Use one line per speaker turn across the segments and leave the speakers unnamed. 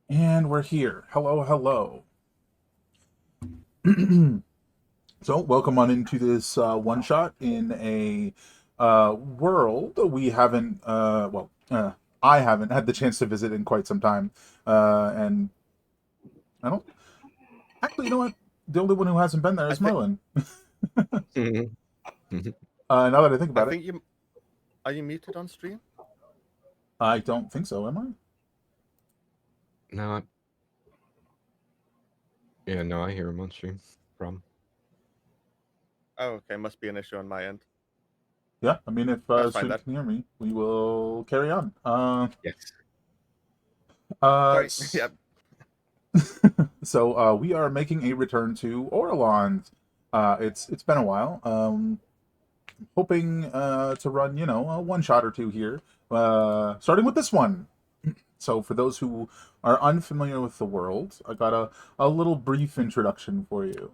And we're here. Hello, hello. So, welcome on into this one shot in a world we haven't, I haven't had the chance to visit in quite some time. And I don't, actually, you know what? The only one who hasn't been there
I
is
think
Merlin.
Mhm. Mhm.
Now that I think
I
about it,
think you are you muted on stream?
I don't think so, am I?
No, yeah, no, I hear him on stream. Problem.
Oh, okay, must be an issue on my end.
Yeah, I mean, if
That's fine
Stream
then.
can hear me, we will carry on.
Yes.
Uh,
Sorry. Yeah.
So we are making a return to Orilond. It's been a while. Hoping to run, a one shot or two here. Starting with this one. So for those who are unfamiliar with the world, I got a little brief introduction for you.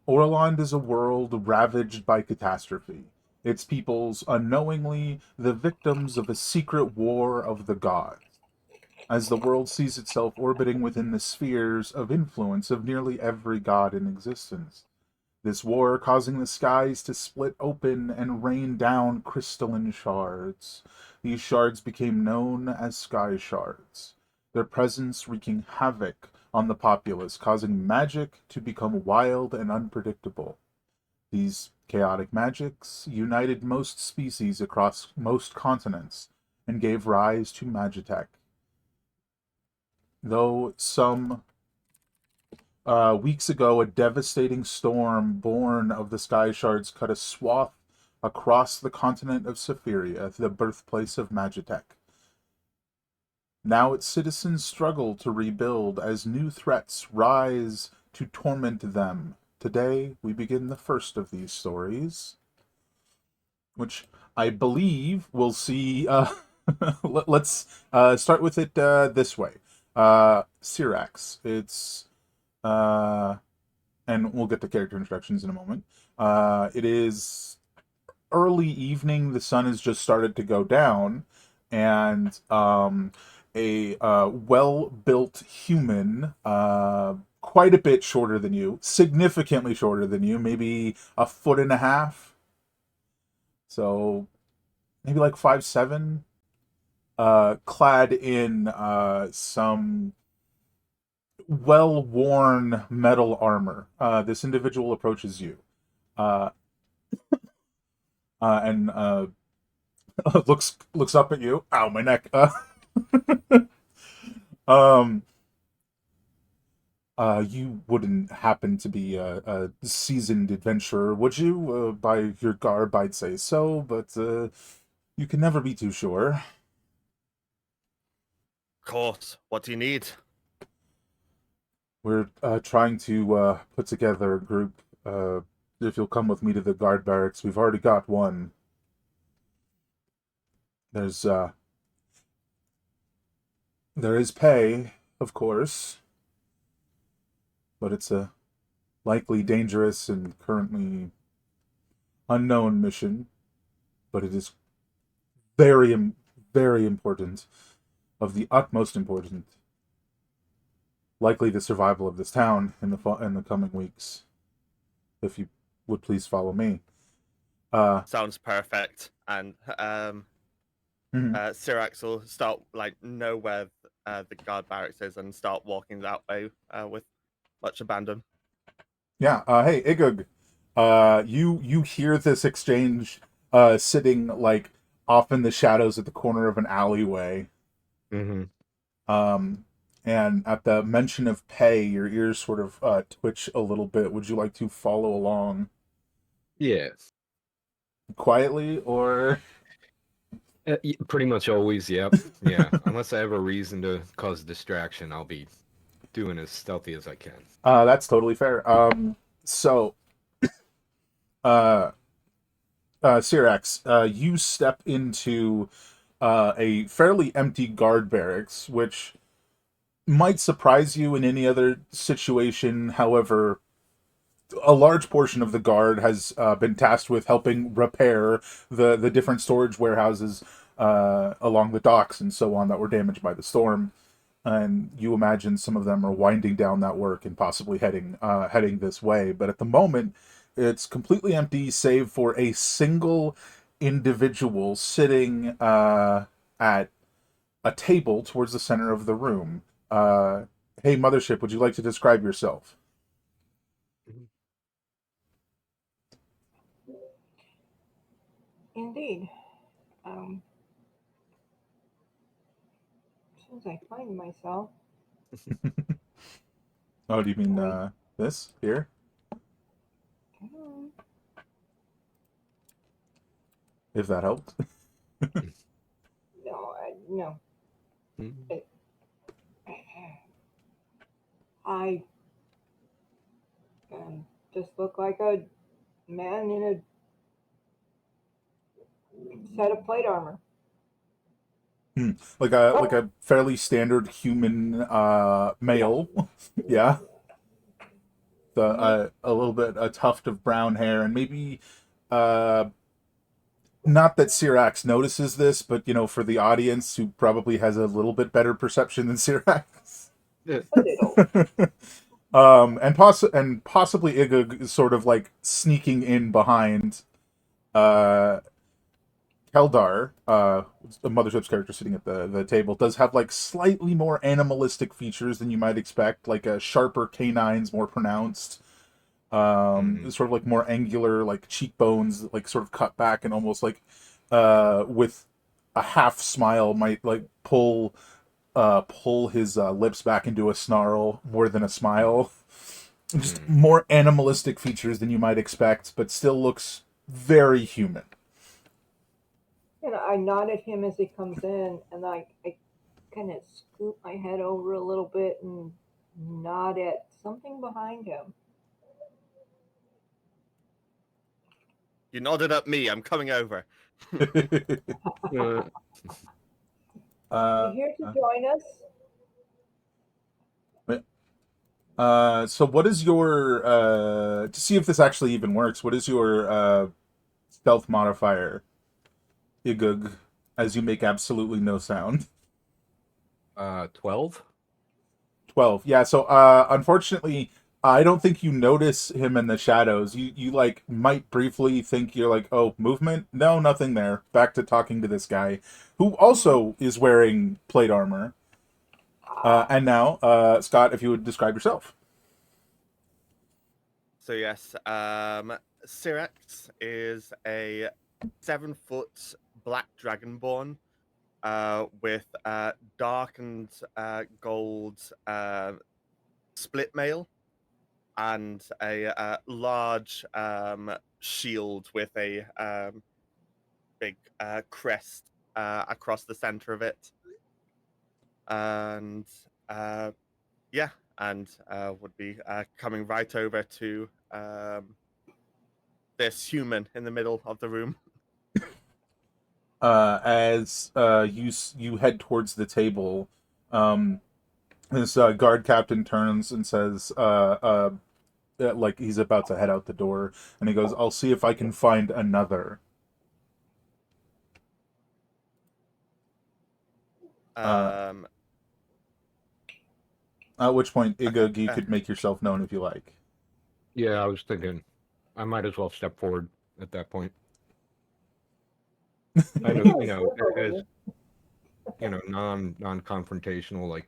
Orland is a world ravaged by catastrophe. Its peoples unknowingly the victims of a secret war of the gods. As the world sees itself orbiting within the spheres of influence of nearly every god in existence. This war causing the skies to split open and rain down crystalline shards. These shards became known as sky shards, their presence wreaking havoc on the populace, causing magic to become wild and unpredictable. These chaotic magics united most species across most continents and gave rise to Magitech, though some weeks ago, a devastating storm born of the sky shards cut a swath across the continent of Saphiria, the birthplace of Magitech. Now its citizens struggle to rebuild as new threats rise to torment them. Today, we begin the first of these stories, which I believe we'll see. Let's start with it this way. Syrax. It's uh, and we'll get to character introductions in a moment. It is early evening. The sun has just started to go down, and a well-built human, quite a bit shorter than you, significantly shorter than you, maybe a foot and a half. So maybe like 5'7", clad in some well-worn metal armor. This individual approaches you. Uh, and looks up at you. Ow, my neck. Um, you wouldn't happen to be a seasoned adventurer, would you? By your garb, I'd say so, but you can never be too sure.
Of course. What do you need?
We're trying to put together a group. If you'll come with me to the guard barracks, we've already got one. There's there is pay, of course, but it's a likely dangerous and currently unknown mission. But it is very, very important, of the utmost important, likely the survival of this town in the coming weeks. If you would please follow me. Uh,
Sounds perfect. And
mhm.
Syrax will start know where the guard barracks is and start walking that way with much abandon.
Yeah. Hey, Igug. You hear this exchange sitting like off in the shadows at the corner of an alleyway.
Mm-hmm.
Um, and at the mention of pay, your ears sort of twitch a little bit. Would you like to follow along
Yes.
quietly or?
Pretty much always, yep. Yeah. Unless I have a reason to cause a distraction, I'll be doing as stealthy as I can.
That's totally fair. So, uh, Syrax, you step into a fairly empty guard barracks, which might surprise you in any other situation. However, a large portion of the guard has been tasked with helping repair the different storage warehouses along the docks and so on that were damaged by the storm. And you imagine some of them are winding down that work and possibly heading this way. But at the moment, it's completely empty, save for a single individual sitting at a table towards the center of the room. Hey, Mothership, would you like to describe yourself?
Indeed. Um, as soon as I find myself,
Oh, do you mean
wait.
this here?
Hmm,
If that helped.
No, no.
Mhm.
It, I just look like a man in a set of plate armor.
Like a fairly standard human
Yeah.
male. Yeah. The
Hmm.
a little bit a tuft of brown hair and maybe uh not that Syrax notices this, but for the audience who probably has a little bit better perception than Syrax.
Yeah.
A little.
And possibly Igug is sort of like sneaking in behind uh Keldar, the Mothership's character sitting at the table, does have like slightly more animalistic features than you might expect, like a sharper canines, more pronounced,
Mhm.
sort of like more angular, like cheekbones, like sort of cut back and almost like with a half smile might like pull his lips back into a snarl more than a smile. Just
Mhm.
more animalistic features than you might expect, but still looks very human.
And I nod at him as he comes in, and I kind of scoop my head over a little bit and nod at something behind him.
You nodded at me. I'm coming over.
Uh,
You
uh,
here to join us?
so what is your to see if this actually even works? What is your stealth modifier, Igug, as you make absolutely no sound?
12?
12. Yeah. So unfortunately, I don't think you notice him in the shadows. You like might briefly think you're like, oh, movement. No, nothing there. Back to talking to this guy, who
Hmm.
also is wearing plate armor.
Ah,
And now, Scott, if you would describe yourself.
So yes, Syrax is a 7-foot black dragonborn with dark and gold split mail and a large shield with a big crest across the center of it, and uh, yeah, and would be coming right over to this human in the middle of the room.
As you head towards the table, um, this guard captain turns and says, like he's about to head out the door, and he goes, "I'll see if I can find another." Uh,
Um,
at which point,
okay.
Igug, you could make yourself known if you like.
Yeah, I was thinking I might as well step forward at that point. Kind of,
yes,
as
definitely.
non-confrontational, like,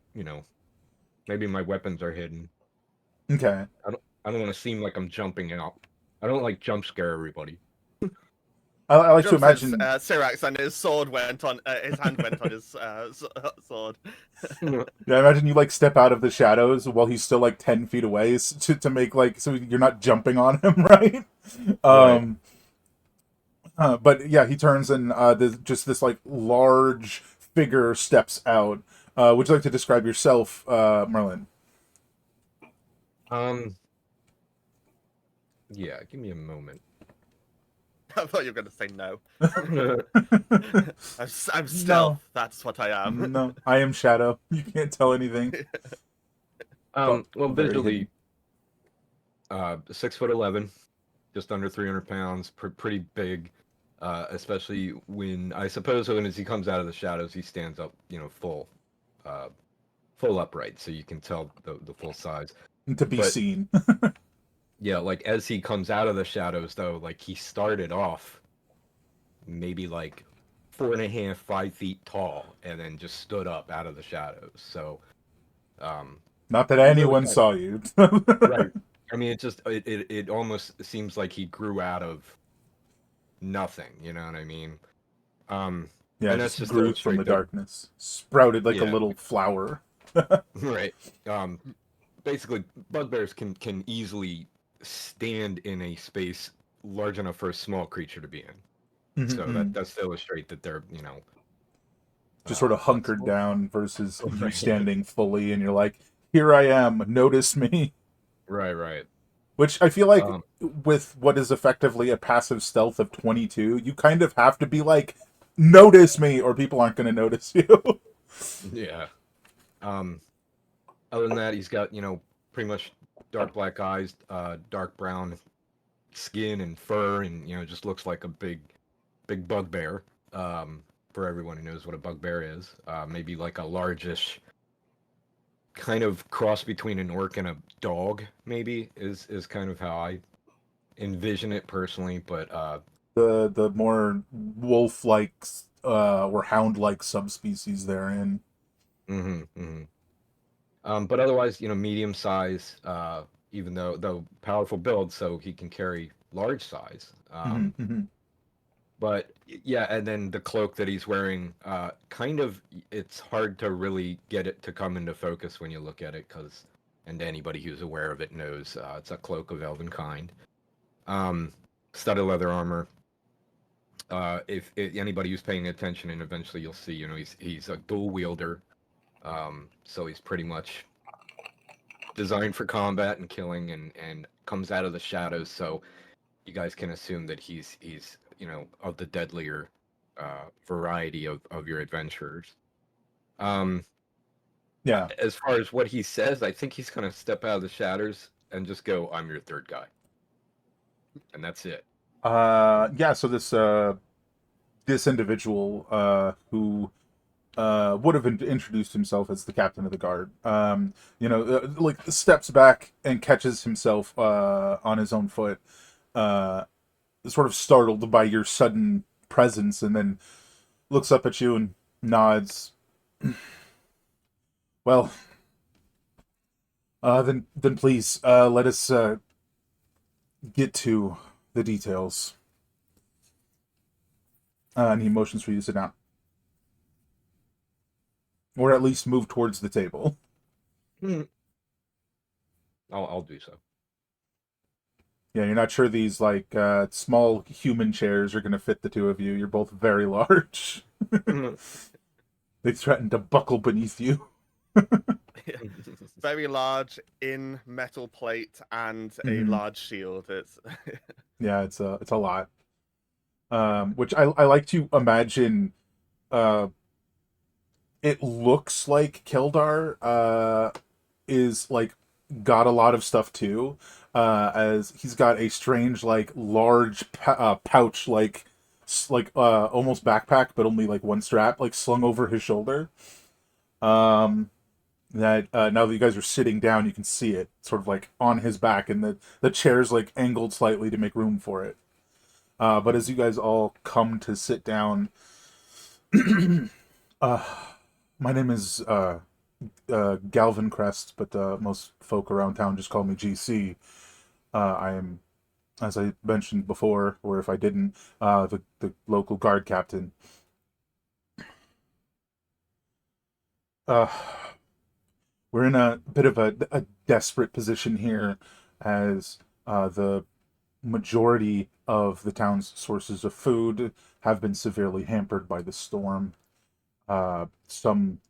maybe my weapons are hidden.
Okay.
I don't want to seem like I'm jumping out. I don't like jump scare everybody.
I like to
Jump says
imagine.
Syrax, and his sword went on. His hand went on his sword.
Yeah, I imagine you like step out of the shadows while he's still like 10 feet away to make like so you're not jumping on him, right?
Right.
Um, but yeah, he turns and just this like large figure steps out. Would you like to describe yourself, Merlin?
Um, yeah, give me a moment.
I thought you were going to say no. I'm
No,
stealth. That's what I am.
no, I am Shadow. You can't tell anything. Well,
Well,
very hidden.
visually, 6'11", just under 300 pounds, pretty big. especially when I suppose when as he comes out of the shadows, he stands up, uh, full upright, so you can tell the full size.
To be
But
seen.
yeah, like as he comes out of the shadows, though, like he started off maybe like 4.5, 5 feet tall, and then just stood up out of the shadows. So, um,
Not that
you really
anyone
got
saw you.
right. I mean, it almost seems like he grew out of nothing. You know what I mean? Um,
Yeah,
and that's
just
just to
grew from the
illustrate that,
darkness. Sprouted like a
yeah,
little flower.
right. Basically, bugbears can easily stand in a space large enough for a small creature to be in. So
Mm-hmm.
that's to illustrate that they're
Just sort of hunkered
flexible.
down versus you
Right.
standing fully and you're like, here I am, notice me.
Right, right.
Which I feel like
Um,
with what is effectively a passive stealth of 22, you kind of have to be like, notice me, or people aren't going to notice you.
yeah. Um, Other than that, he's got, pretty much dark black eyes, dark brown skin and fur, and just looks like a big bugbear. For everyone who knows what a bugbear is, maybe like a largish kind of cross between an orc and a dog. Maybe is kind of how I envision it personally. But
The more wolf like or hound like subspecies therein.
hmm hmm but otherwise, medium size. Even though powerful build, so he can carry large size.
Mm-hmm.
But yeah, and then the cloak that he's wearing, kind of, it's hard to really get it to come into focus when you look at it, and anybody who's aware of it knows it's a cloak of elven kind. Um, Studded leather armor. If anybody who's paying attention, and eventually you'll see, he's a dual wielder. So he's pretty much designed for combat and killing, and comes out of the shadows. So you guys can assume that he's of the deadlier variety of your adventurers. Um,
Yeah.
as far as what he says, I think he's gonna step out of the shadows and just go, "I'm your third guy," and that's it.
Yeah, so this individual who would have introduced himself as the captain of the guard. Like steps back and catches himself on his own foot, uh, sort of startled by your sudden presence, and then looks up at you and nods. Well, then please let us get to the details. And he motions for you to sit down, or at least move towards the table.
Hmm. I'll do so.
Yeah, you're not sure these like small human chairs are going to fit the two of you. You're both very large. They threaten to buckle beneath you.
Very large in metal plate and a
Mhm.
large shield. It's
Yeah, it's a lot. Which I like to imagine. Uh, it looks like Keldar is like got a lot of stuff too. As he's got a strange like large pouch almost backpack, but only like one strap like slung over his shoulder. Um, that now that you guys are sitting down, you can see it sort of like on his back, and the chair's like angled slightly to make room for it. But as you guys all come to sit down, uh, my name is Galvin Crest, but most folk around town just call me GC. I am, as I mentioned before, or if I didn't, the local guard captain. Uh, we're in a bit of a desperate position here, as the majority of the town's sources of food have been severely hampered by the storm. Some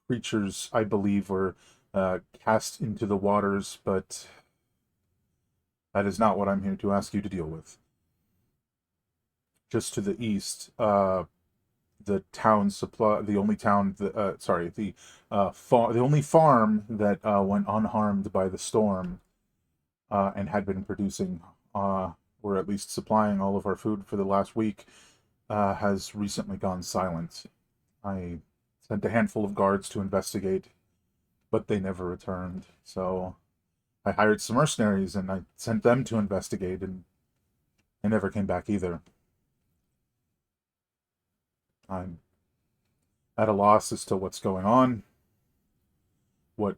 creatures, I believe, were cast into the waters, but that is not what I'm here to ask you to deal with. Just to the east, the town supply, the only town, sorry, the only farm that went unharmed by the storm and had been producing or at least supplying all of our food for the last week, has recently gone silent. I sent a handful of guards to investigate, but they never returned. So I hired some mercenaries and I sent them to investigate, and they never came back either. I'm at a loss as to what's going on. What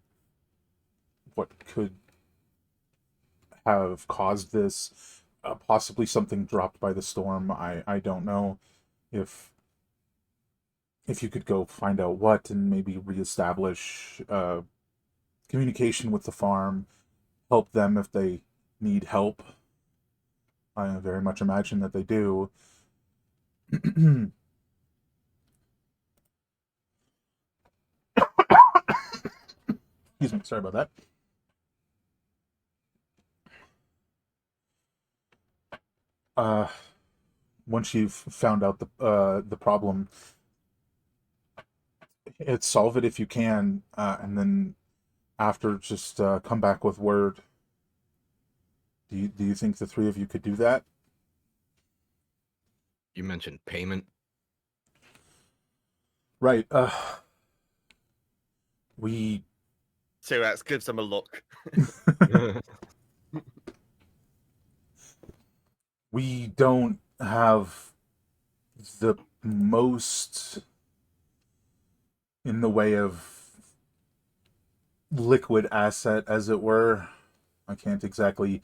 could have caused this? Possibly something dropped by the storm. I don't know if you could go find out what, and maybe reestablish communication with the farm, help them if they need help. I very much imagine that they do. Excuse me, sorry about that. Once you've found out the problem, solve it if you can, and then after, just come back with word. Do you think the three of you could do that?
You mentioned payment.
Right. We
T-Rex gives them a look.
we don't have the most in the way of liquid asset, as it were. I can't exactly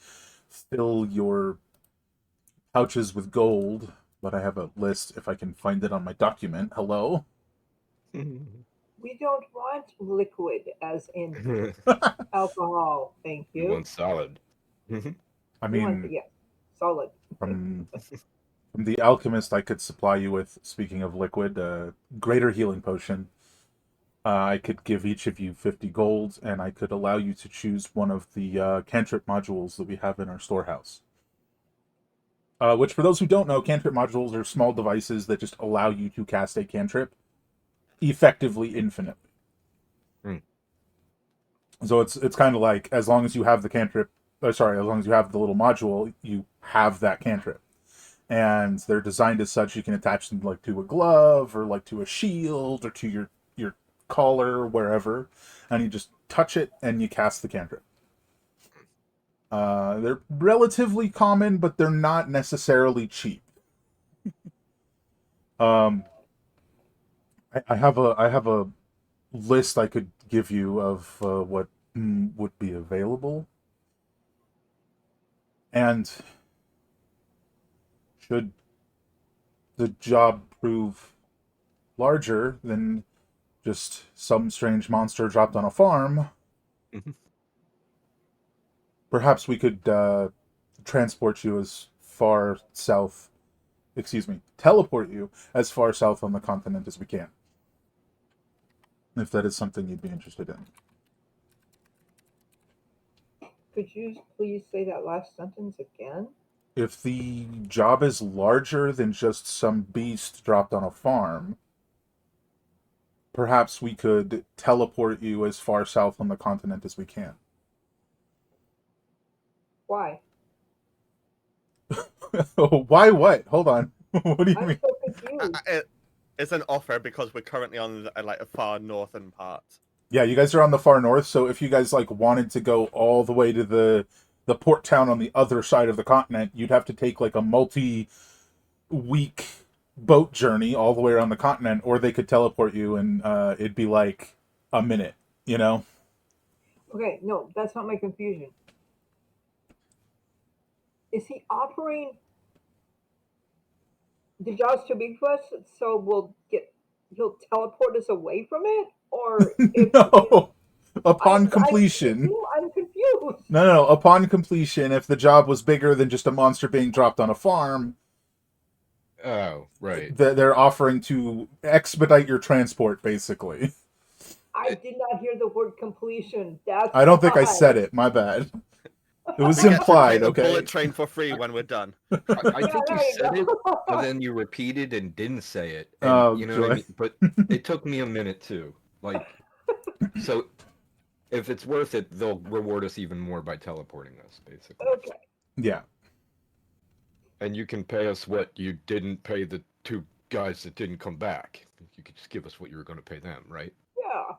fill your pouches with gold, but I have a list if I can find it on my document. Hello?
We don't want liquid, as in alcohol. Thank
You
you.
want solid.
I
We want,
mean,
yeah, solid.
from the alchemist, I could supply you with, speaking of liquid, greater healing potion. I could give each of you 50 gold, and I could allow you to choose one of the cantrip modules that we have in our storehouse. Which, for those who don't know, cantrip modules are small devices that just allow you to cast a cantrip effectively infinitely.
Hmm.
So it's kind of like, as long as you have the cantrip, as long as you have the little module, you have that cantrip. And they're designed as such you can attach them like to a glove, or like to a shield, or to your collar, wherever, and you just touch it and you cast the cantrip. They're relatively common, but they're not necessarily cheap. Um, I have a list I could give you of what would be available, and should the job prove larger than just some strange monster dropped on a farm, perhaps we could transport you as far south, teleport you as far south on the continent as we can. If that is something you'd be interested in.
Could you please say that last sentence again?
If the job is larger than just some beast dropped on a farm, perhaps we could teleport you as far south on the continent as we can.
Why?
Why what? Hold on. What do you
I'm
mean?
so confused.
It's an offer because we're currently on like a far northern part.
Yeah, you guys are on the far north, so if you guys like wanted to go all the way to the port town on the other side of the continent, you'd have to take like a multi-week boat journey all the way around the continent, or they could teleport you and it'd be like a minute, you know?
Okay, no, that's not my confusion. Is he offering the job's too big for us, so he'll teleport us away from it? Or if
No. Upon
I
completion.
I'm confused.
No. Upon completion, if the job was bigger than just a monster being dropped on a farm,
Oh, right.
they're offering to expedite your transport, basically.
I did not hear the word completion. That's
I don't think I
why.
said it. My bad. It was
We get to
implied,
take the
okay?
bullet train for free when we're done.
I
Yeah,
think you
there you
said it,
go.
but then you repeated and didn't say it. And
Oh,
you know what I
joy.
mean? But it took me a minute too. Like, so if it's worth it, they'll reward us even more by teleporting us, basically.
Okay.
Yeah.
And you can pay us what you didn't pay the two guys that didn't come back. You could just give us what you were going to pay them, right?
Yeah.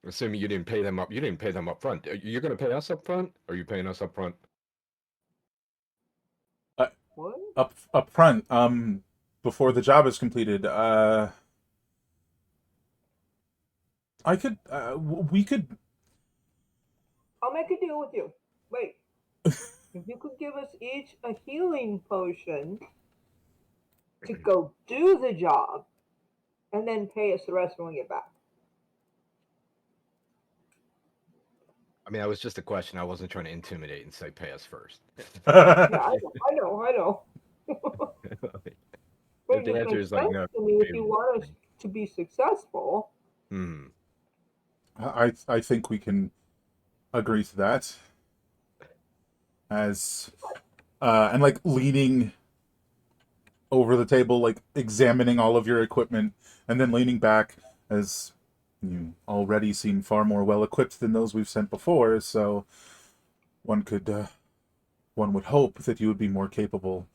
Assuming you didn't pay them up. You didn't pay them up front. You're going to pay us up front? Or are you paying us up front?
What?
Up front, before the job is completed, I could, we could.
I'll make a deal with you. Wait. If you could give us each a healing potion to go do the job, and then pay us the rest when we get back.
I mean, that was just a question. I wasn't trying to intimidate and say pay us first.
Yeah, I know. But
If
it
the
just
answer
makes
is like
sense
no,
to me if
pay
you
them.
want us to be successful.
I think we can agree to that. As and like leaning over the table, like examining all of your equipment, and then leaning back as you already seem far more well equipped than those we've sent before. So one could, one would hope that you would be more capable.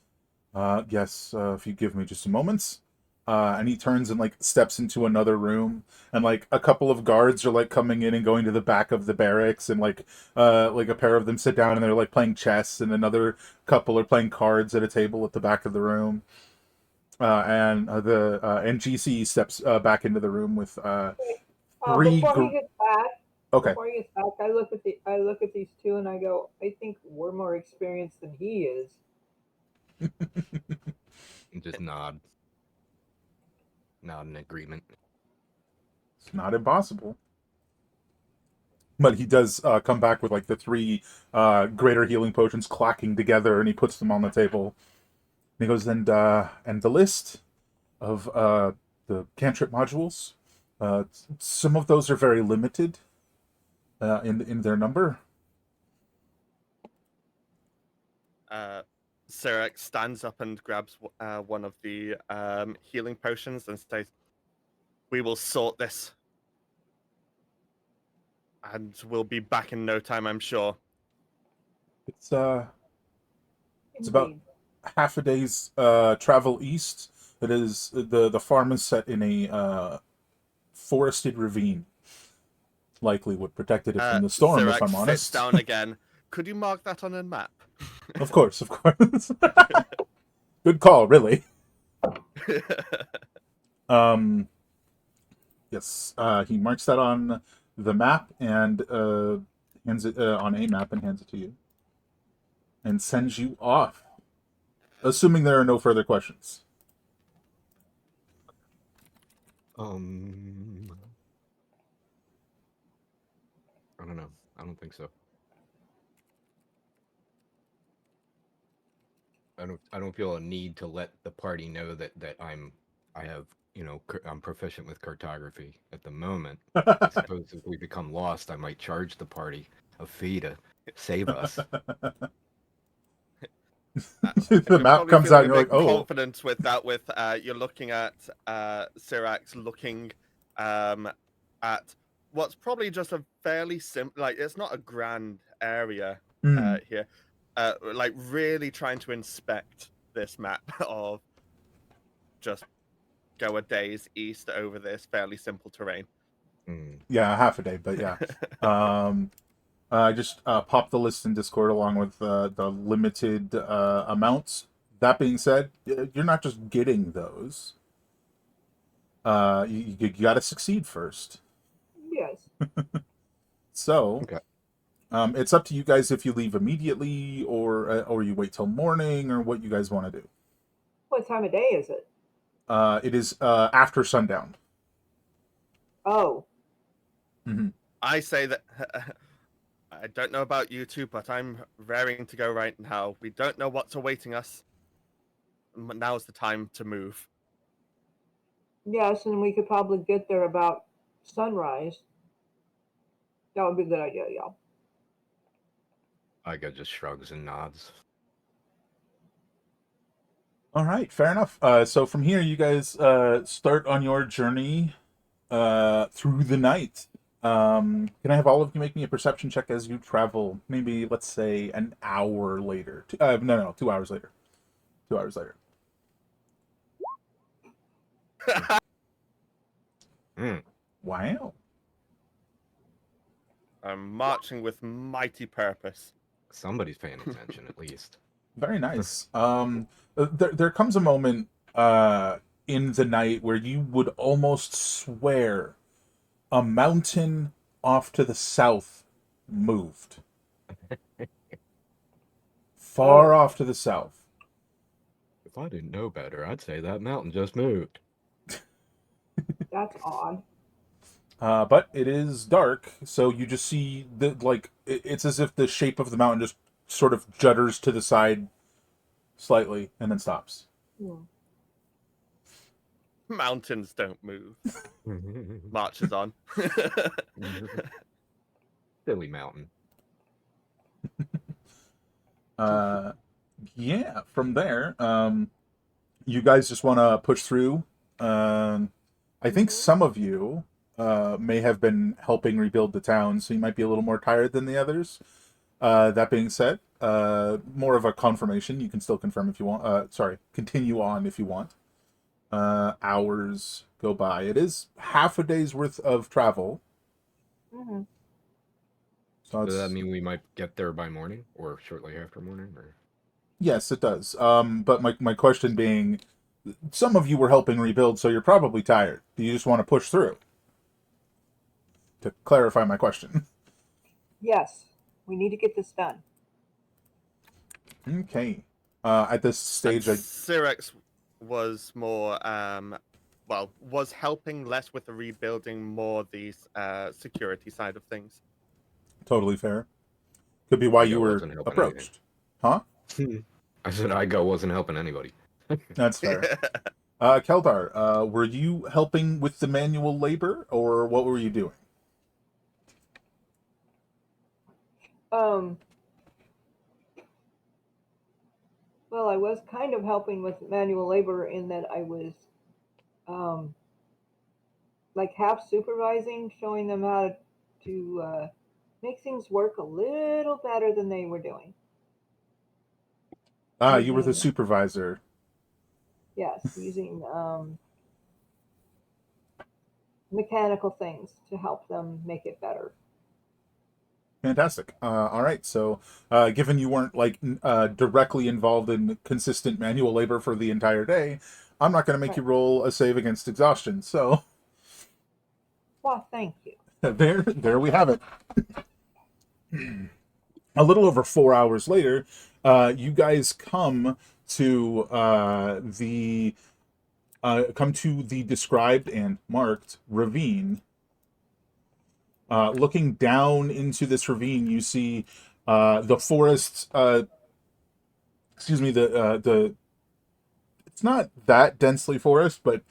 Yes, if you give me just a moment. And he turns and like steps into another room, and like a couple of guards are like coming in and going to the back of the barracks, and like a pair of them sit down and they're like playing chess, and another couple are playing cards at a table at the back of the room. And GC steps back into the room with three.
Before he gets back,
Okay.
I look at these two and I go, I think we're more experienced than he is.
And just nod. Nod in agreement.
It's not impossible. But he does come back with like the three greater healing potions clacking together, and he puts them on the table. And he goes, and the list of the cantrip modules, some of those are very limited in their number.
Sirak stands up and grabs one of the healing potions and says, "We will sort this, and we'll be back in no time, I'm sure."
It's about
Indeed.
half a day's travel east. It is the farm is set in a forested ravine. Likely what protected it from the storm, if
Sirak
I'm
sits
honest.
down again. Could you mark that on a map?
Of course, of course. Good call, really. Um, yes, he marks that on the map and hands it on a map and hands it to you, and sends you off. Assuming there are no further questions.
I don't know. I don't think so. I don't feel a need to let the party know that I have, I'm proficient with cartography at the moment. I suppose if we become lost, I might charge the party a fee to save us.
The
You're
map
probably
comes out,
feeling
and
a
you're like,
bit
"Oh,
confident with that. With you're looking at Sirax looking at what's probably just a fairly simple, like it's not a grand area
hmm.
here. Like really trying to inspect this map of just go a day's east over this fairly simple terrain.
Yeah, half a day, but yeah." Um, I just popped the list in Discord along with the limited amounts. That being said, you're not just getting those. You got to succeed first.
Yes.
So,
Okay.
it's up to you guys if you leave immediately or you wait till morning or what you guys want to do.
What time of day is it?
It is after sundown.
Oh.
Mm-hmm.
I say that I don't know about you two, but I'm raring to go right now. We don't know what's awaiting us. Now's the time to move.
Yes, and we could probably get there about sunrise. That would be a good idea, yeah.
Iga just shrugs and nods.
All right, fair enough. So from here, you guys start on your journey through the night. Can I have all of you make me a perception check as you travel? Maybe let's say an hour later. No, 2 hours later. 2 hours later.
Mm,
Wow.
I'm marching with mighty purpose.
somebody's paying attention at least.
Very nice. There comes a moment in the night where you would almost swear a mountain off to the south moved. Far
Oh.
off to the south.
If I didn't know better, I'd say that mountain just moved.
That's odd.
But it is dark, so you just see the it's as if the shape of the mountain just sort of judders to the side slightly and then stops.
Hmm.
Mountains don't move. Marches on.
Silly mountain.
Uh, yeah. From there, you guys just want to push through. I think
Mhm.
some of you may have been helping rebuild the town, so you might be a little more tired than the others. That being said, more of a confirmation. You can still confirm if you want. Sorry, continue on if you want. Hours go by. It is half a day's worth of travel.
Mhm.
So
Does that
it's
mean we might get there by morning or shortly after morning? Or
yes, it does. But my question being, some of you were helping rebuild, so you're probably tired. Do you just want to push through? To clarify my question.
Yes, we need to get this done.
Okay. At this
And
stage,
Syrex was more was helping less with the rebuilding, more the security side of things.
totally fair. Could be why you
Igo
were
wasn't helping anything.
approached. Huh?
I said Igo wasn't helping anybody.
That's fair. Keldar, were you helping with the manual labor, or what were you doing?
Um, well, I was kind of helping with manual labor in that I was um, like half supervising, showing them how to make things work a little better than they were doing.
Ah, you were the
Using,
supervisor.
yes, using mechanical things to help them make it better.
Fantastic. All right. So, given you weren't directly involved in consistent manual labor for the entire day, I'm not going to make
Right.
you roll a save against exhaustion. So,
Well, thank you.
there we have it. A little over 4 hours later, you guys come to the described and marked ravine. Looking down into this ravine, you see the forest. Excuse me. The It's not that densely forest, but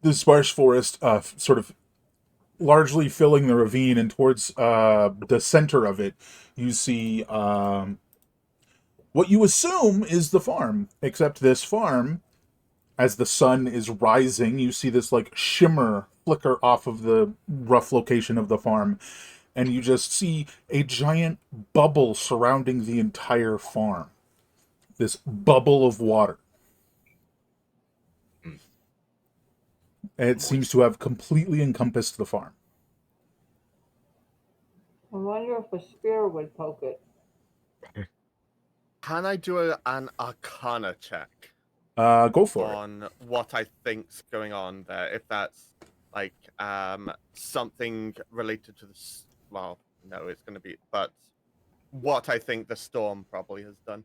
the sparse forest, sort of largely filling the ravine, and towards the center of it, you see what you assume is the farm. Except this farm, as the sun is rising, you see this like shimmer flicker off of the rough location of the farm, and you just see a giant bubble surrounding the entire farm. This bubble of water.
Mm,
And it seems to
moist.
have completely encompassed the farm.
I wonder if a spear would poke it.
Can I do an Arcana check
Go for it.
on what I think's going on there? If that's like something related to well, no, it's going to be, but what I think the storm probably has done.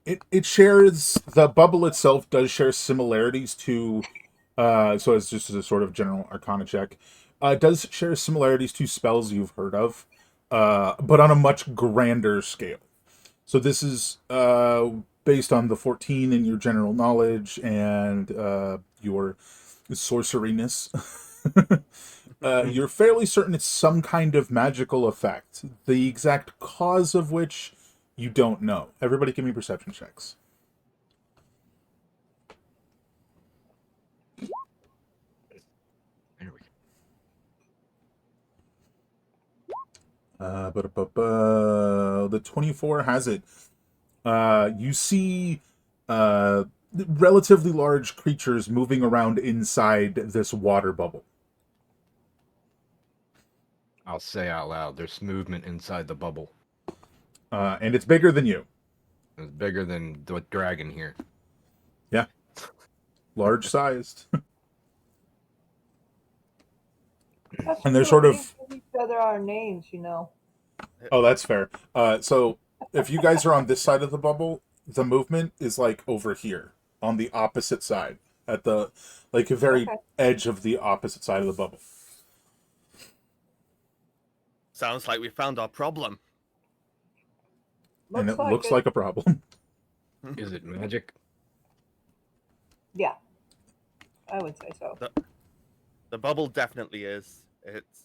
It shares, the bubble itself does share similarities to so it's just a sort of general arcana check. It does share similarities to spells you've heard of, but on a much grander scale. So this is based on the 14 in your general knowledge and your sorceryness. You're fairly certain it's some kind of magical effect. The exact cause of which you don't know. Everybody give me perception checks.
There we go.
The 24 has it. You see relatively large creatures moving around inside this water bubble.
I'll say out loud, there's movement inside the bubble.
And it's bigger than you.
It's bigger than the dragon here.
Yeah. Large sized.
That's
And they're
true.
sort
We
of...
didn't give each other our names, you know.
Oh, that's fair. So if you guys are on this side of the bubble, the movement is like over here on the opposite side at the like a very
Okay.
edge of the opposite side of the bubble.
Sounds like we found our problem.
And
Looks
it
like
looks
it.
like a problem.
Is it magic?
Yeah, I would say so.
The bubble definitely is. It's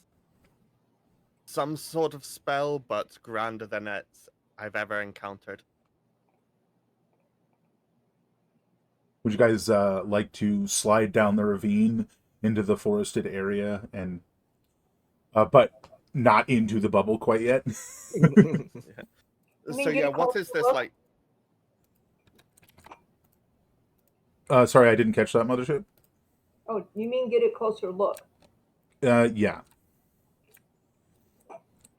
some sort of spell, but grander than I've ever encountered.
Would you guys like to slide down the ravine into the forested area and but not into the bubble quite yet?
mean,
So
get
yeah,
a
what
closer
is this
look?
like?
Sorry, I didn't catch that, Mothership.
Oh, you mean get a closer look?
Yeah.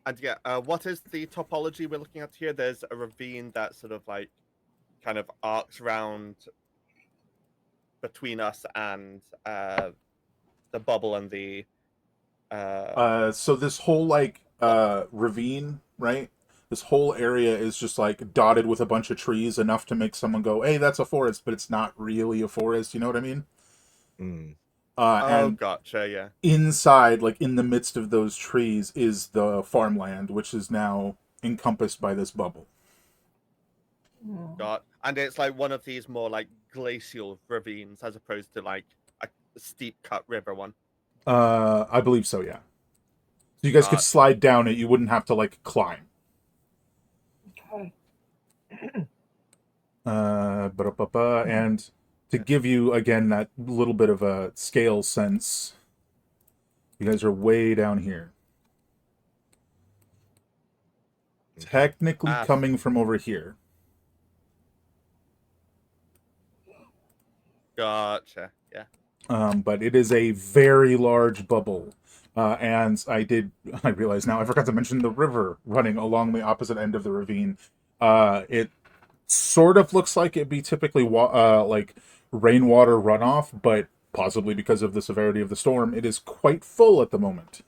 And yeah, what is the topology we're looking at here? There's a ravine that sort of like kind of arcs round between us and the bubble and the
So this whole like ravine, right? This whole area is just like dotted with a bunch of trees, enough to make someone go, "Hey, that's a forest," but it's not really a forest. You know what I mean?
Mm.
oh,
And
gotcha, yeah.
inside, like in the midst of those trees, is the farmland, which is now encompassed by this bubble.
Hmm.
And it's like one of these more like glacial ravines as opposed to like a steep cut river one.
I believe so. Yeah. So you guys could
Gotcha.
slide down it. You wouldn't have to like climb.
Okay.
And to give you again that little bit of a scale sense, you guys are way down here. Technically
Ah,
coming from over here.
gotcha. Yeah.
But it is a very large bubble. And I realize now I forgot to mention the river running along the opposite end of the ravine. It sort of looks like it'd be typically like rainwater runoff, but possibly because of the severity of the storm, it is quite full at the moment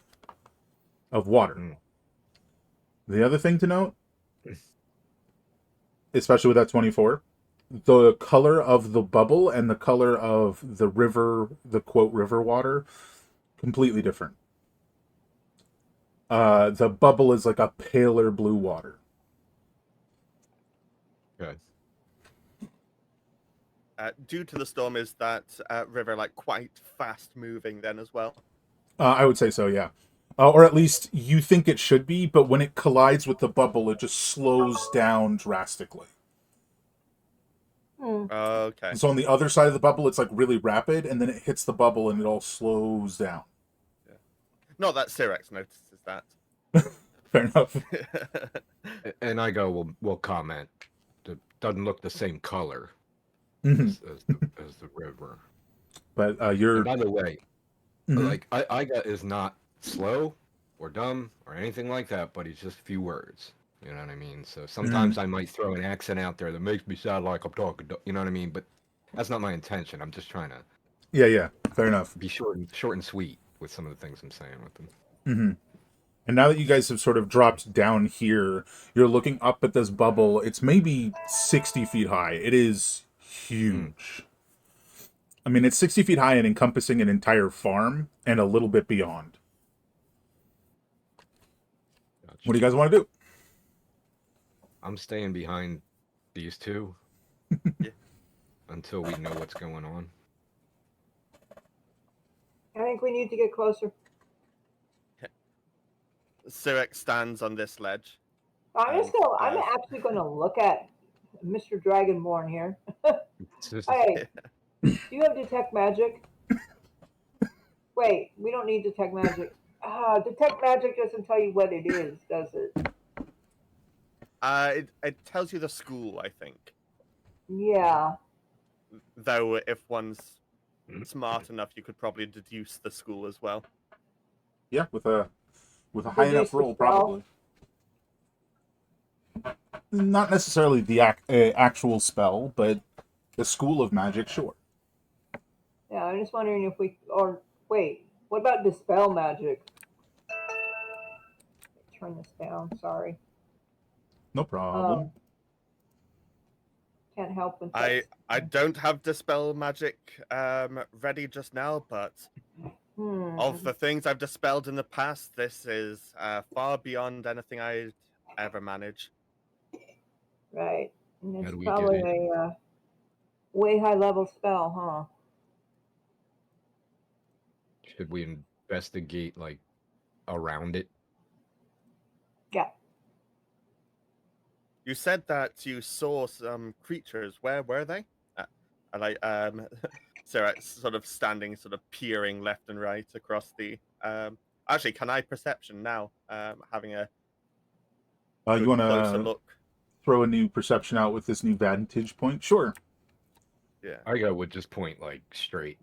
of water.
Mm.
The other thing to note, especially with that 24, the color of the bubble and the color of the river, the quote river water, completely different. The bubble is like a paler blue water.
Good.
Due to the storm, is that river like quite fast moving then as well?
I would say so, yeah. Or at least you think it should be, but when it collides with the bubble, it just slows down drastically.
Hmm.
Okay.
So on the other side of the bubble, it's like really rapid, and then it hits the bubble and it all slows down.
Not that Cyrex notices that.
Fair enough.
And I go, we'll comment. It doesn't look the same color
Mhm.
as the river.
But
And
you're...
by the way,
Mhm.
like I got is not slow or dumb or anything like that, but he's just a few words. You know what I mean? So sometimes I might throw an accent out there that makes me sound like I'm talking. You know what I mean? But that's not my intention. I'm just trying to
Yeah, fair enough.
be short and sweet with some of the things I'm saying with them.
Mm-hmm. And now that you guys have sort of dropped down here, you're looking up at this bubble. It's maybe 60 feet high. It is huge. I mean, it's 60 feet high and encompassing an entire farm and a little bit beyond.
Gotcha.
What do you guys want to do?
I'm staying behind these two
Yeah.
until we know what's going on.
I think we need to get closer.
Cyrex stands on this ledge.
I'm
And,
actually gonna look at Mr. Dragonborn here.
It's just-
Hey, do you have detect magic? Wait, we don't need detect magic. Detect magic doesn't tell you what it is, does it?
It tells you the school, I think.
Yeah.
Though if one's smart enough, you could probably deduce the school as well.
Yeah, with a high
Deduce
enough
the
roll,
spell.
probably. Not necessarily the actual spell, but the school of magic, sure.
Yeah, I'm just wondering if we. Or wait, what about dispel magic? Turn this down. Sorry.
No problem.
Um, can't help with
I
that.
I don't have dispel magic ready just now, but of
Hmm.
the things I've dispelled in the past, this is far beyond anything I'd ever manage.
Right. And
How
it's
do we get
probably
in?
a way high level spell, huh?
Should we investigate like around it?
Yeah.
You said that you saw some creatures. Where were they? I like Sarah sort of standing, sort of peering left and right across the. Actually, can I perception now? Having a
You
good
want
closer
to
look.
throw a new perception out with this new vantage point? Sure.
Yeah.
I go would just point like straight.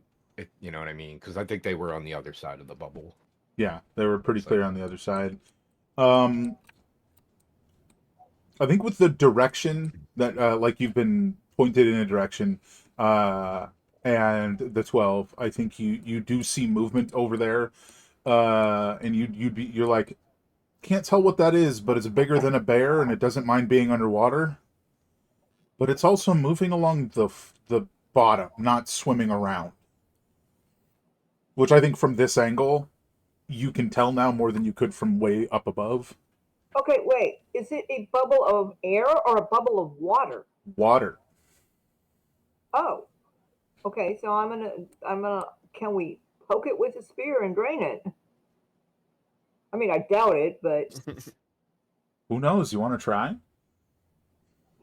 You know what I mean? Because I think they were on the other side of the bubble.
Yeah, they were pretty
Looks
clear
like.
on the other side. Um, I think with the direction that, like, you've been pointed in a direction, uh, and the 12, I think you do see movement over there, and you're like, can't tell what that is, but it's bigger than a bear, and it doesn't mind being underwater. But it's also moving along the bottom, not swimming around. Which I think from this angle, you can tell now more than you could from way up above.
Okay, wait. Is it a bubble of air or a bubble of water?
Water.
Oh. Okay, so I'm gonna can we poke it with a spear and drain it? I mean I doubt it, but
Who knows? You want to try?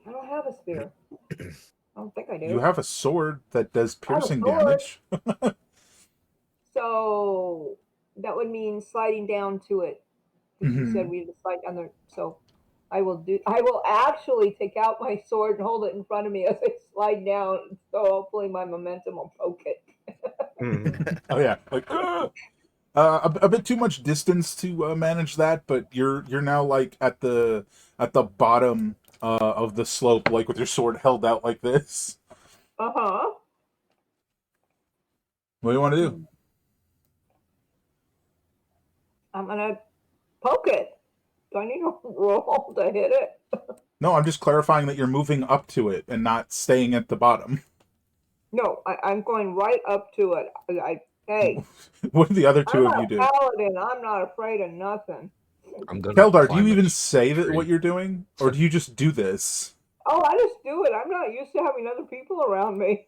I don't have a spear. I don't think I
You
do.
have a sword that does
I have a
piercing
sword.
damage.
So that would mean sliding down to it. Because you said
Hmm.
we had to slide down there. So I will actually take out my sword and hold it in front of me as I slide down. So hopefully my momentum will poke it.
Oh yeah, like a bit too much distance to manage that, but you're now like at the bottom of the slope, like with your sword held out like this.
Uh-huh.
What do you want to do?
Hmm. I'm gonna poke it. Do I need to roll to hit it?
No, I'm just clarifying that you're moving up to it and not staying at the bottom.
No, I'm going right up to it. Hey,
What are the other
I'm
two of
a
you do?
paladin. I'm not afraid of nothing.
I'm gonna
Keldar, do you
climb a
even say that what
tree.
you're doing, or do you just do this?
Oh, I just do it. I'm not used to having other people around me.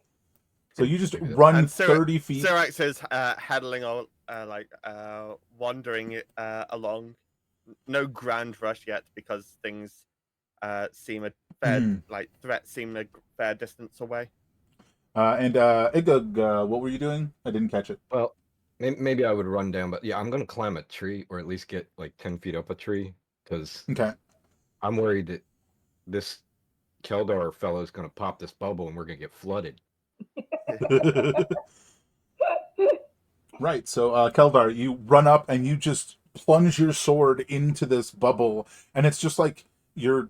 So you just
Maybe that's
run
And Sirac
30 feet.
Sirac is heading on, wandering along. No grand rush yet because things seem a fair
Mhm.
threats seem a fair distance away.
And Igug, what were you doing? I didn't catch it.
well. Maybe I would run down, but yeah, I'm gonna climb a tree or at least get like 10 feet up a tree because
Okay.
I'm worried that this Keldar fellow is gonna pop this bubble and we're gonna get flooded.
Right. So, Keldar, you run up and you just plunge your sword into this bubble, and it's just like you're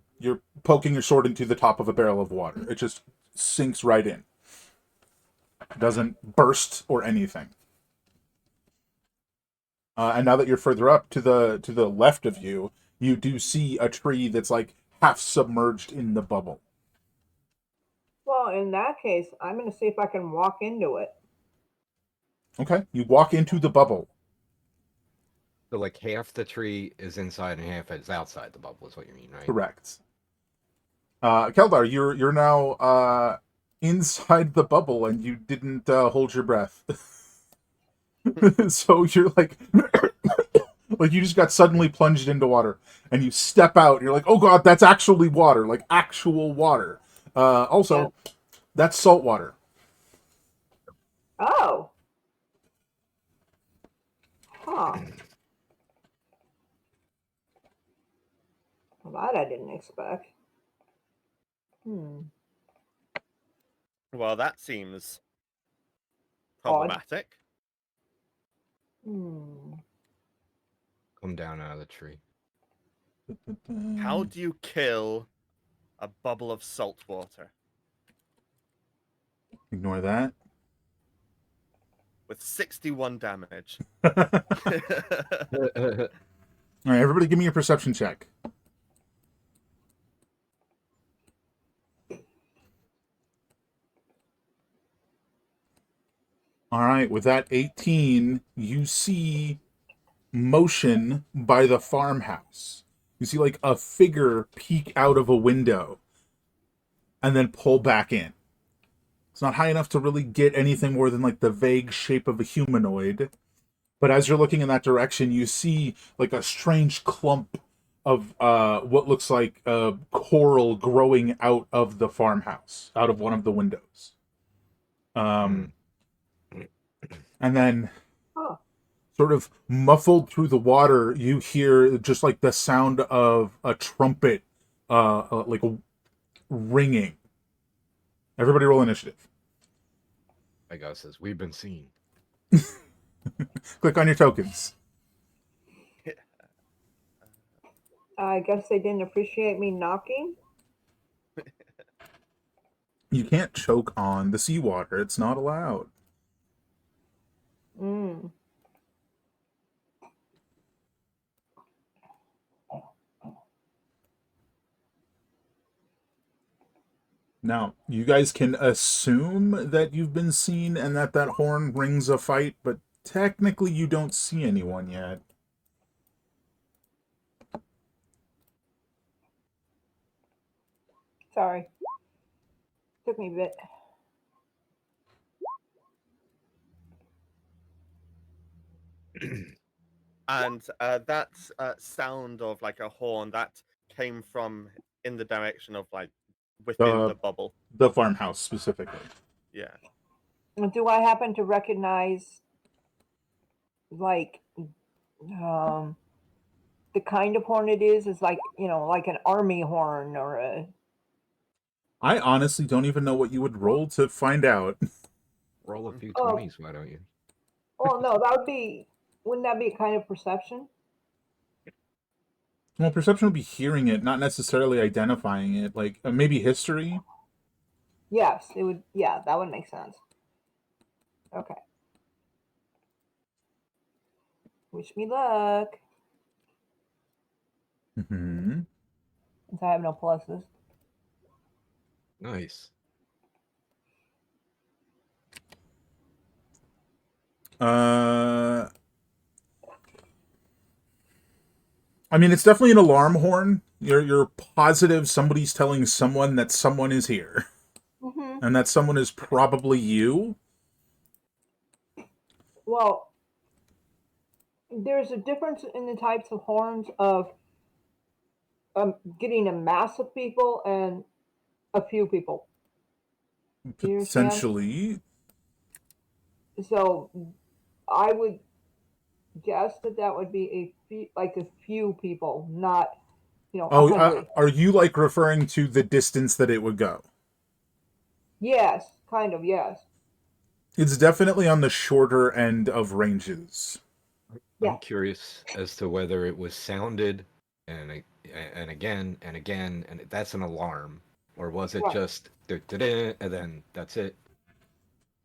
poking your sword into the top of a barrel of water. It just sinks right in. It doesn't burst or anything. And now that you're further up to the left of you, you do see a tree that's like half submerged in the bubble.
Well, in that case, I'm going to see if I can walk into it.
Okay. You walk into the bubble.
So like half the tree is inside and half is outside the bubble is what you mean, right?
Correct. Keldar, you're now inside the bubble, and you didn't hold your breath. So you're like you just got suddenly plunged into water, and you step out, and you're like, oh god, that's actually water, like actual water.
Yeah.
Also, that's salt water.
Oh. Huh. I didn't expect. Hmm.
Well, that seems
Odd.
problematic.
Hmm.
Come down out of the tree.
How do you kill a bubble of salt water
Ignore that.
with 61 damage?
All right, everybody, give me a perception check. All right, with that 18, you see motion by the farmhouse. You see like a figure peek out of a window and then pull back in. It's not high enough to really get anything more than like the vague shape of a humanoid. But as you're looking in that direction, you see like a strange clump of what looks like coral growing out of the farmhouse, out of one of the windows. And then
Huh.
sort of muffled through the water, you hear just like the sound of a trumpet, like ringing. Everybody roll initiative.
My guy says, "We've been seen."
Click on your tokens.
I guess they didn't appreciate me knocking.
You can't choke on the seawater. It's not allowed.
Hmm.
Now, you guys can assume that you've been seen and that that horn rings a fight, but technically you don't see anyone yet.
Sorry. Took me a bit.
And that sound of like a horn that came from in the direction of like within
The
the bubble.
the farmhouse specifically.
Yeah.
Do I happen to recognize, like, the kind of horn it is? Is like, like an army horn or a.
I honestly don't even know what you would roll to find out.
Roll a few
Oh,
20s, why don't you?
well, no, that would be. Wouldn't that be a kind of perception?
Well, perception would be hearing it, not necessarily identifying it. Like maybe history.
Yes, it would. Yeah, that would make sense. Okay. Wish me luck.
Hmm.
Since I have no pluses.
Nice.
Uh, I mean, it's definitely an alarm horn. You're positive somebody's telling someone that someone is here,
Hmm.
and that someone is probably you.
Well, there's a difference in the types of horns of getting a mass of people and a few people. Do you understand?
Potentially.
So I would guess that that would be like a few people, not a
Oh,
hundred.
are you like referring to the distance that it would go?
Yes, kind of. Yes.
It's definitely on the shorter end of ranges.
Yeah.
I'm curious as to whether it was sounded and again and again, and that's an alarm, or was it
Right.
just "duh-duh-duh," and then that's it?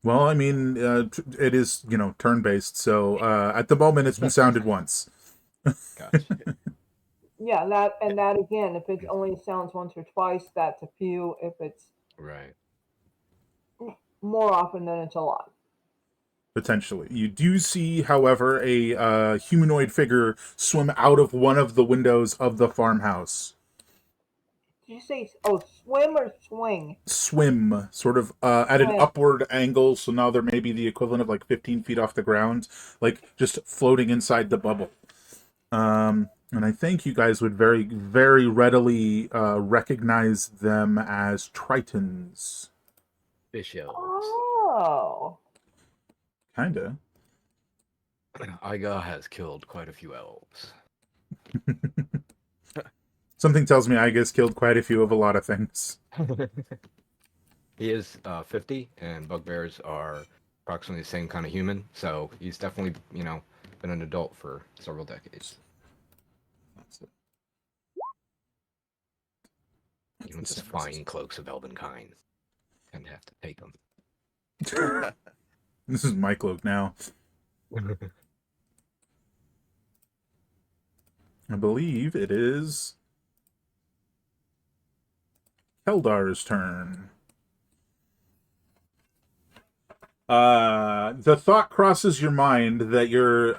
Well, I mean, it is turn based, so at the moment it's been sounded once.
Gotcha.
Yeah. That again, if it only sounds once or twice, that's a few. If it's
Right.
more often, then it's a lot.
Potentially, you do see, however, a humanoid figure swim out of one of the windows of the farmhouse.
Did you say swim or swing?
Swim, sort of at an
Swim.
upward angle, so now there may be the equivalent of like 15 feet off the ground, like just floating inside the bubble. And I think you guys would very, very readily recognize them as Tritons.
Fish elves.
Oh.
Kinda.
Iga has killed quite a few elves.
Something tells me I guess killed quite a few of a lot of things.
He is 50, and bugbears are approximately the same kind of human, so he's definitely, been an adult for several decades. Even with his fine cloaks of elvenkind, kind of have to take them.
This is my cloak now. I believe it is Keldar's turn. The thought crosses your mind that your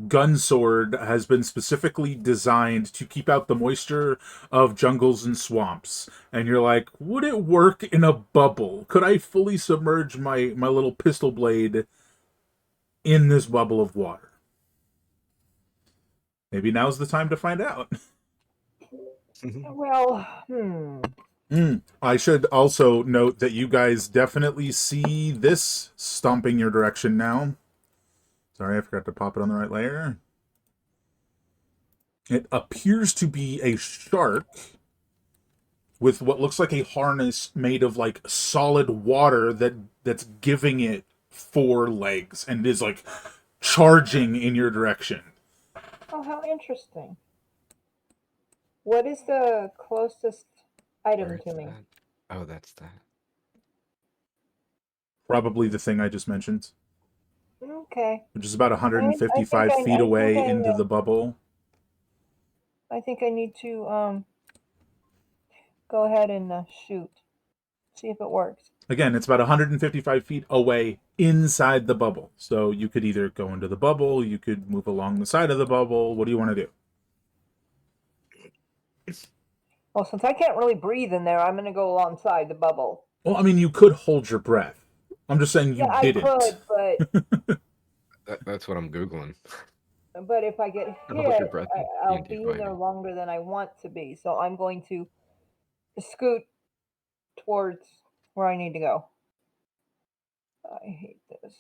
gun sword has been specifically designed to keep out the moisture of jungles and swamps, and you're like, would it work in a bubble? Could I fully submerge my little pistol blade in this bubble of water? Maybe now's the time to find out.
Well,
I should also note that you guys definitely see this stomping your direction now. Sorry, I forgot to pop it on the right layer. It appears to be a shark with what looks like a harness made of like solid water that's giving it 4 legs and is like charging in your direction.
oh, how interesting. What is the closest item
Where
to
is
me?
that? Oh, that's that.
Probably the thing I just mentioned,
Okay.
which is about
I
155 feet away into the bubble.
I think I need to go ahead and shoot. See if it works.
Again, it's about 155 feet away inside the bubble. So you could either go into the bubble, you could move along the side of the bubble. What do you want to do?
Well, since I can't really breathe in there, I'm going to go alongside the bubble.
Well, I mean, you could hold your breath. I'm just saying you
Yeah, I
didn't.
could,
That's what I'm Googling.
but if I get
Hold your
hit,
breath in
I'll
D&D
be in there
fighting.
longer than I want to be. So I'm going to scoot towards where I need to go. I hate this.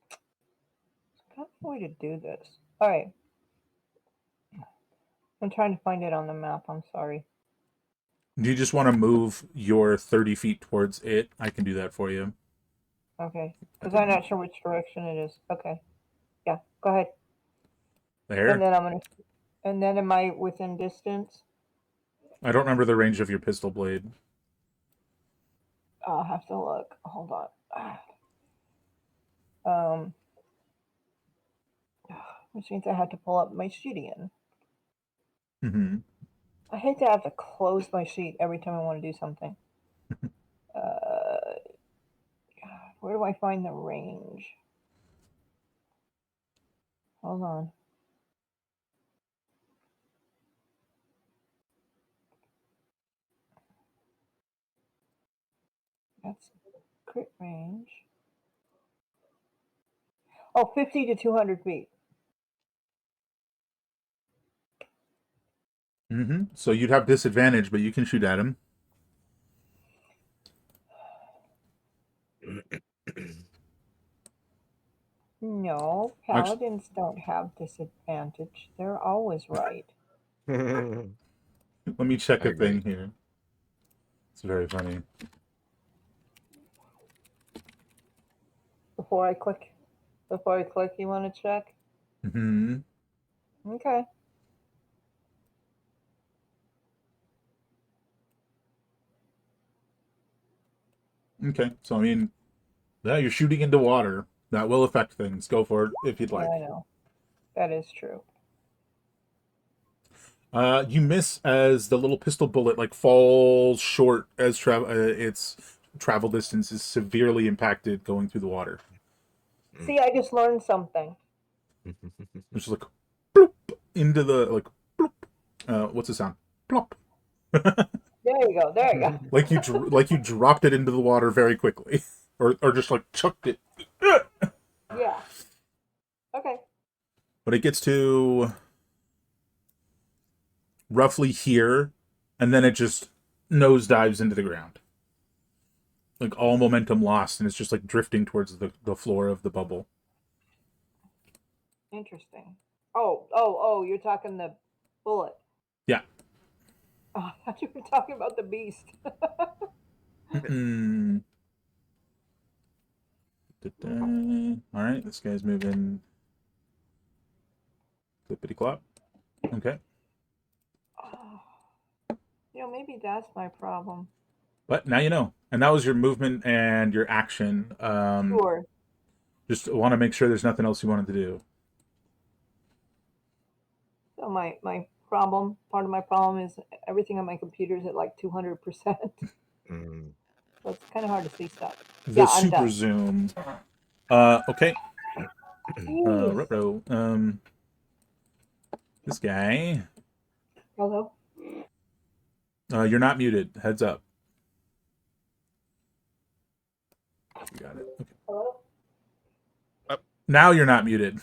There's kind of a way to do this. All right. I'm trying to find it on the map. I'm sorry.
Do you just want to move your 30 feet towards it? I can do that for you.
Okay. Because I'm not sure which direction it is. Okay. Yeah. Go ahead.
There?
And then I'm going to. And then am I within distance?
I don't remember the range of your pistol blade.
I'll have to look. Hold on. Which means I have to pull up my sheet again.
Mm-hmm.
I hate to have to close my sheet every time I want to do something. Where do I find the range? Hold on. That's crit range. Oh, 50 to 200 feet.
Mm-hmm. So you'd have disadvantage, but you can shoot at him.
No, paladins don't have disadvantage. They're always right.
Let me check
I
a thing
agree.
here. It's very funny.
Before I click, you want to check?
Mm-hmm.
Okay.
Okay. So, I mean, yeah, you're shooting into water. That will affect things. Go for it if you'd
Yeah,
like.
I know. That is true.
You miss as the little pistol bullet like falls short as its travel distance is severely impacted going through the water.
See, I just learned something.
It's like bloop, into the like bloop. What's the sound? Plop.
There you go. There you go.
Like you dropped it into the water very quickly, or just like chucked it.
Yeah. Okay.
But it gets to roughly here, and then it just nosedives into the ground. Like all momentum lost, and it's just like drifting towards the floor of the bubble.
Interesting. Oh, you're talking the bullet.
Yeah.
Oh, I thought you were talking about the beast.
Mm-mm. All right, this guy's moving. Clippity clop. Okay.
Maybe that's my problem.
But now you know. And that was your movement and your action.
Sure.
Just want to make sure there's nothing else you wanted to do.
So my problem, part of my problem is everything on my computer is at like 200%.
Mm.
So it's kind of hard to see stuff.
The
Yeah, I'm
super
done.
zoom. Okay.
Jeez.
Ruh-roh. This guy.
Hello?
You're not muted. Heads up. You got it. Okay.
Hello?
Now you're not muted.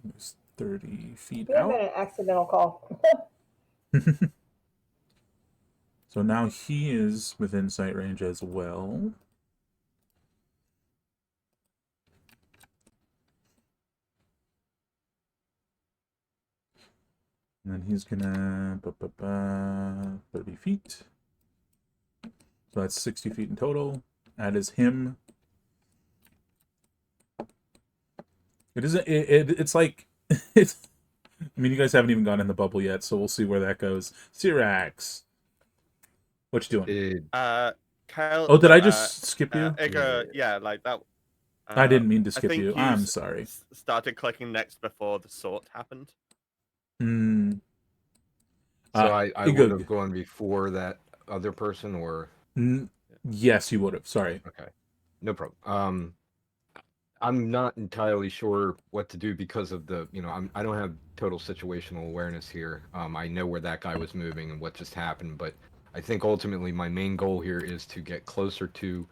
It's 30 feet
Could have been
out.
an accidental call.
So now he is within sight range as well. And then he's gonna 30 feet. So that's 60 feet in total. That is him. It isn't. It's like it's. I mean, you guys haven't even gone in the bubble yet, so we'll see where that goes. Syrax, what you doing?
Did
Kyle.
Oh, did I just skip you?
Igor, yeah, like that.
I didn't mean to
I
skip
think
you. I'm sorry.
Started clicking next before the sort happened.
Hmm.
so I would
Igug.
have gone before that other person, or
Yes, you would have. Sorry.
okay, no problem. I'm not entirely sure what to do because of the, I don't have total situational awareness here. I know where that guy was moving and what just happened, but I think ultimately my main goal here is to get closer to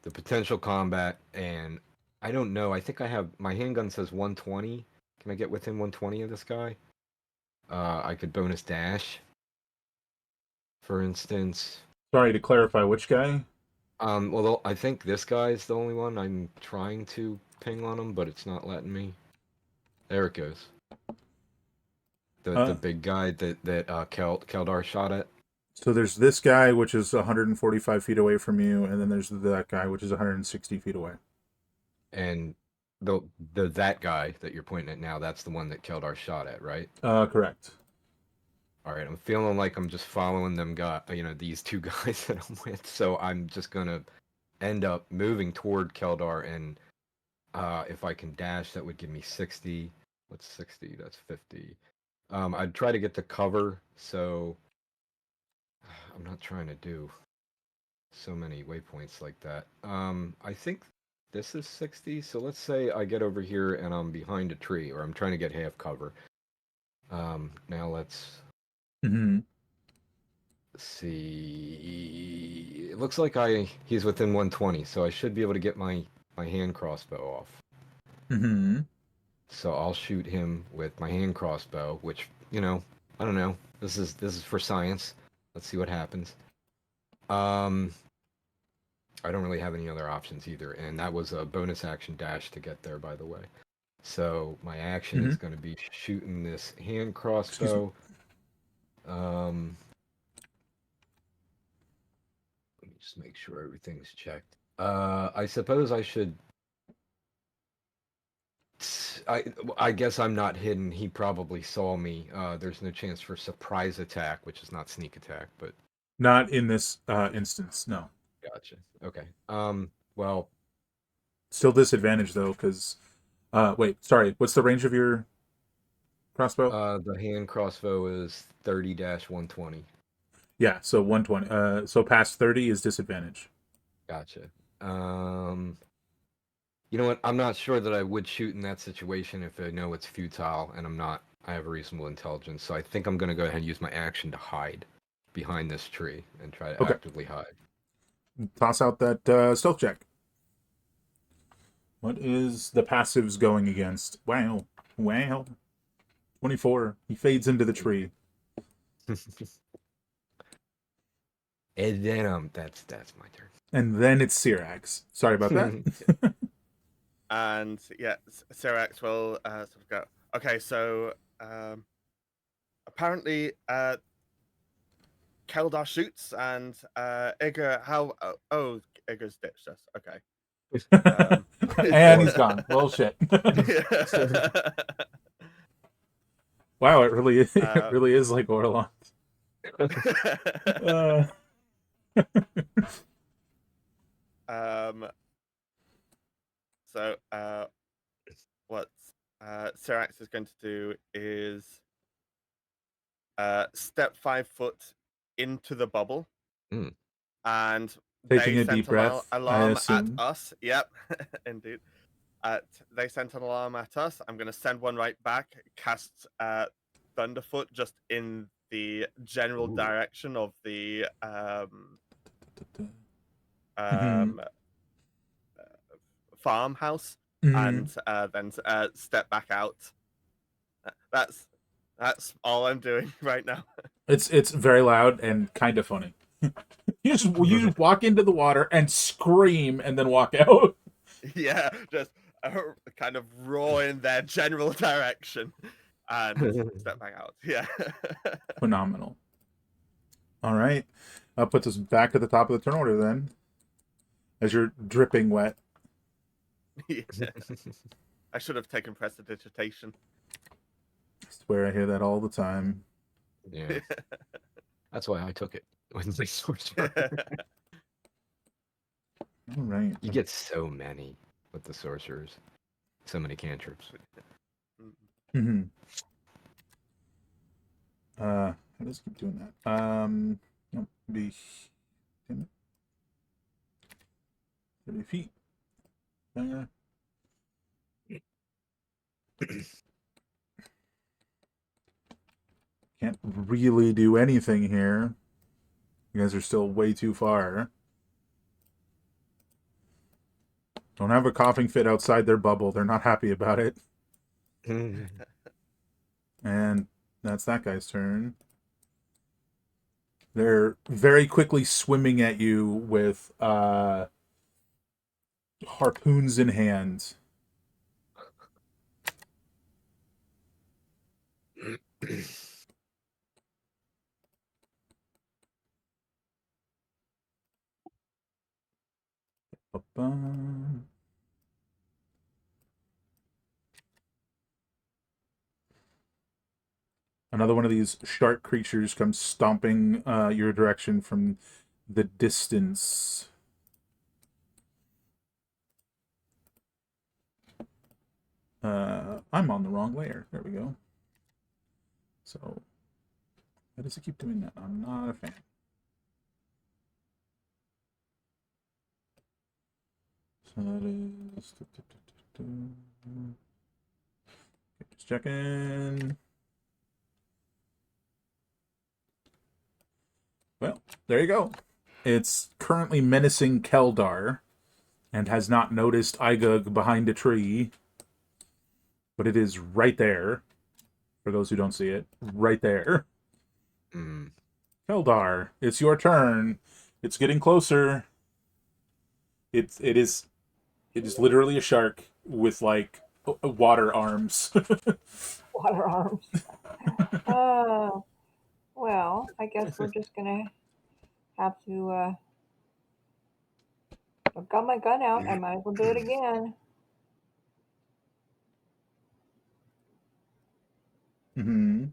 the potential combat. And I don't know. I think I have my handgun says 120. Can I get within 120 of this guy? I could bonus dash, for instance.
Sorry to clarify, which guy?
Well, I think this guy is the only one I'm trying to ping on him, but it's not letting me. There it goes. The big guy that Keldar shot at.
So there's this guy, which is 145 feet away from you, and then there's that guy, which is 160 feet away.
And the that guy that you're pointing at now, that's the one that Keldar shot at, right?
Correct.
All right, I'm feeling like I'm just following them these two guys that I'm with, so I'm just gonna end up moving toward Keldar, and if I can dash, that would give me 60. What's 60? That's 50. I'd try to get to cover, so I'm not trying to do so many waypoints like that. I think this is 60, so let's say I get over here and I'm behind a tree, or I'm trying to get half cover. Now let's
Mm-hmm.
see. It looks like he's within 120, so I should be able to get my hand crossbow off.
Mm-hmm.
So I'll shoot him with my hand crossbow, which, I don't know. This is for science. Let's see what happens. I don't really have any other options either, and that was a bonus action dash to get there, by the way. So my action is going to be shooting this hand crossbow. Let me just make sure everything's checked. I suppose I should. I guess I'm not hidden. He probably saw me. There's no chance for surprise attack, which is not sneak attack, but
Not in this instance, no.
gotcha. Okay. Well,
Still disadvantage though, because wait, sorry. What's the range of your crossbow?
the hand crossbow is 30-120.
Yeah, so 120. So past 30 is disadvantage.
Gotcha. You know what? I'm not sure that I would shoot in that situation if I know it's futile, and I have a reasonable intelligence, so I think I'm going to go ahead and use my action to hide behind this tree and try to actively hide.
Toss out that stealth check. What is the passives going against? Wow. 24. He fades into the tree.
And then that's my turn.
And then it's Syrax. Sorry about that.
And yeah, Sirax will sort of go. Okay, so apparently Keldar shoots, and Igor, how? Oh, Igor's ditched us. Okay.
And he's gone. Well, shit. Wow, it really is. It really is like Orilond. Uh,
so what Sirax is going to do is step 5 foot into the bubble,
Mm.
and
Taking
they
a
sent
deep
an
breath, I
alarm at
assume.
us. Yep, indeed. They sent an alarm at us. I'm going to send one right back. Cast Thunderfoot just in the general
Ooh.
direction of the
Mhm.
farmhouse,
Mhm.
and then step back out. That's all I'm doing right now.
It's very loud and kind of funny. You walk into the water and scream and then walk out.
Yeah, just kind of roar in their general direction and step back out. Yeah.
Phenomenal. All right. Puts us back at the top of the turn order then, as you're dripping wet.
Yeah. I should have taken prestidigitation.
I swear I hear that all the time.
Yeah. That's why I took it. Wednesday sorcerer.
All right.
You get so many with the sorcerers. So many cantrips.
Mm-hmm. I just keep doing that. Nope. Be 30 feet. Can't really do anything here. You guys are still way too far. Don't have a coughing fit outside their bubble. They're not happy about it. And that's that guy's turn. They're very quickly swimming at you with harpoons in hand. Ba-bum. Another one of these shark creatures comes stomping your direction from the distance. I'm on the wrong layer. There we go. So, why does it keep doing that? I'm not a fan. So that is... Just checking. Well, there you go. It's currently menacing Keldar and has not noticed Igug behind a tree, but it is right there. For those who don't see it, right there.
Mm.
Keldar, it's your turn. It's getting closer. It is literally a shark with like water arms.
Water arms. Well, I guess we're just gonna have to. I've got my gun out. I might as well do it again.
Mm-hmm.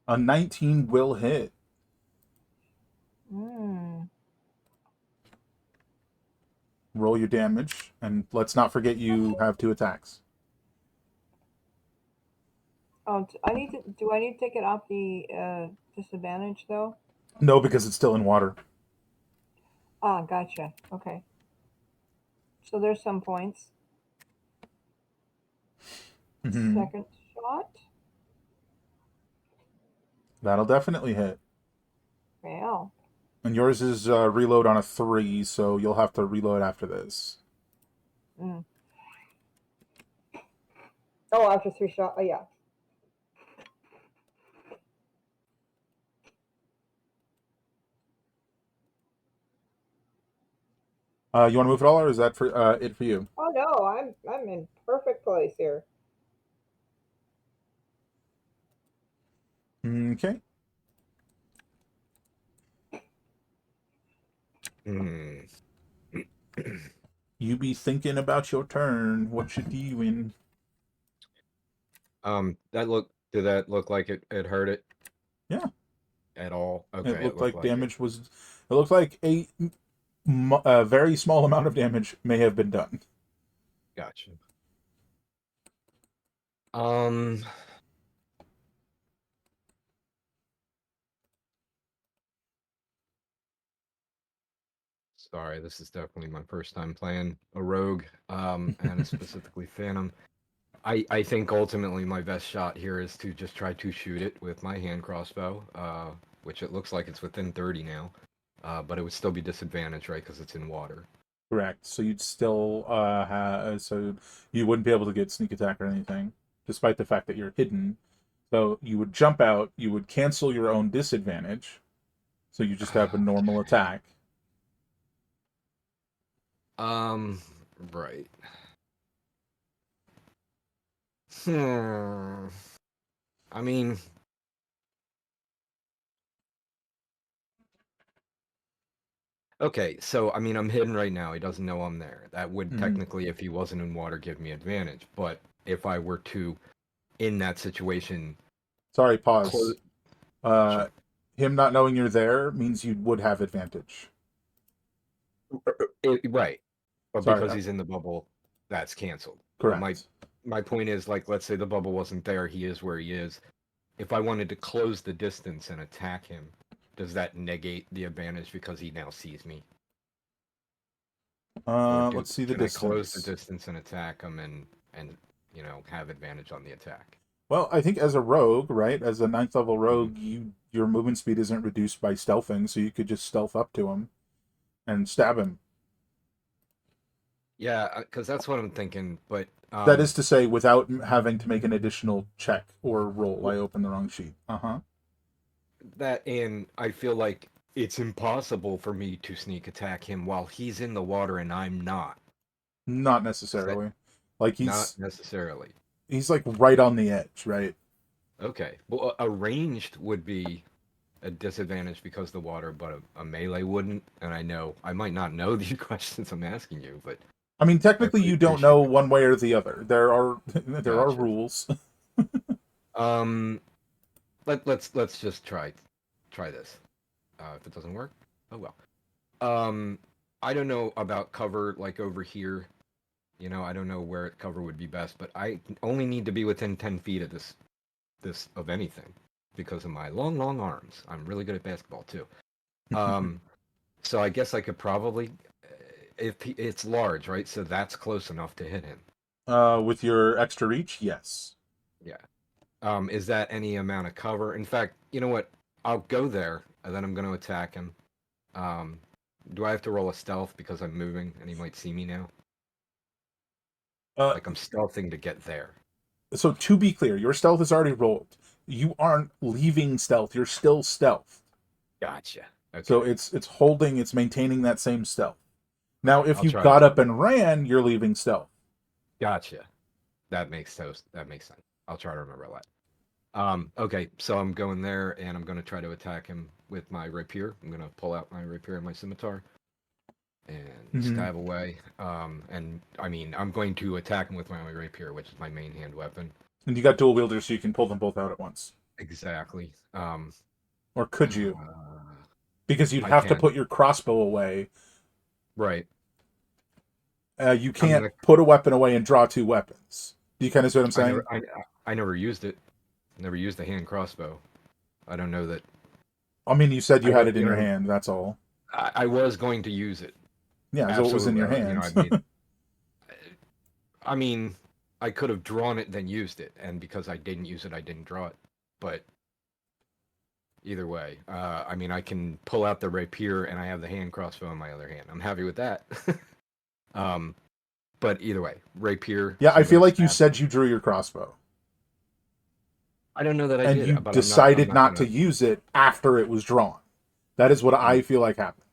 A 19 will hit.
Hmm.
Roll your damage, and let's not forget you have 2 attacks.
Oh, I need to. Do I need to take it off the disadvantage though?
No, because it's still in water.
Ah, gotcha. Okay. So there's some points.
Mm-hmm.
Second shot.
That'll definitely hit.
Well.
And yours is reload on a 3, so you'll have to reload after this.
Mm. Oh, after 3 shots. Oh, yeah.
You want to move at all, or is that for it for you?
Oh no, I'm in perfect place here.
Okay.
Hmm.
You be thinking about your turn. What you doing?
Did that look like it hurt it
Yeah,
at all?
it
Okay, it
looked
looked
like
like it.
damage was. It looked like a very small amount of damage may have been done.
Gotcha. Um, Sorry, this is definitely my first time playing a rogue, and specifically Phantom. I think ultimately my best shot here is to just try to shoot it with my hand crossbow, which it looks like it's within 30 now, but it would still be disadvantaged, right? Because it's in water.
Correct. So you'd still have so you wouldn't be able to get sneak attack or anything, despite the fact that you're hidden. So you would jump out. You would cancel your own disadvantage. So you just have a normal
Okay.
attack.
Um, right. Hmm. I mean, okay, so I mean, I'm hidden right now. He doesn't know I'm there. That would
Mhm.
technically, if he wasn't in water, give me advantage. But if I were to, in that situation,
Sorry,
close.
pause. Uh,
Sure.
him not knowing you're there means you would have advantage.
Right. But
Sorry,
because he's in the bubble, that's canceled. But my
correct.
my point is, like, let's say the bubble wasn't there, he is where he is. If I wanted to close the distance and attack him, does that negate the advantage because he now sees me? Or
Let's see the
can I close the
distance.
distance and attack him and have advantage on the attack?
Well, I think as a rogue, right, as a ninth level
Mhm.
rogue, your movement speed isn't reduced by stealthing, so you could just stealth up to him and stab him.
Yeah, because that's what I'm thinking. But
That is to say, without having to make an additional check or roll. I
w-
opened the wrong sheet. Uh huh.
that and I feel like it's impossible for me to sneak attack him while he's in the water and I'm not.
Not
Is that
necessarily. Like
not necessarily?
he's like right on the edge, right?
Okay. Well, a ranged would be a disadvantage because the water, but a melee wouldn't. And I know I might not know these questions I'm asking you, but
I mean,
I
technically,
really
you don't
appreciate
know
it.
one way or the other. There are there are
Gotcha.
rules.
Um, let's just try this. If it doesn't work, oh well. Um, I don't know about cover like over here. I don't know where cover would be best, but I only need to be within 10 feet of this of anything because of my long arms. I'm really good at basketball too. Um, so I guess I could probably, if it's large, right? So that's close enough to hit him.
With your extra reach, yes.
Yeah. Is that any amount of cover? In fact, you know what? I'll go there and then I'm going to attack him. Um, do I have to roll a stealth because I'm moving and he might see me now?
Uh,
Like I'm stealthing to get there.
so to be clear, your stealth is already rolled. You aren't leaving stealth. You're still stealth.
Gotcha.
So
Okay.
it's holding, it's maintaining that same stealth.
All
Now,
right.
if
I'll
you
try to
got up
remember.
and ran, you're leaving stealth.
Gotcha. That makes sense. I'll try to remember that. Okay, so I'm going there and I'm gonna try to attack him with my rapier. I'm gonna pull out my rapier and my scimitar and
Mm-hmm.
stab away. And I mean, I'm going to attack him with my rapier, which is my main hand weapon.
And you got dual wielders, so you can pull them both out at once.
Exactly.
Or could you?
Uh,
Because you'd
I
have to
can.
put your crossbow away.
Right.
You
I mean,
can't put a weapon away and draw two weapons. Do you kind of see what I'm
I never,
saying?
I never used it. Never used the hand crossbow. I don't know that.
I mean, you said
I
you had
don't.
it in your hand. That's all.
I was going to use it.
Yeah, so it was in
Absolutely.
your
I
hand.
made. I mean, I could have drawn it then used it, and because I didn't use it, I didn't draw it. But either way, I mean, I can pull out the rapier, and I have the hand crossbow in my other hand. I'm happy with that. um, but either way, rapier.
Yeah,
So
I
I'm
feel
gonna
like you
stab.
said you drew your crossbow,
I don't know that I
and
did,
you
but I'm not. I'm
decided
not
not to
gonna.
use it after it was drawn. That is what I
I'm.
feel like happened.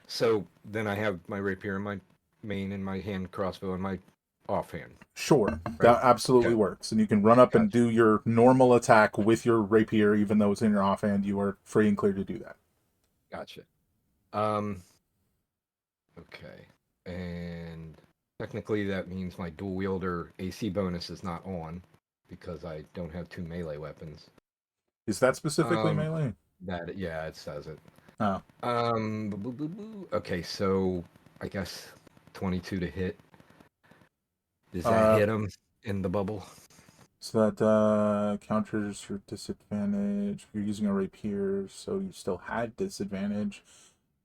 So then I have my rapier in my main and my hand crossbow in my offhand,
Sure,
right?
that absolutely
Okay,
works, and you can run up and
gotcha.
do your normal attack with your rapier, even though it's in your offhand. You are free and clear to do that.
Gotcha. Um, okay. And technically that means my dual wielder AC bonus is not on because I don't have two melee weapons.
Is that specifically
Um,
melee?
that yeah, it says it.
Oh,
Okay, so I guess 22 to hit. Does that
uh,
hit him in the bubble?
so that counters your disadvantage. If you're using a rapier, so you still had disadvantage.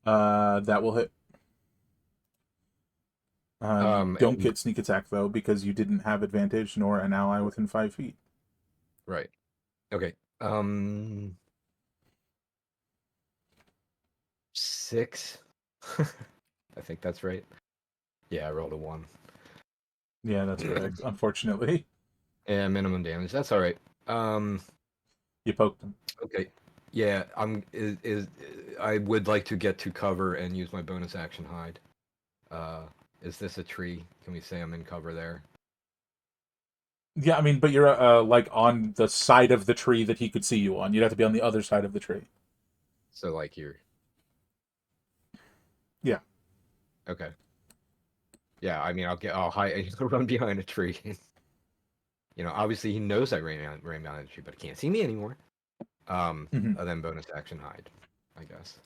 That will hit. You don't
And
get sneak attack though because you didn't have advantage nor an ally within 5 feet.
right. Okay. 6. I think that's right. Yeah, I rolled a 1.
Yeah, that's correct. Unfortunately,
Yeah, minimum damage. That's all right. Um,
you poked him.
okay. Yeah, I would like to get to cover and use my bonus action hide. Uh, is this a tree? Can we say I'm in cover there?
Yeah, I mean, but you're like on the side of the tree that he could see you on. You'd have to be on the other side of the tree.
So like here.
Yeah.
Okay. Yeah, I mean, I'll hide, I'll run behind a tree. Obviously he knows I ran behind a tree, but he can't see me anymore.
Hmm.
And then bonus action hide, I guess.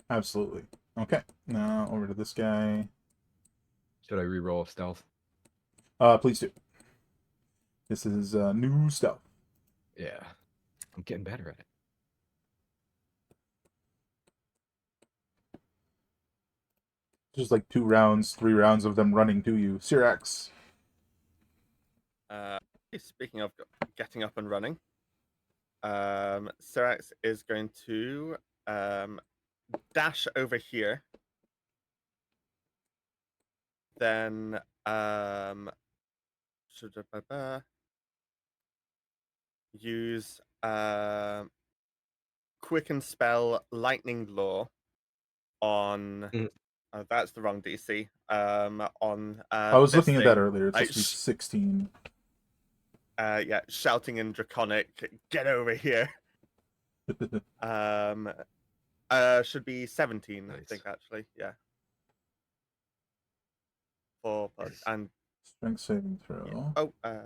Absolutely. Okay. Now over to this guy.
Should I re-roll stealth?
Please do. This is new stuff.
Yeah, I'm getting better at it.
Just like 2 rounds, 3 rounds of them running to you. Syrax.
Uh, Speaking of getting up and running, Sirax is going to dash over here. Then use quicken spell lightning law on
Mhm.
that's the wrong DC. On
I was
this
looking at that
thing,
earlier. It's
like
supposed to be 16.
yeah, shouting in Draconic, get over here. Um, should be 17, I
Nice.
think actually. Yeah, 4 plus and
Strength saving
yeah.
throw.
Oh,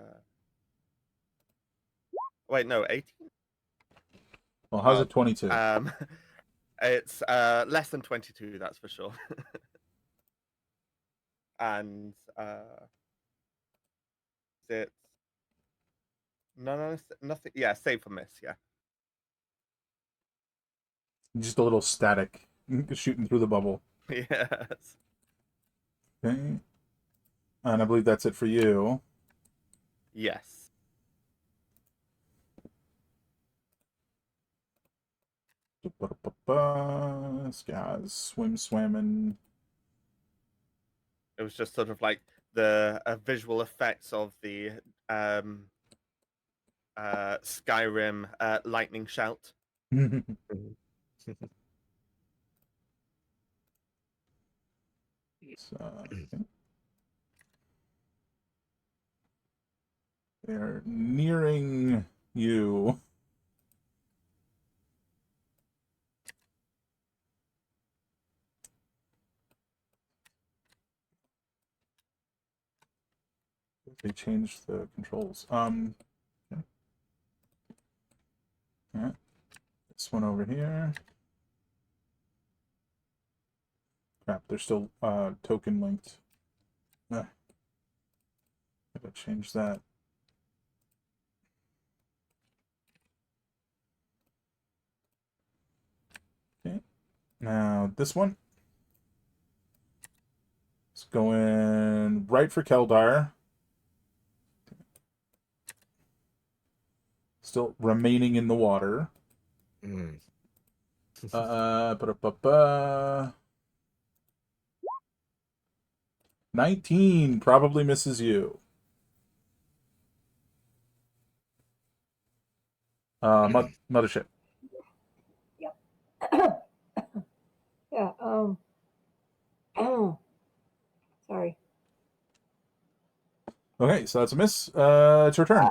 wait, no, 18.
Well, how's
Oh,
it 22?
it's less than 22, that's for sure. And is it no, nothing? Yeah, save for miss. Yeah.
Just a little static shooting through the bubble.
Yes.
Okay. And I believe that's it for you.
Yes.
This guy's swimming.
It was just sort of like the visual effects of the Skyrim lightning shout.
So, okay. They're nearing you. They changed the controls. Okay. Alright. This one over here. Crap, they're still token linked. Gotta change that. Okay. Now this one. It's going right for Keldar. Still remaining in the water.
Mm.
Ba-da-ba-ba. 19 probably misses you. Mothership.
Yep. Yeah. Sorry.
Okay, so that's a miss. It's your turn.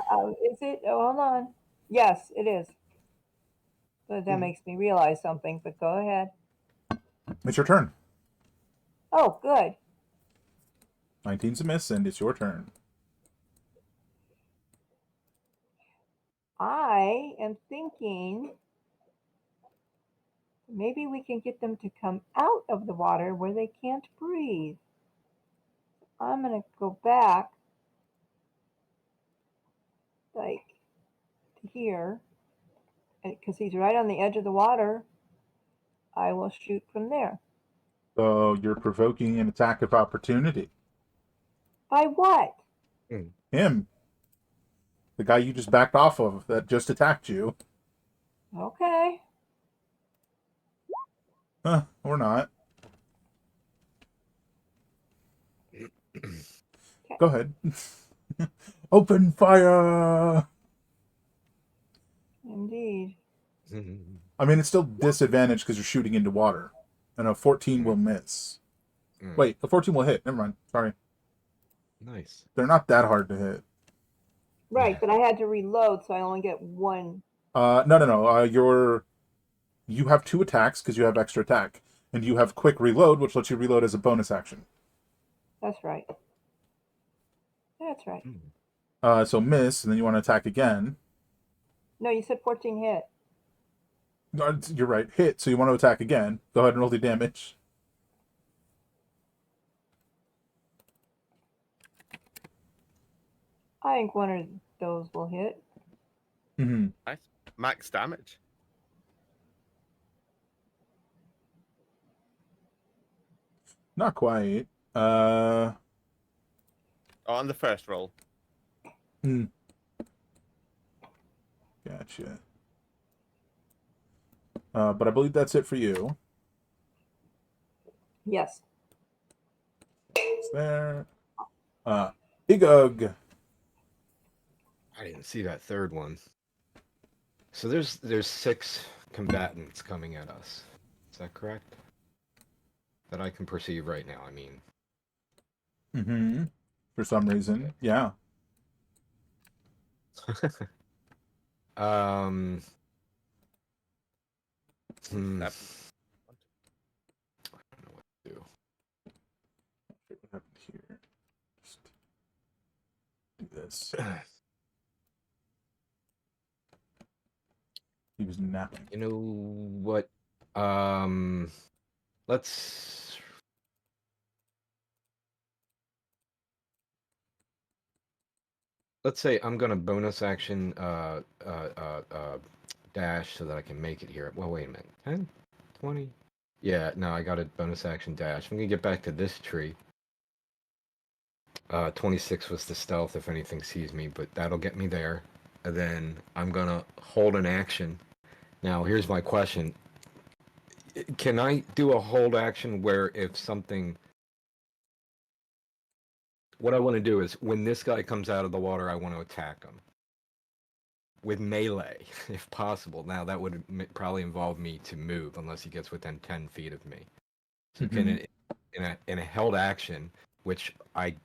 Is it? Oh, hold on. Yes, it is. But that makes me realize something. But go ahead.
It's your turn.
Oh, good.
19's a miss, and it's your turn.
I am thinking maybe we can get them to come out of the water where they can't breathe. I'm going to go back like to here because he's right on the edge of the water. I will shoot from there.
So you're provoking an attack of opportunity.
By what?
Him. The guy you just backed off of that just attacked you.
Okay.
Huh, or not. Go ahead. Open fire!
Indeed.
I mean, it's still disadvantaged because you're shooting into water. And a 14 will miss. Wait, a 14 will hit. Never mind. Sorry.
Nice.
They're not that hard to hit.
Right, but I had to reload, so I only get one.
No. You have 2 attacks because you have extra attack. And you have quick reload, which lets you reload as a bonus action.
That's right. That's right.
So miss, and then you want to attack again.
No, you said 14 hit.
No, you're right. Hit, so you want to attack again. Go ahead and roll the damage.
I think one of those will hit.
Mm-hmm.
Nice. Max damage.
Not quite.
Oh, on the first roll.
Gotcha. But I believe that's it for you.
Yes.
It's there. Igug.
I didn't see that third one. So there's 6 combatants coming at us. Is that correct? That I can perceive right now. I mean.
Mm-hmm. For some reason,
Okay.
yeah.
Hmm.
Yep.
I don't know what to do.
What happened here? Just do this. He was napping.
You know what? Let's say I'm gonna bonus action dash so that I can make it here. Well, wait a minute. 10, 20. Yeah, no, I got a bonus action dash. I'm gonna get back to this tree. 26 was the stealth if anything sees me, but that'll get me there. And then I'm gonna hold an action. Now, here's my question. Can I do a hold action where if something... What I want to do is, when this guy comes out of the water, I want to attack him. With melee, if possible. Now, that would probably involve me to move, unless he gets within 10 feet of me. So can in a held action, which I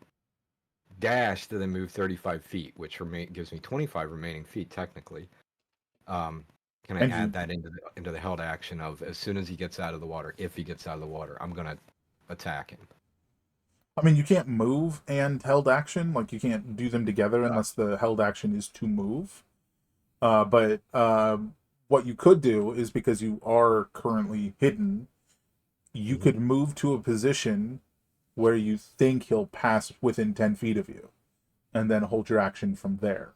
dash to then move 35 feet, which gives me 25 remaining feet, technically. Can I add that into the held action of, as soon as he gets out of the water, if he gets out of the water, I'm going to attack him?
I mean, you can't move and held action. Like, you can't do them together unless the held action is to move. But what you could do is, because you are currently hidden, you could move to a position where you think he'll pass within 10 feet of you, and then hold your action from there.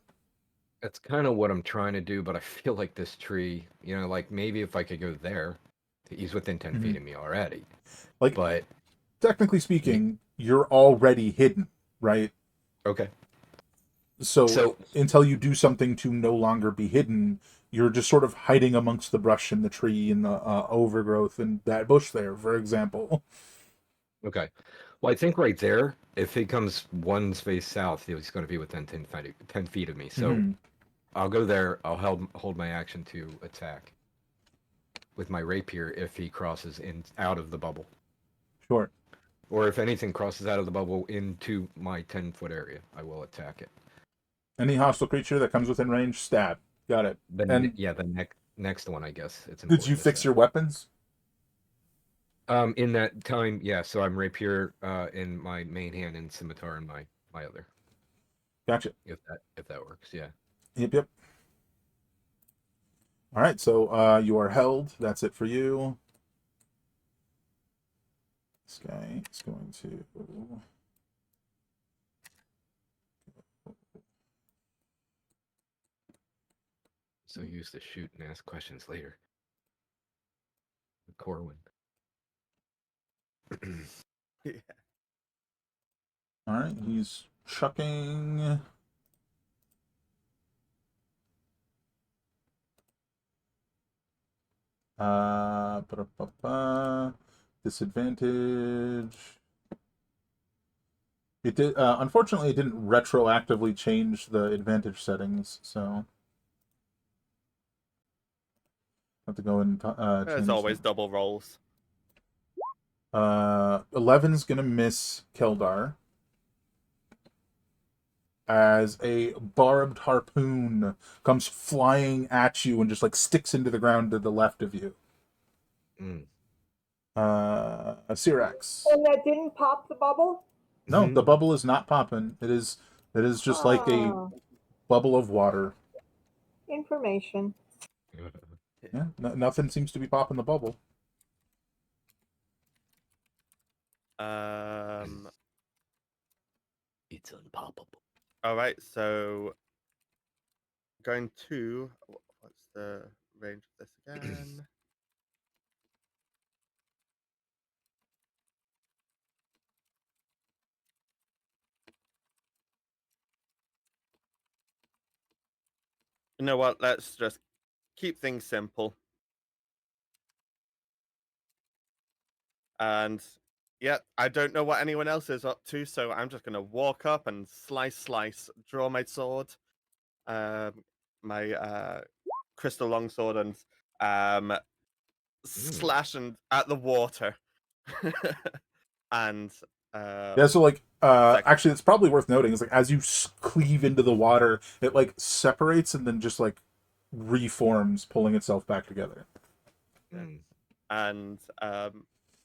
That's kind of what I'm trying to do, but I feel like this tree, like maybe if I could go there, he's within 10 feet of me already.
Like,
but
technically speaking, you're already hidden, right?
Okay.
So until you do something to no longer be hidden, you're just sort of hiding amongst the brush and the tree and the overgrowth and that bush there, for example.
Okay. Well, I think right there, if he comes one space south, he's going to be within 10 feet of me. So I'll go there. I'll hold my action to attack with my rapier if he crosses out of the bubble.
Sure.
Or if anything crosses out of the bubble into my 10-foot area, I will attack it.
Any hostile creature that comes within range, stab. Got it.
Then yeah, the next one, I guess it's
Did you
important.
fix your weapons?
In that time, yeah. So I'm rapier in my main hand and scimitar in my other.
Gotcha.
If that works, yeah.
Yep. All right, so you are held. That's it for you. This guy is going to.
So use to shoot and ask questions later. Corwin.
Yeah.
All right, he's chucking. Ba-da-ba-ba. Disadvantage. It did. Unfortunately, it didn't retroactively change the advantage settings, so I have to go and
There's
change
always
them.
double rolls.
11's gonna miss Keldar as a barbed harpoon comes flying at you and just like sticks into the ground to the left of you.
Mm.
A Syrax.
And that didn't pop the bubble?
No, the bubble is not popping. It is just like a
Ah,
bubble of water.
information.
Yeah, nothing seems to be popping the bubble.
It's unpoppable.
All right, so going to what's the range of this again? You know what? Let's just keep things simple. And yeah, I don't know what anyone else is up to, so I'm just gonna walk up and slice, draw my sword, my crystal longsword, and slash and at the water. And
Yeah, so like
sec-
actually it's probably worth noting is like as you cleave into the water, it like separates and then just like reforms, pulling itself back together.
Mm.
and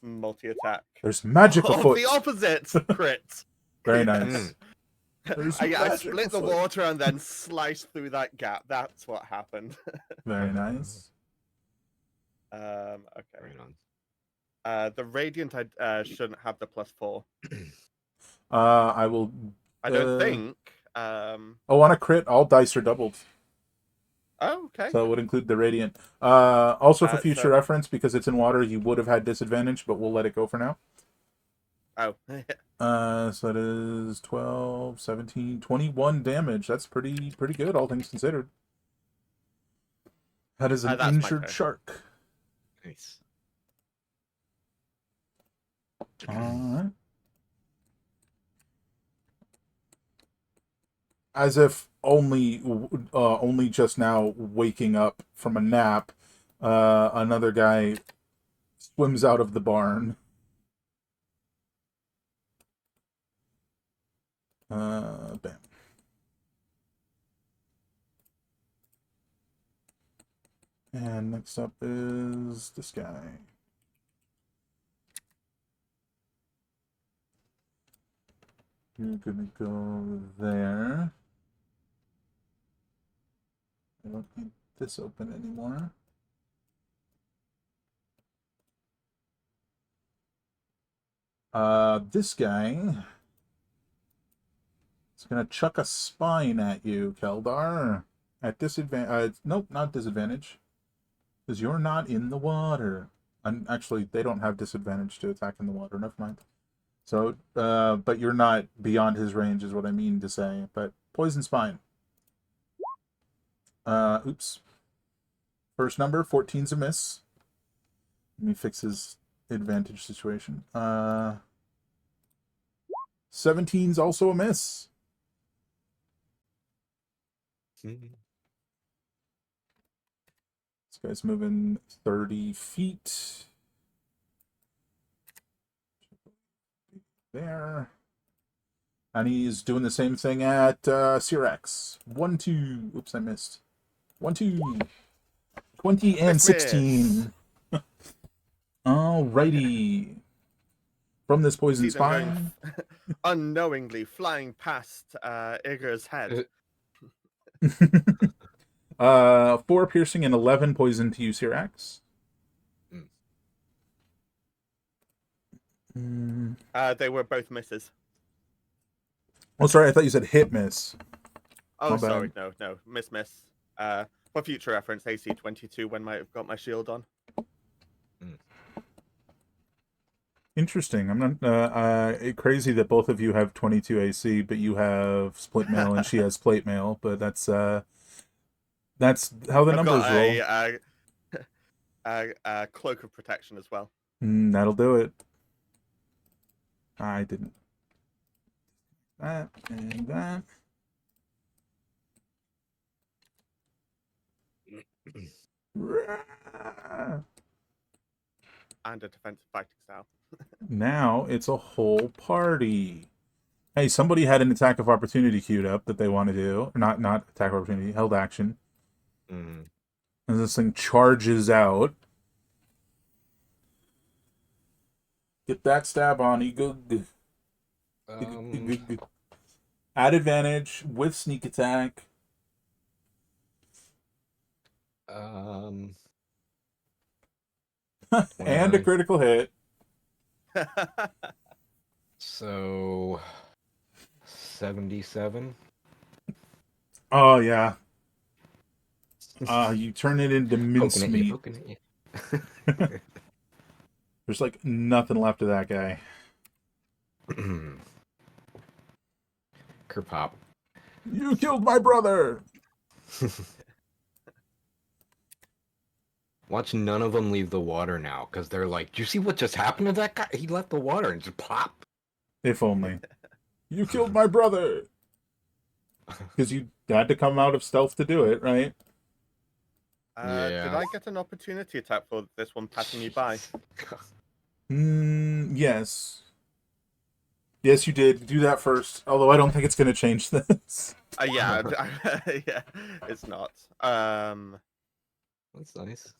multi attack.
There's magic
Of
afoot.
the opposite crit.
Very
Yes.
nice. There's
I
magic
split the
afoot.
water and then sliced through that gap. That's what happened.
Very nice.
Okay.
Right on.
The radiant I shouldn't have the +4.
I will.
I don't think.
Oh, on a crit, all dice are doubled,
Oh, okay.
so it would include the radiant. Also for future
So-
reference, because it's in water, you would have had disadvantage, but we'll let it go for now.
Oh.
So that is 12, 17, 21 damage. That's pretty good, all things considered. That is an
That's my
injured
turn.
shark.
Nice.
Alright. As if only just now waking up from a nap, another guy swims out of the barn. Bam. And next up is this guy. You're gonna go there. I don't need this open anymore. This guy is gonna chuck a spine at you, Keldar. At disadvantage. Nope, not disadvantage. Because you're not in the water. And actually, they don't have disadvantage to attack in the water. Never mind. So, but you're not beyond his range, is what I mean to say. But poison spine. Oops. First number, 14's a miss. Let me fix his advantage situation. 17's also a miss. This guy's moving 30 feet. there. And he's doing the same thing at Cyrax. 1, 2. Oops, I missed. 1, 2. 20 and
Miss.
16. Alrighty. From this poison
See them going
spine.
unknowingly flying past Igor's head.
4 piercing and 11 poison to you, Cyrax.
They were both misses.
Oh, sorry, I thought you said hit miss.
Oh,
My
sorry,
bad.
no, miss. For future reference, AC 22 when I've got my shield on.
Interesting. I'm not crazy that both of you have 22 AC, but you have split mail and she has plate mail. But that's how the
I've
numbers
got
roll.
a cloak of protection as well.
That'll do it. I didn't. That and that.
And a defensive fighting style.
Now it's a whole party. Hey, somebody had an attack of opportunity queued up that they want to do. Not attack of opportunity, held action.
Mm.
As this thing charges out. Get that stab on, Eagle. Add advantage with sneak attack.
Um,
And a
29.
critical hit.
So 77.
Oh, yeah. You turn it into
Poking at you,
mincemeat.
poking at you.
There's like nothing left of that guy.
Kerpop.
You killed my brother!
Watch none of them leave the water now, because they're like, do you see what just happened to that guy? He left the water and just plop.
If only. You killed my brother! Because you had to come out of stealth to do it, right?
Did I get an opportunity attack for this one passing you by?
Yes. Yes, you did. Do that first. Although I don't think it's going to change this.
Yeah, yeah, it's not.
That's nice.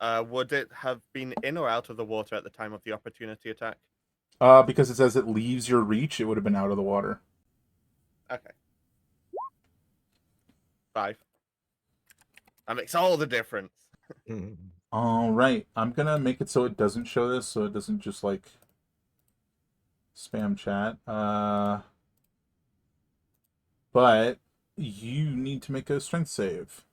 Would it have been in or out of the water at the time of the opportunity attack?
Because it says it leaves your reach, it would have been out of the water.
Okay. 5. That makes all the difference.
All right. I'm going to make it so it doesn't show this, so it doesn't just, like, spam chat. But you need to make a strength save.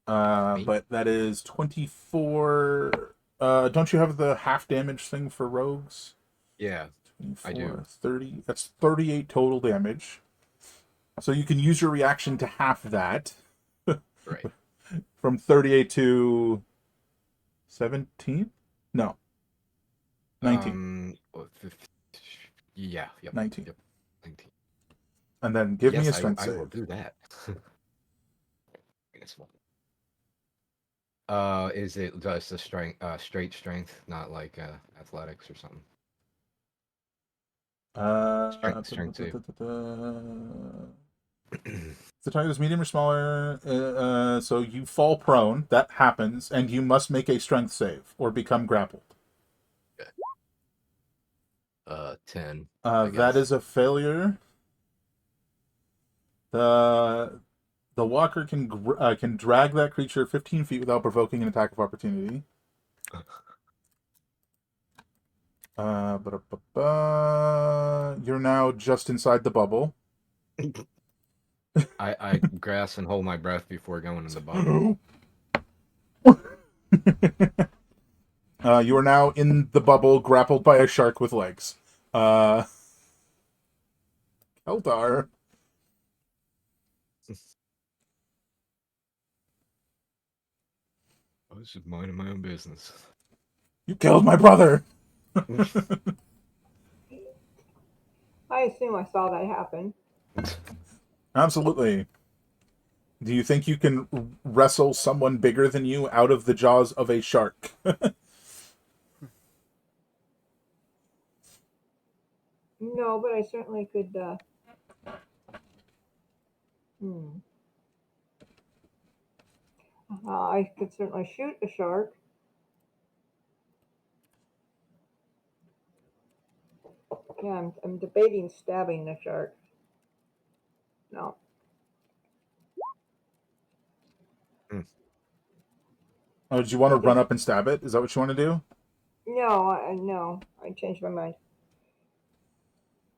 But that is 24. Don't you have the half damage thing for rogues?
Yeah,
24,
I do.
30. That's 38 total damage. So you can use your reaction to half that.
Right.
From 38 to 17? No. 19.
Yeah. Yep.
19.
Yep. 19.
And then give me a strength
I
save.
will do that. Is it just a strength, straight strength, not like athletics or something? Strength save.
The target is medium or smaller, so you fall prone. That happens, and you must make a strength save or become grappled.
10.
That is a failure. The walker can drag that creature 15 feet without provoking an attack of opportunity. You're now just inside the bubble.
I grasp and hold my breath before going in the bubble.
You are now in the bubble, grappled by a shark with legs. Eldar.
I was just minding my own business.
You killed my brother!
I assume I saw that happen.
Absolutely. Do you think you can wrestle someone bigger than you out of the jaws of a shark?
No, but I certainly could. Hmm. I could certainly shoot a shark. Yeah, I'm debating stabbing the shark. No.
Hmm.
Oh, did you want to
Okay.
run up and stab it? Is that what you want to do?
No. I changed my mind.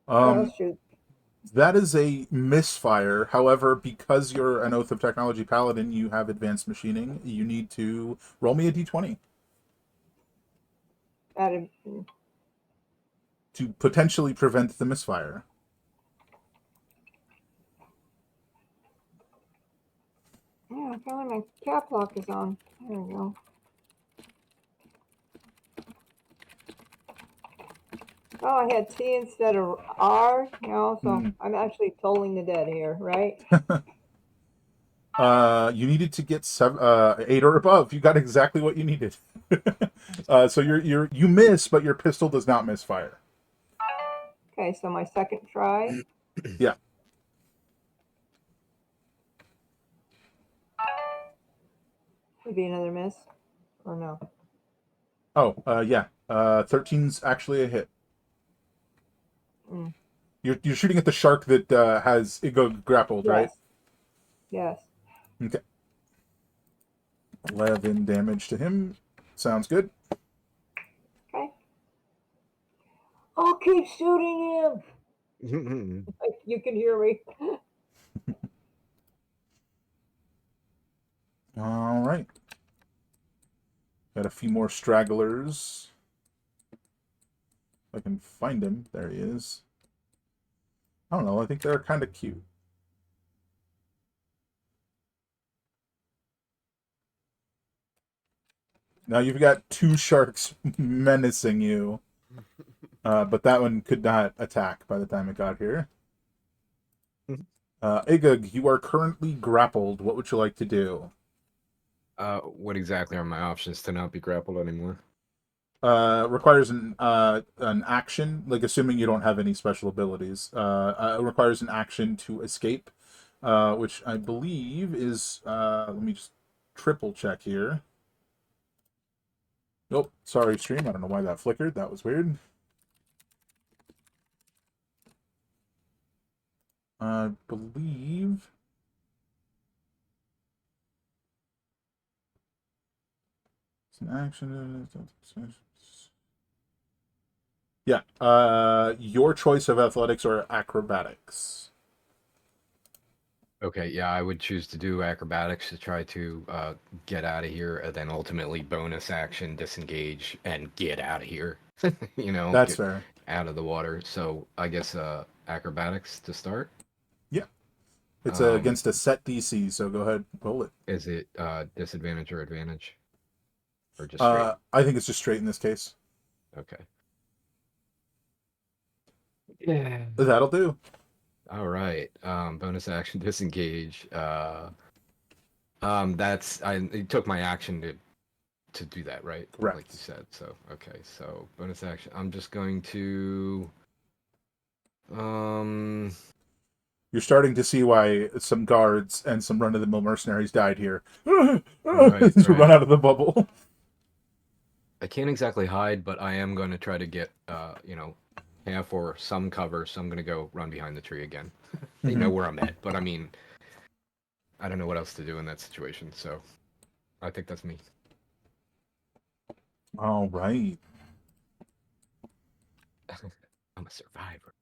All right,
Um,
let's shoot.
that is a misfire. However, because you're an Oath of Technology Paladin, you have advanced machining. You need to roll me a d20
Added.
to potentially prevent the misfire.
Yeah, apparently my cap lock is on. There we go. Oh, I had T instead of R, so
Hmm.
I'm actually tolling the dead here, right?
You needed to get 8 or above. You got exactly what you needed. So you miss, but your pistol does not misfire.
Okay, so my second try
Yeah.
would be another miss, or no?
Oh, yeah. 13's actually a hit.
Mm.
You're shooting at the shark that has Igo grappled, right?
Yes, yes.
Okay. 11 damage to him. Sounds good.
Okay. I'll keep shooting him. You can hear me.
All right. Got a few more stragglers. If I can find him. There he is. I don't know. I think they're kind of cute. Now you've got two sharks menacing you, but that one could not attack by the time it got here. Igug, you are currently grappled. What would you like to do?
What exactly are my options to not be grappled anymore?
Requires an action, like assuming you don't have any special abilities. Requires an action to escape, which I believe is. Let me just triple check here. Nope, sorry, stream. I don't know why that flickered. That was weird. I believe. It's an action. Yeah. Your choice of athletics or acrobatics.
Okay, yeah, I would choose to do acrobatics to try to get out of here, and then ultimately bonus action, disengage, and get out of here.
That's
Get
fair.
out of the water. So I guess acrobatics to start.
Yeah. It's
Um,
against a set DC, so go ahead, roll it.
is it disadvantage or advantage, or just straight?
I think it's just straight in this case.
Okay. Yeah.
That'll do.
All right. Bonus action, disengage. It took my action to do that, right?
Correct.
Like you said. So okay. So bonus action. I'm just going to um.
You're starting to see why some guards and some run-of-the-mill mercenaries died here.
Right.
To
Right.
run out of the bubble.
I can't exactly hide, but I am going to try to get half or some cover. So I'm going to go run behind the tree again. They know where I'm at, but I mean, I don't know what else to do in that situation. So I think that's me.
All right.
I'm a survivor.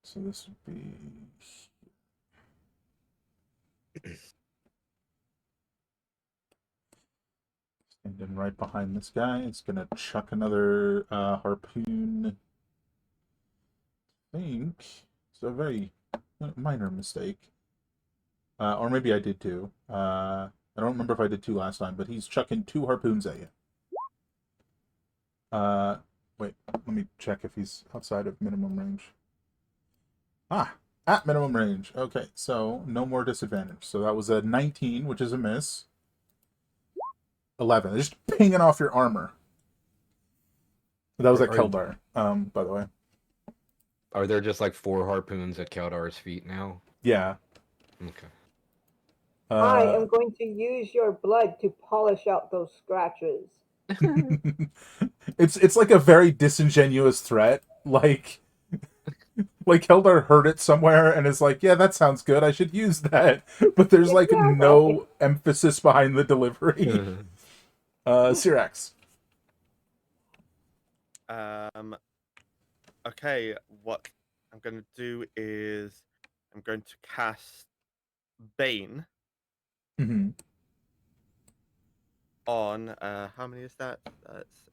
So this would be standing right behind this guy. It's gonna chuck another harpoon. I think it's a very minor mistake, or maybe I did too. I don't remember if I did two last time, but he's chucking two harpoons at you. Wait, let me check if he's outside of minimum range. Ah, at minimum range. Okay, so no more disadvantage. So that was a 19, which is a miss. 11. They're just pinging off your armor. That was at
Are,
Keldar, by the way.
are there just like 4 harpoons at Kaldar's feet now?
Yeah.
Okay.
I am going to use your blood to polish out those scratches.
It's like a very disingenuous threat. Like Keldar heard it somewhere and is like, yeah, that sounds good. I should use that. But there's like
Exactly.
no emphasis behind the delivery. Syrax.
Okay, what I'm going to do is I'm going to cast Bane
Mm-hmm.
on how many is that? That's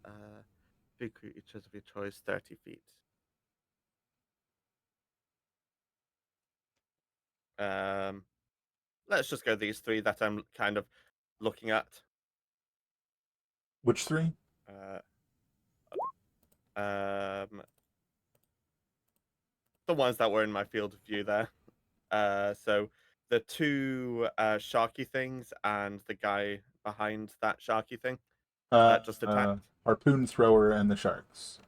3 creatures of your choice, 30 feet. Let's just go these 3 that I'm kind of looking at.
Which 3?
Um, the ones that were in my field of view there. So the 2 sharky things and the guy behind that sharky thing that just attacked.
Harpoon thrower and the sharks.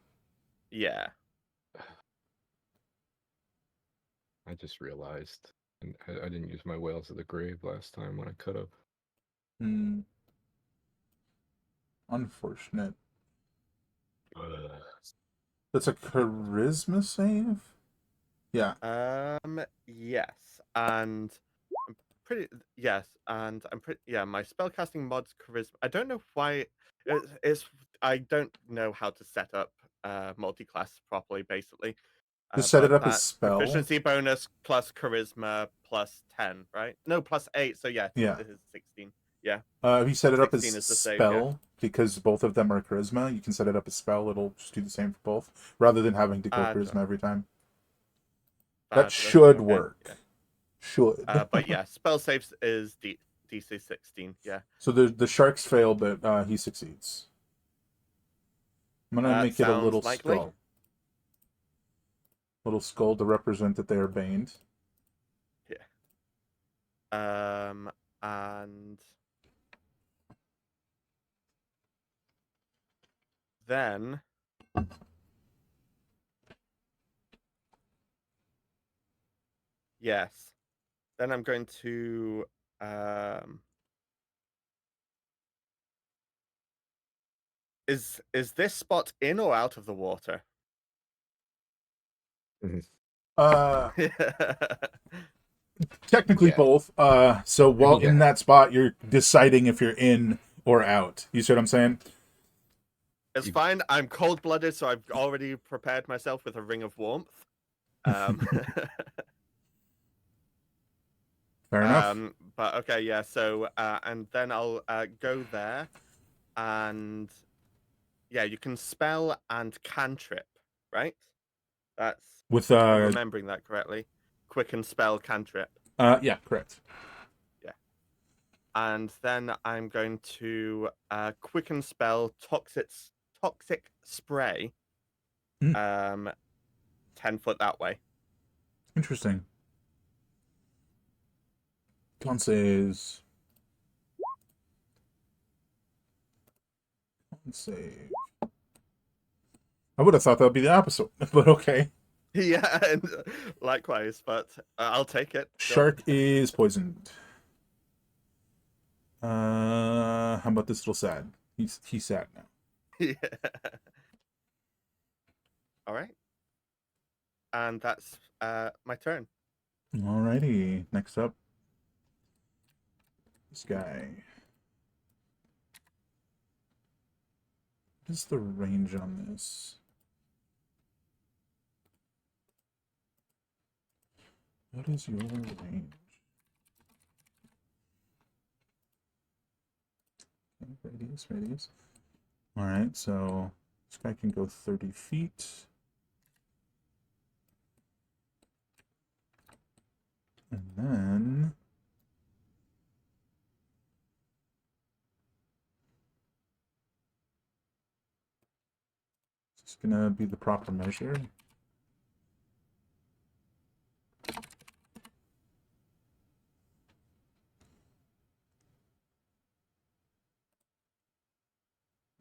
Yeah.
I just realized I didn't use my Whales of the Grave last time when I could have.
Hmm. Unfortunate. That's a charisma save? Yeah.
Yes, and I'm pretty yes, and I'm pretty yeah. My spellcasting mod's charisma. I don't know why it's. I don't know how to set up multi-class properly, basically.
Just set it
But
up as
that's
spell.
proficiency bonus plus charisma plus 10, right? No, plus 8. So yeah,
Yeah.
this is 16. Yeah,
If you set it up as
16 is the save. Yeah.
spell, because both of them are charisma, you can set it up as spell. It'll just do the same for both, rather than having to go charisma every time. That
Fabulous.
should
Okay,
work.
yeah.
Should.
But yeah, spell saves is DC 16. Yeah.
So the sharks fail, but he succeeds. I'm gonna
That
make it a little
sounds likely.
skull. Little skull to represent that they are baned.
Yeah. And then yes. Then I'm going to is this spot in or out of the water?
Uh, technically
Yeah.
both. So while in
Yeah.
that spot, you're deciding if you're in or out. You see what I'm saying?
It's fine. I'm cold-blooded, so I've already prepared myself with a ring of warmth.
Fair enough.
But okay, yeah. So and then I'll go there, and yeah, you can spell and cantrip, right? That's
With
am I remembering that correctly? Quicken spell cantrip.
yeah, correct.
Yeah. And then I'm going to quicken spell toxic spray.
Mm.
10 foot that way.
Interesting. Con saves. Con save. I would have thought that would be the opposite, but okay.
Yeah, and likewise, but I'll take it.
Shark is poisoned. How about this little sad? He's sad now.
Yeah. All right. And that's my turn.
Alrighty. Next up, this guy. What is the range on this? What is your range? Okay, radius. Alright, so this guy can go 30 feet. And then is this gonna be the proper measure?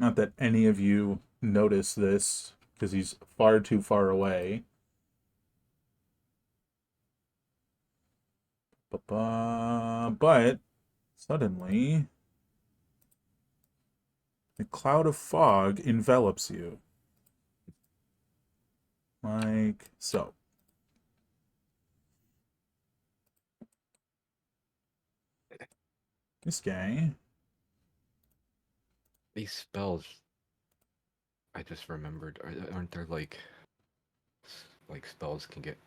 Not that any of you notice this, because he's far too far away. But suddenly, a cloud of fog envelops you. Like so. This guy.
These spells, I just remembered, aren't there like spells can get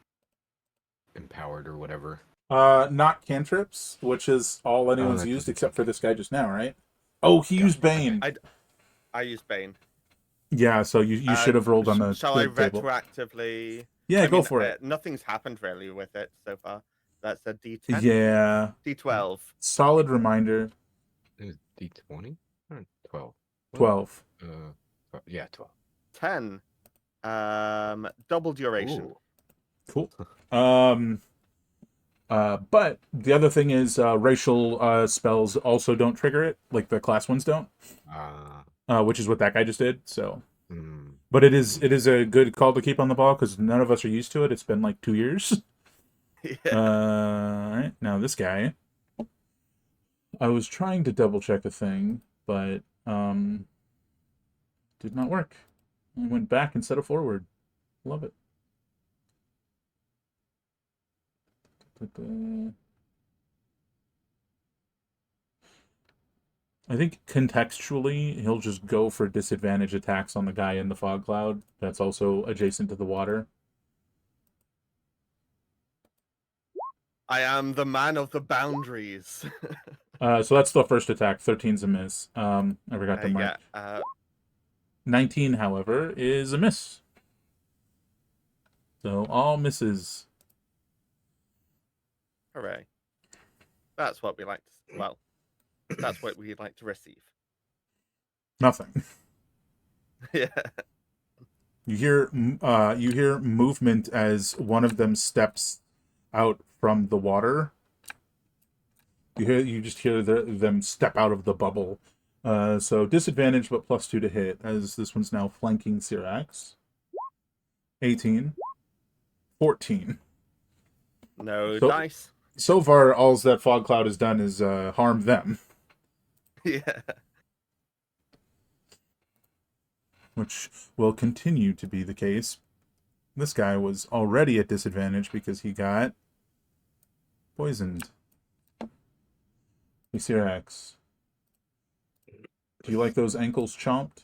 empowered or whatever?
Not cantrips, which is all
Oh,
anyone's
that's
used
a
except
different
for
thing.
this guy just now, right? Oh, he used
Gotcha. Okay.
Bane.
I use Bane.
Yeah, so you should have rolled on the
Shall I
table.
retroactively?
Yeah,
I
go
mean,
for it.
nothing's happened really with it so far. That's a D10,
Yeah,
D12.
solid reminder.
It was D20 or 12? What?
12.
Yeah, 12.
10. Double duration.
Ooh.
Cool. But the other thing is racial spells also don't trigger it, like the class ones don't. Which is what that guy just did. So, but it is a good call to keep on the ball because none of us are used to it. It's been like 2 years.
Yeah.
All right, now this guy. I was trying to double check a thing, but did not work. I went back instead of forward. Love it. I think contextually, he'll just go for disadvantage attacks on the guy in the fog cloud that's also adjacent to the water.
I am the man of the boundaries.
So that's the first attack. 13's a miss. I forgot to mark.
Yeah.
19, however, is a miss. So all misses.
Hooray. That's what we like to. Well, that's what we like to receive.
Nothing.
Yeah.
You hear movement as one of them steps out from the water. You just hear them step out of the bubble. So disadvantage, but +2 to hit, as this one's now flanking Syrax. 18. 14.
No
So,
dice.
So far, all that fog cloud has done is harm them.
Yeah.
Which will continue to be the case. This guy was already at disadvantage because he got poisoned. Hey, Syrax. Do you like those ankles chomped?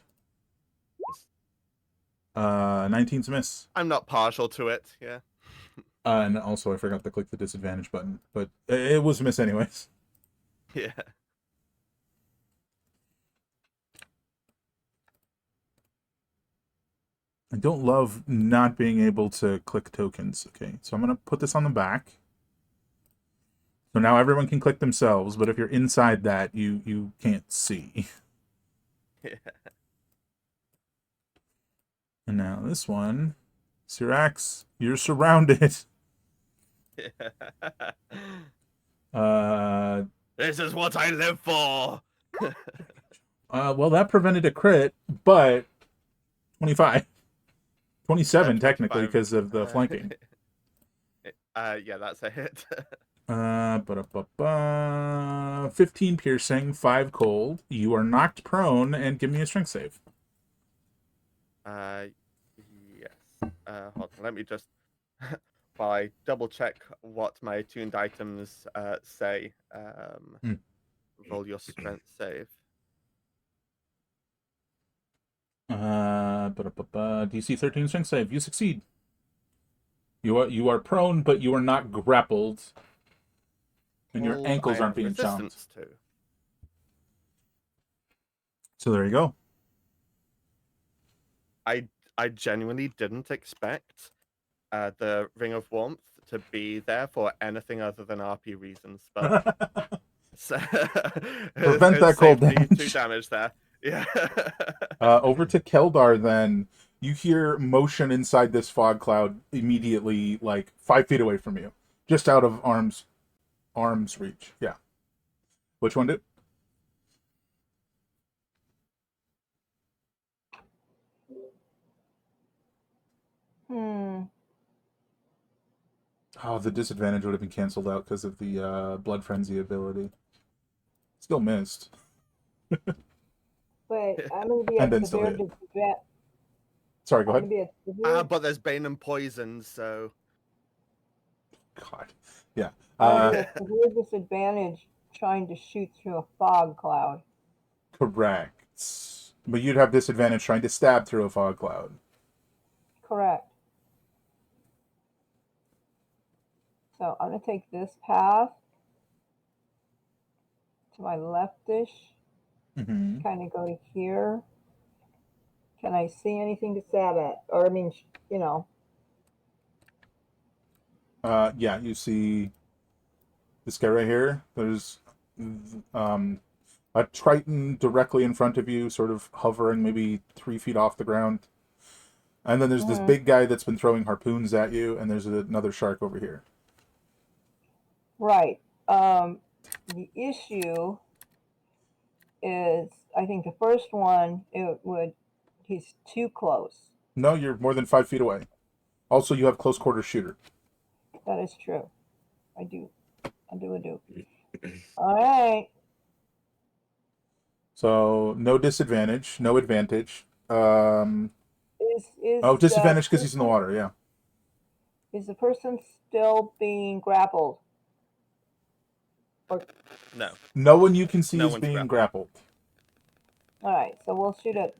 19's a miss.
I'm not partial to it. Yeah.
And also, I forgot to click the disadvantage button, but it was a miss anyways.
Yeah.
I don't love not being able to click tokens. Okay, so I'm going to put this on the back. So now everyone can click themselves, but if you're inside that, you can't see.
Yeah.
And now this one, Syrax, you're surrounded.
This is what I live for.
Well, that prevented a crit, but 25. 27 technically
25.
because of the flanking.
Yeah, that's a hit.
15 piercing, 5 cold. You are knocked prone, and give me a strength save.
Yes. Hold on, let me just while I double check what my attuned items say. Roll your strength save.
DC 13 strength save. You succeed. You are prone, but you are not grappled, and your
Cold,
ankles
I
aren't
have
being chomped.
resistance to.
So there you go.
I genuinely didn't expect the Ring of Warmth to be there for anything other than RP reasons, but
Prevent that cold
saved me
damage.
2 damage there. Yeah.
Over to Keldar then. You hear motion inside this fog cloud immediately, like 5 feet away from you. Just out of arm's reach. Yeah. Which one did?
Hmm.
Oh, the disadvantage would have been canceled out because of the blood frenzy ability. Still missed.
But I'm gonna be
And
at
then still
severe
hit.
disadvantage.
Sorry, go
I'm gonna
ahead.
be at severe.
But there's Bane and Poison, so
God. Yeah.
I'm gonna be at severe disadvantage trying to shoot through a fog cloud.
Correct. But you'd have disadvantage trying to stab through a fog cloud.
Correct. So I'm gonna take this path to my leftish.
Mm-hmm.
Kind of go to here. Can I see anything to stab at? Or I mean, you know.
Yeah, you see this guy right here. There's a Triton directly in front of you, sort of hovering maybe 3 feet off the ground. And then there's this
Mhm.
big guy that's been throwing harpoons at you, and there's another shark over here.
Right. The issue is, I think the first one, he's too close.
No, you're more than 5 feet away. Also, you have close quarter shooter.
That is true. I do. I do. All right.
So no disadvantage, no advantage.
Is
Oh,
the
disadvantage because he's in the
person
water. Yeah.
is the person still being grappled? Or
no,
No one you can see
no
is
one's
being
grappled.
grappled.
all right. So we'll shoot at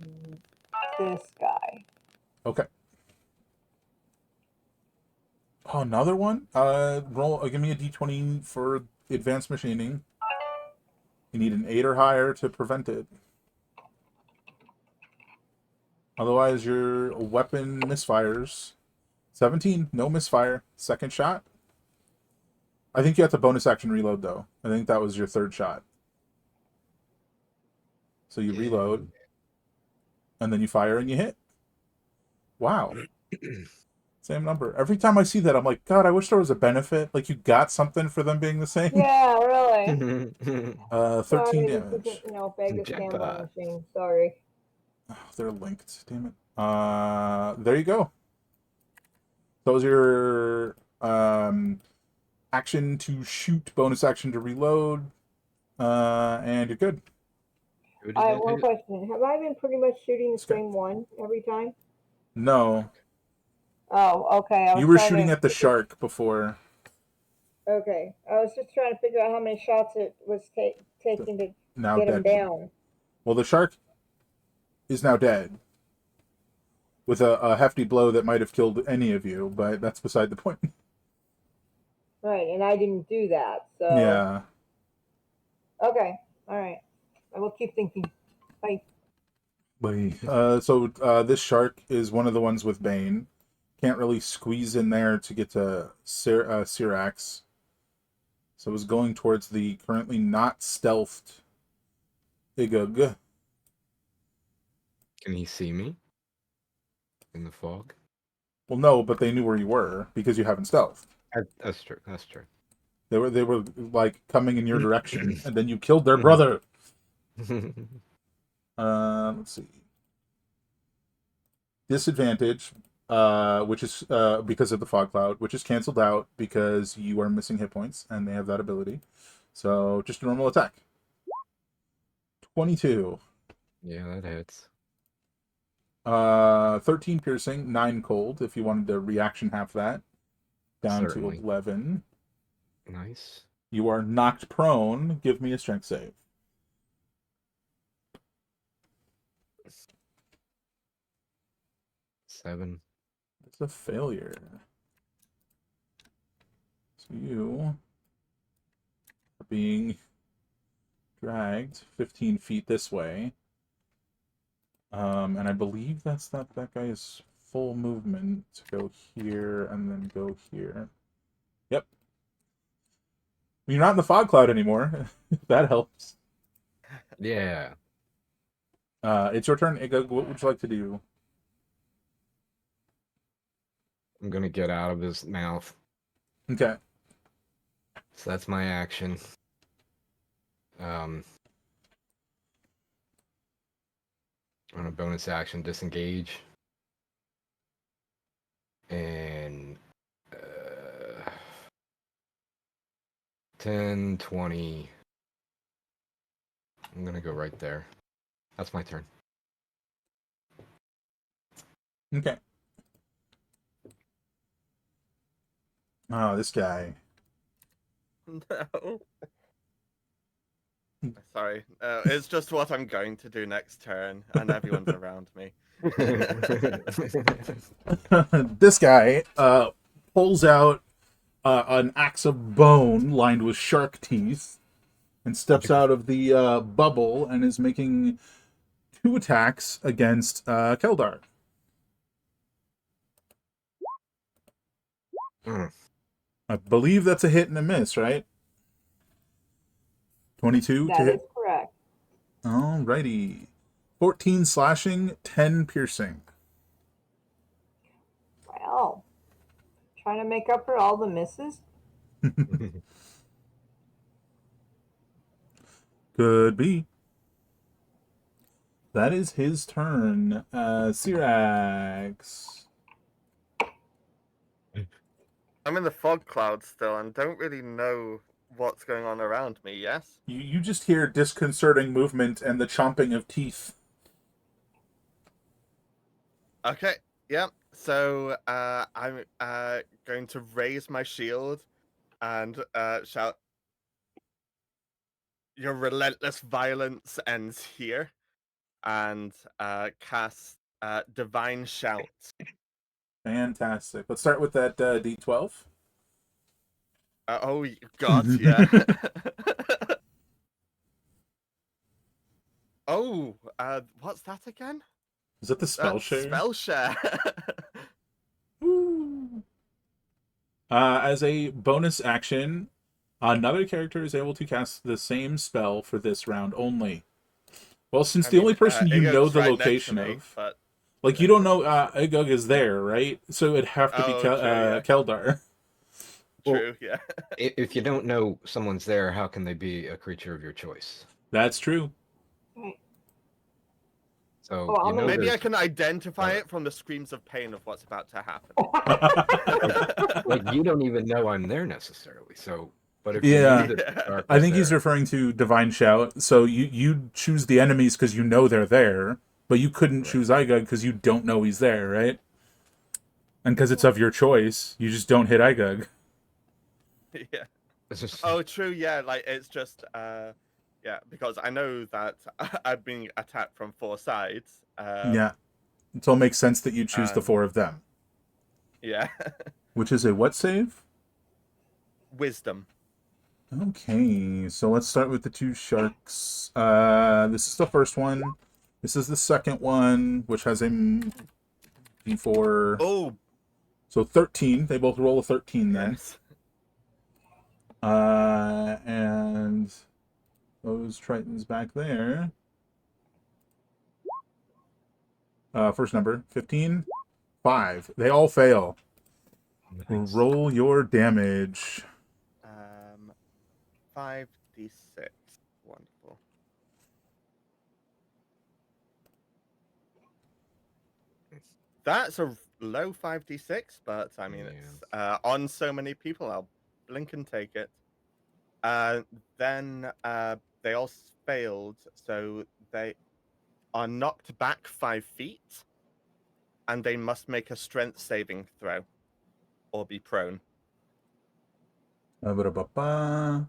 this guy.
Okay. Oh, another one. Roll. Give me a d20 for advanced machining. You need an 8 or higher to prevent it. Otherwise, your weapon misfires. 17, no misfire. Second shot. I think you have to bonus action reload though. I think that was your third shot. So you reload, and then you fire and you hit. Wow. Same number. Every time I see that, I'm like, God, I wish there was a benefit. Like you got something for them being the same.
Yeah, really.
13
Sorry, this isn't,
damage.
Vegas gambling
Jackpot.
machine. Sorry.
Oh, they're linked. Damn it. There you go. That was your action to shoot, bonus action to reload, and you're good.
Who
I
did
have
that
one
hit?
question. Have I been pretty much shooting the
This guy.
same one every time?
No,
Oh, okay. I
you
was
were
trying
shooting
to
at the shark before.
Okay. I was just trying to figure out how many shots it was taking to
Now
get him
dead one.
down.
Well, the shark is now dead with a hefty blow that might have killed any of you, but that's beside the point.
Right, and I didn't do that. So,
Yeah.
okay. All right. I will keep thinking. Bye.
So this shark is one of the ones with Bane. Can't really squeeze in there to get to Syrax. So it was going towards the currently not stealthed Igug.
Can he see me in the fog?
Well, no, but they knew where you were because you haven't stealthed.
That's true. That's true.
They were like coming in your direction, and then you killed their brother. Let's see. Disadvantage, which is because of the fog cloud, which is canceled out because you are missing hit points, and they have that ability. So just a normal attack. 22.
Yeah, that hits.
13 piercing, 9 cold. If you wanted to reaction half that, down
Certainly.
to 11.
Nice.
You are knocked prone. Give me a strength save.
7.
It's a failure. So you are being dragged 15 feet this way. And I believe that guy's full movement to go here and then go here. Yep. You're not in the fog cloud anymore. That helps.
Yeah.
It's your turn, Igug. What would you like to do?
I'm gonna get out of his mouth.
Okay.
So that's my action. On a bonus action, disengage. and 10, 20. I'm gonna go right there. That's my turn.
Okay. Oh, this guy.
No. Sorry. It's just what I'm going to do next turn, and everyone's around me.
This guy pulls out an axe of bone lined with shark teeth and steps out of the bubble and is making 2 attacks against Keldar.
Mm.
I believe that's a hit and a miss, right? 22 to
That is
hit.
correct.
Alrighty. 14 slashing, 10 piercing.
Well, trying to make up for all the misses.
Could be. That is his turn. Syrax.
I'm in the fog cloud still and don't really know what's going on around me, yes?
You just hear disconcerting movement and the chomping of teeth.
Okay, yeah. So I'm going to raise my shield and shout, "Your relentless violence ends here," and cast Divine Shout.
Fantastic. Let's start with that D12.
Oh God, yeah. Oh, what's that again?
Is that the spell share?
Spell share.
Woo. As a bonus action, another character is able to cast the same spell for this round only. Well, since
I
the only
mean,
person you know
Igog's
the
right next to
location
me,
of,
but
like you don't know Agug is there, right? So it'd have to be
oh, true, yeah.
Keldar.
True, yeah.
If you don't know someone's there, how can they be a creature of your choice?
That's true.
Right.
So
Oh,
you know
Maybe I
there's
can identify it from the screams of pain of what's about to happen.
like you don't even know I'm there necessarily. So, but if
Yeah.
you knew that Dark
I
was
think he's
there,
referring to Divine Shout. So you choose the enemies because you know they're there, but you couldn't
Right.
choose Igug because you don't know he's there, right? And because it's of your choice, you just don't hit Igug.
Yeah.
it's just-
Oh, true, yeah. Like, it's just, yeah, because I know that I'm being attacked from 4 sides.
Yeah. So it makes sense that you choose the
and-
4 of them.
Yeah.
Which is a what save?
Wisdom.
Okay, so let's start with the 2 sharks. This is the first one. This is the second one, which has a D4.
Oh,
So 13. They both roll a 13 then.
yes.
And those Tritons back there. First number, 15. 5. They all fail.
Nice.
Roll your damage.
5d6. Wonderful. That's a low 5d6, but I mean, it's on so many people, I'll blink and take it. Then they all failed, so they are knocked back 5 feet, and they must make a strength saving throw or be prone.
Ba-da-ba-ba.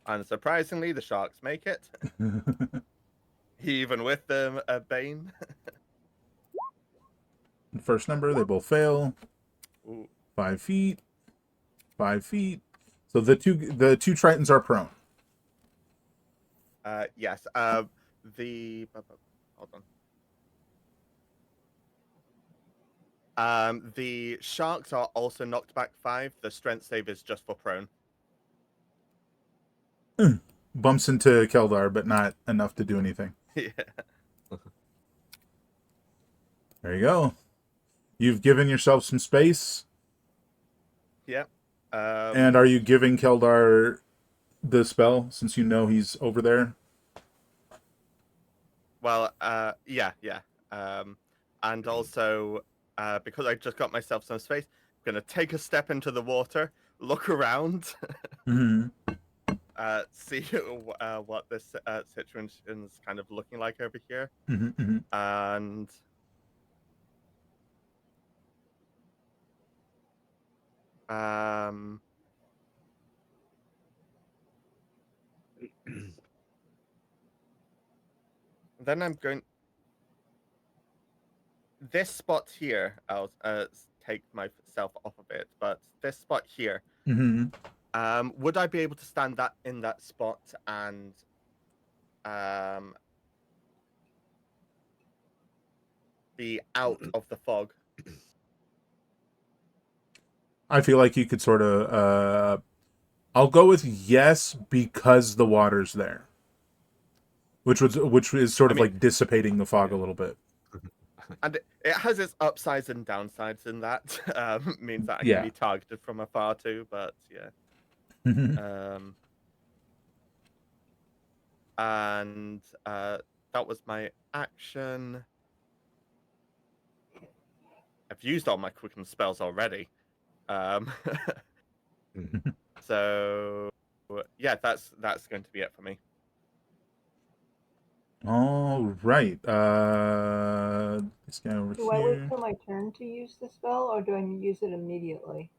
Unsurprisingly, the sharks make it, even with them a bane.
First number, they both fail.
Ooh.
5 feet. 5 feet. So the two Tritons are prone.
Yes. Hold on. The sharks are also knocked back 5. The strength save is just for prone.
Bumps into Keldar, but not enough to do anything.
Yeah.
There you go. You've given yourself some space.
Yeah.
And are you giving Keldar the spell since you know he's over there?
Well, yeah. And also, because I just got myself some space, I'm going to take a step into the water, look around,
Mm-hmm.
see what this situation's kind of looking like over here.
Mm-hmm. Mm-hmm.
And then I'm going this spot here. I'll take myself off of it, but this spot here.
Mm-hmm.
Would I be able to stand that in that spot and be out of the fog?
I feel like you could sort of. I'll go with yes because the water's there, which is sort
I
of
mean,
like dissipating the fog a little bit.
and it has its upsides and downsides in that. Means that I can
Yeah.
be targeted from afar too, but yeah.
Mm-hmm.
And that was my action. I've used all my quicken spells already. So yeah, that's going to be it for me.
All right. This guy over
Do I wait
here.
till my turn to use the spell, or do I use it immediately?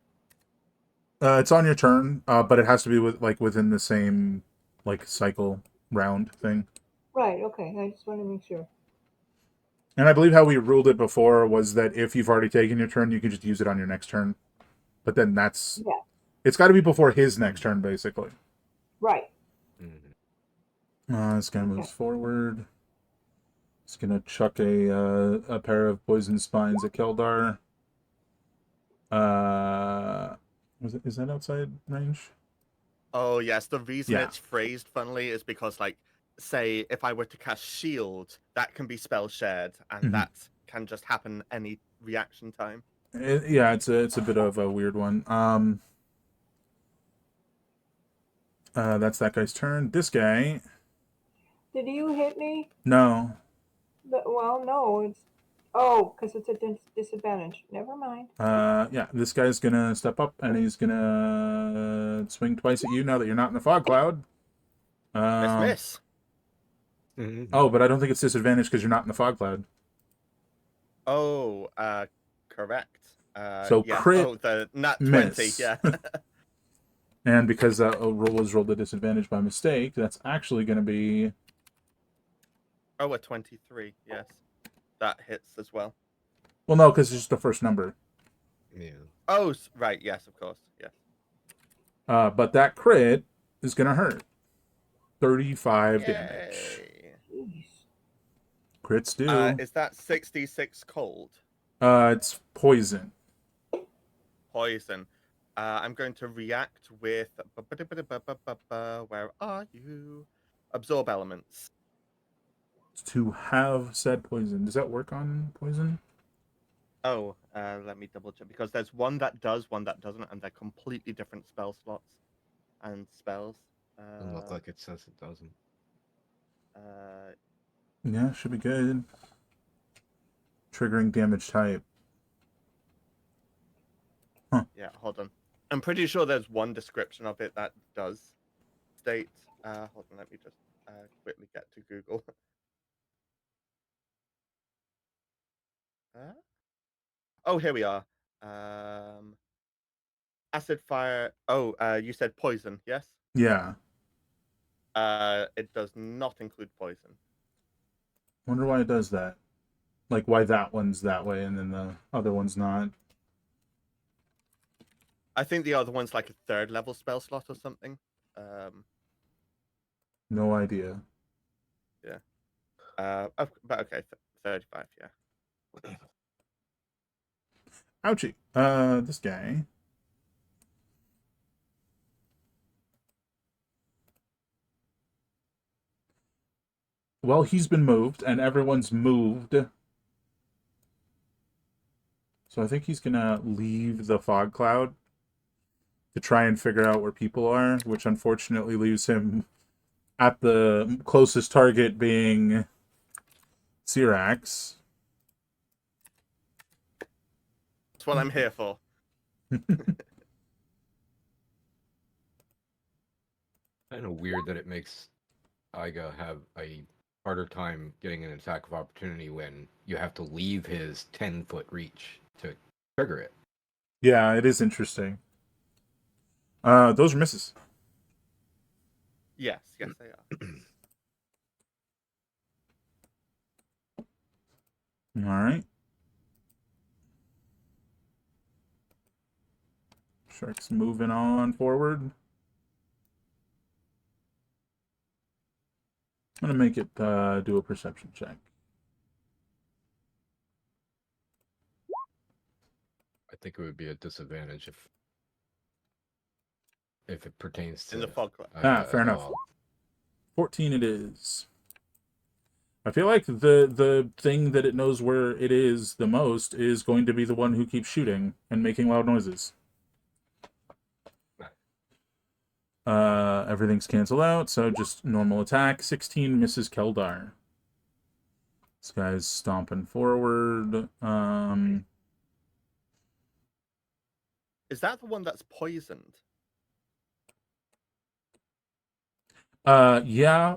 It's on your turn, but it has to be within the same like cycle round thing.
Right. Okay. I just want to make sure.
And I believe how we ruled it before was that if you've already taken your turn, you can just use it on your next turn. But then
Yeah.
it's got to be before his next turn, basically.
Right.
This guy moves
Okay.
forward. He's gonna chuck a pair of poison spines at Keldar. Is that outside range?
Oh yes, the reason
Yeah.
it's phrased funnily is because, like, say if I were to cast shield, that can be spell shared, and
Mhm.
that can just happen any reaction time.
Yeah, it's a bit of a weird one. That's that guy's turn. This guy,
Did you hit me?
no.
Well, no. It's because it's a disadvantage. Never mind.
Yeah, this guy's gonna step up and he's gonna swing twice at you now that you're not in the fog cloud.
Miss.
Oh, but I don't think it's disadvantage because you're not in the fog cloud.
Oh, correct.
So
Yeah.
crit
Oh, the nat 20.
miss.
Yeah.
And because that roll was rolled a disadvantage by mistake, that's actually going to be...
Oh, a 23. Yes, that hits as well.
Well, no, because it's just the first number.
Yeah.
Oh, right. Yes, of course. Yes.
But that crit is going to hurt. 35 damage.
Yay.
Jeez.
Crits do.
Is that 66 cold?
It's poison.
Poison. I'm going to react with. Where are you? Absorb elements.
To have said poison. Does that work on poison?
Oh, let me double check because there's one that does, one that doesn't, and they're completely different spell slots and spells.
Doesn't look like it says it doesn't.
Yeah, should be good. Triggering damage type. Huh.
Yeah, hold on. I'm pretty sure there's one description of it that does state. Hold on, let me just quickly get to Google. Oh, here we are. Acid fire. Oh, you said poison, yes?
Yeah.
It does not include poison.
Wonder why it does that. Like, why that one's that way and then the other one's not.
I think the other one's like a third level spell slot or something.
No idea.
Yeah. But okay, 35, yeah.
Ouchie. This guy. Well, he's been moved, and everyone's moved. So I think he's gonna leave the fog cloud to try and figure out where people are, which unfortunately leaves him at the closest target being Syrax.
what I'm here for.
Kind of weird that it makes Iga have a harder time getting an attack of opportunity when you have to leave his 10-foot reach to trigger it.
Yeah, it is interesting. Those are misses.
Yes, they are.
All right. Shark's moving on forward. I'm gonna make it do a perception check.
I think it would be a disadvantage if it pertains to
In the fog cloud.
Ah,
Iga
fair
as
enough.
well.
14 it is. I feel like the thing that it knows where it is the most is going to be the one who keeps shooting and making loud noises. Everything's canceled out, so just normal attack. 16 misses Keldar. This guy's stomping forward.
Is that the one that's poisoned?
Yeah,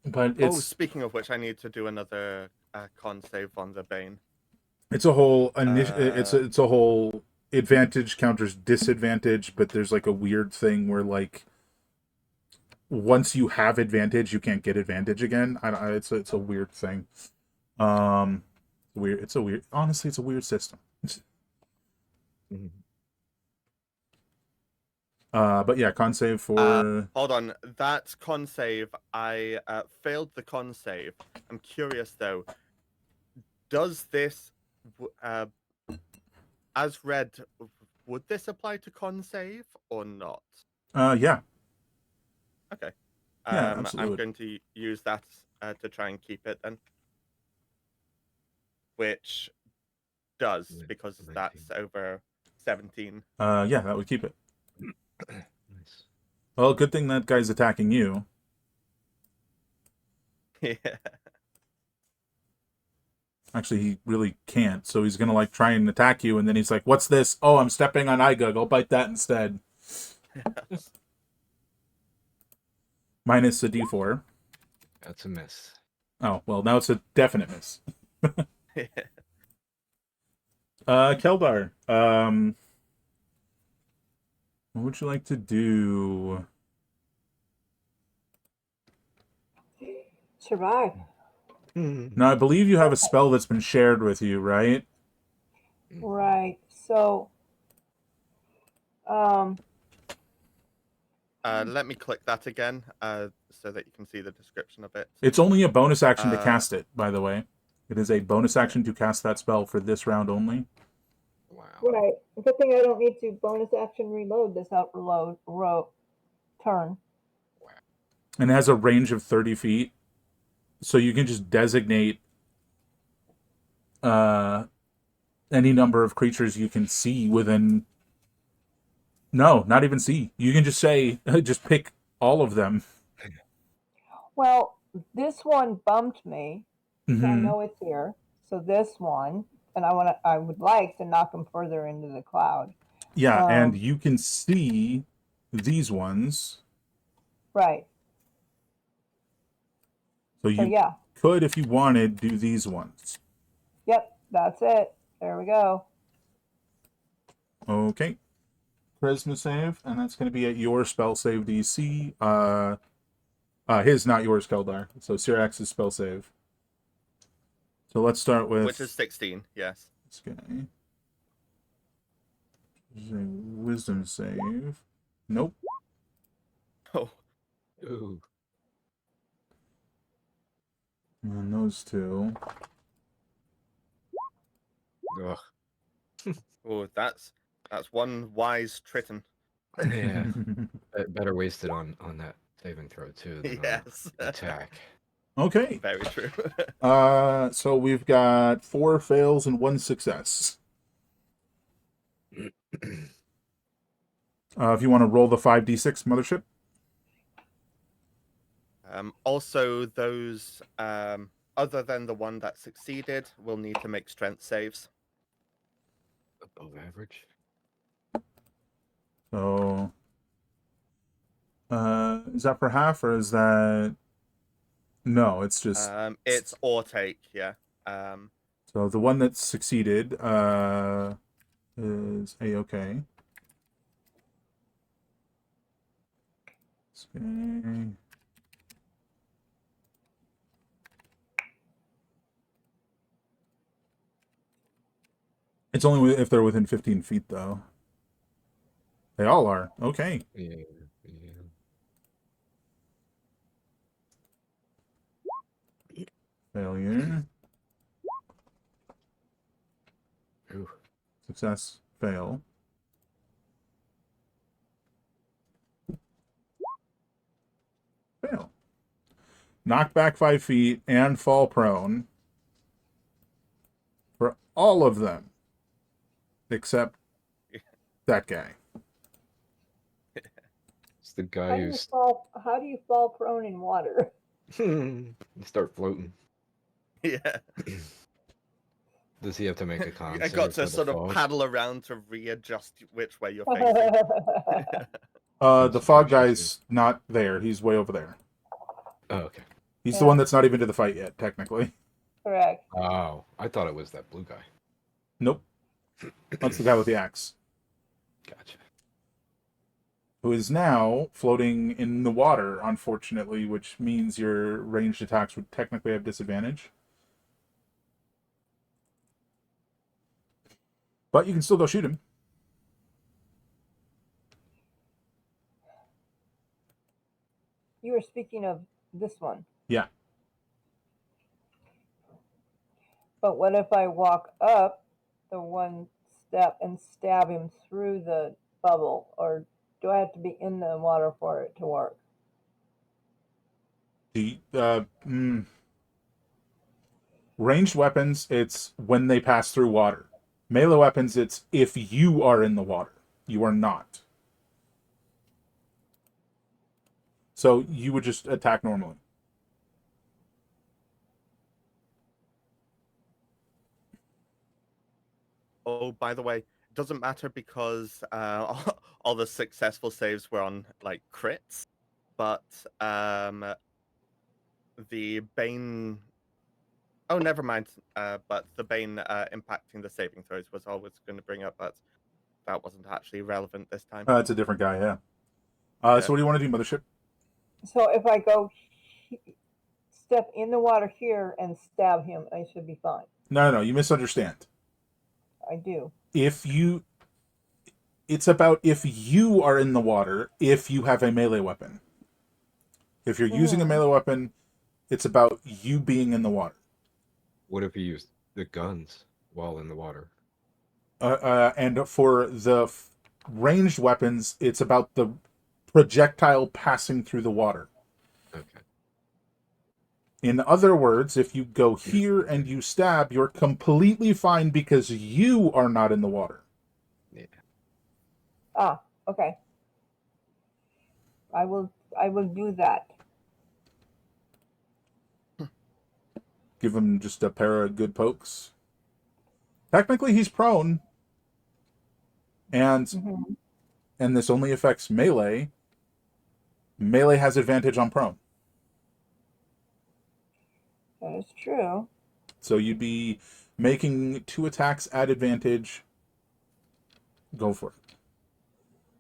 but
Oh,
it's
speaking of which, I need to do another con save on the Bane.
it's a whole it's a whole advantage counters disadvantage, but there's like a weird thing where like once you have advantage, you can't get advantage again. It's a weird thing. Weird. It's a weird. Honestly, it's a weird system.
Mhm.
But yeah, con save for.
Hold on, that con save, I failed the con save. I'm curious though, does this, as read, would this apply to con save or not?
Yeah,
Okay.
Yeah,
I'm
absolutely.
going to use that to try and keep it then. Which does,
Nin-
because
19.
that's over 17.
Yeah, that would keep it.
Nice.
Well, good thing that guy's attacking you.
Yeah.
Actually, he really can't, so he's gonna like try and attack you, and then he's like, "What's this? Oh, I'm stepping on Igug. I'll bite that instead." Minus a D4.
That's a miss.
Oh, well, now it's a definite miss.
Yeah.
Keldar, what would you like to do?
Survive.
Now, I believe you have a spell that's been shared with you, right?
Right. So, um,
Let me click that again so that you can see the description of it.
It's only a bonus action to
Uh,
cast it, by the way. It is a bonus action to cast that spell for this round only.
Wow.
right. Good thing I don't need to bonus action reload this turn.
And it has a range of 30 feet. So you can just designate any number of creatures you can see within. No, not even see. You can just say, just pick all of them.
Well, this one bumped me, so I
Mm-hmm.
know it's here. So this one, and I would like to knock him further into the cloud.
Yeah, and
Um,
you can see these ones.
right.
So
So
you
yeah.
could, if you wanted, do these ones.
Yep. That's it. There we go.
Okay. Charisma save, and that's going to be at your spell save DC. His, not yours, Keldar. So Syrax's spell save. So let's start with
which is 16, yes.
this guy. This is a wisdom save. Nope.
Oh,
Ooh.
And those two.
Ugh.
oh, that's one wise Triton.
Yeah. Better wasted on that saving throw too than
Yes.
on attack.
Okay.
Very true.
So we've got 4 fails and 1 success. If you want to roll the 5d6 mothership.
Also, those other than the one that succeeded will need to make strength saves.
Above average.
So, is that for half or is that? No, it's just.
It's or take, yeah. Um,
So the one that succeeded is A-okay. Okay. It's only if they're within 15 feet, though. They all are. Okay.
Yeah. Yeah.
Failure.
Ooh.
Success. Fail. Fail. Knock back 5 feet and fall prone for all of them except that guy.
It's the guy who's
How do you fall prone in water?
you start floating.
yeah.
Does he have to make a con
I
save
got
for
to
the
sort of
fog?
paddle around to readjust which way you're facing.
The fog guy's not there. He's way over there.
Oh, okay.
He's the one that's not even to the fight yet, technically.
Correct.
Oh, I thought it was that blue guy.
Nope. That's the guy with the axe,
Gotcha.
who is now floating in the water, unfortunately, which means your ranged attacks would technically have disadvantage. But you can still go shoot him.
You were speaking of this one.
Yeah.
But what if I walk up the one step and stab him through the bubble? Or do I have to be in the water for it to work?
Ranged weapons, it's when they pass through water. Melee weapons, it's if you are in the water. You are not. So you would just attack normally.
Oh, by the way, it doesn't matter because all the successful saves were on like crits, but the Bane. Oh, never mind. But the Bane impacting the saving throws was always going to bring up, but that wasn't actually relevant this time.
It's a different guy, yeah.
Yeah.
So what do you want to do, Mothership?
So if I go step in the water here and stab him, I should be fine.
No, you misunderstand.
I do.
It's about if you are in the water, if you have a melee weapon. If you're using a melee weapon, it's about you being in the water.
What if he used the guns while in the water?
And for the ranged weapons, it's about the projectile passing through the water.
Okay.
In other words, if you go here and you stab, you're completely fine because you are not in the water.
Yeah.
Ah, okay. I will do that.
Give him just a pair of good pokes. Technically, he's prone, and this only affects melee. Melee has advantage on prone.
That is true.
So you'd be making 2 attacks at advantage. Go for it.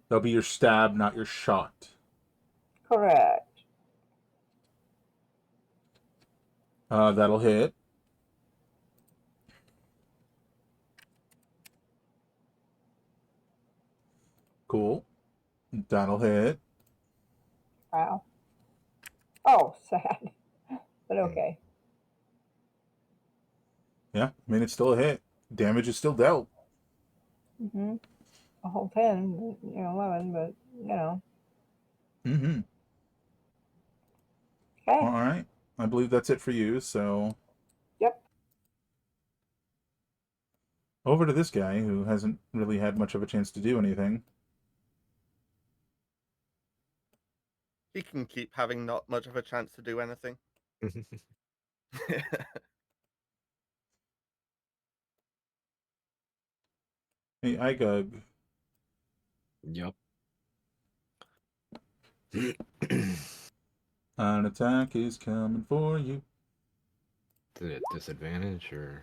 That'll be your stab, not your shot.
Correct.
That'll hit. Cool. That'll hit.
Wow. Oh, sad. But okay.
Yeah, I mean, it's still a hit. Damage is still dealt.
A whole 10, 11, but,
Mm-hmm.
Okay.
All right. I believe that's it for you, so...
Yep.
Over to this guy, who hasn't really had much of a chance to do anything.
He can keep having not much of a chance to do anything.
Hey, Igug.
Yup.
An attack is coming for you.
Did it disadvantage or?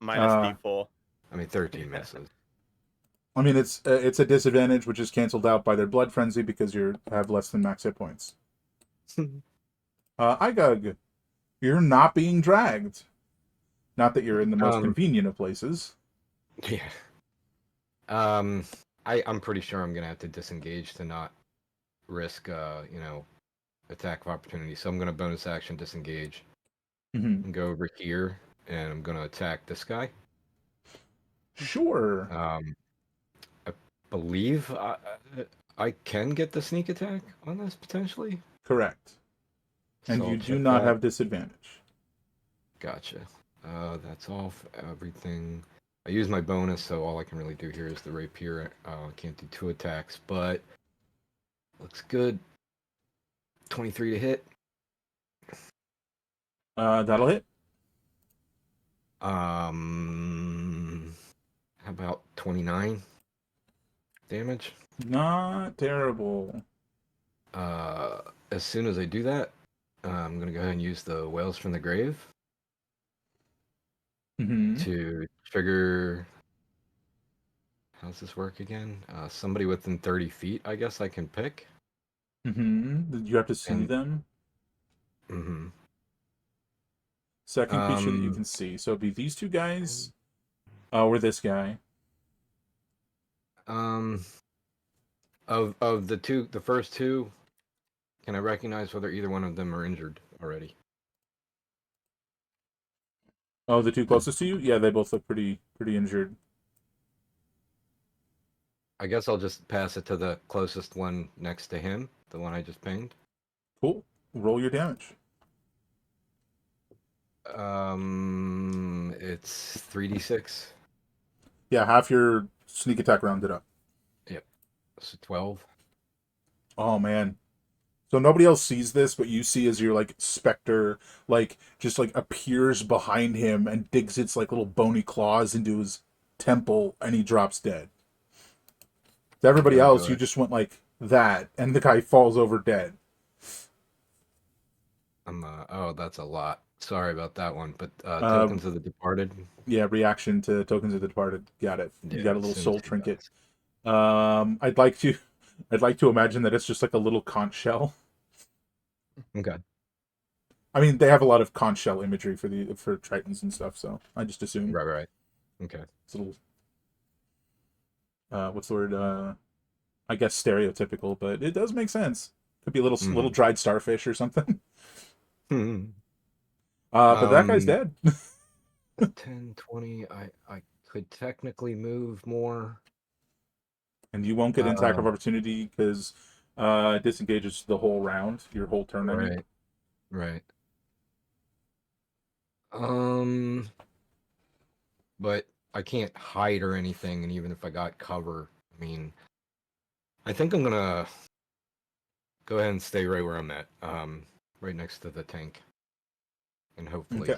Minus
Uh,
D4.
I mean, 13 misses.
I mean, it's a disadvantage, which is canceled out by their blood frenzy because you have less than max hit points. Igug, you're not being dragged. Not that you're in the most
Um,
convenient of places.
Yeah. I'm pretty sure I'm gonna have to disengage to not risk, attack of opportunity. So I'm gonna bonus action disengage
Mm-hmm.
and go over here, and I'm gonna attack this guy.
Sure.
I believe I can get the sneak attack on this potentially.
Correct. And
So I'll
you do
check
not
that.
have disadvantage.
Gotcha. That's all for everything. I use my bonus, so all I can really do here is the rapier. I can't do 2 attacks, but looks good. 23 to hit.
That'll hit.
How about 29 damage?
Not terrible.
As soon as I do that, I'm gonna go ahead and use the Whales from the Grave
Mm-hmm.
to trigger. How's this work again? Somebody within 30 feet, I guess I can pick.
Mm-hmm. You have to see
And
them.
mm-hmm.
Second creature that you
um,
can see. So it'd be these two guys. Or this guy.
um, of the first two, can I recognize whether either one of them are injured already?
Oh, the two closest to you? Yeah, they both look pretty injured.
I guess I'll just pass it to the closest one next to him, the one I just pinged.
Cool. Roll your damage.
It's 3d6.
Yeah, half your sneak attack rounded up.
Yep. So 12.
Oh man. So nobody else sees this, but you see as your like specter just appears behind him and digs its like little bony claws into his temple and he drops dead. To everybody
Oh,
else,
go
you
ahead.
just went like that and the guy falls over dead.
Oh, that's a lot. Sorry about that one, but
Uh
Tokens of the Departed.
yeah, reaction to tokens of the departed. Got it. You
Yeah,
got a
as
little
soon as
soul
he
trinket.
dies.
I'd like to imagine that it's just like a little conch shell.
Okay.
I mean, they have a lot of conch shell imagery for Tritons and stuff, so I just assume
Right. Okay.
it's a little what's the word? I guess stereotypical, but it does make sense. Could be a little
Mm-hmm.
dried starfish or something.
Hmm.
But that guy's dead.
10, 20. I could technically move more.
And you won't get an attack of
Um,
opportunity because it disengages the whole round, your whole turn. I mean,
right. Um, but I can't hide or anything, and even if I got cover, I mean, I think I'm gonna go ahead and stay right where I'm at, right next to the tank, and
okay.
hopefully,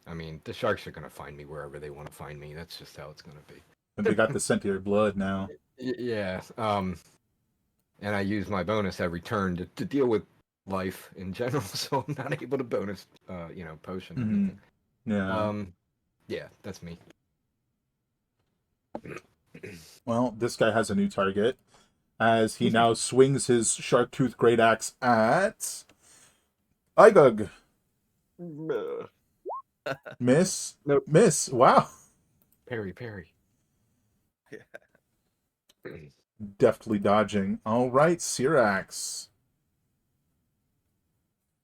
I mean, the sharks are gonna find me wherever they want to find me. That's just how it's gonna be.
And they got the scent of your blood now.
Yeah. And I use my bonus every turn to deal with life in general, so I'm not able to bonus, potion or
Hmm.
anything.
Yeah.
Yeah, that's me.
Well, this guy has a new target as he now swings his shark tooth great axe at Igug. Miss.
Nope.
Miss. Wow.
Parry.
Deftly dodging. All right, Syrax.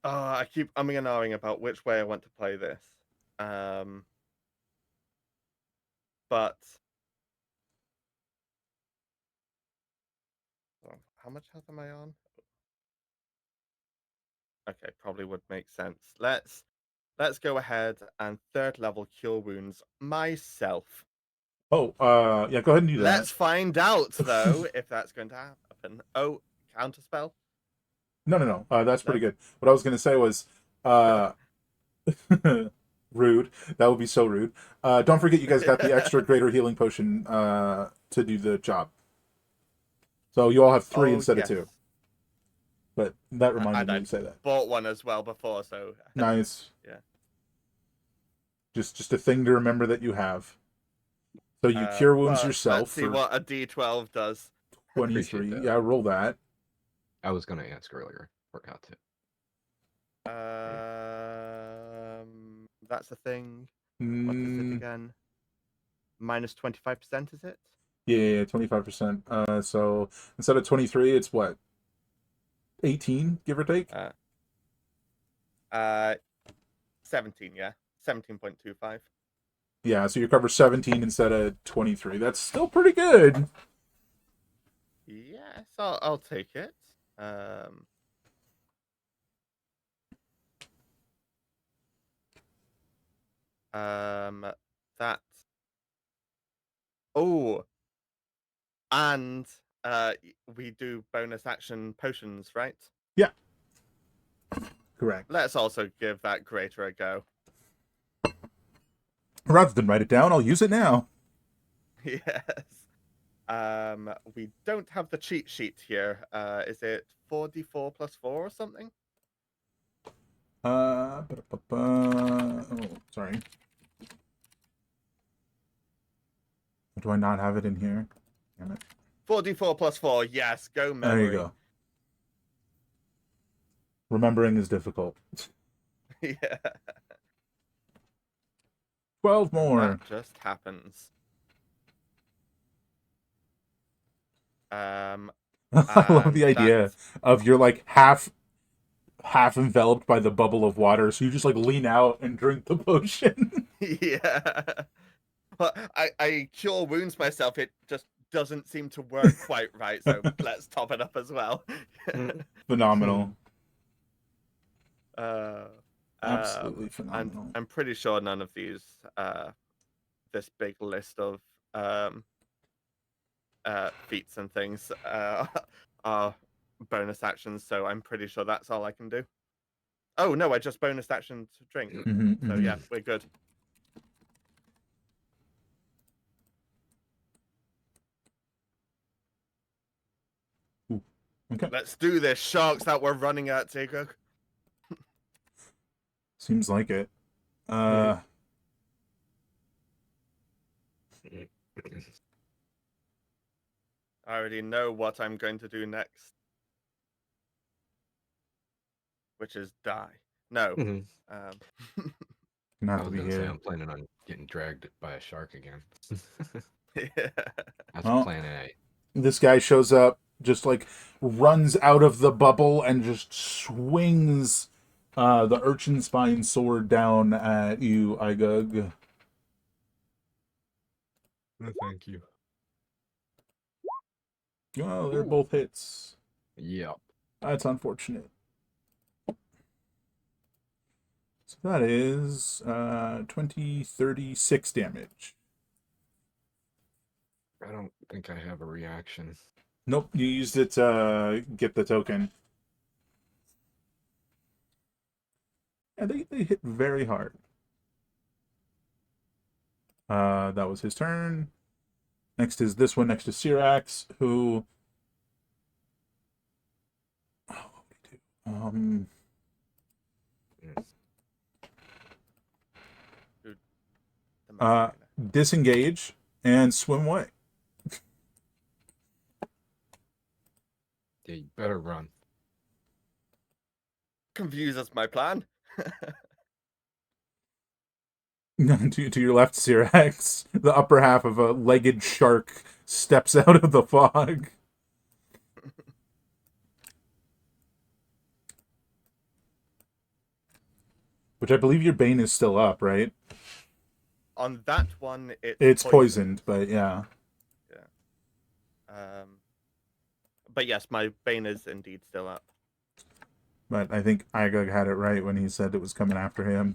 I keep umming and ahhing about which way I want to play this. But how much health am I on? Okay, probably would make sense. Let's go ahead and third level cure wounds myself.
Oh, yeah, go ahead and do that.
Let's find out though if that's going to happen. Oh, counterspell?
No. That's
No?
pretty good. What I was going to say was, uh, Rude. That would be so rude. Don't forget, you guys got the extra greater healing potion to do the job. So you all have 3
Oh,
instead of
yes.
2. But that reminded
And
me
I
to say that.
bought one as well before, so
Nice.
yeah.
Just a thing to remember that you have. So you cure wounds
But
yourself
let's see
for
what a D12 does.
Appreciate
23.
that.
Yeah, roll that.
I was gonna ask earlier. Forgot to.
That's the thing. What is it
Mm,
again? Minus 25%, is it?
yeah, 25%. So instead of 23, it's what? 18, give or take?
Uh, 17, yeah. 17.25.
Yeah, so you cover 17 instead of 23. That's still pretty good.
Yes, I'll take it. That. Oh, and we do bonus action potions, right?
Yeah, correct.
Let's also give that greater a go.
Rather than write it down, I'll use it now.
Yes. We don't have the cheat sheet here. Is it 4d4 plus 4 or something?
Oh, sorry. Do I not have it in here? Damn it.
4d4 plus 4. Yes, go memory.
There you go. Remembering is difficult.
Yeah.
12 more.
That just happens.
I love the
And
idea of you're like half enveloped by the bubble of water, so you just like lean out and drink the potion.
yeah. Well, I cure wounds myself. It just doesn't seem to work quite right. So let's top it up as well.
Phenomenal.
uh,
Absolutely phenomenal.
I'm pretty sure none of these, this big list of feats and things are bonus actions. So I'm pretty sure that's all I can do. Oh no, I just bonus action to drink. So yeah, we're good.
Ooh. Okay.
Let's do this, sharks that we're running at, Tigger.
Seems like it.
Yeah.
I already know what I'm going to do next, which is die. No.
Mhm.
Gonna
I
have to
was
be
gonna say
here.
I'm planning on getting dragged by a shark again.
Yeah.
That's
Well,
plan A.
this guy shows up, just like runs out of the bubble and just swings the urchin spine sword down at you, Igug.
No, thank you.
Oh, they're both hits.
Yep.
That's unfortunate. So that is 20, 36 damage.
I don't think I have a reaction.
Nope, you used it to get the token. Yeah, they hit very hard. That was his turn. Next is this one next to Syrax, who... Oh, what would we do? Disengage and swim away.
Yeah, you better run.
Confuses my plan.
to your left, Syrax, the upper half of a legged shark steps out of the fog. Which I believe your Bane is still up, right?
On that one,
It's poisoned, but yeah.
But yes, my Bane is indeed still up.
But I think Igug had it right when he said it was coming after him.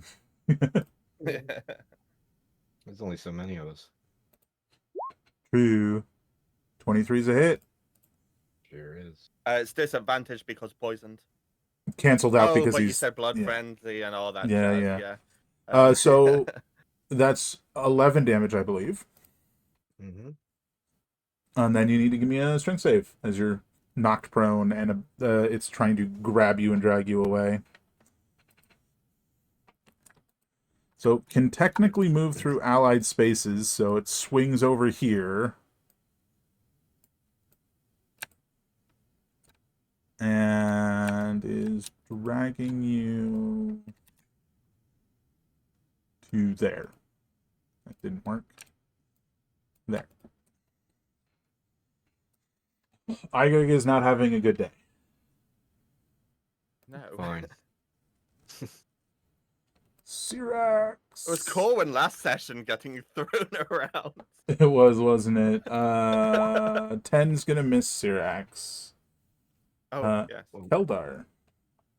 There's only so many of us.
True. 23's a hit.
Sure is.
It's disadvantage because poisoned.
Canceled out because
but
he's...
you said blood
yeah.
frenzy and all that
Yeah,
jazz.
yeah.
Yeah.
So that's 11 damage, I believe.
Mm-hmm.
And then you need to give me a strength save as you're knocked prone and it's trying to grab you and drag you away. So can technically move through allied spaces, so it swings over here. And is dragging you to there. That didn't work. There. Igog is not having a good day.
No.
Fine.
Syrax.
It was Corwin last session getting thrown around.
It was, wasn't it? 10's gonna miss Syrax.
Oh, yes.
Keldar.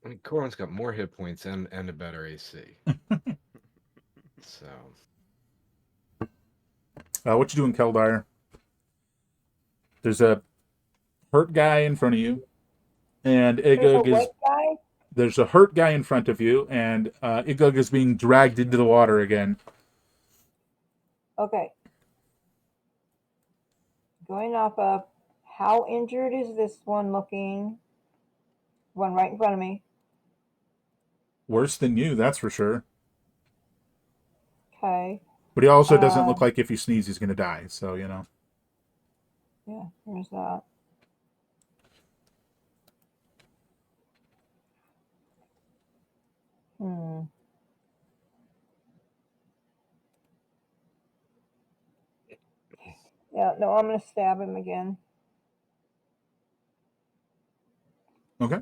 I mean, Corwin's got more hit points and a better AC. So.
What you doing, Keldar? There's a hurt guy in front of you, and Igog is.
Guy?
There's a hurt guy in front of you, and Igog is being dragged into the water again.
Okay. Going off of how injured is this one looking? One right in front of me.
Worse than you, that's for sure.
Okay.
But he also doesn't look like if he sneezes he's gonna die, so you know.
Yeah, there's that. Yeah, no, I'm gonna stab him again.
Okay.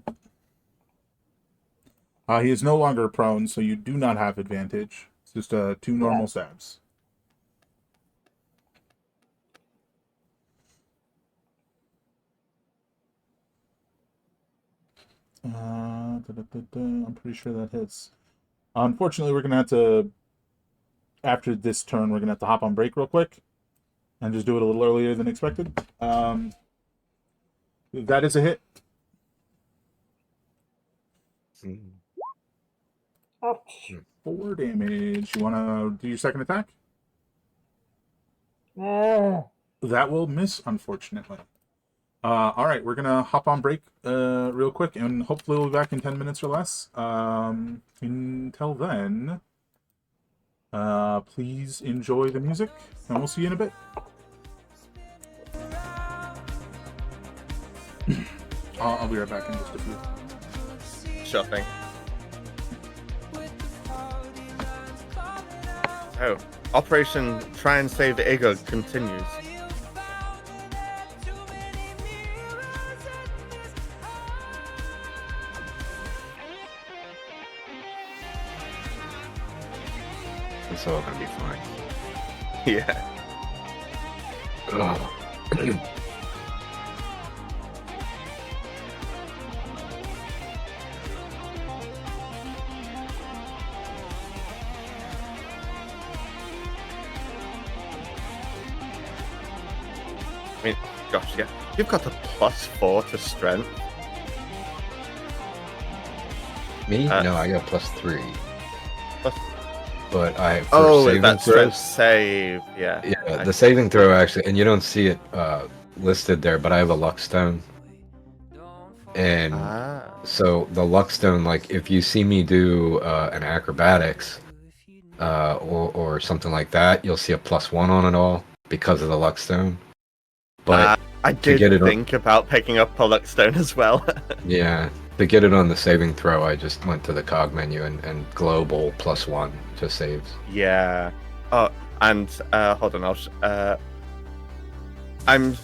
He is no longer prone, so you do not have advantage. It's just 2 normal stabs. I'm pretty sure that hits. Unfortunately, we're gonna have to. After this turn, we're gonna have to hop on break real quick, and just do it a little earlier than expected. That is a hit.
Ouch.
4 damage. You want to do your second attack? That will miss, unfortunately. All right, we're gonna hop on break real quick, and hopefully we'll be back in 10 minutes or less. Until then, please enjoy the music, and we'll see you in a bit. I'll be right back in just a few.
Sure thing. Oh, Operation Try and Save Igog continues.
It's all gonna be fine.
Yeah.
Ugh.
I mean, gosh, yeah. You've got a +4 to strength.
Me? No, I got +3.
Plus-
But I
Oh,
saving
that strength
throws.
save. Yeah.
Yeah, the saving throw actually, and you don't see it listed there, but I have a luck stone. And so the luck stone, like if you see me do an acrobatics or something like that, you'll see a +1 on it all because of the luck stone. But
I did think about picking up a luck stone as well.
yeah, to get it on the saving throw, I just went to the cog menu and global +1 just saves.
Yeah. Oh, and hold on, I'm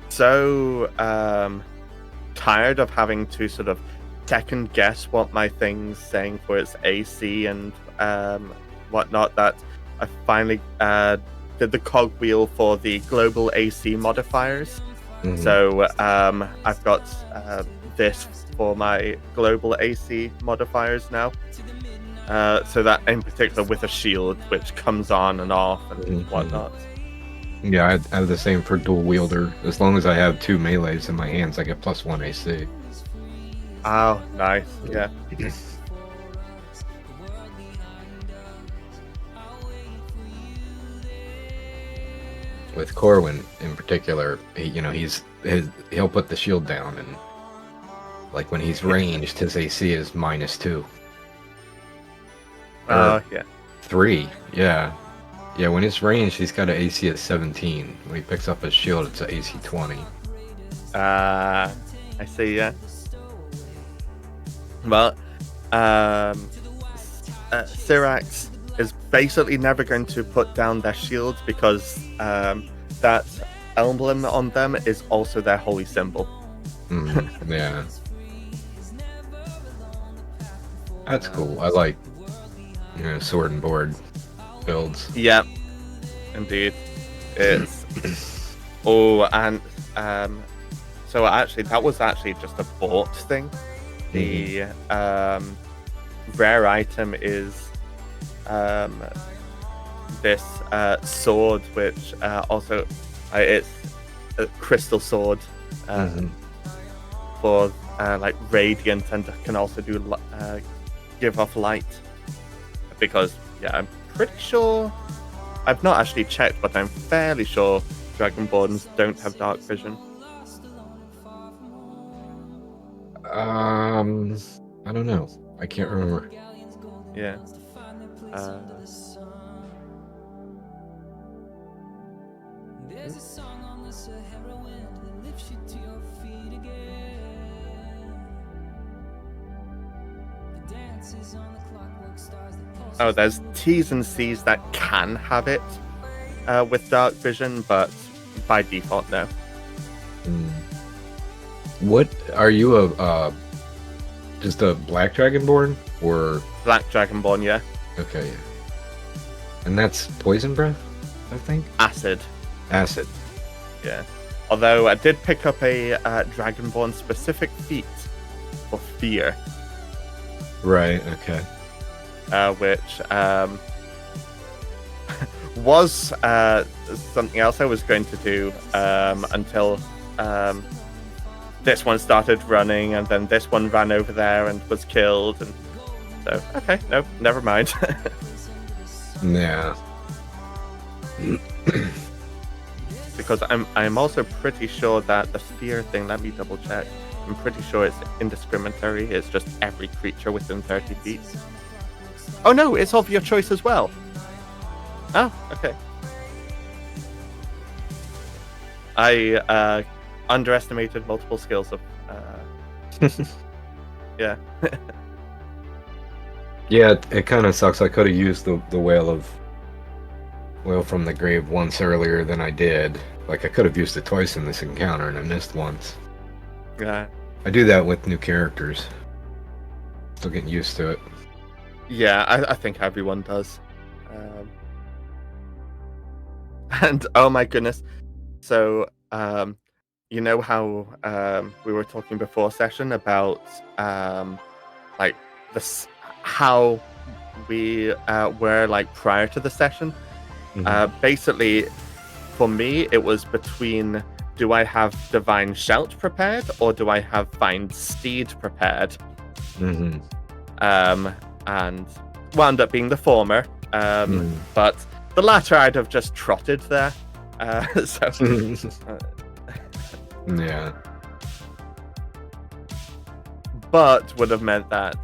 so tired of having to sort of second guess what my thing's saying for its AC and whatnot that I finally did the cogwheel for the global AC modifiers.
Mm-hmm.
So I've got this for my global AC modifiers now. So that in particular with a shield, which comes on and off and whatnot.
Yeah, I have the same for dual wielder. As long as I have 2 melees in my hands, I get +1 AC.
Oh, nice. Yeah.
with Corwin in particular, he'll put the shield down, and like when he's ranged, his AC is -2.
Oh, yeah.
3, yeah. Yeah, when it's ranged, he's got an AC of 17. When he picks up his shield, it's an AC 20.
I see, yeah. Well, Syrax is basically never going to put down their shields because that emblem on them is also their holy symbol.
Yeah. That's cool. I like, sword and board builds.
Yep, indeed. It's and so actually that was actually just a bought thing. The rare item is this sword, which also it's a crystal sword for like radiant, and can also do give off light. Because I'm pretty sure, I've not actually checked, but I'm fairly sure Dragonborns don't have dark vision.
I don't know. I can't remember.
Yeah. Oh, there's T's and C's that can have it with dark vision, but by default, no.
What are you just a black dragonborn or
Black Dragonborn, yeah.
okay? And that's poison breath, I think.
Acid,
Yeah.
Although I did pick up a Dragonborn specific feat for fear.
Right. Okay.
Which was something else I was going to do until this one started running, and then this one ran over there and was killed, and so okay, no, never mind.
Yeah.
Because I'm also pretty sure that the fear thing. Let me double check. I'm pretty sure it's indiscriminatory. It's just every creature within 30 feet. Oh no, it's of your choice as well. Oh, okay. I underestimated multiple skills of. Yeah.
Yeah, it kind of sucks. I could have used the Wail from the Grave once earlier than I did. Like, I could have used it twice in this encounter, and I missed once.
Yeah.
I do that with new characters. Still getting used to it.
Yeah, I think everyone does. And oh my goodness. So, you know how we were talking before session about like this, how we were like prior to the session. Basically, for me, it was between, do I have Divine Shout prepared or do I have Find Steed prepared? And wound up being the former. But the latter I'd have just trotted there.
Yeah.
But would have meant that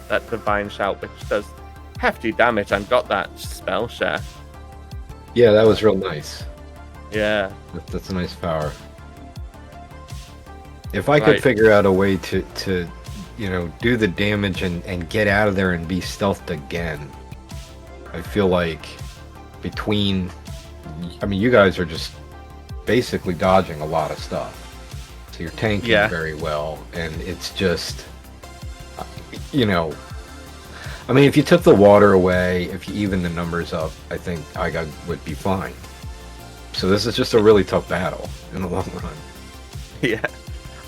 that Divine Shout, which does hefty damage, and got that spell share.
Yeah, that was real nice.
Yeah.
That's a nice power. If I could figure out a way to do the damage and get out of there and be stealthed again, I feel like you guys are just basically dodging a lot of stuff. So you're tanking very well, and it's just, if you took the water away, if you even the numbers up, I think I would be fine. So this is just a really tough battle in the long run.
Yeah.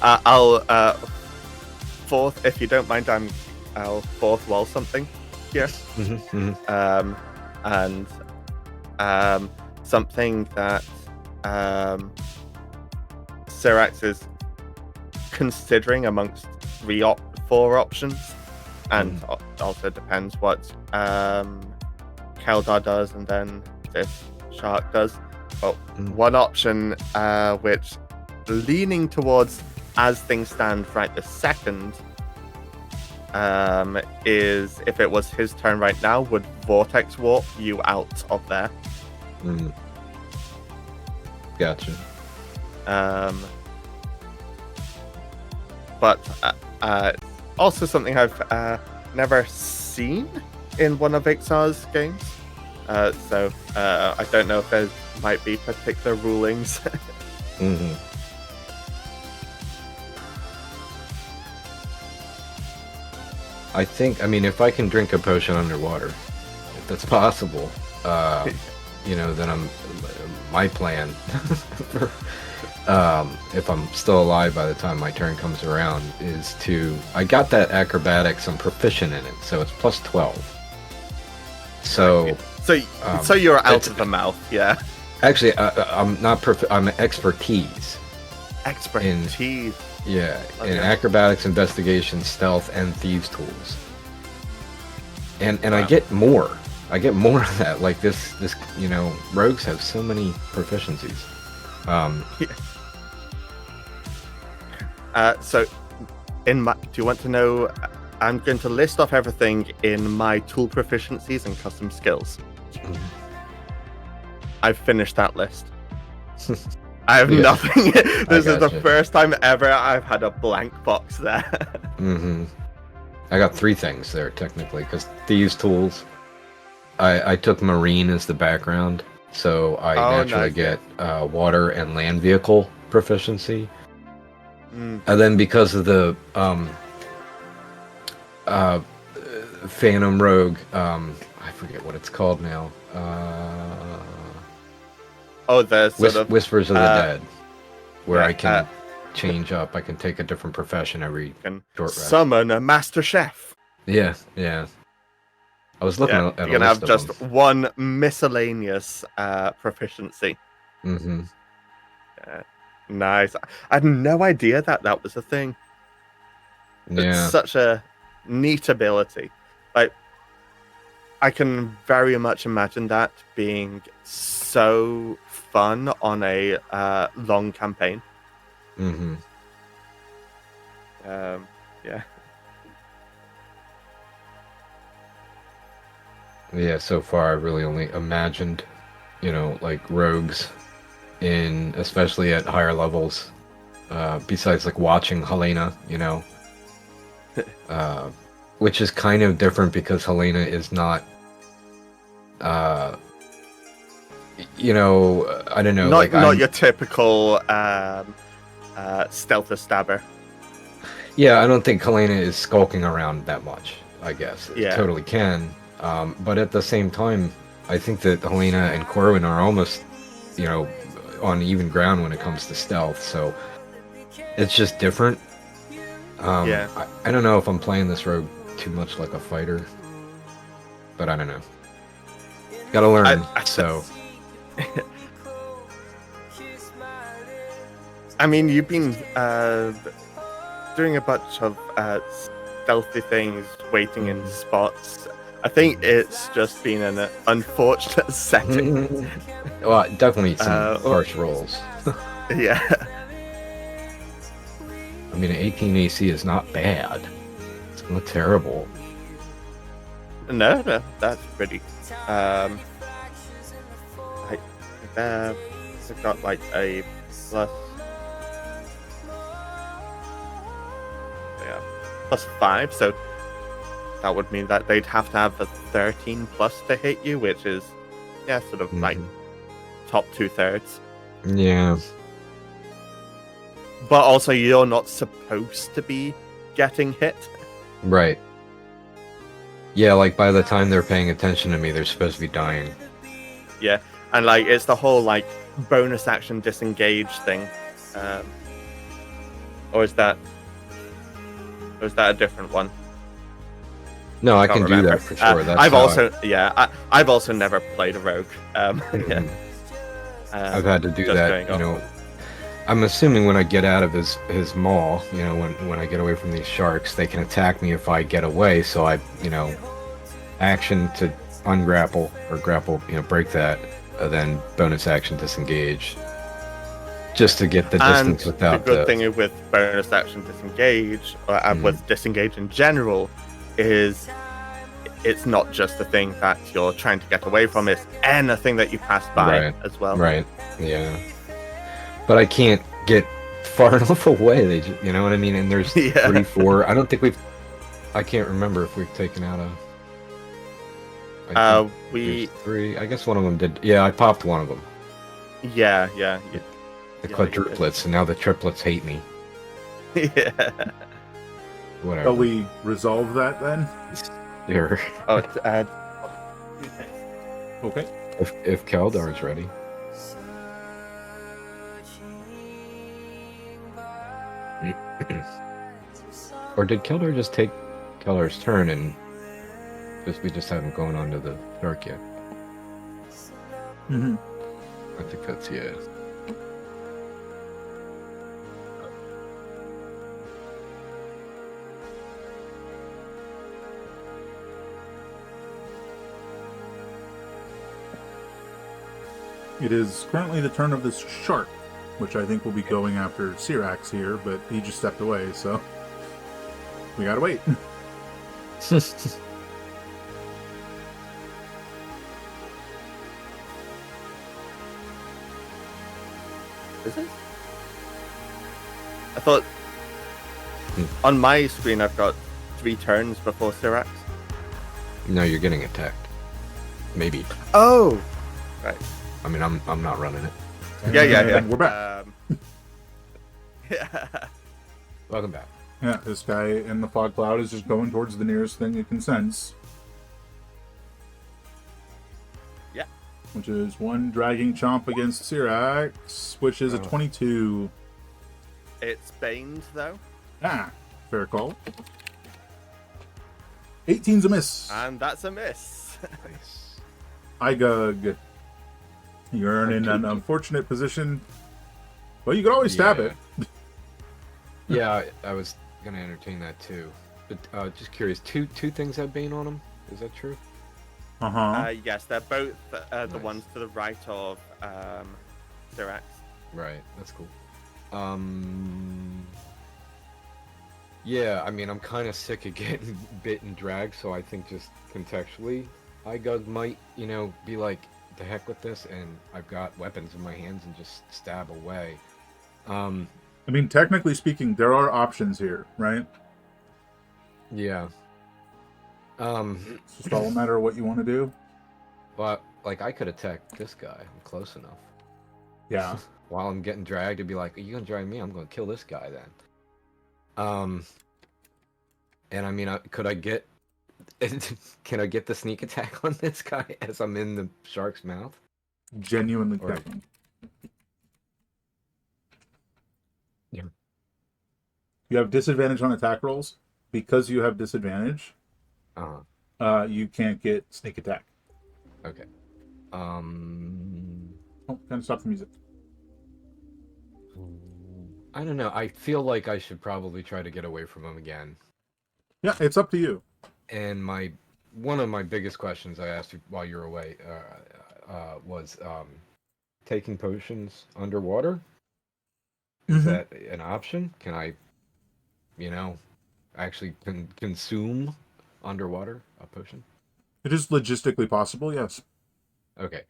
I'll fourth, if you don't mind, I'll fourth wall something here. And something that Syrax is considering amongst 4 options, and also depends what Keldar does and then this shark does. well,
Mm.
one option, which leaning towards as things stand right this second, is if it was his turn right now, would vortex warp you out of there.
Mm. Gotcha.
But also something I've never seen in one of Iksar's games. So I don't know if there might be particular rulings.
Mm-hmm. I mean, if I can drink a potion underwater, if that's possible, then my plan, if I'm still alive by the time my turn comes around, is I got that acrobatics, I'm proficient in it, so it's plus 12. So,
so you're out of the mouth, yeah.
Actually, I'm not I'm expertise.
Expertise.
Yeah,
Okay.
in acrobatics, investigation, stealth, and thieves' tools. And
Wow.
I get more. I get more of that. Like this rogues have so many proficiencies.
So, do you want to know? I'm going to list off everything in my tool proficiencies and custom skills. I've finished that list. I have
Yeah.
nothing. This is the
gotcha.
first time ever I've had a blank box there.
Mm-hmm. I got 3 things there technically, because thieves' tools. I took marine as the background, so I naturally
nice,
get water and land vehicle proficiency.
Mm.
And then because of the Phantom Rogue, I forget what it's called now.
Oh, the sort of
Whispers of the Dead, where
yeah,
I can change up. I can take a different profession every
can
short rest.
summon a master chef.
Yeah. I was looking at a
you're gonna
list
have
of
just
them.
one miscellaneous proficiency.
Mm-hmm.
Nice. I had no idea that was a thing. It's
Yeah.
such a neat ability. Like, I can very much imagine that being so fun on a long campaign.
Mm-hmm.
Yeah.
Yeah, so far I've really only imagined, like rogues especially at higher levels, besides like watching Helena, which is kind of different because Helena is not, I don't know,
Not your typical stealth stabber.
Yeah, I don't think Helena is skulking around that much, I guess. It
Yeah.
totally can. But at the same time, I think that Helena and Corwin are almost, on even ground when it comes to stealth. So it's just different.
Yeah.
I don't know if I'm playing this rogue too much like a fighter, but I don't know. Gotta learn. So.
I mean, you've been doing a bunch of stealthy things, waiting in spots. I think it's just been an unfortunate setting.
Well, definitely some harsh rolls.
Yeah.
I mean, an 18 AC is not bad. It's not terrible.
No, that's pretty. I've got like a plus. Yeah, +5, so that would mean that they'd have to have a 13 plus to hit you, which is, sort of like top 2/3.
Yeah.
But also, you're not supposed to be getting hit.
Right. Yeah, like by the time they're paying attention to me, they're supposed to be dying.
Yeah, and like it's the whole like bonus action disengage thing. Or is that a different one?
No, I
Can't
can
remember.
do that for sure. That's
I've
how
also I've also never played a rogue. Yeah.
I've had to do
just
that.
going off.
I'm assuming when I get out of his maw, when I get away from these sharks, they can attack me if I get away. So I, action to ungrapple or grapple, break that. then bonus action disengage, just to get the
And
distance without
the good thing with bonus action disengage, or with disengage in general, is it's not just the thing that you're trying to get away from, it's anything that you pass by
Right.
as well.
Right. Yeah. But I can't get far enough away. They just, you know what I mean? And there's
Yeah.
3, 4. I don't think we've. I can't remember if we've taken out a. I think
We
there's 3. I guess one of them did. Yeah, I popped one of them.
yeah.
The
Yeah, you did.
quadruplets, and now the triplets hate me.
Yeah.
Whatever.
Shall we resolve that then?
Sure.
Oh,
Okay.
If Kaldar's ready. Or did Keldar just take Keldar's turn and we just haven't gone on to the dark yet?
Mm-hmm.
I think that's yeah.
It is currently the turn of this shark, which I think will be going after Syrax here, but he just stepped away, so we gotta wait.
Is it? I thought on my screen I've got 3 turns before Syrax.
No, you're getting attacked. Maybe.
Oh, right.
I mean, I'm not running it.
Yeah.
And we're back.
Yeah.
Welcome back.
Yeah, this guy in the fog cloud is just going towards the nearest thing it can sense.
Yeah.
Which is one dragging chomp against Syrax, which is a 22.
It's Bane's though,
Ah, fair call. 18's a miss.
and that's a miss.
Nice.
Igug. You're in an unfortunate position. Well, you could always stab it.
Yeah, I was gonna entertain that too. But just curious, two things have Bane on them. Is that true?
Uh-huh.
Yes, they're both the
Nice.
ones to the right of Syrax.
Right. That's cool. Yeah, I mean, I'm kind of sick of getting bit and dragged, so I think just contextually, Igug might, be like, the heck with this, and I've got weapons in my hands and just stab away.
I mean, technically speaking, there are options here, right?
Yeah.
It's just all a matter of what you want to do.
But, like, I could attack this guy. I'm close enough.
Yeah.
While I'm getting dragged, it'd be like, are you gonna drag me? I'm gonna kill this guy then. And I mean, could I get... Can I get the sneak attack on this guy as I'm in the shark's mouth?
Genuinely
Or-
checking.
Yeah.
You have disadvantage on attack rolls. Because you have disadvantage,
Uh-huh.
you can't get sneak attack.
Okay.
Oh, kind of stop the music.
I don't know. I feel like I should probably try to get away from him again.
Yeah, it's up to you.
And one of my biggest questions I asked you while you were away was taking potions underwater. Is that an option? Can I, actually consume underwater a potion?
It is logistically possible, yes.
Okay.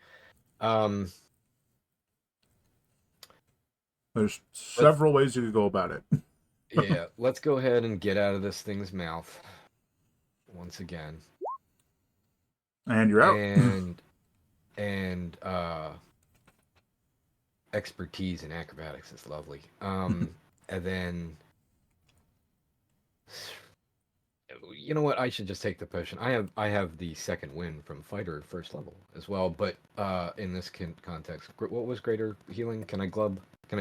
There's several ways you could go about it.
Yeah, let's go ahead and get out of this thing's mouth once again.
And you're out.
And expertise in acrobatics is lovely. And then you know what? I should just take the potion. I have the second win from fighter first level as well, but in this context, what was greater healing? Can I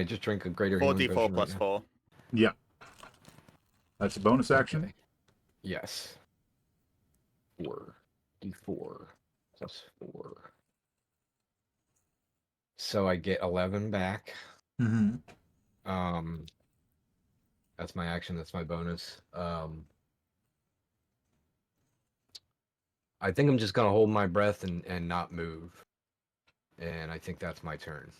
just drink a greater healing
4d4
potion
plus
right now?
4.
Yeah. That's a bonus action.
Okay. Yes. 4d4 plus 4. So I get 11 back.
Mm-hmm.
That's my action. That's my bonus. I think I'm just gonna hold my breath and not move and I think that's my turn.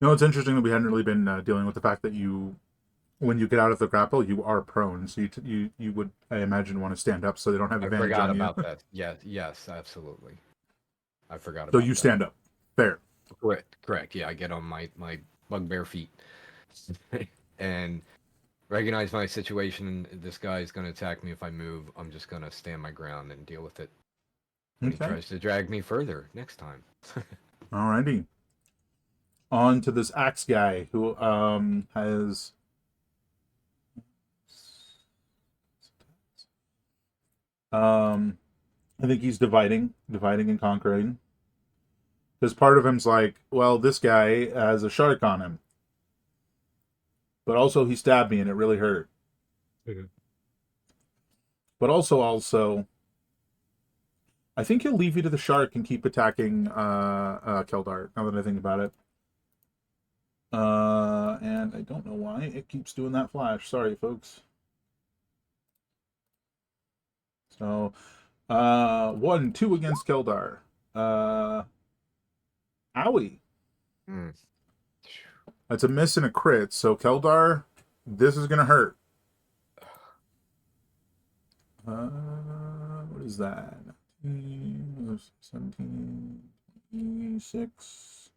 You know, it's interesting that we hadn't really been dealing with the fact that when you get out of the grapple, you are prone. So you would, I imagine, want to stand up so they don't have
I
advantage
forgot
on you.
about that. Yes, absolutely. I forgot
So
about
you
that.
stand up. Fair.
Correct. Yeah, I get on my bugbear feet and recognize my situation. This guy is going to attack me if I move. I'm just going to stand my ground and deal with it. When he
Okay.
tries to drag me further next time.
Alrighty. On to this axe guy who has I think he's dividing and conquering. Because part of him's like, well, this guy has a shark on him. But also he stabbed me and it really hurt.
Mhm.
But also I think he'll leave you to the shark and keep attacking Keldar, now that I think about it. And I don't know why it keeps doing that flash. Sorry, folks. So, 1-2 against Keldar. Owie.
Mm.
That's a miss and a crit. So, Keldar, this is going to hurt. What is that? 17, 26.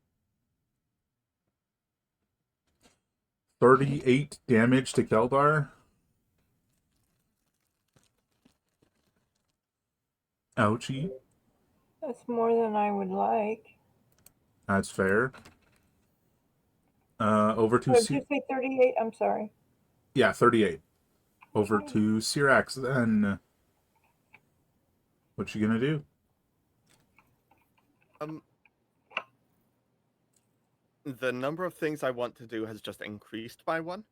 38 damage to Keldar. Ouchie.
That's more than I would like.
That's fair. Over to
Did you say 38? I'm sorry.
Yeah, 38. Over to Syrax then. What you gonna do?
The number of things I want to do has just increased by one.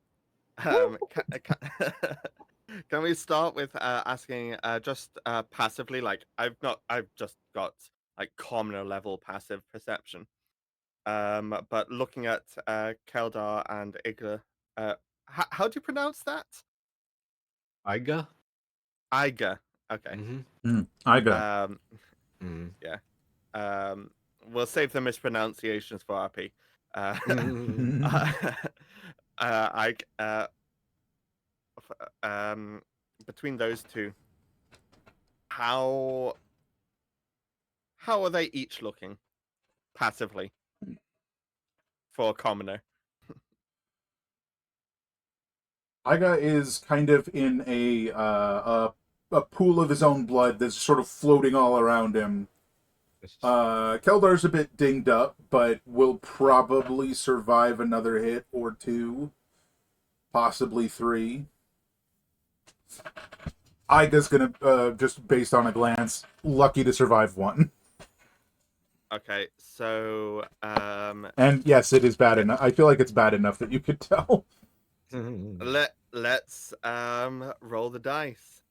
Can we start with asking just passively? Like I've just got like commoner level passive perception. But looking at Keldar and Igla, how do you pronounce that?
Iga?
Iga. Okay.
Mm-hmm.
I got.
Mm-hmm.
Yeah. We'll save the mispronunciations for RP.
Mm-hmm.
I between those two, how are they each looking passively for a commoner?
Iga is kind of in a pool of his own blood that's sort of floating all around him. Keldar's a bit dinged up, but will probably survive another hit or two, possibly 3. Iga's gonna, just based on a glance, lucky to survive 1.
Okay, so
And yes, it is bad enough. I feel like it's bad enough that you could tell.
let's roll the dice.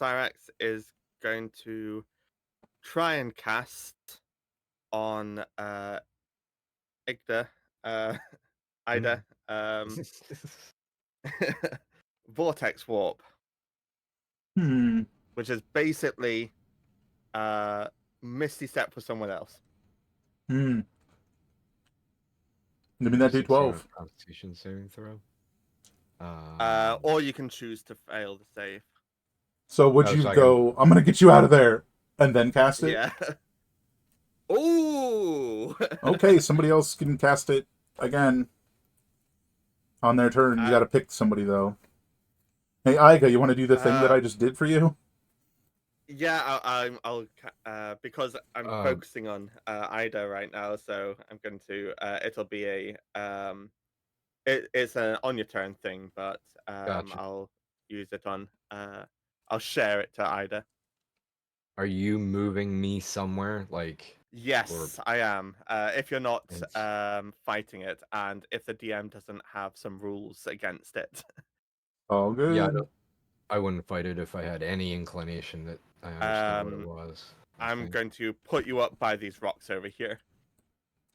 Cyrax is going to try and cast on Igda, Ida, Vortex Warp,
Hmm.
which is basically Misty Step for someone else.
Hmm. Give me that D12.
Constitution saving throw.
Or you can choose to fail the save.
So would
Oh,
you
so I
go, I'm gonna get you out of there, and then cast it?
Yeah. Ooh.
Okay, somebody else can cast it again on their turn. You gotta pick somebody, though. Hey, Iga, you want to do the thing that I just did for you?
Yeah, I'll because I'm focusing on Ida right now, so I'm going to. It'll be it's an on your turn thing, but
Gotcha.
I'll use it on. I'll share it to Ida.
Are you moving me somewhere? Like,
Yes, I am. If you're not
It's-
fighting it, and if the DM doesn't have some rules against it.
All
yeah,
good.
I wouldn't fight it if I had any inclination that I understood what it was.
I'm going to put you up by these rocks over here.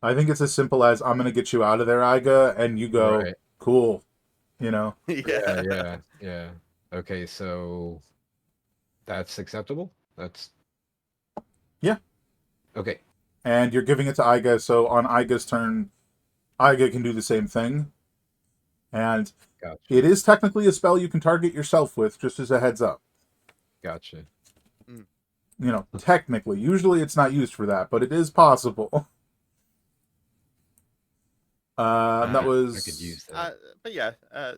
I think it's as simple as I'm gonna get you out of there, Iga, and you go,
Right.
cool. You know?
Yeah.
Yeah. Okay, so That's acceptable. That's
Yeah.
okay.
And you're giving it to Iga, so on Iga's turn, Iga can do the same thing. And
Gotcha.
it is technically a spell you can target yourself with, just as a heads up.
Gotcha.
You know, technically. Usually it's not used for that, but it is possible. That
I
was...
could use that.
But yeah,
Yeah.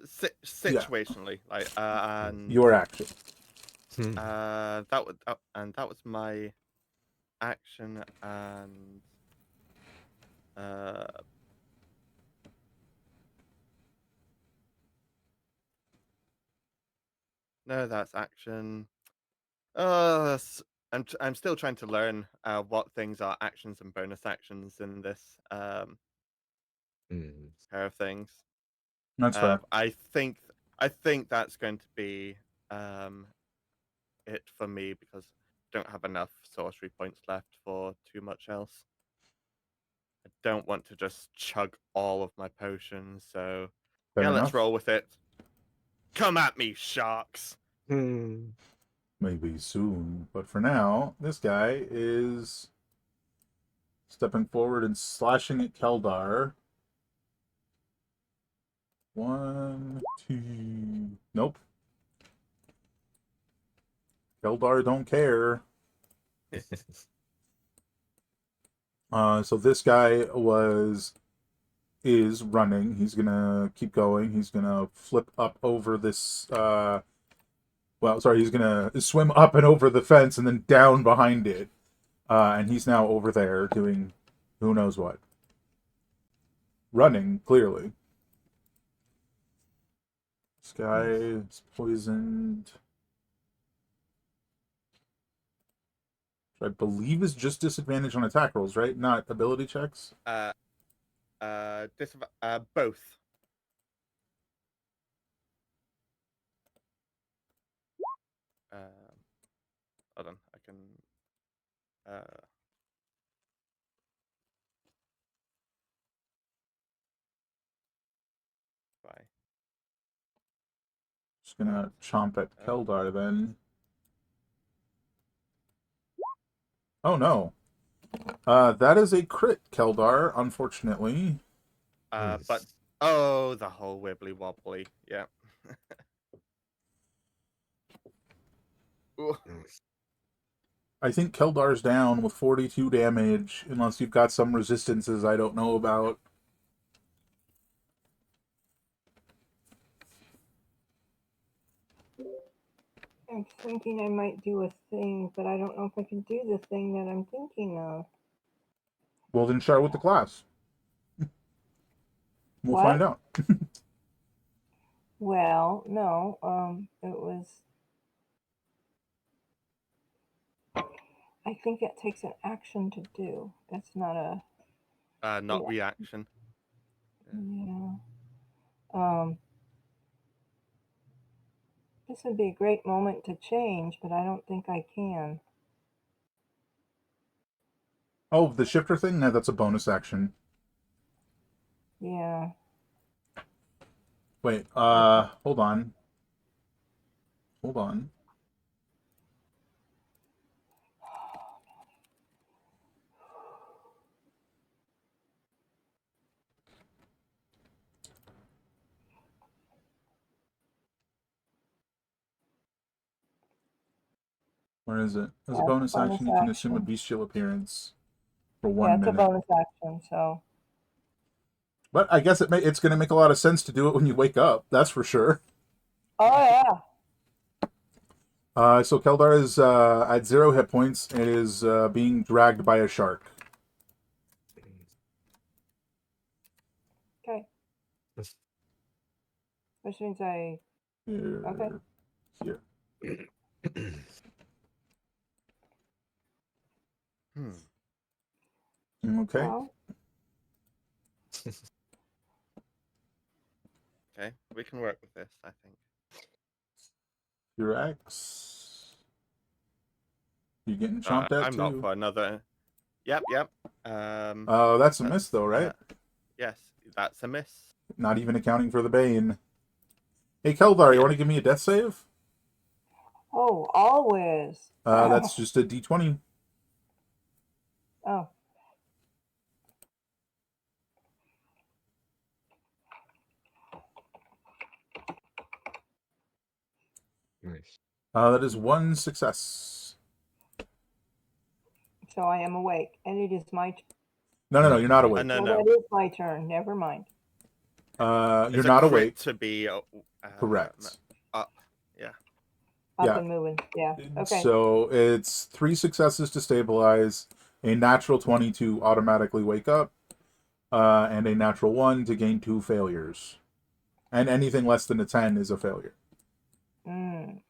situationally, like, and
your action.
that was my action, and uh, no, that's action. I'm still trying to learn what things are actions and bonus actions in this
Mm.
pair of things.
That's fair.
I think that's going to be it for me because I don't have enough sorcery points left for too much else. I don't want to just chug all of my potions, so
Fair
yeah, let's
enough.
roll with it. Come at me, sharks!
Hmm.
Maybe soon. But for now, this guy is stepping forward and slashing at Keldar. 1, 2... Nope. Keldar don't care. So this guy is running. He's gonna keep going. He's gonna flip up over this. Well, sorry. He's gonna swim up and over the fence and then down behind it. And he's now over there doing who knows what. Running clearly. This guy is poisoned. Which I believe is just disadvantage on attack rolls, right? Not ability checks.
Both. Hold on, I can. Bye.
Just gonna chomp at Keldar then. Oh no. That is a crit, Keldar, unfortunately.
But oh, the whole wibbly wobbly, yeah. Ooh.
I think Keldar's down with 42 damage, unless you've got some resistances I don't know about.
I'm thinking I might do a thing, but I don't know if I can do the thing that I'm thinking of.
Well, then start with the class. We'll
What?
find out.
Well, no, it was. I think it takes an action to do. That's not a.
Not reaction.
Yeah. This would be a great moment to change, but I don't think I can.
Oh, the shifter thing? No, that's a bonus action.
Yeah.
Wait, hold on. Hold on. Where is it? As a
That's
bonus action, you can assume a
action.
bestial appearance for
Yeah,
1
it's a
minute.
bonus action, so.
But I guess it's going to make a lot of sense to do it when you wake up. That's for sure.
Oh, yeah.
So Keldar is at 0 hit points and is being dragged by a shark.
Okay. Which means I. Okay.
Here. Okay.
Well,
Okay, we can work with this, I think.
Your axe. You're getting chomped at
I'm
too.
not for another. Yep.
Oh, that's a miss though, right?
Yes, that's a miss.
Not even accounting for the bane. Hey, Keldar, you want to give me a death save?
Oh, always.
That's just a d20.
Oh,
Nice.
That is one success.
so I am awake, and it is my turn.
No, you're not
No.
awake.
No,
Well,
no.
that is my turn. Never mind.
You're
It's a
not
crit
awake.
to be
Correct.
up. Yeah.
Up
Yeah.
and moving. Yeah. Okay.
So it's 3 successes to stabilize, a natural 20 to automatically wake up, and a natural 1 to gain 2 failures. And anything less than a 10 is a failure.
Mm.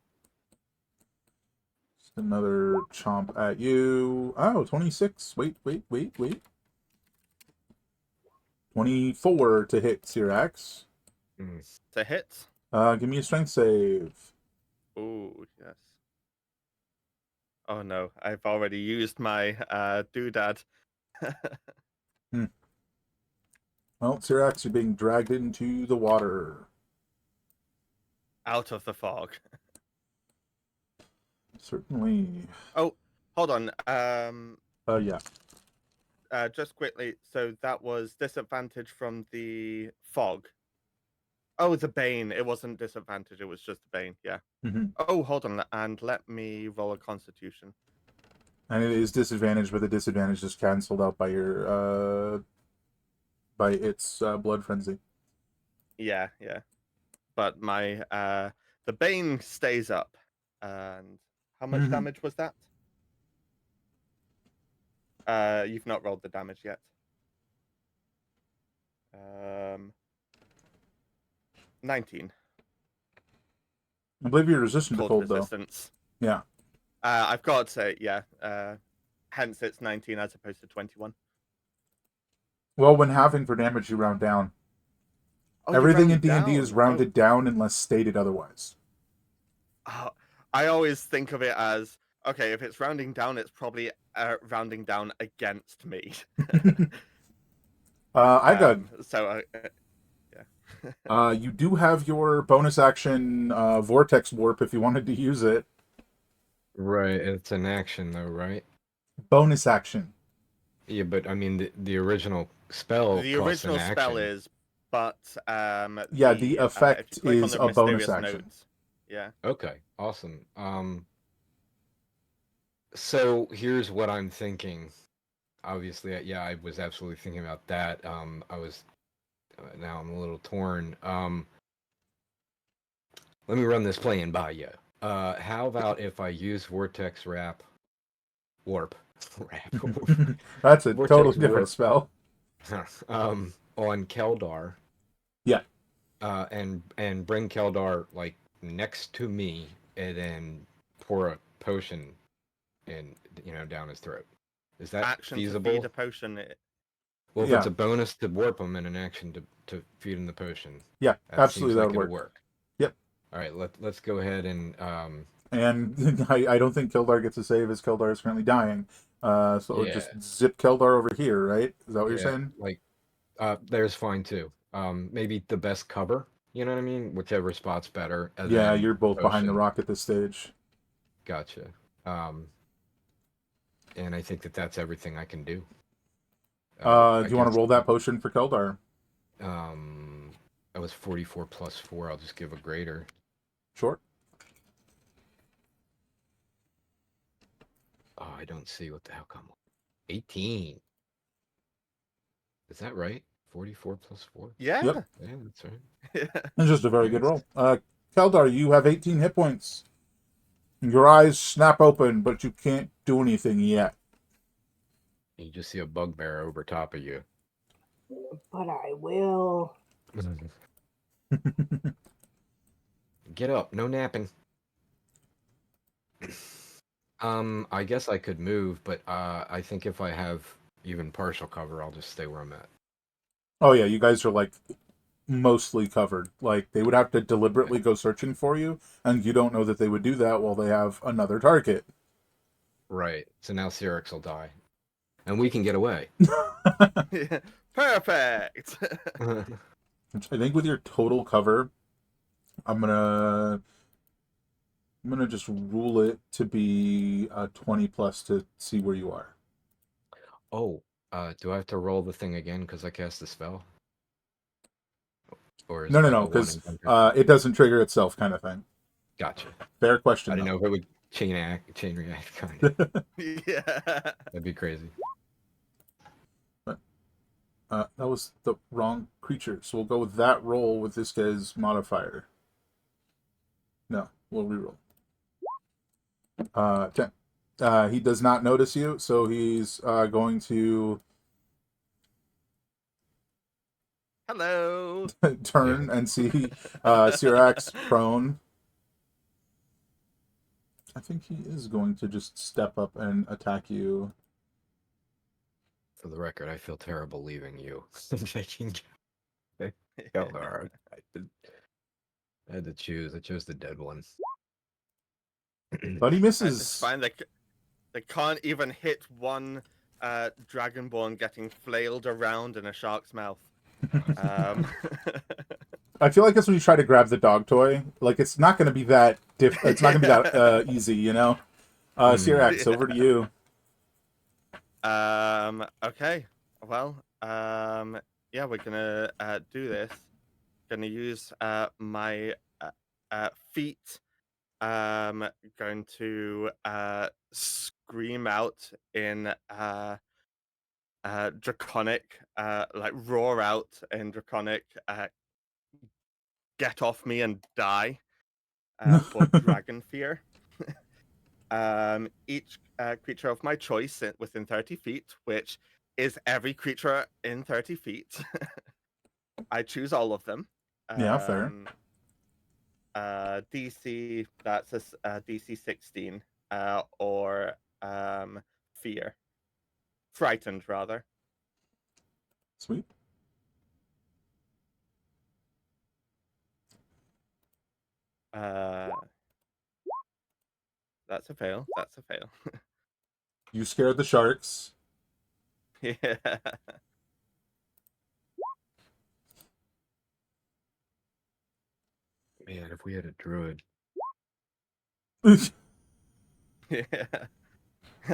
Just another chomp at you. Oh, 26. Wait. 24 to hit, Syrax.
Mm.
It's a hit.
Give me a strength save.
Ooh, yes. Oh no, I've already used my doodad.
Well, Syrax, you're being dragged into the water.
Out of the fog.
Certainly.
Oh, hold on.
Yeah.
Just quickly. So that was disadvantage from the fog. Oh, the bane. It wasn't disadvantage. It was just the bane. Yeah.
Mm-hmm.
Oh, hold on, and let me roll a Constitution.
And it is disadvantage, but the disadvantage is cancelled out by your by its blood frenzy.
Yeah, yeah. But my the bane stays up. And how much
Mhm.
damage was that? You've not rolled the damage yet. 19
I believe you're resistant to
cold
cold, though.
resistance.
Yeah.
I've got to, yeah. Hence it's 19 as opposed to 21.
Well, when halving for damage, you round down.
Oh, you
Everything in
round
D&D is
down.
rounded down unless stated otherwise.
Oh, I always think of it as okay. If it's rounding down, it's probably rounding down against me.
I got.
So yeah.
You do have your bonus action vortex warp if you wanted to use it.
Right, it's an action though, right?
Bonus action.
Yeah, but I mean the original spell
The
costs an
original spell
action.
is, but
Yeah, the
if you
effect
click on
is
the
a bonus
mysterious
action.
notes, yeah.
Okay, awesome. So here's what I'm thinking. Obviously, yeah, I was absolutely thinking about that. I was now I'm a little torn. Let me run this plan by you. How about if I use Vortex Warp,
That's a
Vortex
totally different
Warp,
spell.
on Keldar.
Yeah.
And bring Keldar like next to me, and then pour a potion in, down his throat. Is that
Action
feasible?
to feed a potion.
Well, if
Yeah.
it's a bonus to warp him and an action to feed him the potion,
Yeah,
that
absolutely,
seems
that
like
would
it'll
work.
work.
Yep.
All right, let's go ahead and
And I don't think Keldar gets a save as Keldar is currently dying. So
yeah,
just zip Keldar over here, right? Is that what you're
yeah,
saying?
like there's fine too. Maybe the best cover. You know what I mean? Whichever spot's better. And
Yeah,
then
you're both behind the
potion.
rock at this stage.
Gotcha. And I think that's everything I can do.
Do you want to roll that potion for Keldar?
I was 44 plus 4. I'll just give a greater.
Sure.
Oh, I don't see what the hell come. 18. Is that right? 44 plus 4?
Yeah.
Yep.
Yeah, that's right.
It's just a very good
Nice.
roll. Keldar, you have 18 hit points. Your eyes snap open, but you can't do anything yet.
You just see a bugbear over top of you.
But I will.
Get up, no napping. I guess I could move, but I think if I have even partial cover, I'll just stay where I'm at.
Oh yeah, you guys are like mostly covered. Like they would have to deliberately go searching for you, and you don't know that they would do that while they have another target.
Right. So now Syrinx will die, and we can get away.
Perfect.
I think with your total cover, I'm gonna I'm gonna just rule it to be a 20 plus to see where you are.
Oh, do I have to roll the thing again because I cast the spell? Or is
No,
it
no,
like
no,
a one
because
and done thing?
it doesn't trigger itself, kind of thing.
Gotcha.
Fair
I
question,
didn't
though.
know if it would chain react, kind of.
Yeah.
That'd be crazy.
But that was the wrong creature, so we'll go with that roll with this guy's modifier. No, we'll reroll. 10. He does not notice you, so he's going to
Hello.
turn and see Sirax prone. I think he is going to just step up and attack you.
For the record, I feel terrible leaving you. Taking cover. I had to choose. I chose the dead one.
But he
It's
misses.
fine. They can't even hit one dragonborn getting flailed around in a shark's mouth.
I feel like that's when you try to grab the dog toy. Like it's not going to be that it's not going to be that easy, you know. Sirax, over to you.
Okay. Well, yeah, we're gonna do this. Gonna use my feet. Going to scream out in draconic, like roar out in draconic, get off me and die, for dragon fear. Each creature of my choice within 30 feet, which is every creature in 30 feet. I choose all of them.
Yeah, fair.
DC, that's a DC 16, or fear. Frightened, rather.
Sweet.
That's a fail. That's a fail.
You scared the sharks.
Yeah.
Man, if we had a druid.
Yeah.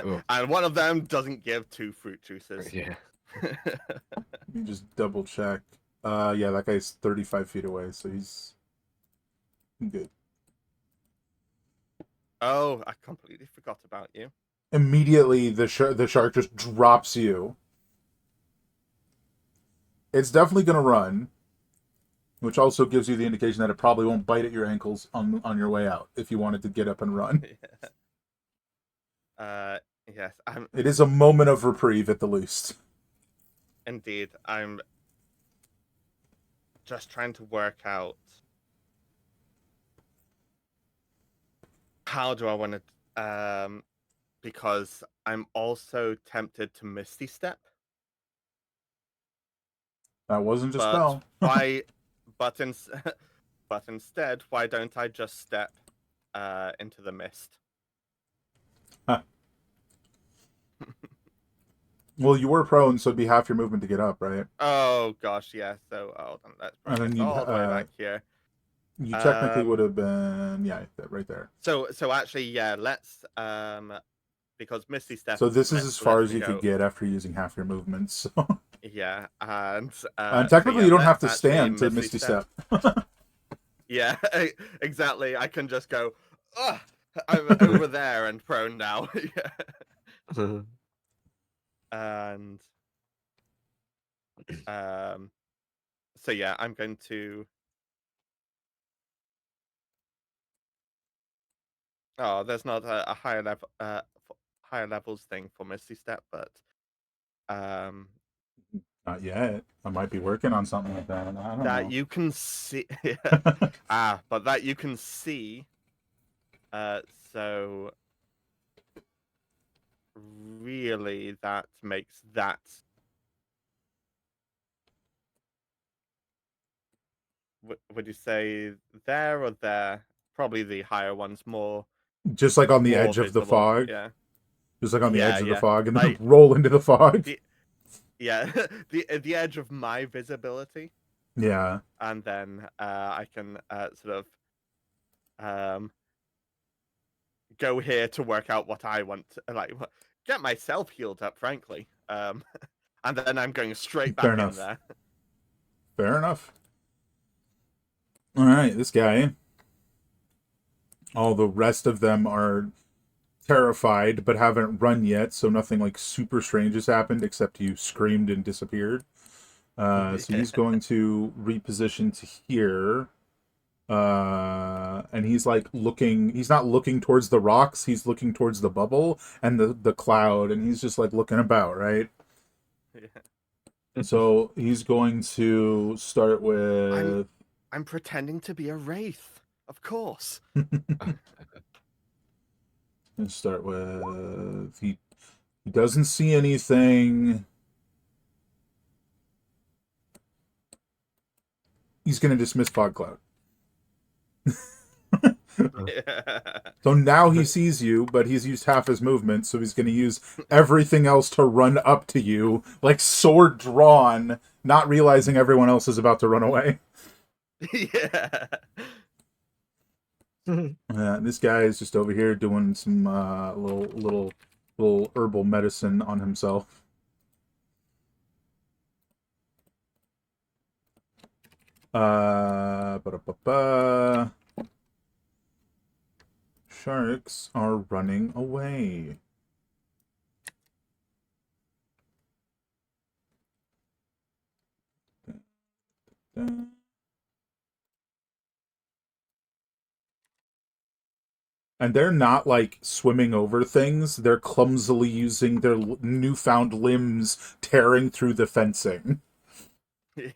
Oh,
And one of them doesn't give 2 fruit juices.
yeah.
Let me just double check. Yeah, that guy's 35 feet away, so he's good.
Oh, I completely forgot about you.
Immediately, the shark just drops you. It's definitely going to run, which also gives you the indication that it probably won't bite at your ankles on your way out if you wanted to get up and run.
Yes,
It is a moment of reprieve at the least.
indeed. I'm just trying to work out how do I want to, because I'm also tempted to Misty Step,
That wasn't a
but
spell.
why? But but instead, why don't I just step into the mist?
Huh. Well, you were prone, so it'd be half your movement to get up, right?
Oh gosh, yeah. So hold on, let's
And
bring
then
us all the way back here.
you technically would have been, yeah, right there.
So actually, yeah. Let's because Misty Step
So this is as far
lets
as
me
you
go.
could get after using half your movement. So,
Yeah, and
and
so
technically
yeah,
you don't have
let's
to
actually
stand to Misty Step.
Yeah, exactly. I can just go. Ugh, I'm over there and prone now. Yeah. And so yeah, I'm going to. Oh, there's not a higher levels thing for Misty Step, but um,
Not yet. I might be working on something like that. I don't
that
know.
you can see. But that you can see. So really, that makes that. Would you say there or there? Probably the higher one's
Just like on the
more
edge of the
visible.
fog.
Yeah.
Just like on the
Yeah,
edge of the
yeah.
fog, and then
Like
roll into the fog.
yeah, the edge of my visibility,
Yeah.
and then I can sort of go here to work out what I want, get myself healed up, frankly. And then I'm going straight
Fair
back in
enough.
there.
Fair enough. All right, this guy. All the rest of them are terrified but haven't run yet, so nothing like super strange has happened except you screamed and disappeared. So he's going to reposition to here. And he's like looking, he's not looking towards the rocks, he's looking towards the bubble and the cloud, and he's just like looking about, right?
Yeah.
So he's going to start with
I'm pretending to be a wraith, of course.
Let's start with he doesn't see anything. He's going to dismiss fog cloud. So now he sees you, but he's used half his movement, so he's going to use everything else to run up to you, like sword drawn, not realizing everyone else is about to run away.
Yeah.
This guy is just over here doing some little herbal medicine on himself. Ba-da-ba-ba. Sharks are running away. And they're not like swimming over things. They're clumsily using their newfound limbs, tearing through the fencing.
Yeah.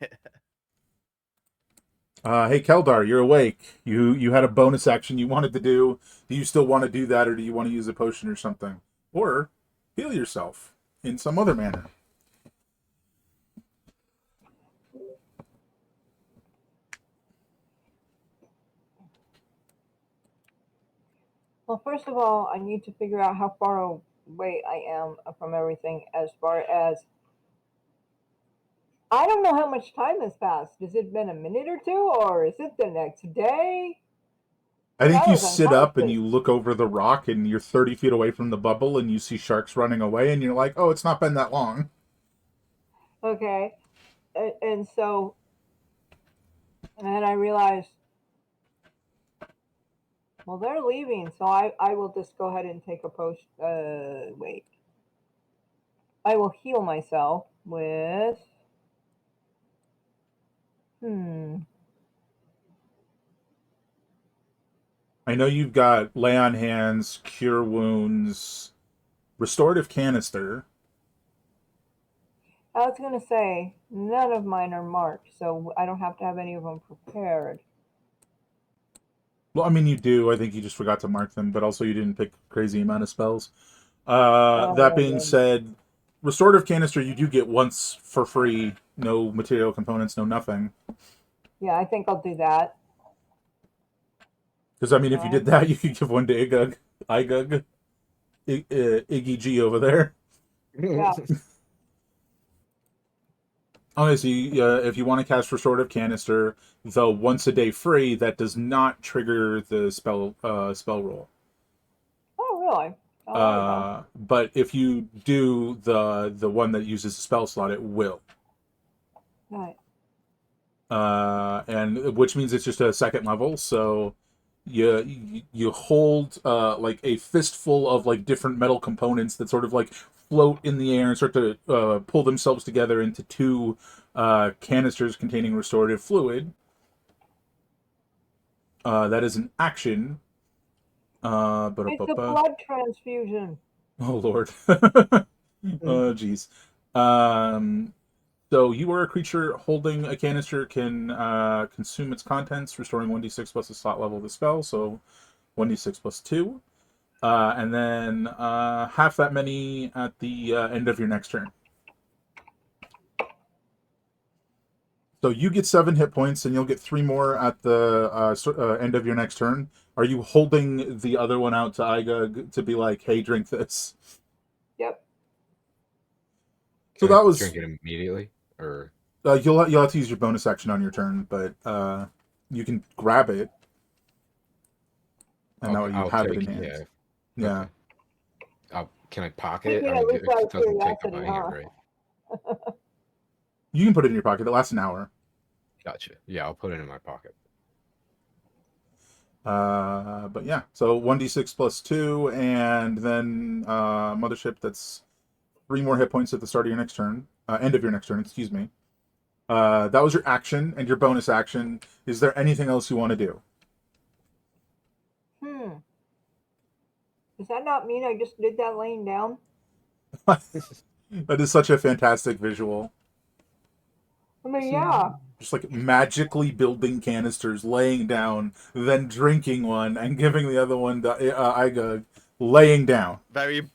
Hey Keldar, you're awake. You had a bonus action you wanted to do. Do you still want to do that, or do you want to use a potion or something, or heal yourself in some other manner?
Well, first of all, I need to figure out how far away I am from everything as far as I don't know how much time has passed. Has it been a minute or two, or is it the next day?
I think
I
you
was
sit up and
unconscious.
you look over the rock, and you're 30 feet away from the bubble, and you see sharks running away, and you're like, "Oh, it's not been that long."
Okay. And so, and then I realized, well, they're leaving, so I will just go ahead and take a post. Wait. I will heal myself with. Hmm.
I know you've got lay on hands, cure wounds, restorative canister.
I was going to say, none of mine are marked, so I don't have to have any of them prepared.
Well, I mean, you do. I think you just forgot to mark them, but also you didn't pick a crazy amount of spells. That being
Um,
said, restorative canister you do get once for free. No material components, no nothing.
yeah, I think I'll do that.
Because I mean, if you
Alright.
did that, you could give one to Igug, Iggy G over there.
Yeah.
Honestly, if you want to cast restorative canister, though once a day free, that does not trigger the spell roll.
Oh, really? Oh, there
But if you do the one that uses a spell slot, it will.
we go. Right.
And which means it's just a second level. So you hold like a fistful of like different metal components that sort of like float in the air and start to pull themselves together into two canisters containing restorative fluid. That is an action.
It's a
Ba-da-ba-ba.
blood transfusion.
Oh Lord. Oh jeez. Um, So you are a creature holding a canister can consume its contents, restoring 1d6 plus the slot level of the spell, so 1d6 plus 2. And then half that many at the end of your next turn. So you get 7 hit points, and you'll get 3 more at the end of your next turn. Are you holding the other one out to Igug to be like, hey, drink this?
Yep.
So
Can I
that was
drink it immediately, or
you'll have to use your bonus action on your turn, but you can grab it, and now
okay?
you
I'll
have it
take
in hand.
yeah.
Yeah.
Okay. Can I pocket it?
Thinking
I
at
mean,
least out
it
of
doesn't take up
curiosity,
my hand,
huh?
right?
You can put it in your pocket. It lasts an hour.
Gotcha. Yeah, I'll put it in my pocket.
But yeah, so 1d6 plus 2, and then Mothership, that's 3 more hit points at the start of your next turn. End of your next turn, excuse me. That was your action and your bonus action. Is there anything else you want to do?
Does that not mean I just did that laying down?
That is such a fantastic visual.
I mean, yeah.
Just like magically building canisters, laying down, then drinking one, and giving the other one to Iga, laying down.
Very,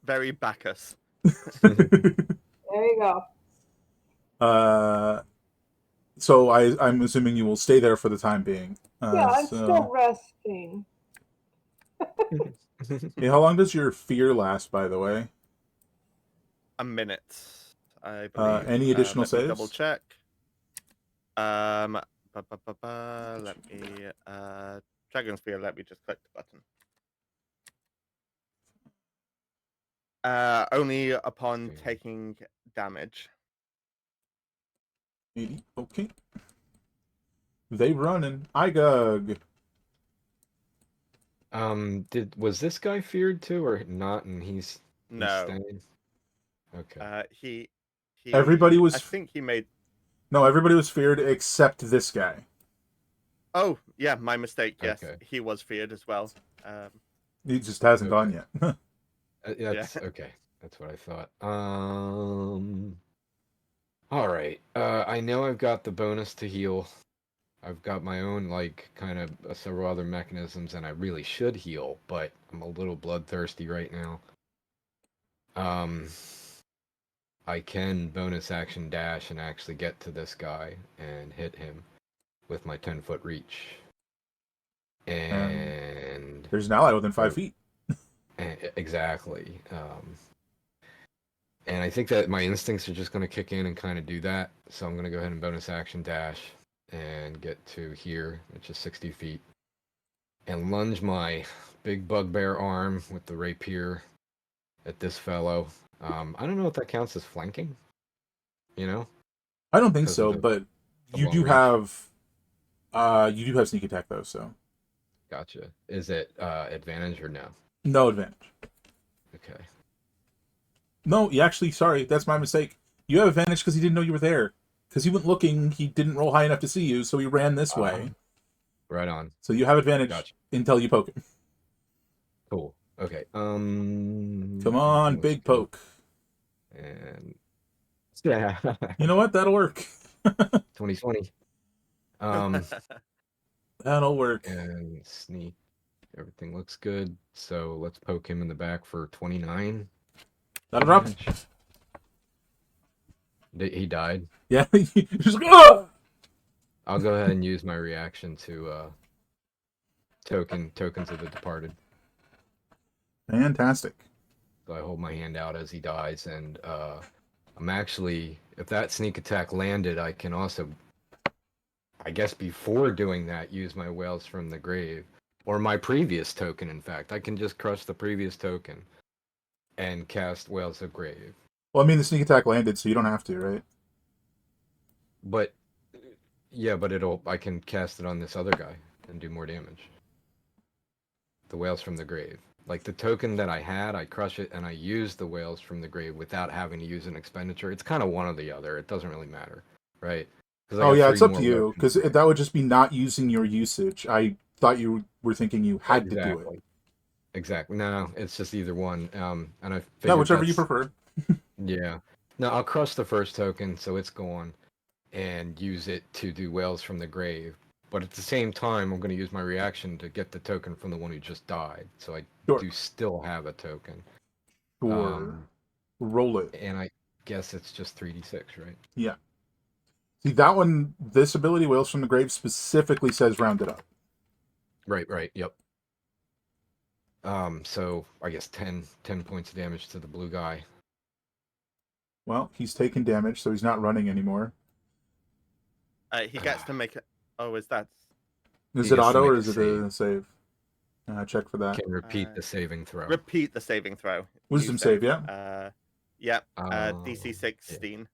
very Bacchus.
There you go.
So I'm assuming you will stay there for the time being.
Yeah, I'm
So,
still resting.
hey, how long does your fear last, by the way?
A minute, I believe.
Any additional
Let me
saves?
double check. Let me Dragon Spear, let me just click the button. Only upon taking damage.
80. Okay. They running. Igug.
Was this guy feared too or not? And he's
No.
staying? Okay.
He
Everybody was.
I think he made.
No, everybody was feared except this guy.
Oh, yeah, my mistake. Yes,
Okay.
he was feared as well.
He just hasn't gone
Okay.
yet.
That's okay. That's what I thought. All right. I know I've got the bonus to heal. I've got my own like kind of several other mechanisms, and I really should heal, but I'm a little bloodthirsty right now. I can bonus action dash and actually get to this guy and hit him with my 10-foot reach. And
there's an ally within 5 feet.
exactly. And I think that my instincts are just going to kick in and kind of do that. So I'm going to go ahead and bonus action dash and get to here, which is 60 feet. And lunge my big bugbear arm with the rapier at this fellow. I don't know if that counts as flanking. You know?
I don't think
'Cause
so,
of
but
the
you
long
do
range.
have sneak attack though, so
Gotcha. Is it advantage or no?
no advantage.
Okay.
No, you actually, sorry, that's my mistake. You have advantage because he didn't know you were there. Because he went looking, he didn't roll high enough to see you, so he ran this way.
Right on.
So you have advantage
Gotcha.
until you poke him.
Cool. Okay.
Come on, big poke.
And yeah.
You know what? That'll work.
2020.
That'll work.
And sneak. Everything looks good. So let's poke him in the back for 29.
That'll drop.
He died.
Yeah. Just like, "Ah!"
I'll go ahead and use my reaction to tokens of the departed.
Fantastic.
So I hold my hand out as he dies, and I'm actually, if that sneak attack landed, I can also, I guess before doing that, use my Whales from the Grave. Or my previous token, in fact. I can just crush the previous token and cast Whales of Grave.
Well, I mean, the sneak attack landed, so you don't have to, right?
But, yeah, but I can cast it on this other guy and do more damage. The Whales from the Grave. Like the token that I had, I crush it and I use the Whales from the Grave without having to use an expenditure. It's kind of one or the other. It doesn't really matter, right?
Oh, yeah, it's up to you, because that would just be not using your usage. I thought you were thinking you had to do it.
Exactly. No, it's just either one. And I figured
Yeah, whichever you prefer.
Yeah. No, I'll crush the first token, so it's gone, and use it to do Whales from the Grave. But at the same time, I'm going to use my reaction to get the token from the one who just died. So I do still have a token.
Sure. Roll it.
And I guess it's just 3d6, right?
Yeah. See, that one, this ability, Whales from the Grave, specifically says round it up.
Right, yep. So I guess 10 points of damage to the blue guy.
Well, he's taken damage, so he's not running anymore.
He gets to make it. Oh, is that?
Is it auto or is it a save? Check for that.
Can repeat the saving throw.
Repeat the saving throw.
Wisdom
You
save, yeah.
Yep.
Oh,
DC 16.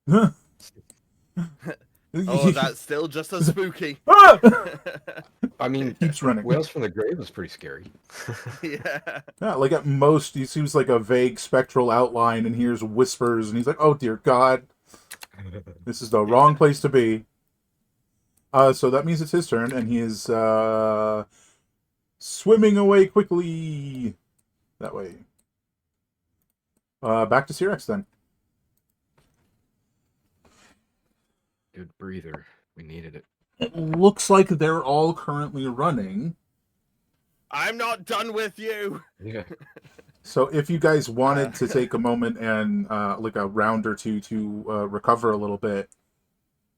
Oh, that's still just as spooky.
Ah!
I mean,
Keeps running.
Whales from the Grave is pretty scary.
Yeah.
Yeah, like at most, he seems like a vague spectral outline and hears whispers, and he's like, "Oh dear God, this is the wrong place to be." So that means it's his turn, and he is swimming away quickly that way. Back to Cyrex then.
Good breather. We needed it.
It looks like they're all currently running.
I'm not done with you.
Yeah.
So if you guys wanted to take a moment and like a round or two to recover a little bit,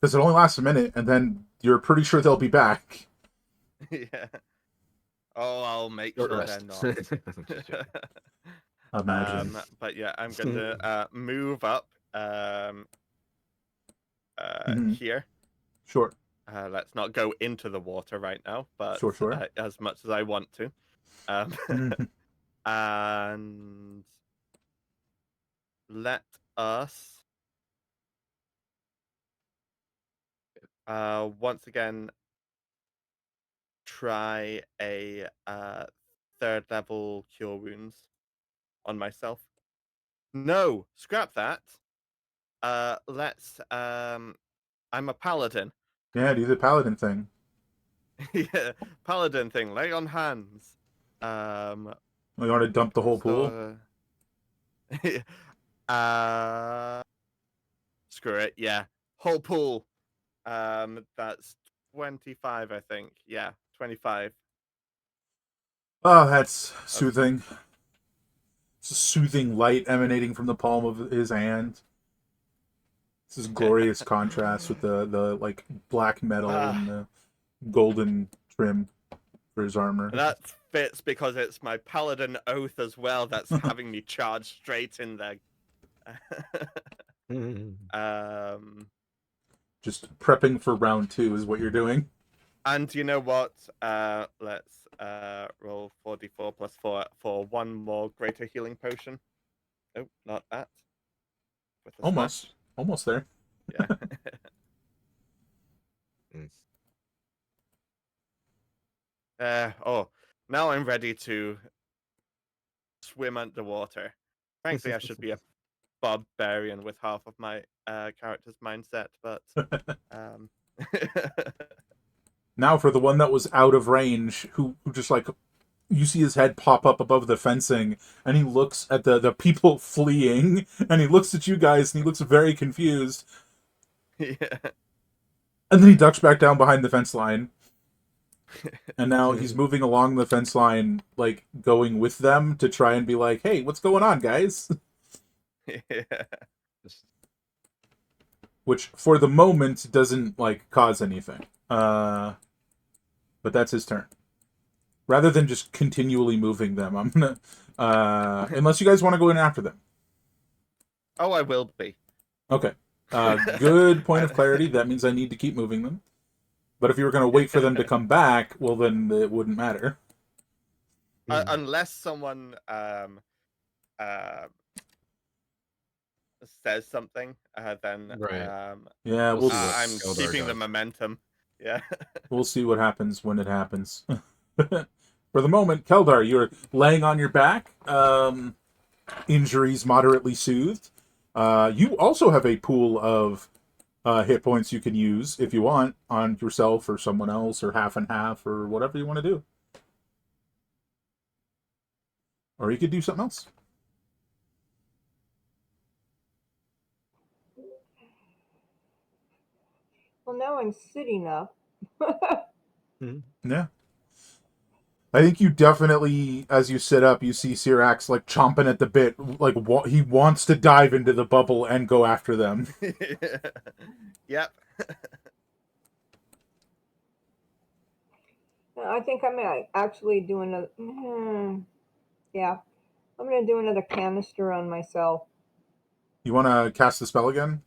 because it only lasts a minute, and then you're pretty sure they'll be back.
Yeah. Oh, I'll make
Short
sure
rest.
they're not.
Imagine.
But yeah, I'm going to move up
Mhm.
here.
Sure.
Let's not go into the water right now, but
Sure.
as much as I want to.
Mhm.
And let us once again try a third level cure wounds on myself. No, scrap that. Let's I'm a paladin.
Yeah, do the paladin thing.
Yeah, paladin thing, lay on hands.
You want to dump the whole pool?
Screw it, yeah. Whole pool. That's 25, I think. Yeah, 25.
Oh, that's soothing. It's a soothing light emanating from the palm of his hand. This is glorious contrast with the like black metal and the golden trim for his armor.
That fits because it's my paladin oath as well that's having me charge straight in there.
Just prepping for round 2 is what you're doing.
And you know what? Let's roll 4d4 plus 4 for one more greater healing potion. Oh, not that. With a
Almost there.
smash. Yeah. Now I'm ready to swim underwater. Frankly, I should be a barbarian with half of my character's mindset, but
Now for the one that was out of range, who just like, you see his head pop up above the fencing, and he looks at the people fleeing, and he looks at you guys, and he looks very confused.
yeah.
And then he ducks back down behind the fence line. And now he's moving along the fence line, like, going with them to try and be like, hey, what's going on, guys?
Yeah.
Which, for the moment, doesn't, like, cause anything. But that's his turn. Rather than just continually moving them, I'm gonna... unless you guys want to go in after them.
Oh, I will be.
Okay. Good point of clarity. That means I need to keep moving them. But if you were going to wait for them to come back, well, then it wouldn't matter.
Unless someone says something, then
Right.
Yeah, we'll
I'm
Eldar
keeping the
does.
momentum. Yeah.
we'll see what happens when it happens. For the moment, Keldar, you're laying on your back. Injuries moderately soothed. You also have a pool of hit points you can use if you want on yourself or someone else, or half and half, or whatever you want to do. Or you could do something else.
Well, now I'm sitting up.
Yeah. I think you definitely, as you sit up, you see Syrax like chomping at the bit, like he wants to dive into the bubble and go after them.
Yep.
I think I might actually do another. Yeah, I'm gonna do another canister on myself
You want to cast the spell again?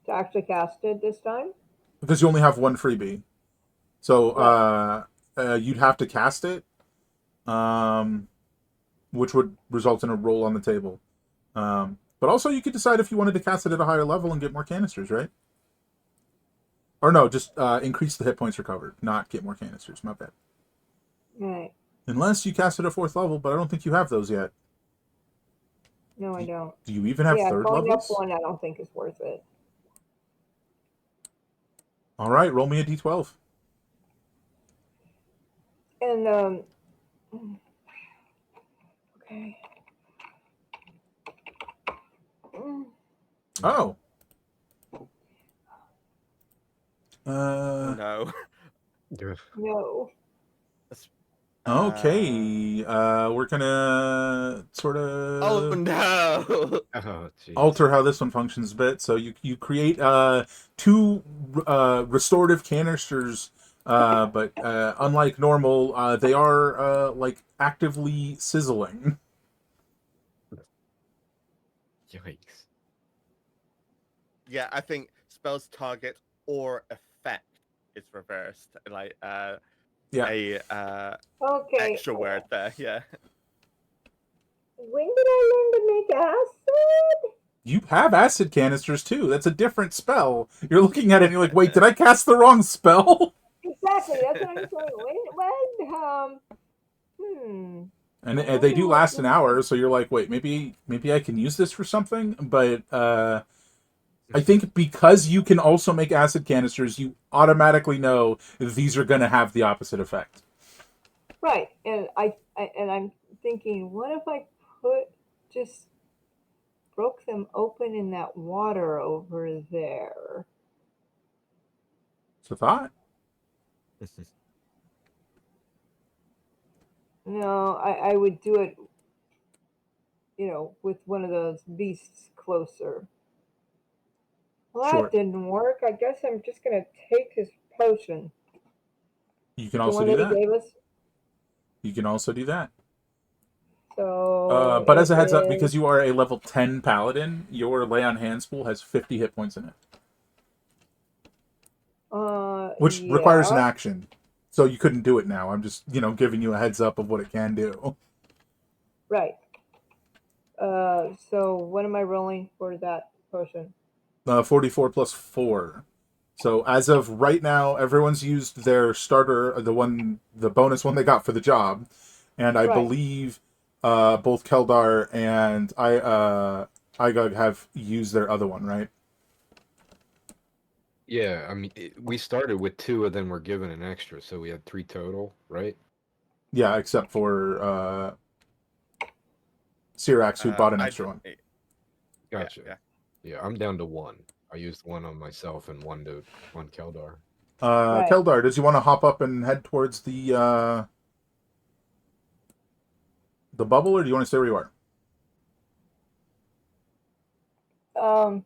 to actually cast it this time.
Because you only have one freebie. So
Right.
you'd have to cast it, which would result in a roll on the table. But also, you could decide if you wanted to cast it at a higher level and get more canisters, right? Or no, just increase the hit points recovered, not get more canisters. My bad.
Right.
Unless you cast it at 4th level, but I don't think you have those yet.
No, I
Do
don't.
do you even have
Yeah,
third
going up
levels?
one I don't think is worth it.
All right, roll me a d12.
And okay. Mm,
Oh.
Oh
Uh.
no.
no.
That's-
Okay. We're gonna sort
Oh
of
no.
Oh, jeez.
alter how this one functions a bit. So you create two restorative canisters, but unlike normal, they are like actively sizzling.
Yikes.
Yeah, I think spells target or effect is reversed. Like
Yeah.
a
Okay.
extra word there. Yeah.
When did I learn to make acid?
You have acid canisters too. That's a different spell. You're looking at it and you're like, wait, did I cast the wrong spell?
Exactly. That's what I'm saying.
And
I
they
wonder
do
what
last an hour, so you're like, wait, maybe I can use this for something. But I think because you can also make acid canisters, you automatically know these are going to have the opposite effect.
right. And I'm thinking, what if I put just broke them open in that water over there?
It's a thought.
No, I would do it, with one of those beasts closer. Well, that
Sure,
didn't work. I guess I'm just gonna take his potion,
you can
the
also
one
do
that he
that.
gave us.
You can also do that.
So
But as
it
a heads up, because
is,
you are a level 10 paladin, your lay on hands pool has 50 hit points in it, which requires an
yeah,
action. So you couldn't do it now. I'm just, giving you a heads up of what it can do.
right. So what am I rolling for that potion?
44 plus 4. So as of right now, everyone's used their starter, the bonus one they got for the job, and I
Right.
believe both Keldar and Igug have used their other one, right?
Yeah, I mean, we started with two and then we're given an extra, so we had three total, right?
Yeah, except for Syrax, who bought an
I
extra
did.
one.
Yeah.
Gotcha.
Yeah.
Yeah, I'm down to one. I used one on myself and one Keldar.
Right.
Keldar, does you want to hop up and head towards the bubble, or do you want to stay where you are?
Um.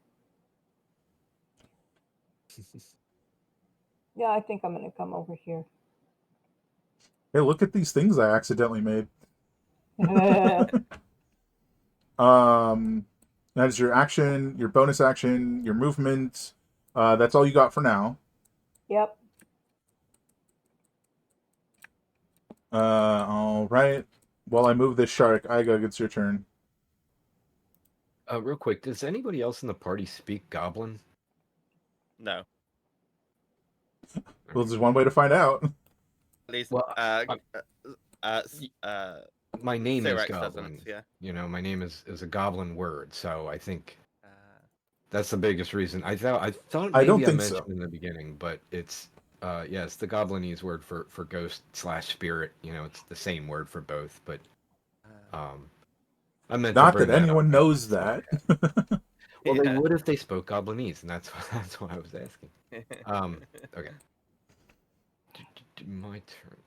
Yeah, I think I'm gonna come over here.
Hey, look at these things I accidentally made.
Yep.
That is your action, your bonus action, your movement. That's all you got for now. All right. While I move this shark, Igug, it's your turn.
Real quick, does anybody else in the party speak Goblin?
No.
Well, there's one way to find out.
At least
Well, my name is
Cyrex
Goblin.
doesn't. Yeah.
My name is a Goblin word, so I think
Uh,
that's the biggest reason. I thought
I don't
maybe I
think
mentioned
so.
in the beginning, but it's it's the Goblinese word for ghost slash spirit. It's the same word for both, but um, I meant to
Not that
bring that up.
anyone knows that.
Well, they
yeah.
would if they spoke Goblinese, and that's what I was asking. Okay. My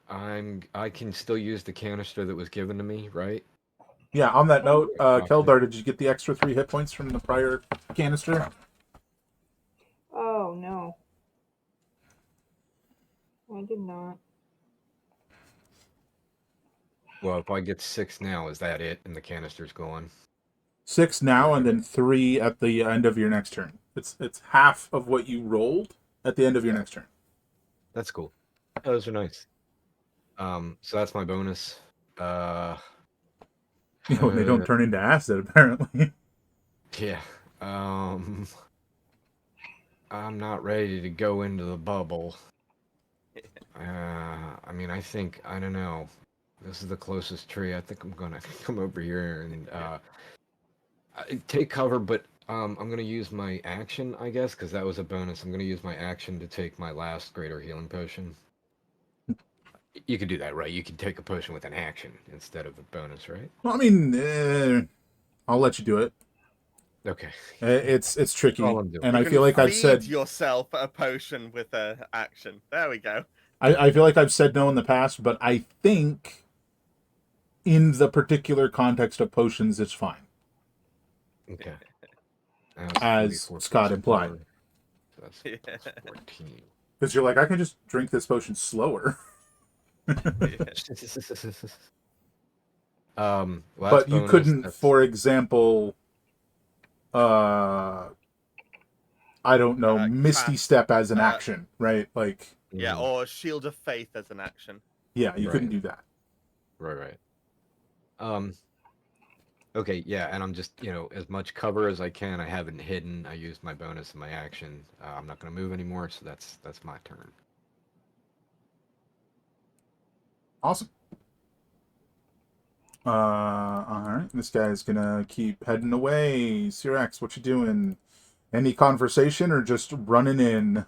turn. I can still use the canister that was given to me, right?
Yeah, on that note,
Okay.
Keldar, did you get the extra 3 hit points from the prior canister?
Oh no, I did not.
Well, if I get 6 now, is that it? And the canister's gone.
6 now, and then 3 at the end of your next turn. It's half of what you rolled at the end of your next turn.
That's cool. those are nice. So that's my bonus.
When they don't turn into acid, apparently.
Yeah. I'm not ready to go into the bubble. I mean, I don't know. This is the closest tree. I think I'm gonna come over here and take cover, but I'm gonna use my action, I guess, because that was a bonus. I'm gonna use my action to take my last greater healing potion. You could do that, right? You could take a potion with an action instead of a bonus, right?
Well, I mean, I'll let you do it.
Okay.
It's tricky,
All I'm doing.
and
You
I
can
feel like I've
feed
said
yourself a potion with a action. There we go.
I feel like I've said no in the past, but I think in the particular context of potions, it's fine,
Okay. That's
as
3d4
Scott
plus
implied.
4. So that's plus 14.
Because you're like, I can just drink this potion slower.
Well, that's
But you
bonus.
couldn't,
That's
for example, uh, I don't know, Misty
Cast,
Step as an action, right? Like,
yeah, or Shield of Faith as an action.
yeah, you couldn't
Right.
do that.
right. Okay, yeah, and I'm just, as much cover as I can. I haven't hidden. I used my bonus and my action. I'm not going to move anymore, so that's my turn.
Awesome. All right. This guy's gonna keep heading away. Cyrax, what you doing? Any conversation or just running in?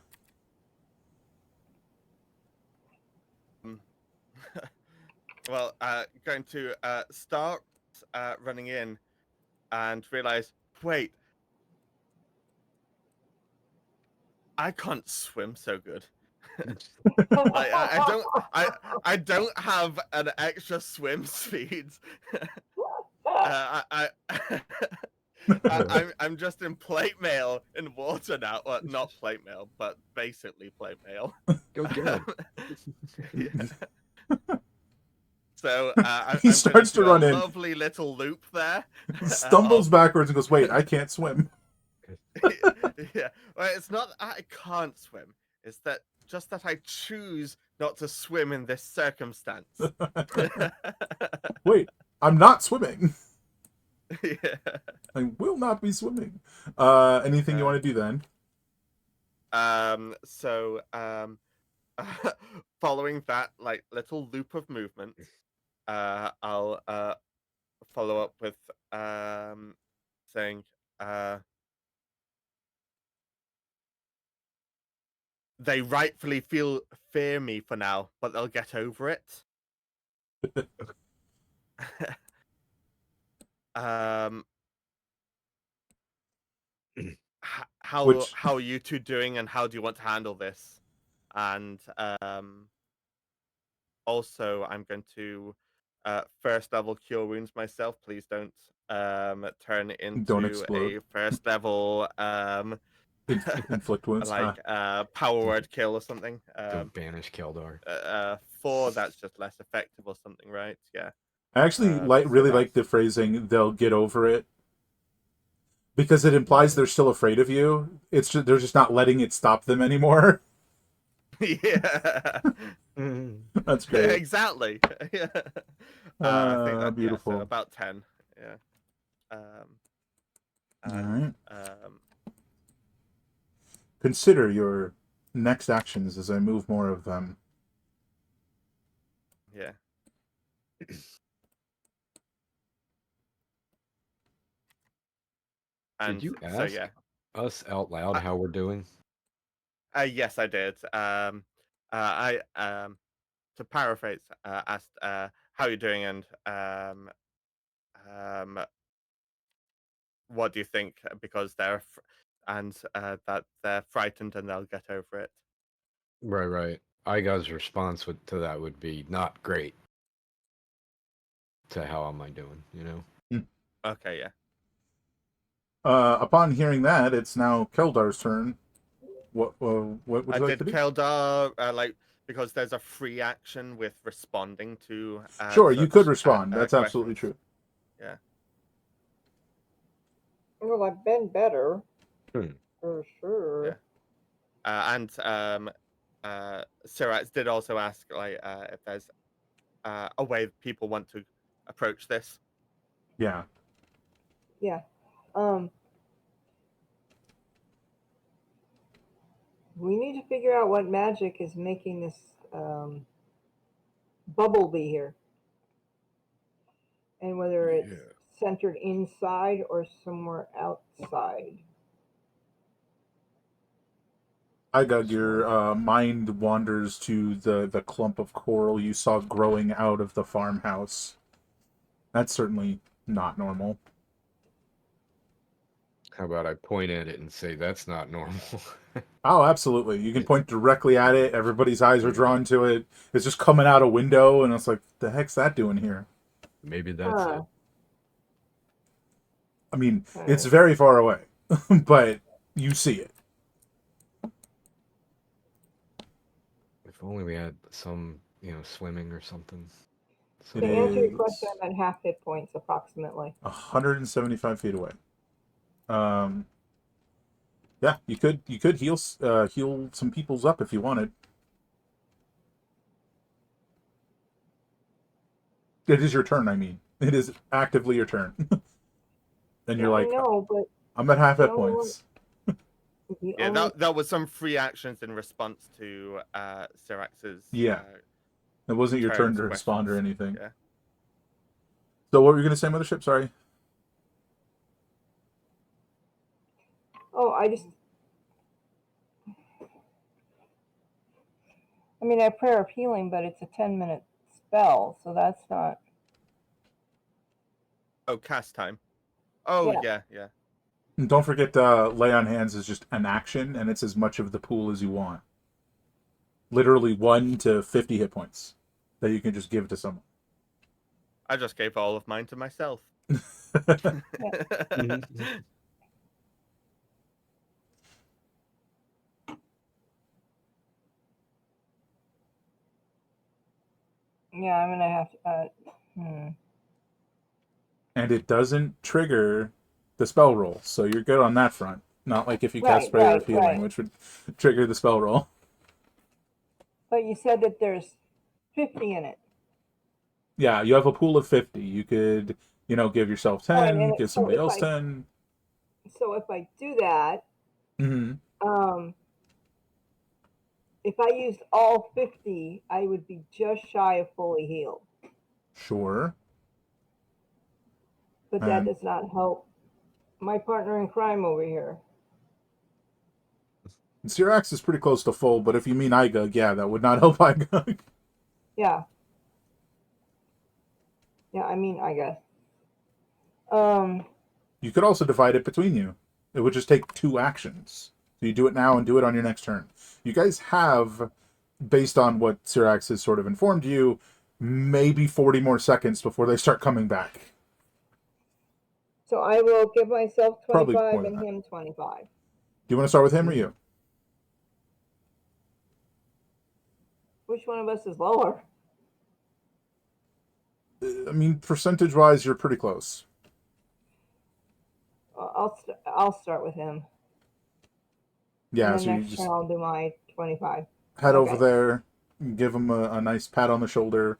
Well, going to start running in and realize, wait, I can't swim so good. Like I don't have an extra swim speed. I I'm just in plate mail in water now. Well, not plate mail, but basically plate mail.
Go get him.
Yeah. So
He
I'm going to
starts to
do a
run in,
lovely little loop there.
stumbles backwards, and goes, "Wait, I can't swim."
Yeah, well, it's not that I can't swim. It's that just that I choose not to swim in this circumstance.
Wait, I'm not swimming.
Yeah.
I will not be swimming. Anything you want to do then?
So following that like little loop of movement, I'll follow up with saying they rightfully fear me for now, but they'll get over it. um how
Which
are you two doing, and how do you want to handle this? And also I'm going to first level cure wounds myself. Please don't turn
don't
into
explode.
a first level
Inflict wounds.
like power word kill or something.
Don't banish Keldar.
4, that's just less effective or something, right? Yeah.
I actually
So
really like the phrasing. They'll get over it because it implies they're still afraid of you. It's just, they're just not letting it stop them anymore.
Yeah.
That's great.
Exactly. Yeah. I think that
Beautiful.
so about 10. Yeah.
All
And
right. Consider your next actions as I move more of them.
yeah. And
Did you
so
ask
yeah.
us out loud how we're doing?
Yes, I did. I to paraphrase, asked how you're doing, and what do you think? Because that they're frightened and they'll get over it.
Right. Igo's response to that would be not great. To how am I doing?
Okay, yeah.
Upon hearing that, it's now Keldar's turn. What would you like
Did
to do?
Keldar like, because there's a free action with responding to
Sure, you could
such
respond. That's absolutely
questions?
true.
Yeah.
Well, I've been better.
Hmm.
For sure.
Yeah. And Sirax did also ask like if there's a way people want to approach this.
Yeah.
Yeah. We need to figure out what magic is making this bubble be here, and whether it's
Yeah.
centered inside or somewhere outside.
Igug, your mind wanders to the clump of coral you saw growing out of the farmhouse. That's certainly not normal.
How about I point at it and say that's not normal?
Oh, absolutely. You can point directly at it. Everybody's eyes are
Yeah.
drawn to it. It's just coming out a window, and it's like, the heck's that doing here?
Maybe that's it.
I mean, it's
Okay.
very far away, but you see it.
If only we had some, swimming or something.
It
To
Some
answer
magic.
your question,
is
I'm at half hit points approximately.
175 feet away. Um, yeah, you could heal some people's up if you wanted. It is your turn. I mean, it is actively your turn, and you're
Yeah, I
like,
know, but
I'm at half
the
hit
only one,
points.
the
Yeah,
only
that was some free actions in response to Sirax's
Yeah, it wasn't your turn
turns
to respond or
questions.
anything.
Yeah.
So what were you gonna say, Mothership? Sorry.
oh, I mean, I have prayer of healing, but it's a 10-minute spell, so that's not.
Oh, cast time. Oh
Yeah.
yeah.
And don't forget, lay on hands is just an action, and it's as much of the pool as you want. Literally 1 to 50 hit points that you can just give to someone.
I just gave all of mine to myself.
Yeah. Yeah, I'm gonna have to.
And it doesn't trigger the spell roll, so you're good on that front. Not like if you cast Prayer of Healing,
Right.
which would trigger the spell roll.
But you said that there's 50 in it.
Yeah, you have a pool of 50. You could, give yourself
All right,
10,
and
give
so
somebody else 10.
if I do that,
Mm-hmm.
um, if I used all 50, I would be just shy of fully healed.
Sure.
But that
And
does not help my partner in crime over here.
Syrax is pretty close to full, but if you mean Igug, yeah, that would not help Igug.
Yeah. Yeah, I mean, I guess. Um,
You could also divide it between you. It would just take 2 actions. So you do it now and do it on your next turn. You guys have, based on what Syrax has sort of informed you, maybe 40 more seconds before they start coming back.
so I will give myself
Probably
25
more than
and
that.
him 25.
Do you want to start with him or you?
Which one of us is lower?
I mean, percentage-wise, you're pretty close.
I'll start with him, and
Yeah,
then
so you
next turn
just
I'll do my 25.
head over
Okay.
there, give him a nice pat on the shoulder.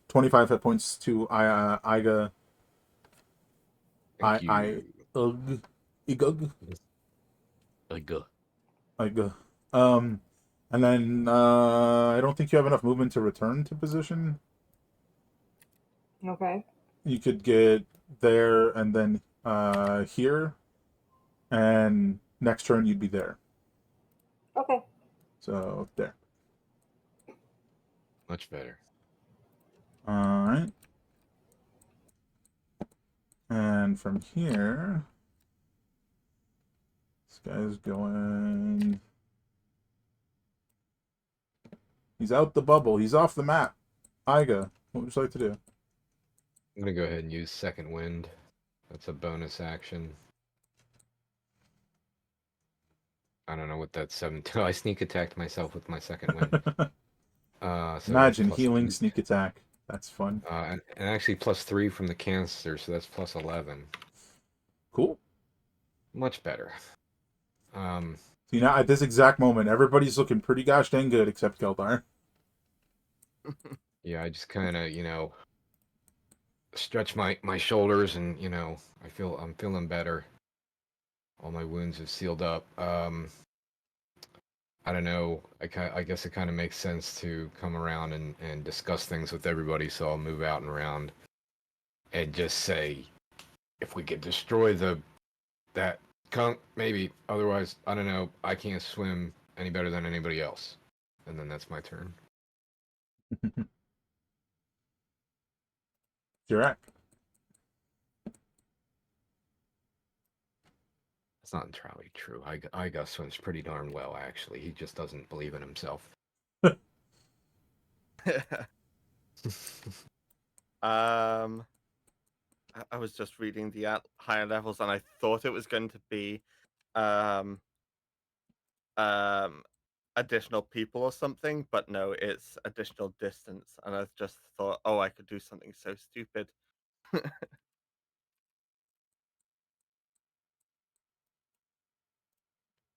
25 hit points to Iga.
Thank you.
Ugh. Igug.
Good.
Iga. And then I don't think you have enough movement to return to position.
Okay.
You could get there and then here, and next turn you'd be there.
Okay.
So there.
Much better.
All right. And from here, this guy's going. He's out the bubble. He's off the map. Iga, what would you like to do?
I'm gonna go ahead and use second wind. That's a bonus action. I don't know what that's 17. I sneak attacked myself with my second wind. So that's
Imagine
plus
healing
8.
sneak attack. That's fun.
And actually plus 3 from the cancer, so that's plus 11.
Cool.
Much better.
See, now at this exact moment, everybody's looking pretty gosh dang good except Keldar.
Yeah, I just kind of, stretch my shoulders, and I'm feeling better. All my wounds have sealed up. I don't know. I guess it kind of makes sense to come around and discuss things with everybody. So I'll move out and around and just say, if we could destroy that conch, maybe. Otherwise, I don't know. I can't swim any better than anybody else. And then that's my turn.
Jirak.
That's not entirely true. Iga swims pretty darn well, actually. He just doesn't believe in himself.
um, I was just reading the higher levels, and I thought it was going to be um um additional people or something, but no, it's additional distance. And I just thought, oh, I could do something so stupid.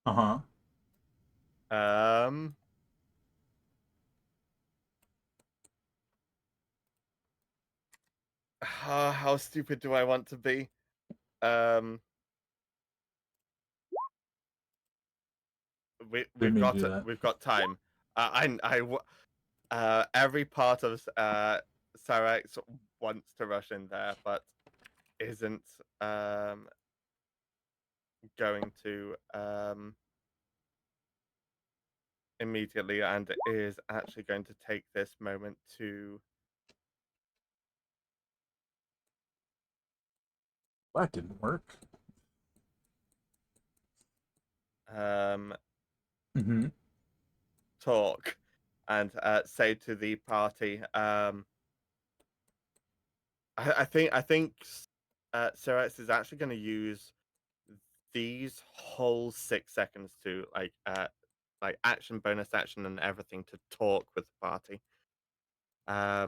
Uh huh.
um, how stupid do I want to be? Um,
Didn't mean to do that.
we've got time. Every part of Sarex wants to rush in there, but isn't going to immediately, and is actually going to take this moment to
That didn't work.
um
Mm-hmm.
talk and say to the party. I think Sarex is actually going to use these whole 6 seconds to like action, bonus action, and everything to talk with the party. I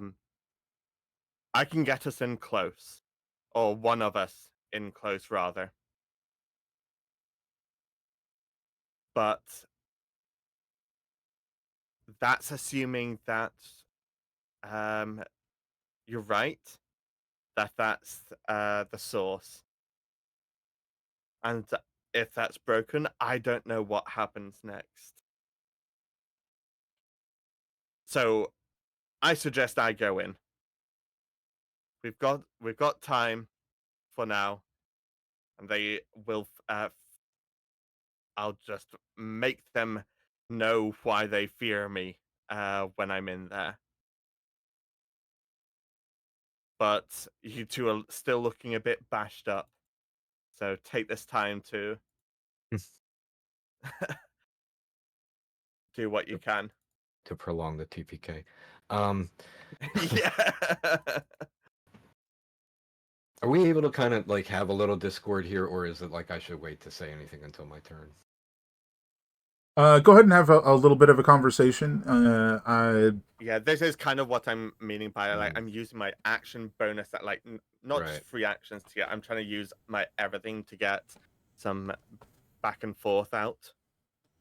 can get us in close, or one of us in close rather. But that's assuming that um, you're right, that that's the source. And if that's broken, I don't know what happens next. So I suggest I go in. We've got time for now, and they will. I'll just make them know why they fear me when I'm in there. But you two are still looking a bit bashed up, so take this time to do what you can.
To prolong the TPK. Um,
Yeah.
are we able to kind of like have a little discord here, or is it like I should wait to say anything until my turn?
Go ahead and have a little bit of a conversation.
Yeah, this is kind of what I'm meaning by like I'm using my action bonus that like not just
Right.
free actions to get. I'm trying to use my everything to get some back and forth out.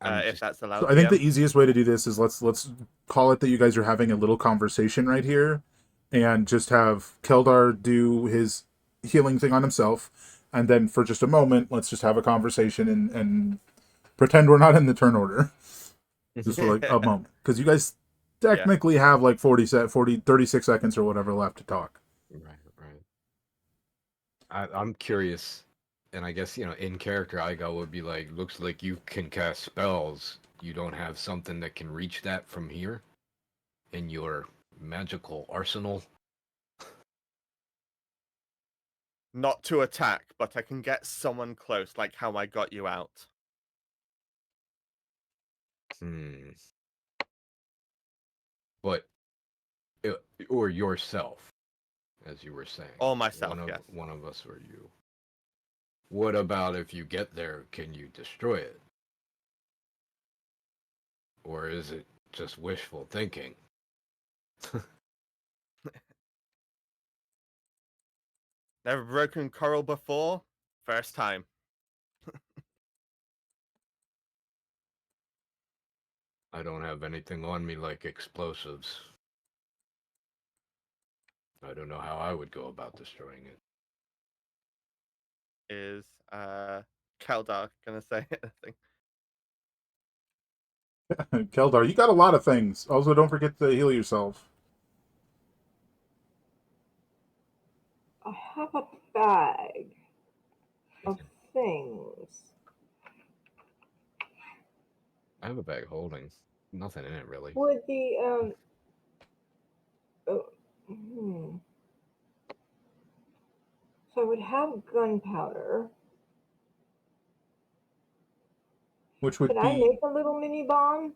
If that's
so
allowed,
I think
DM.
the easiest way to do this is let's call it that you guys are having a little conversation right here, and just have Keldar do his healing thing on himself, and then for just a moment, let's just have a conversation and pretend we're not in the turn order, just for like a moment, because you guys
Yeah.
technically have like 36 seconds or whatever left to talk.
Right, right. I'm curious, and I guess in character, Igo would be like, looks like you can cast spells. You don't have something that can reach that from here in your magical arsenal.
Not to attack, but I can get someone close, like how I got you out.
Hmm. But or yourself, as you were saying,
Or myself, yes.
one of us or you. What about if you get there? Can you destroy it? Or is it just wishful thinking?
Never broken coral before? First time.
I don't have anything on me like explosives. I don't know how I would go about destroying it.
Is Keldar gonna say anything?
Keldar, you got a lot of things. Also, don't forget to heal yourself.
I have a bag of things.
I have a bag holding nothing in it really.
Would the oh, hmm. So I would have gunpowder.
Which
Could
would
I
be,
make a little mini bomb?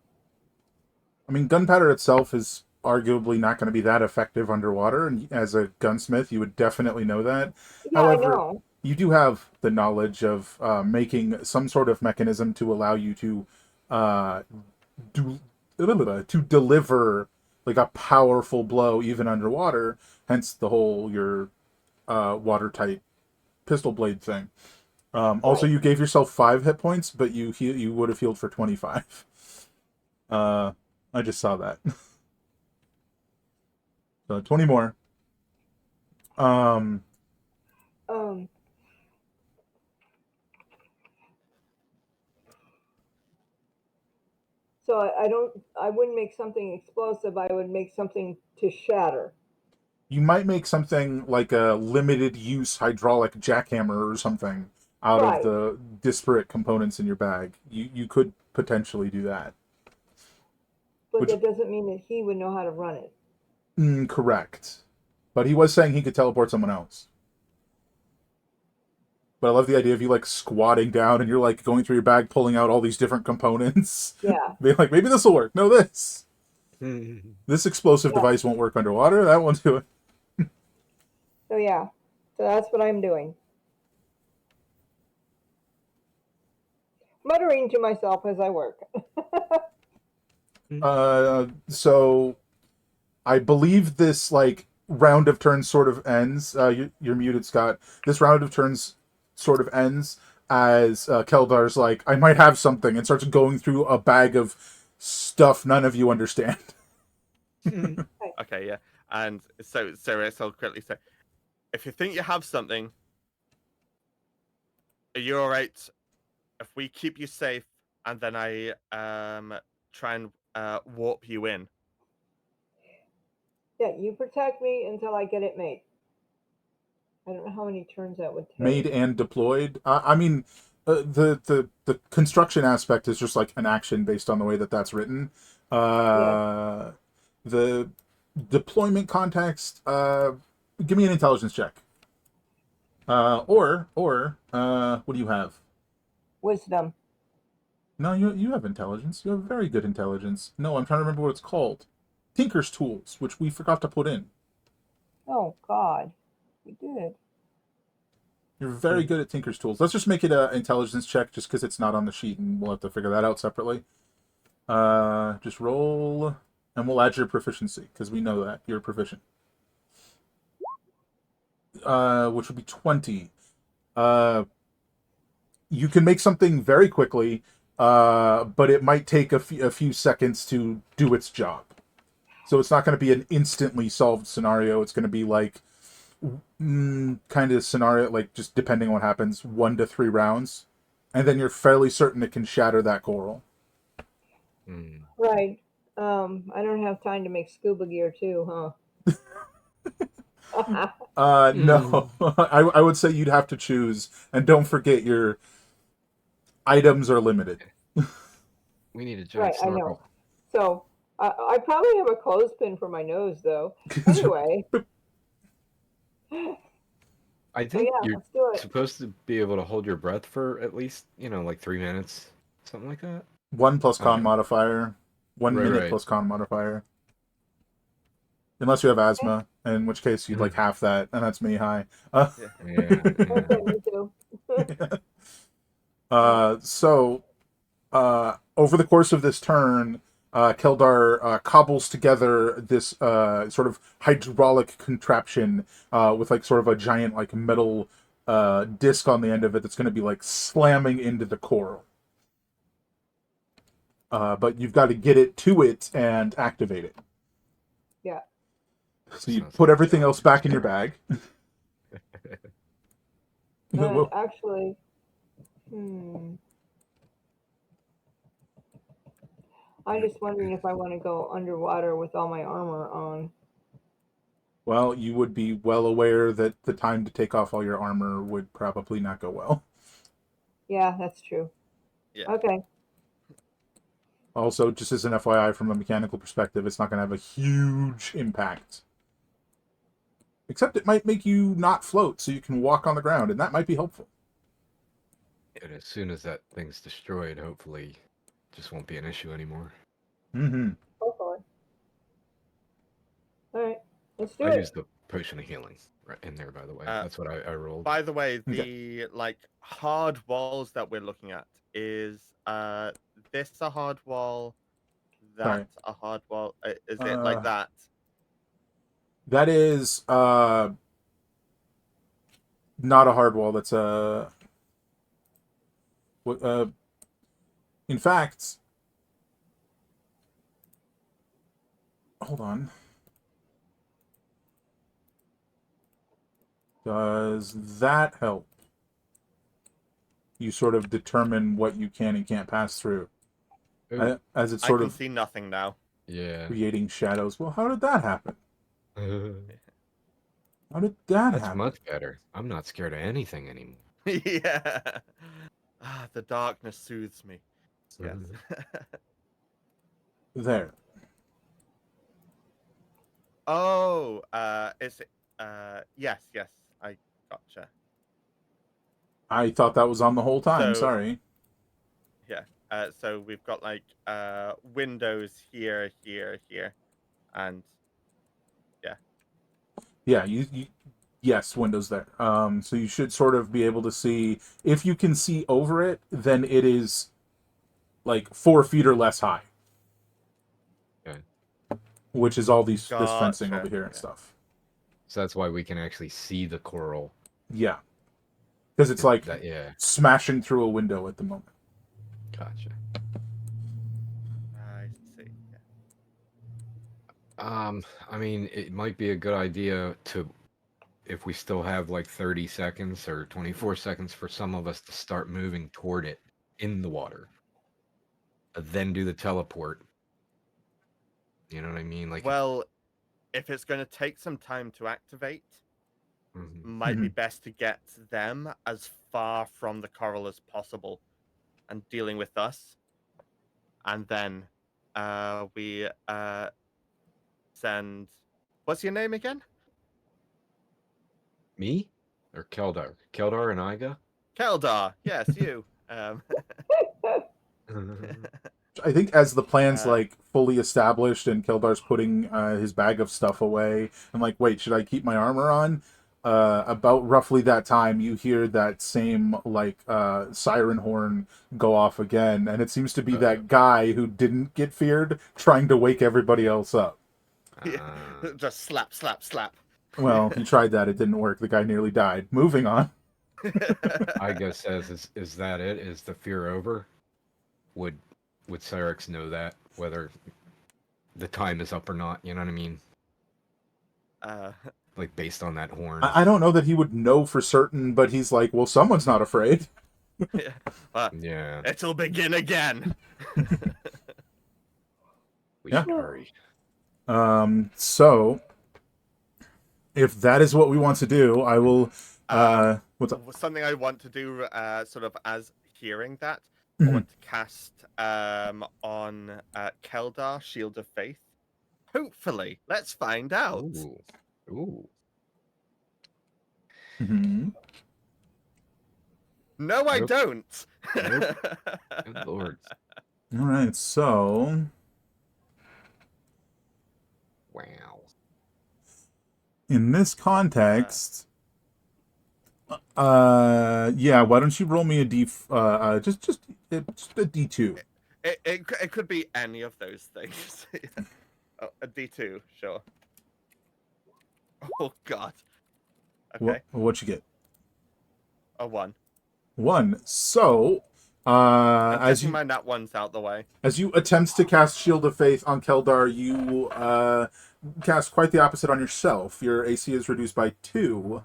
I mean, gunpowder itself is arguably not going to be that effective underwater, and as a gunsmith, you would definitely know that.
Yeah, I
However,
know.
you do have the knowledge of making some sort of mechanism to allow you to uh, do to deliver like a powerful blow even underwater. Hence the whole your watertight pistol blade thing. Also,
Right.
you gave yourself 5 hit points, but you would have healed for 25. Uh, I just saw that. So 20 more. Um,
Um. So I don't. I wouldn't make something explosive. I would make something to shatter.
you might make something like a limited use hydraulic jackhammer or something out of
Right.
the disparate components in your bag. You could potentially do that.
But
Which
that doesn't mean that he would know how to run it.
correct. But he was saying he could teleport someone else. But I love the idea of you like squatting down and you're like going through your bag, pulling out all these different components.
Yeah.
Being like, maybe this will work. No, this.
Hmm.
This explosive
Yeah.
device won't work underwater. That won't do it.
So yeah. So that's what I'm doing. Muttering to myself as I work.
So I believe this like round of turns sort of ends. You're muted, Scott. This round of turns sort of ends as Keldar's like, I might have something, and starts going through a bag of stuff none of you understand.
Right.
Okay, yeah. And so I'll quickly say, if you think you have something, are you all right if we keep you safe and then I try and warp you in?
Yeah, you protect me until I get it made. I don't know how many turns that would
Made
take.
and deployed. I mean, the construction aspect is just like an action based on the way that that's written.
Yeah.
Uh, the deployment context. Give me an intelligence check. What do you have?
Wisdom.
No, you have intelligence. You have very good intelligence. No, I'm trying to remember what it's called. Tinker's tools, which we forgot to put in.
Oh God. We did.
You're very good at Tinker's tools. Let's just make it an intelligence check, just because it's not on the sheet, and we'll have to figure that out separately. Just roll, and we'll add your proficiency because we know that you're proficient. Which would be 20. Uh, you can make something very quickly, but it might take a few seconds to do its job. So it's not going to be an instantly solved scenario. It's going to be like kind of scenario, like just depending on what happens, 1 to 3 rounds, and then you're fairly certain it can shatter that coral.
Hmm.
Right. I don't have time to make scuba gear too, huh?
No, I would say you'd have to choose, and don't forget your items are limited.
We need a giant
Right, I know.
snorkel.
So I probably have a clothespin for my nose though. Anyway, so
I think
yeah,
you're
let's do it.
supposed to be able to hold your breath for at least, like 3 minutes, something like that.
One plus
I don't
con
know.
modifier, one
Right,
minute
right.
plus con modifier, unless you have
Okay,
asthma, in which case you'd like
Mhm.
half that, and that's me high. Uh,
Yeah.
Yeah, yeah.
okay, me too.
so over the course of this turn, Keldar cobbles together this sort of hydraulic contraption with like sort of a giant like metal disc on the end of it that's going to be like slamming into the coral. but you've got to get it to it and activate it.
Yeah.
So you
Sounds
put
like a
everything else back in your
challenge.
bag.
And
Well,
actually, I'm just wondering if I want to go underwater with all my armor on.
well, you would be well aware that the time to take off all your armor would probably not go well.
Yeah, that's true.
Yeah.
Okay.
Also, just as an FYI, from a mechanical perspective, it's not going to have a huge impact. Except it might make you not float so you can walk on the ground, and that might be helpful.
And as soon as that thing's destroyed, hopefully, it just won't be an issue anymore.
Mm-hmm.
Hopefully. All right. Let's do
I
it.
used the potion of healing right in there, by the way. That's what I rolled.
By the way,
Okay.
the like hard walls that we're looking at is this a hard wall?
Sorry.
That a hard wall? Is it like that?
That is not a hard wall. That's a in fact, hold on. Does that help? You sort of determine what you can and can't pass through.
Ooh,
As it's
I
sort
can
of
see nothing now.
yeah.
creating shadows. Well, how did that happen?
That's
How did that happen?
much better. I'm not scared of anything anymore.
Yeah. Ah, the darkness soothes me. Yes.
There.
Oh, is it? Yes, yes, I gotcha.
I thought that was on the whole time.
So-
Sorry.
Yeah. So we've got like windows here, here, here, and
Yeah, yes, windows there. So you should sort of be able to see, if you can see over it, then it is like 4 feet or less high.
Okay.
Which is all this fencing
Gotcha,
over here and
yeah.
stuff.
So that's why we can actually see the coral.
Yeah. Because it's like
That, yeah.
smashing through a window at the moment.
Gotcha.
I see. Yeah.
I mean, it might be a good idea to, if we still have like 30 seconds or 24 seconds for some of us to start moving toward it in the water. Then do the teleport. You know what I mean? Like,
Well, if it's going to take some time to activate,
mhm.
might be best to get them as far from the coral as possible and dealing with us. And then we send. What's your name again?
Me or Keldar? Keldar and Iga?
Keldar. Yes, you.
I think as the plan's
Uh,
like fully established and Kildar's putting his bag of stuff away, I'm like, wait, should I keep my armor on? About roughly that time, you hear that same like siren horn go off again, and it seems to be that guy who didn't get feared trying to wake everybody else up.
just slap, slap, slap.
Well, he tried that; it didn't work. The guy nearly died. Moving on.
Iga says, is that it? Is the fear over? Would Cyrix know that, whether the time is up or not? You know what I mean? Like, based on that horn.
I don't know that he would know for certain, but he's like, well, someone's not afraid.
Yeah.
It'll begin again.
We
Yeah.
should hurry.
So if that is what we want to do, I will. What's up?
Something I want to do, sort of as hearing that, I
Mhm.
want to cast on Keldar, Shield of Faith. Hopefully, let's find out.
Ooh. Ooh.
Mhm.
No, I
Nope.
don't.
Nope. Good lord.
All right, so
Wow.
in this context, yeah, why don't you roll me a just a D2?
It could be any of those things. Oh, a D2, sure. Oh God. Okay,
What you get?
a 1.
1. So
I'm
As
getting
you
my nat ones out the way.
as you attempt to cast Shield of Faith on Keldar, you cast quite the opposite on yourself. Your AC is reduced by 2,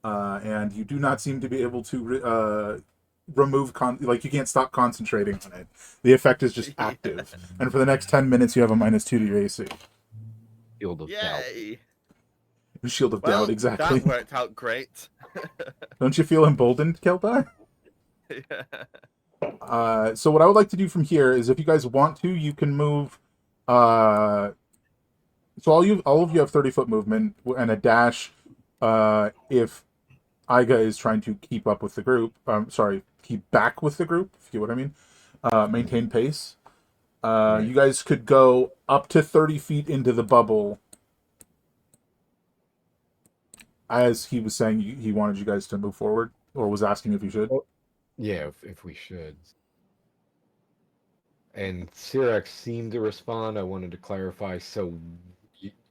and you do not seem to be able to remove like you can't stop concentrating on it. The effect is just
Yeah.
active, and for the next 10 minutes, you have a -2 to your AC.
Field of doubt.
Yay!
Shield of
Well,
Doubt, exactly.
that worked out great.
Don't you feel emboldened, Keldar?
Yeah.
So what I would like to do from here is, if you guys want to, you can move. Uh, so all of you have 30-foot movement and a dash. If Iga is trying to keep up with the group, sorry, keep back with the group. If you know what I mean. Maintain pace.
Right.
You guys could go up to 30 feet into the bubble. As he was saying, he wanted you guys to move forward, or was asking if you should.
Well, yeah, if we should. And Cyrax seemed to respond. I wanted to clarify. So,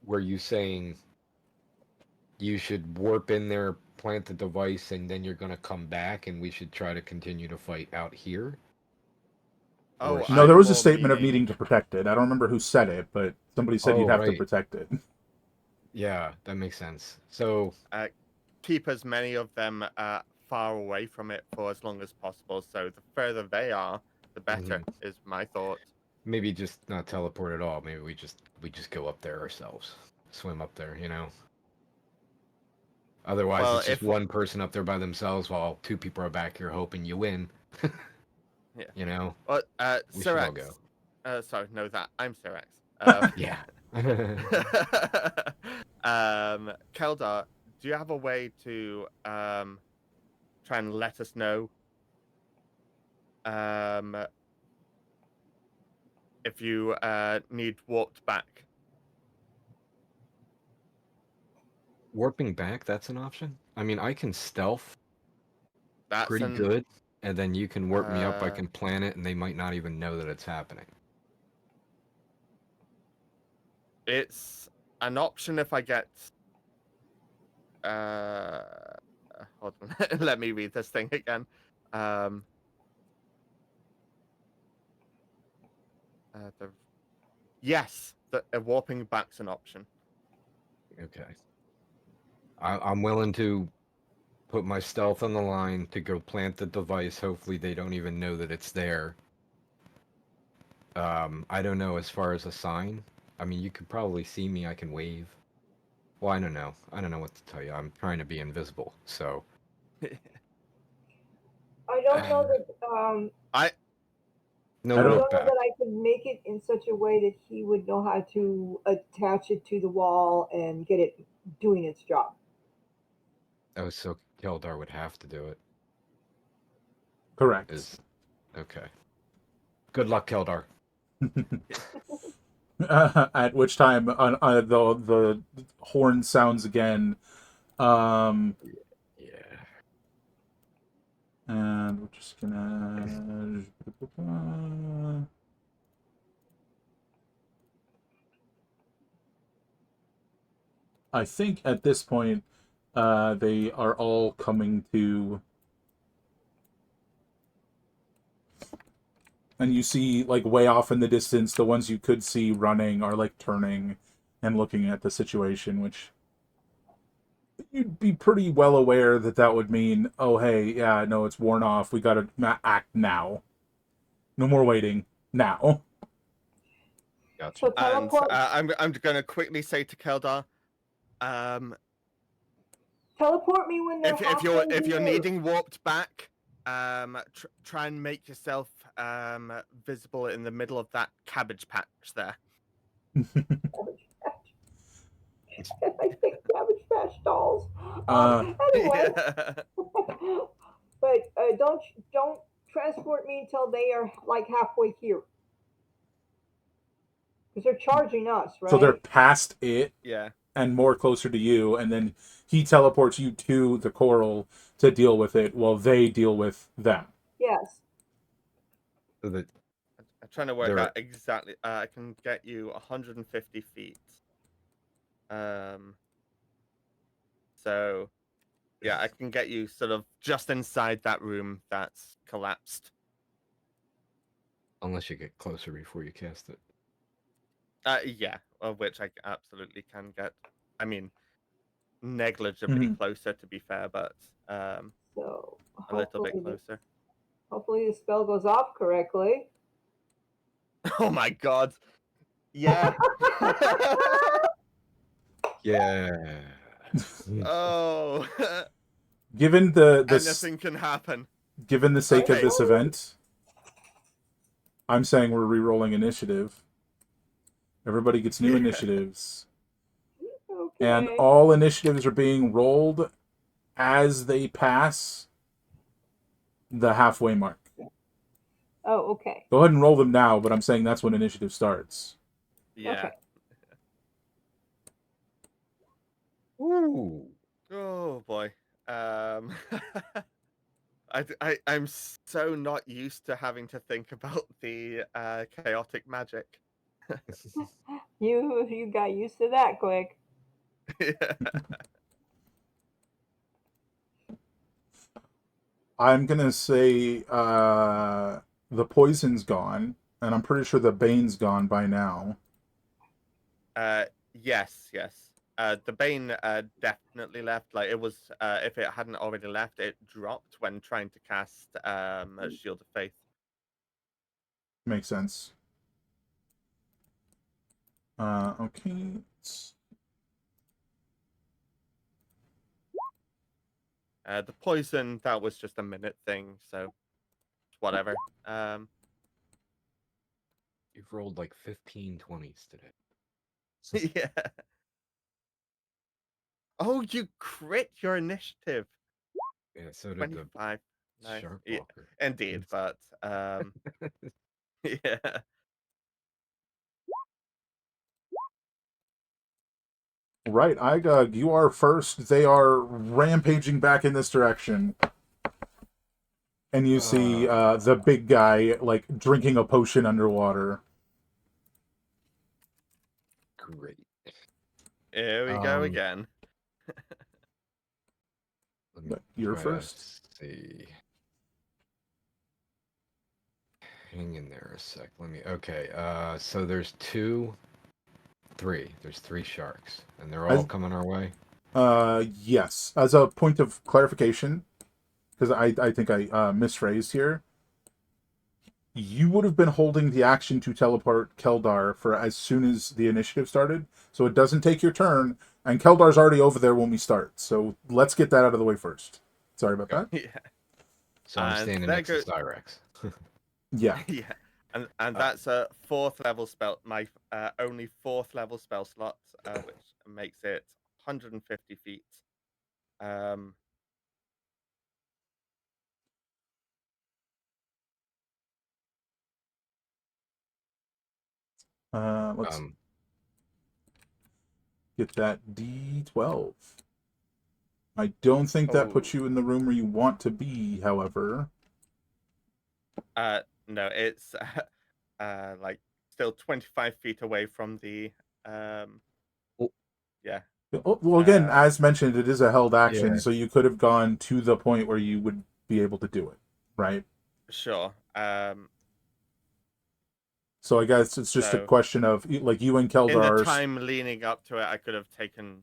were you saying you should warp in there, plant the device, and then you're going to come back, and we should try to continue to fight out here?
Oh,
No,
I'm
there was a
more
statement of
meaning-
needing to protect it. I don't remember who said it, but somebody said you'd have to
right.
protect it.
Yeah, that makes sense. So,
keep as many of them far away from it for as long as possible. So the further they are, the better. Is my thought.
maybe just not teleport at all. Maybe we just go up there ourselves, swim up there. Otherwise,
Well,
it's just
if-
one person up there by themselves while 2 people are back here hoping you win.
Yeah. Well,
We should all
Cyrax.
go.
Sorry, no, that I'm Cyrax.
Yeah.
Keldar, do you have a way to try and let us know if you need warped back?
Warping back, that's an option? I mean, I can stealth
That's
pretty good, and then you can warp me up, I
Uh,
can plan it, and they might not even know that it's happening.
It's an option if I get. Hold on. Let me read this thing again. Yes, the warping back's an option.
Okay. I'm willing to put my stealth on the line to go plant the device. Hopefully they don't even know that it's there. I don't know as far as a sign. I mean, you could probably see me. I can wave. Well, I don't know. I don't know what to tell you. I'm trying to be invisible, so.
I don't know that.
No
I
I
don't-
warp
don't know
back.
that I could make it in such a way that he would know how to attach it to the wall and get it doing its job.
Oh, so Keldar would have to do it.
Correct.
Okay. Good luck, Keldar.
At which time, the horn sounds again.
Yeah.
And we're just gonna. I think at this point, they are all coming to. And you see, like, way off in the distance, the ones you could see running are, like, turning and looking at the situation, which you'd be pretty well aware that that would mean, oh, hey, yeah, no, it's worn off. We gotta act now. No more waiting. Now.
Gotcha.
So
And
teleport,
I'm gonna quickly say to Keldar,
teleport me when they're
if you're
here.
needing warped back, try and make yourself visible in the middle of that cabbage patch there.
I think Cabbage Patch dolls. Anyway,
Yeah.
but don't transport me until they are like halfway here, because they're charging us, right?
So they're past it
Yeah.
and more closer to you, and then he teleports you to the coral to deal with it while they deal with them.
Yes.
So that
I'm trying to work
There-
out exactly. I can get you 150 feet. So Yeah, I can get you sort of just inside that room that's collapsed.
Unless you get closer before you cast it.
Yeah, of which I absolutely can get. I mean, negligibly
Mhm.
closer to be fair, but
So
a little bit
hopefully,
closer.
hopefully the spell goes off correctly.
Oh my god. Yeah.
Yeah.
Oh.
Given the
Anything can happen.
given the sake of
Okay.
this event, I'm saying we're re-rolling initiative. Everybody gets new
Yeah.
initiatives, and
Okay.
all initiatives are being rolled as they pass the halfway mark.
Oh, okay.
Go ahead and roll them now, but I'm saying that's when initiative starts.
Yeah.
Okay.
Ooh.
Oh boy. Um I'm so not used to having to think about the chaotic magic.
You got used to that quick.
Yeah.
I'm gonna say the poison's gone, and I'm pretty sure the bane's gone by now.
Uh, yes, yes. The Bane definitely left. Like it was, if it hadn't already left, it dropped when trying to cast a Shield of Faith.
Makes sense. Okay.
The poison that was just a minute thing, so whatever.
You've rolled like 15 20s today.
Yeah. Oh, you crit your initiative.
Yeah, so did the
25. Nice.
shark
Yeah,
walker.
indeed, but yeah.
Right, Igog, you are first. They are rampaging back in this direction. And you see the big guy, like, drinking a potion underwater.
Great.
Here we go again.
Let me
But you're
try to
first.
see. Hang in there a sec. Let me. Okay. So there's three. There's three sharks, and they're all
As,
coming our way.
yes. As a point of clarification, because I think I misphrased here, you would have been holding the action to teleport Keldar for as soon as the initiative started, so it doesn't take your turn, and Keldar's already over there when we start. So let's get that out of the way first. Sorry about that.
Yeah.
So I'm
And
standing
there
next
go
to Cyrex.
Yeah.
Yeah. And
Uh,
that's a fourth level spell, my only fourth level spell slot, which makes it 150 feet. Um,
Let's
um.
get that D12. I don't think that
oh,
puts you in the room where you want to be, however.
no, it's like still 25 feet away from the,
Oh,
yeah,
Well, again,
um,
as mentioned, it is a held action,
yeah.
so you could have gone to the point where you would be able to do it, right?
sure.
So I guess it's just a
So
question of, like, you and
in the
Keldar
time leading up to it, I could have taken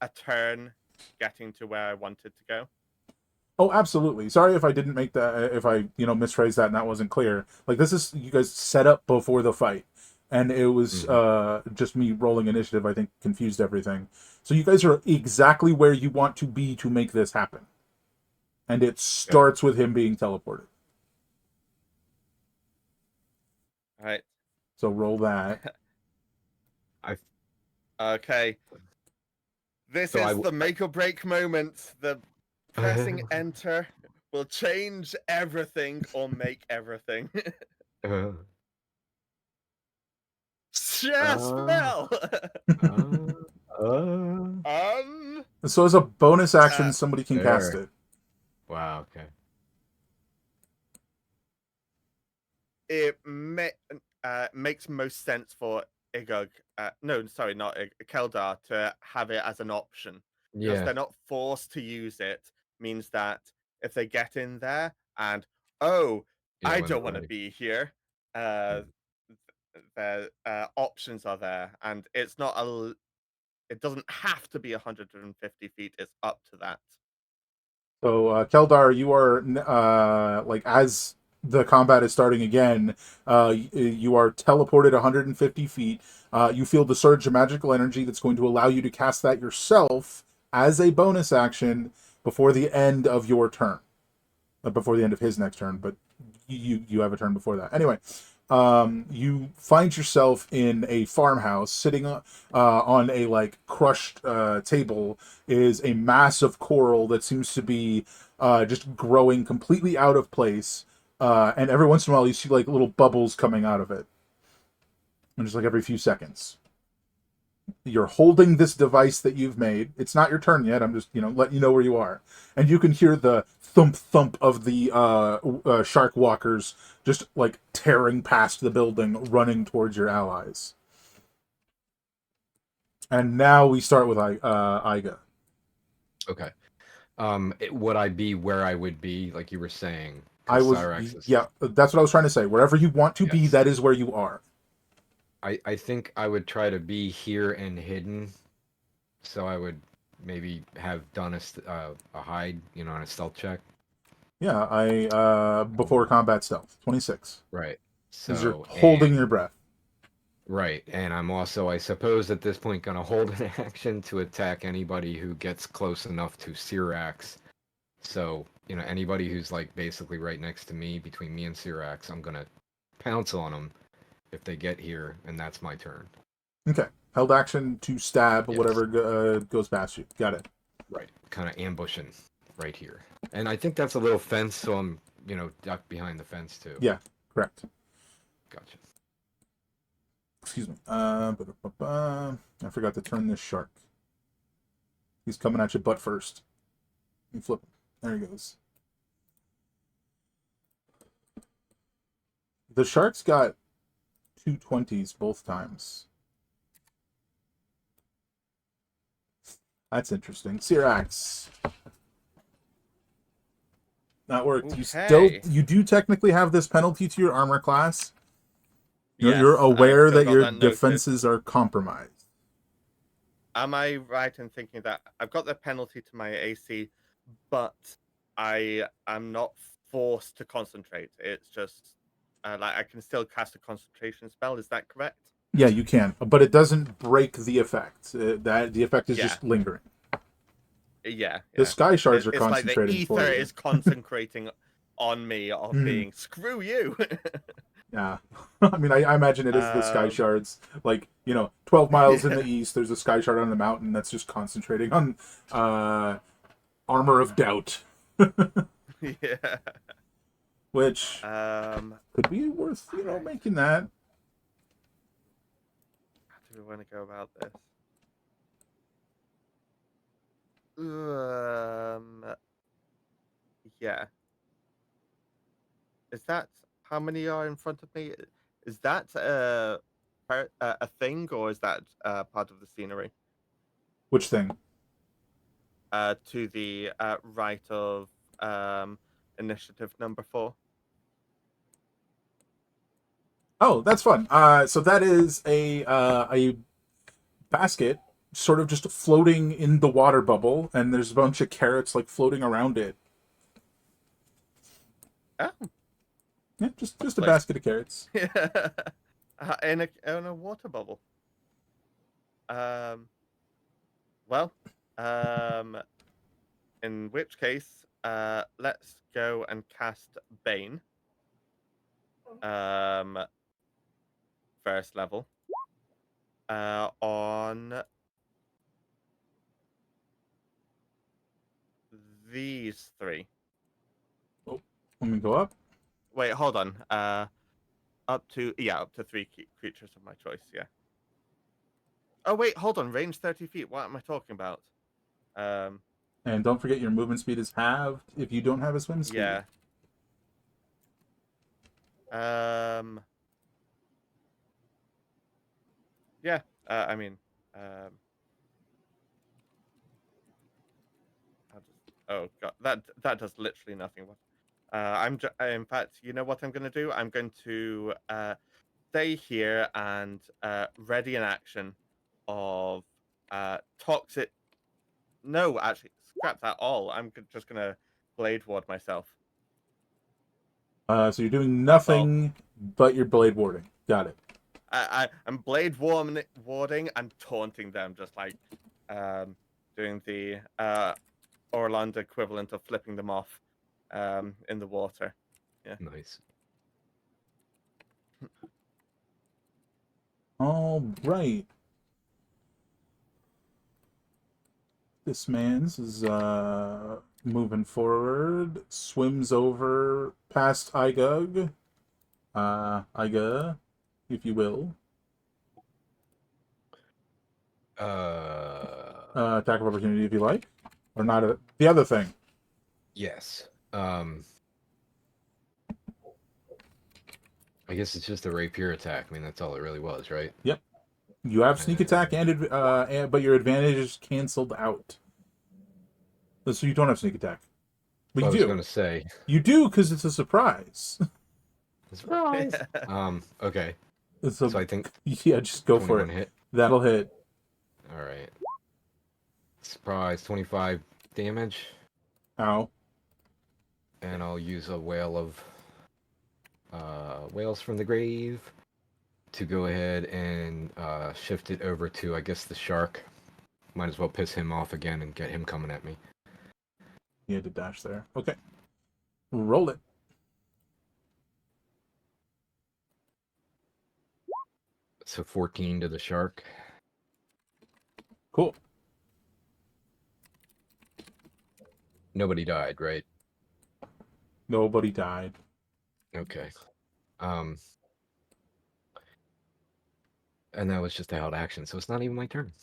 a turn getting to where I wanted to go.
Oh, absolutely. Sorry if I didn't make that, if I, misphrased that and that wasn't clear. Like, this is, you guys set up before the fight. And it was
Mhm.
just me rolling initiative, I think, confused everything. So you guys are exactly where you want to be to make this happen. And it
Yeah.
starts with him being teleported.
All right.
So roll that.
Okay. This
So
is the make or break moment. The pressing enter will change everything or make everything.
uh,
Share spell.
uh, uh,
um.
So as a bonus action,
Uh,
somebody can cast
there.
it.
Wow. Okay.
it makes most sense for Igog. No, sorry, not Keldar to have it as an option because
Yeah.
they're not forced to use it, means that if they get in there and, oh,
Yeah,
I
when they're
don't want to
ready.
be here, their options are there, and it's not it doesn't have to be 150 feet. It's up to that.
So, Keldar, you are like as the combat is starting again, you are teleported 150 feet. You feel the surge of magical energy that's going to allow you to cast that yourself as a bonus action before the end of your turn. Before the end of his next turn, but you have a turn before that. Anyway, you find yourself in a farmhouse, sitting on a like crushed table is a mass of coral that seems to be just growing completely out of place. And every once in a while, you see like little bubbles coming out of it, and just like every few seconds. You're holding this device that you've made. It's not your turn yet. I'm just, letting you know where you are. And you can hear the thump thump of the shark walkers just like tearing past the building, running towards your allies. And now we start with Iga.
Okay. Would I be where I would be, like you were saying?
I
Because
was,
Cyrax is.
yeah, that's what I was trying to say. Wherever you want to be,
Yes.
that is where you are.
I think I would try to be here and hidden, so I would maybe have done a hide, on a stealth check.
Yeah, before combat stealth, 26.
Right.
Because you're
So
holding your breath.
right, and I'm also, I suppose, at this point, gonna hold an action to attack anybody who gets close enough to Cyrax. So, anybody who's like basically right next to me, between me and Cyrax, I'm gonna pounce on them if they get here, and that's my turn.
Okay. Held action to stab
Yes.
whatever goes past you. Got it.
Right. Kind of ambushing right here. And I think that's a little fence, so I'm, ducked behind the fence too.
Yeah, correct.
Gotcha.
Excuse me. I forgot to turn this shark. He's coming at you butt first. You flip him. There he goes. The shark's got 220s both times. That's interesting. Cyrax. That worked.
Okay.
You do technically have this penalty to your armor class.
Yes,
You're
I've
aware
still
that
got
your
that noted.
defenses are compromised.
Am I right in thinking that I've got the penalty to my AC, but I am not forced to concentrate? It's just like I can still cast a concentration spell. Is that correct?
Yeah, you can, but it doesn't break the effect. That the effect is
Yeah.
just lingering.
Yeah.
The sky shards are
It's like the
concentrating
ether
for you.
is concentrating on me of being screw you.
Yeah. I mean, I imagine it is the sky shards. Like, 12 miles in the east, there's a sky shard on the mountain that's just concentrating on armor of doubt.
Yeah.
Which could be worth, making that.
How do we want to go about this? Yeah. Is that how many are in front of me? Is that a thing, or is that part of the scenery?
Which thing?
To the right of initiative number 4.
Oh, that's fun. So that is a basket sort of just floating in the water bubble, and there's a bunch of carrots like floating around it.
Oh,
Yeah, just a
Like-
basket of carrots.
in a water bubble. Well, in which case, let's go and cast Bane. First level. On these 3.
Oh, let me go up.
Wait, hold on. Up to 3 creatures of my choice. Yeah. Oh wait, hold on. Range 30 feet. What am I talking about?
And don't forget your movement speed is halved if you don't have a swim speed.
Yeah. Yeah. I mean, Oh god, that does literally nothing. In fact, you know what I'm going to do? I'm going to stay here and ready an action of toxic. No, actually, scrap that all. Just going to blade ward myself.
So you're doing
That's all.
nothing but your blade warding. Got it.
I'm warding and taunting them, just like doing the Orilond equivalent of flipping them off in the water. Yeah.
Nice.
All right. This man's is moving forward, swims over past Igug. Iga, if you will. Attack of opportunity if you like. Or not the other thing.
Yes. I guess it's just a rapier attack. I mean, that's all it really was, right?
Yep. You have sneak attack but your advantage is canceled out. So you don't have sneak attack. But
I
you
was
do.
going to say.
You do because it's a surprise.
Surprise! Okay.
So
I think
yeah, just go for it.
hit.
That'll hit.
All right. Surprise, 25 damage.
Ow.
And I'll use a whale of whales from the grave to go ahead and shift it over to, I guess, the shark. Might as well piss him off again and get him coming at me.
You had to dash there. Okay. Roll it.
So 14 to the shark.
Cool.
Nobody died, right?
Nobody died.
Okay. And that was just a held action, so it's not even my turn.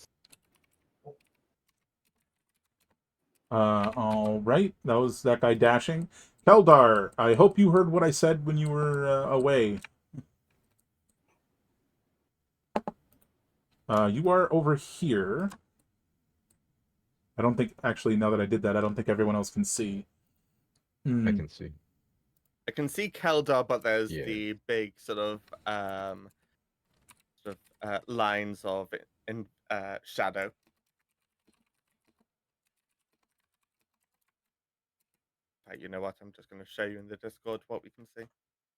All right. That was that guy dashing. Keldar, I hope you heard what I said when you were away. You are over here. I don't think, actually, now that I did that, I don't think everyone else can see.
I can see.
I can see Keldar, but there's
Yeah.
the big sort of lines of in shadow. You know what? I'm just going to show you in the Discord what we can see.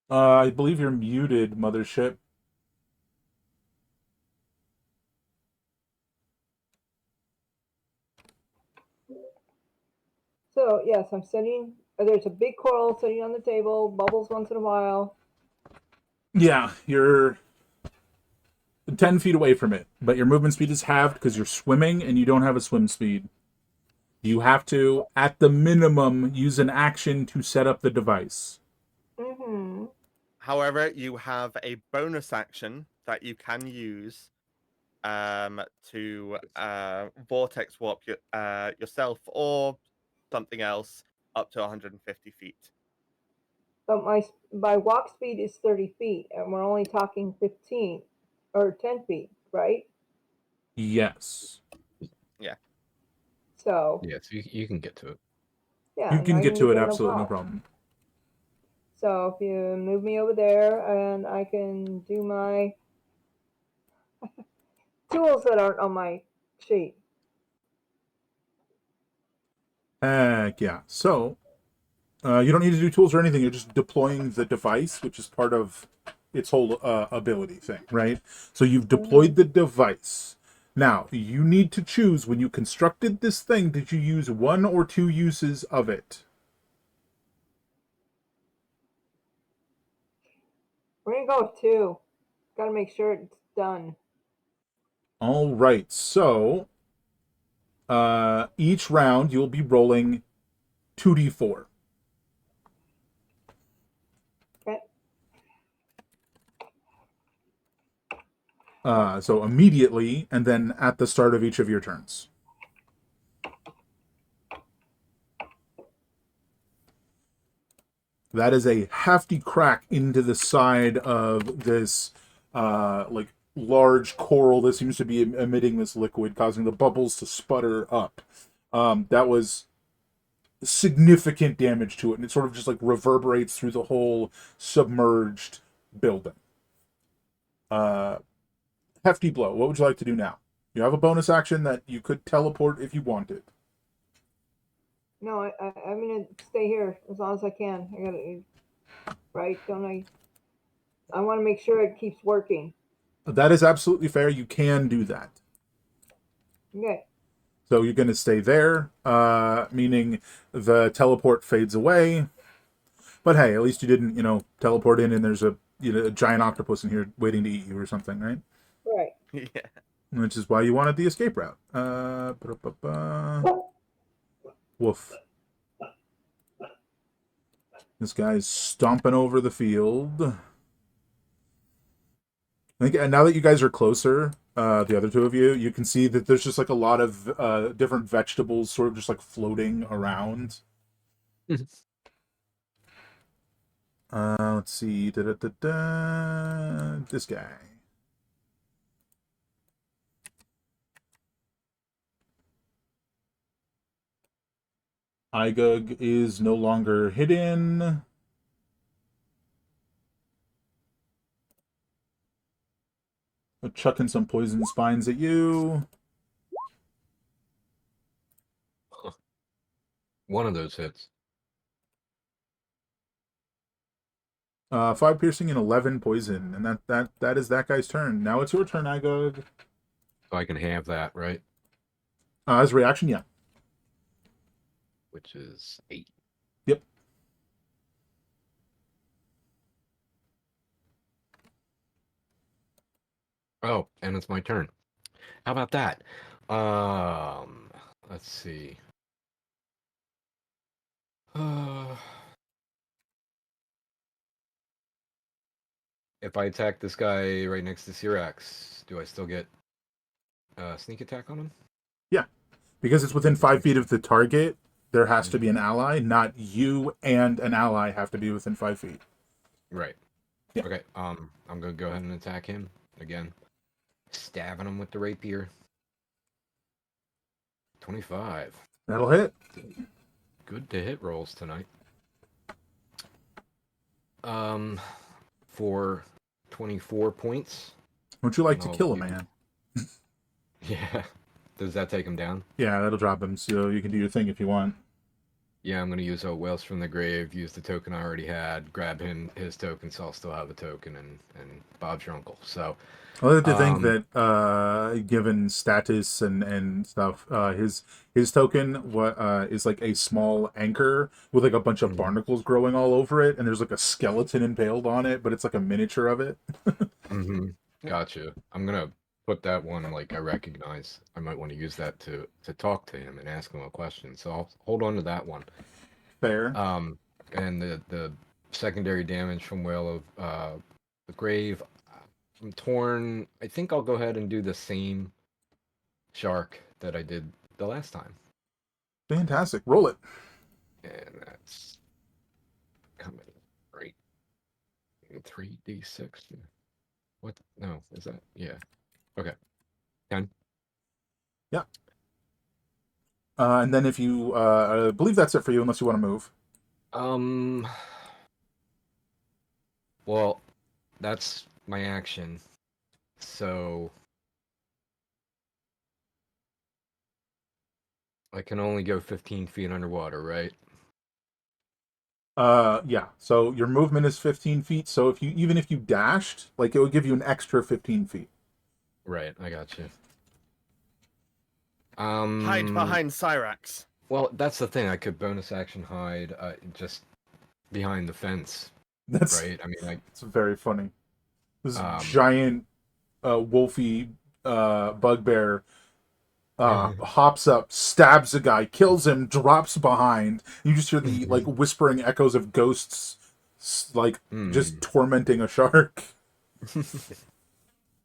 I believe you're muted, Mothership.
So yes, I'm sitting. There's a big coral sitting on the table, bubbles once in a while.
Yeah, you're 10 feet away from it, but your movement speed is halved because you're swimming and you don't have a swim speed. You have to, at the minimum, use an action to set up the device.
Mm-hmm.
However, you have a bonus action that you can use to vortex warp yourself or something else up to 150 feet.
But my walk speed is 30 feet, and we're only talking 15 or 10 feet, right?
Yes.
Yeah.
So
Yeah, so you can get to it.
yeah,
You can
I
get to it,
there,
absolutely no problem.
So if you move me over there, and I can do my tools that aren't on my sheet.
Heck yeah. So, you don't need to do tools or anything. You're just deploying the device, which is part of its whole ability thing, right? So you've deployed the device. Now, you need to choose, when you constructed this thing, did you use one or two uses of it?
We're gonna go with 2. Got to make sure it's done.
All right. So, each round you'll be rolling 2d4.
Okay.
So immediately, and then at the start of each of your turns. That is a hefty crack into the side of this, like, large coral that seems to be emitting this liquid, causing the bubbles to sputter up. That was significant damage to it, and it sort of just like reverberates through the whole submerged building. Uh, Hefty blow. What would you like to do now? You have a bonus action that you could teleport if you wanted.
No, I'm gonna stay here as long as I can. I gotta, right? Don't I? I want to make sure it keeps working.
That is absolutely fair. You can do that.
Okay.
So you're going to stay there, meaning the teleport fades away. But hey, at least you didn't, teleport in and there's a giant octopus in here waiting to eat you or something, right?
Right.
Yeah.
Which is why you wanted the escape route. Woof. This guy's stomping over the field. I think, and now that you guys are closer, the other two of you, you can see that there's just like a lot of different vegetables sort of just like floating around. Let's see. This guy. Igug is no longer hidden. Chucking some poison spines at you.
One of those hits.
5 piercing and 11 poison, and that is that guy's turn. Now it's your turn, Igug.
So I can have that, right?
As a reaction, yeah.
Which is 8.
Yep.
Oh, and it's my turn. How about that? Let's see. If I attack this guy right next to Syrax, do I still get sneak attack on him?
Yeah. Because it's within 5 feet of the target, there has to be an ally, not you and an ally have to be within 5 feet.
Right.
Yeah.
Okay. I'm gonna go ahead and attack him again. Stabbing him with the rapier. 25.
That'll hit.
Good to hit rolls tonight. For 24 points.
Would you like to
No,
kill a
you-
man?
Yeah. Does that take him down?
Yeah, that'll drop him, so you can do your thing if you want.
Yeah, I'm gonna use Wales from the Grave, use the token I already had, grab his token, so I'll still have a token, and Bob's your uncle. So
I like to think that, given status and stuff, his token is like a small anchor with like a bunch of barnacles growing all over it, and there's like a skeleton impaled on it, but it's like a miniature of it.
Gotcha. I'm gonna put that one like I recognize. I might want to use that to talk to him and ask him a question. So I'll hold on to that one.
Fair.
And the secondary damage from Whale of the Grave. I'm torn. I think I'll go ahead and do the same shark that I did the last time.
Fantastic. Roll it.
And that's coming right in 3d6. What? No, is that? Yeah. Okay. 10.
Yeah. And then if you, I believe that's it for you, unless you want to move.
Well, that's my action. So I can only go 15 feet underwater, right?
Yeah. So your movement is 15 feet. So even if you dashed, like it would give you an extra 15 feet.
Right, I got you.
Hide behind Cyrax.
Well, that's the thing. I could bonus action hide just behind the fence,
That's
right? I mean,
it's very funny. This
Um,
giant, wolfy, bugbear hops up, stabs a guy, kills him, drops behind. You just hear the like whispering echoes of ghosts, like just tormenting a shark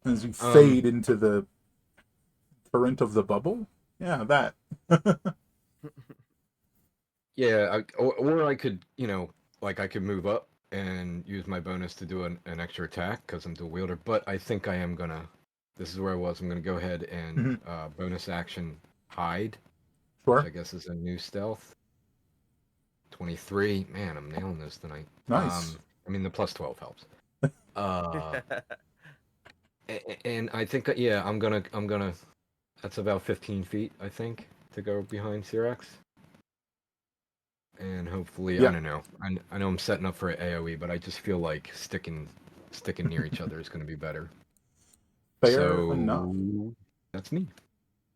as you fade into the current of the bubble. Yeah, that.
yeah, or I could, like I could move up and use my bonus to do an extra attack because I'm dual wielder. But I think I am gonna. This is where I was. I'm gonna go ahead and bonus action hide,
Sure.
which I guess is a new stealth. 23. Man, I'm nailing this tonight.
Nice.
I mean, the plus 12 helps. And I think, yeah, I'm gonna. That's about 15 feet, I think, to go behind Cyrax. And hopefully, I
Yeah.
don't know. I know I'm setting up for an AOE, but I just feel like sticking near each other is going to be better.
Fair enough.
So that's me.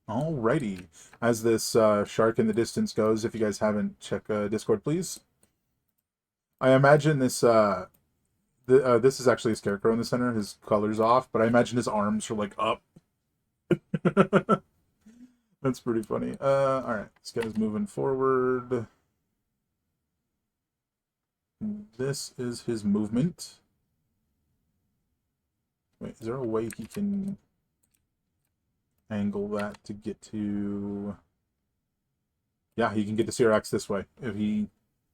Alrighty. As this shark in the distance goes, if you guys haven't, check Discord, please. I imagine this is actually a scarecrow in the center. His color's off, but I imagine his arms are like up. That's pretty funny. Alright. This guy's moving forward. This is his movement. Wait, is there a way he can angle that to get to... Yeah, he can get to Cyrax this way, if he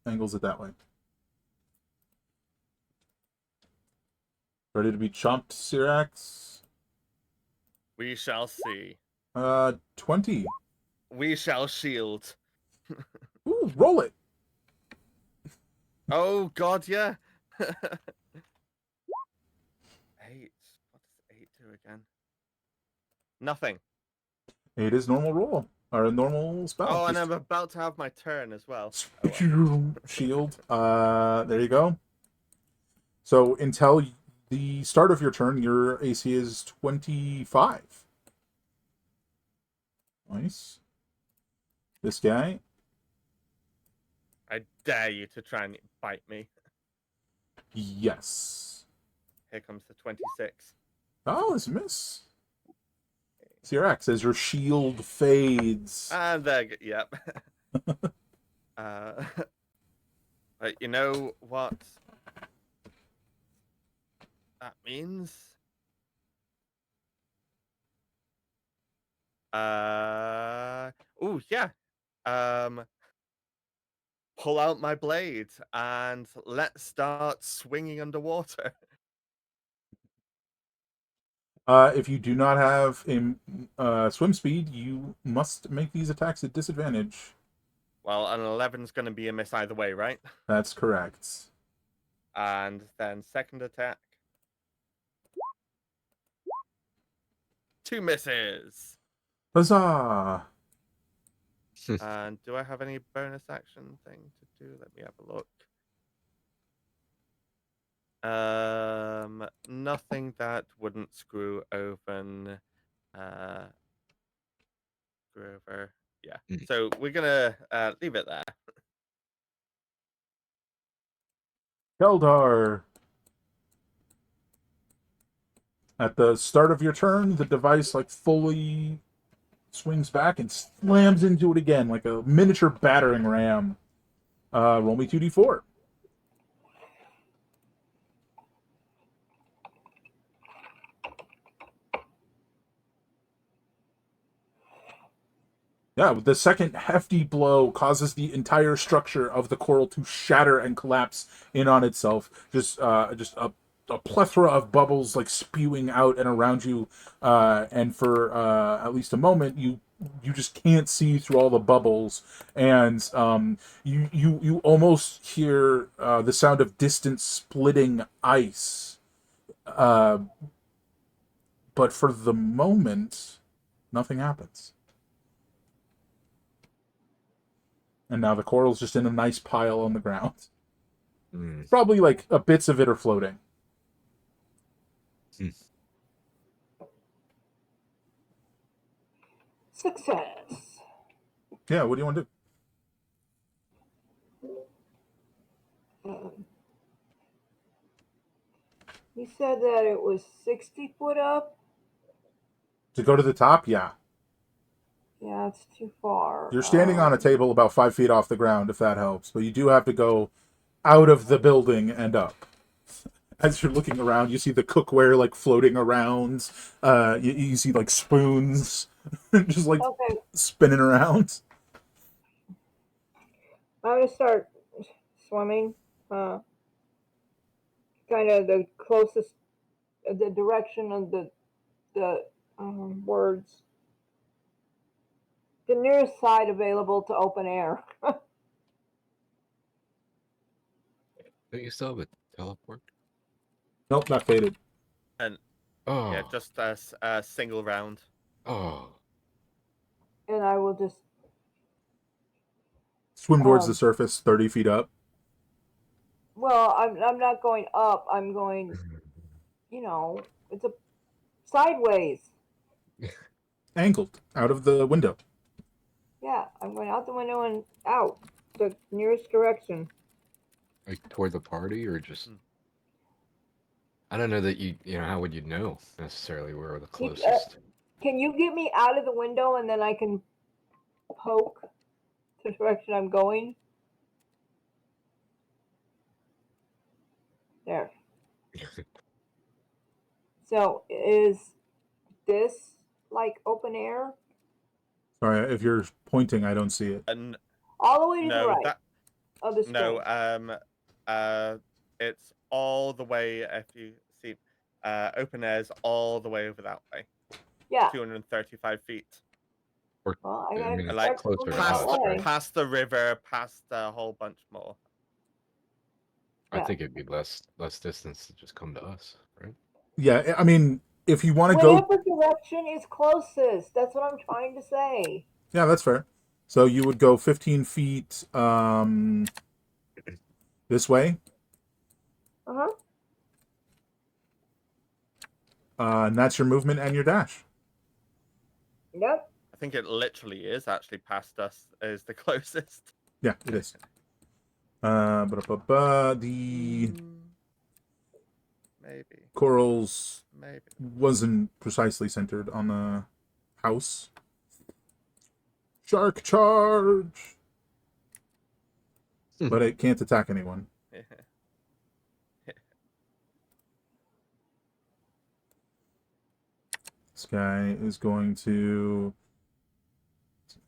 angles it that way. Ready to be chomped, Cyrax?
We shall see.
20.
We shall shield.
Ooh, roll it!
Oh God, yeah. 8. What does 8 do again? Nothing.
8 is normal roll. Or a normal spell.
Oh, and
Just
I'm about to have my turn as well. Oh, well.
shield. There you go. So until the start of your turn, your AC is 25. Nice. This guy.
I dare you to try and bite me.
Yes.
Here comes the 26.
Oh, it's a miss. Cyrax, as your shield fades.
And there, yep. But you know what that means? Oh yeah. Pull out my blade and let's start swinging underwater.
If you do not have a swim speed, you must make these attacks at disadvantage.
Well, an 11's going to be a miss either way, right?
That's correct.
And then second attack. 2 misses.
Huzzah!
And do I have any bonus action thing to do? Let me have a look. Nothing that wouldn't screw over. Yeah. So we're gonna leave it there.
Keldar. At the start of your turn, the device like fully swings back and slams into it again like a miniature battering ram. Roll me 2d4. Yeah, the second hefty blow causes the entire structure of the coral to shatter and collapse in on itself. Just a plethora of bubbles like spewing out and around you, and for at least a moment you just can't see through all the bubbles, and you almost hear the sound of distant splitting ice, but for the moment, nothing happens. And now the coral's just in a nice pile on the ground. Probably like bits of it are floating.
Success.
Yeah, what do you want to do?
You said that it was 60 foot up?
To go to the top? Yeah.
Yeah, it's too far.
You're standing on a table about 5 feet off the ground, if that helps. But you do have to go out of the building and up. As you're looking around, you see the cookware like floating around. You see like spoons just like spinning around.
I'm going to start swimming. Kind of the closest, the direction of the words. The nearest side available to open air.
Don't you still have a teleport?
Nope, not faded.
And
Oh.
yeah, just a single round.
Oh.
And I will just
Swim towards the
um.
surface, 30 feet up.
Well, I'm not going up. I'm going. You know, it's a sideways.
Angled out of the window.
Yeah, I'm going out the window and out the nearest direction.
Like toward the party, or just?
Hmm.
I don't know that you know, how would you know necessarily where the
Keep,
closest?
can you get me out of the window and then I can poke the direction I'm going? There. So is this like open air?
Sorry, if you're pointing, I don't see it.
And
All the way to the
no,
right
that
of the
no,
screen.
it's all the way. If you see, open air's all the way over that way,
Yeah.
235 feet.
Or
Well, I
I
gotta
mean, it's
Like
start
closer
going
to
that
us,
way.
right?
past the river, past a whole bunch more.
I
Yeah.
think it'd be less distance to just come to us, right?
Yeah, I mean, if you want to go,
Whatever direction is closest. That's what I'm trying to say.
yeah, that's fair. So you would go 15 feet this way,
Uh-huh.
and that's your movement and your dash.
Yep.
I think it literally is actually past us. Is the closest.
Yeah, it is. The
Maybe,
corals
maybe.
wasn't precisely centered on the house. Shark charge! But it can't attack anyone. This guy is going to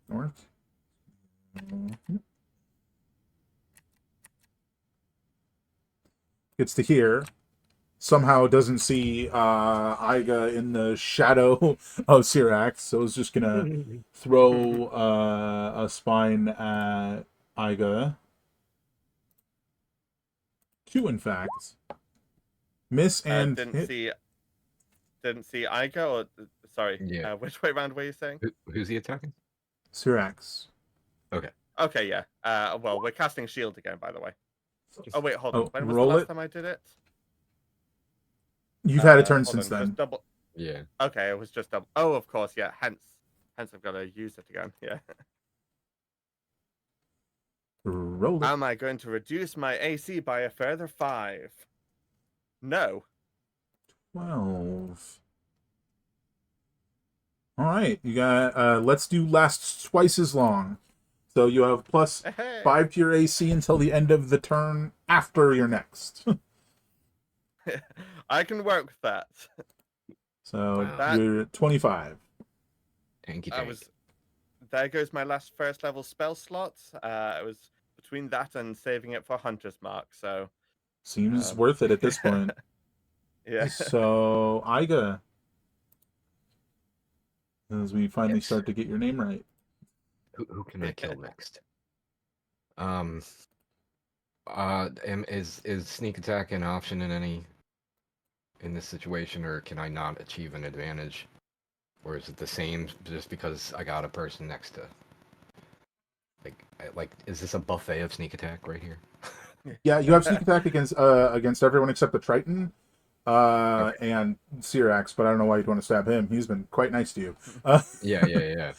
north. Gets to here. Somehow doesn't see Iga in the shadow of Syrax, so is just gonna throw a spine at Iga. Two, in fact. Miss and hit.
Didn't see Iga, or sorry,
Yeah.
which way around were you saying?
Who's he attacking?
Syrax.
Okay.
Okay, yeah. Well, we're casting shield again, by the way. Oh wait, hold on.
Oh,
When was the
roll
last
it.
time I did it?
You've had a turn
Hold
since
on,
then.
just double.
Yeah.
Okay, it was just double. Oh, of course, yeah. Hence I've got to use it again. Yeah.
Roll it.
Am I going to reduce my AC by a further 5? No.
12. All right, you got. Let's do lasts twice as long. So you have plus
Hey.
5 to your AC until the end of the turn after your next.
I can work with that.
So
Wow.
you're at 25.
Tanky
I
tank.
was. There goes my last first level spell slot. It was between that and saving it for Hunter's Mark. So
Seems worth it at this point.
yeah.
So Iga, as we finally
Yes.
start to get your name right.
Who can I kill next? Is sneak attack an option in this situation, or can I not achieve an advantage? Or is it the same just because I got a person next to? Like, is this a buffet of sneak attack right here?
Yeah, you have sneak attack against everyone except the Triton and Syrax, but I don't know why you'd want to stab him. He's been quite nice to you.
Yeah.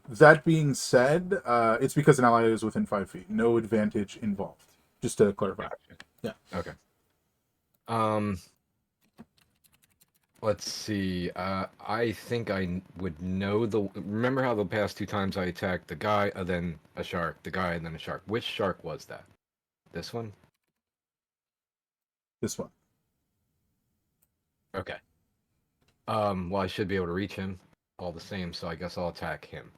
That being said, it's because an ally is within 5 feet. No advantage involved. Just to clarify. Yeah.
Okay. Let's see. I think I would know the. Remember how the past 2 times I attacked the guy, then a shark, the guy, and then a shark. Which shark was that? This one?
This one.
Okay. Well, I should be able to reach him all the same, so I guess I'll attack him.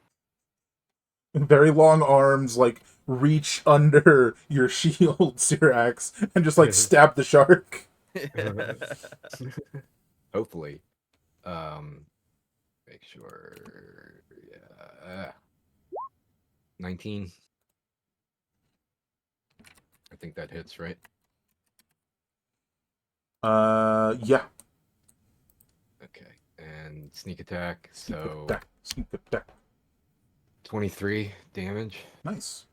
Very long arms, like, reach under your shield, Syrax, and just, like, stab the shark.
Hopefully. Make sure. Yeah. 19. I think that hits, right?
Yeah.
Okay. And sneak attack,
Sneak
so
attack. Sneak attack.
23 damage.
Nice.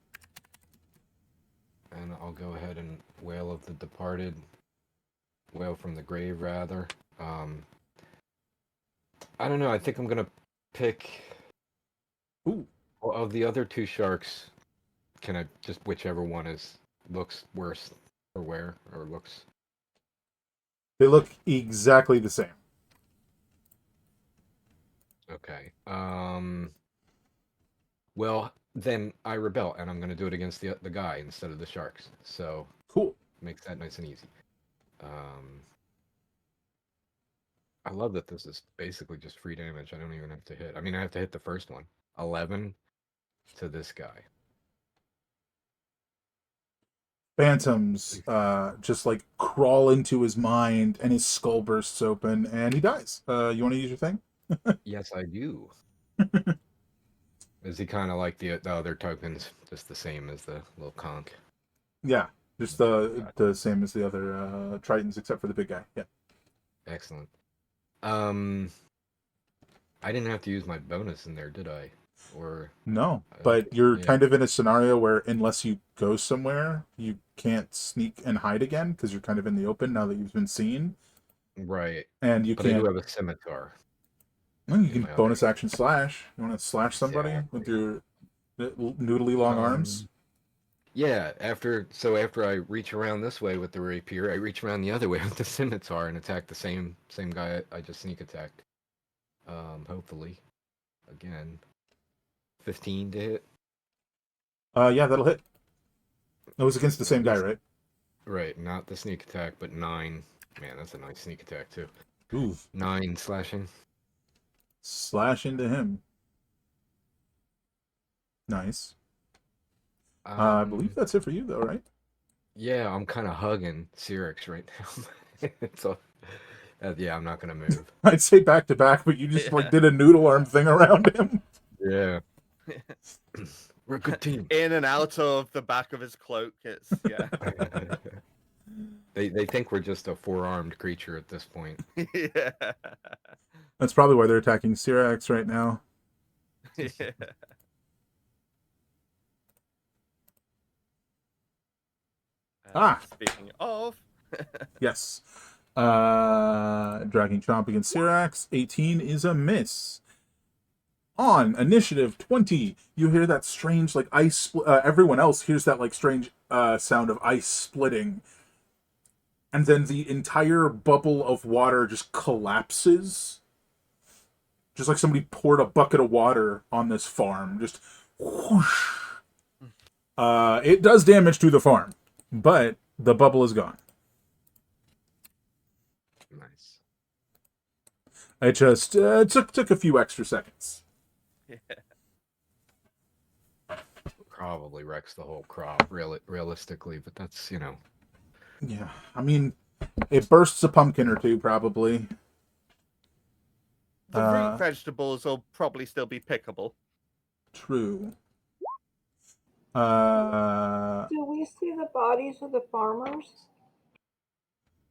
And I'll go ahead and Wail of the Departed. Wail from the grave, rather. I don't know. I think I'm gonna pick.
Ooh.
Well, of the other two sharks, can I just whichever one looks worse or where or looks.
They look exactly the same.
Okay. Well, then I rebel, and I'm gonna do it against the guy instead of the sharks. So
Cool.
makes that nice and easy. I love that this is basically just free damage. I don't even have to hit. I mean, I have to hit the first one. 11 to this guy.
Phantoms just like crawl into his mind and his skull bursts open and he dies. You want to use your thing?
Yes, I do. Is he kind of like the other tokens, just the same as the little conch?
Yeah, just the same as the other Tritons except for the big guy. Yeah.
Excellent. I didn't have to use my bonus in there, did I? Or
No, but you're
yeah.
kind of in a scenario where unless you go somewhere, you can't sneak and hide again because you're kind of in the open now that you've been seen,
Right.
and you
But I do
can't.
have a scimitar.
Well, you
in
can
my other
bonus
hand.
action slash. You want to slash somebody with your noodly long arms?
Yeah, after I reach around this way with the rapier, I reach around the other way with the scimitar and attack the same guy I just sneak attacked. Hopefully. Again. 15 to hit.
Yeah, that'll hit. It was against the same guy, right?
Right, not the sneak attack, but 9. Man, that's a nice sneak attack too.
Ooh.
9 slashing.
Slash into him. Nice. I believe that's it for you, though, right?
Yeah, I'm kind of hugging Cyrix right now. So, yeah, I'm not gonna move.
I'd say back to back, but you just like did a noodle arm thing around him.
Yeah. We're a good team.
In and out of the back of his cloak. It's yeah.
They think we're just a 4-armed creature at this point.
Yeah.
That's probably why they're attacking Syrax right now.
Yeah. Speaking of,
Yes. Dragging Chomp against Syrax. 18 is a miss. On initiative 20, you hear that strange like ice. Everyone else hears that like strange sound of ice splitting, and then the entire bubble of water just collapses, just like somebody poured a bucket of water on this farm. Just whoosh. It does damage to the farm, but the bubble is gone.
Nice.
It just took a few extra seconds.
yeah.
Probably wrecks the whole crop, realistically, but that's,
Yeah, I mean, it bursts a pumpkin or two probably.
The root vegetables will probably still be pickable.
True.
Do we see the bodies of the farmers?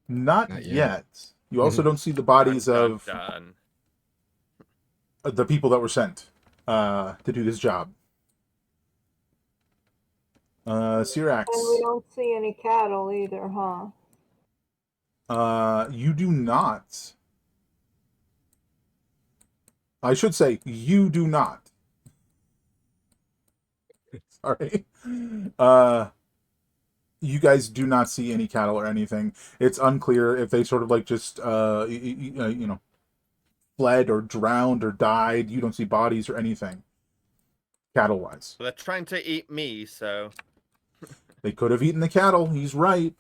Not
Not
yet.
yet.
You also don't see the bodies
Dun,
of
dun.
the people that were sent to do this job. Syrax.
And we don't see any cattle either, huh?
You do not. I should say, you do not. Sorry. You guys do not see any cattle or anything. It's unclear if they sort of like just, fled or drowned or died. You don't see bodies or anything, cattle-wise.
They're trying to eat me, so
They could have eaten the cattle. He's right.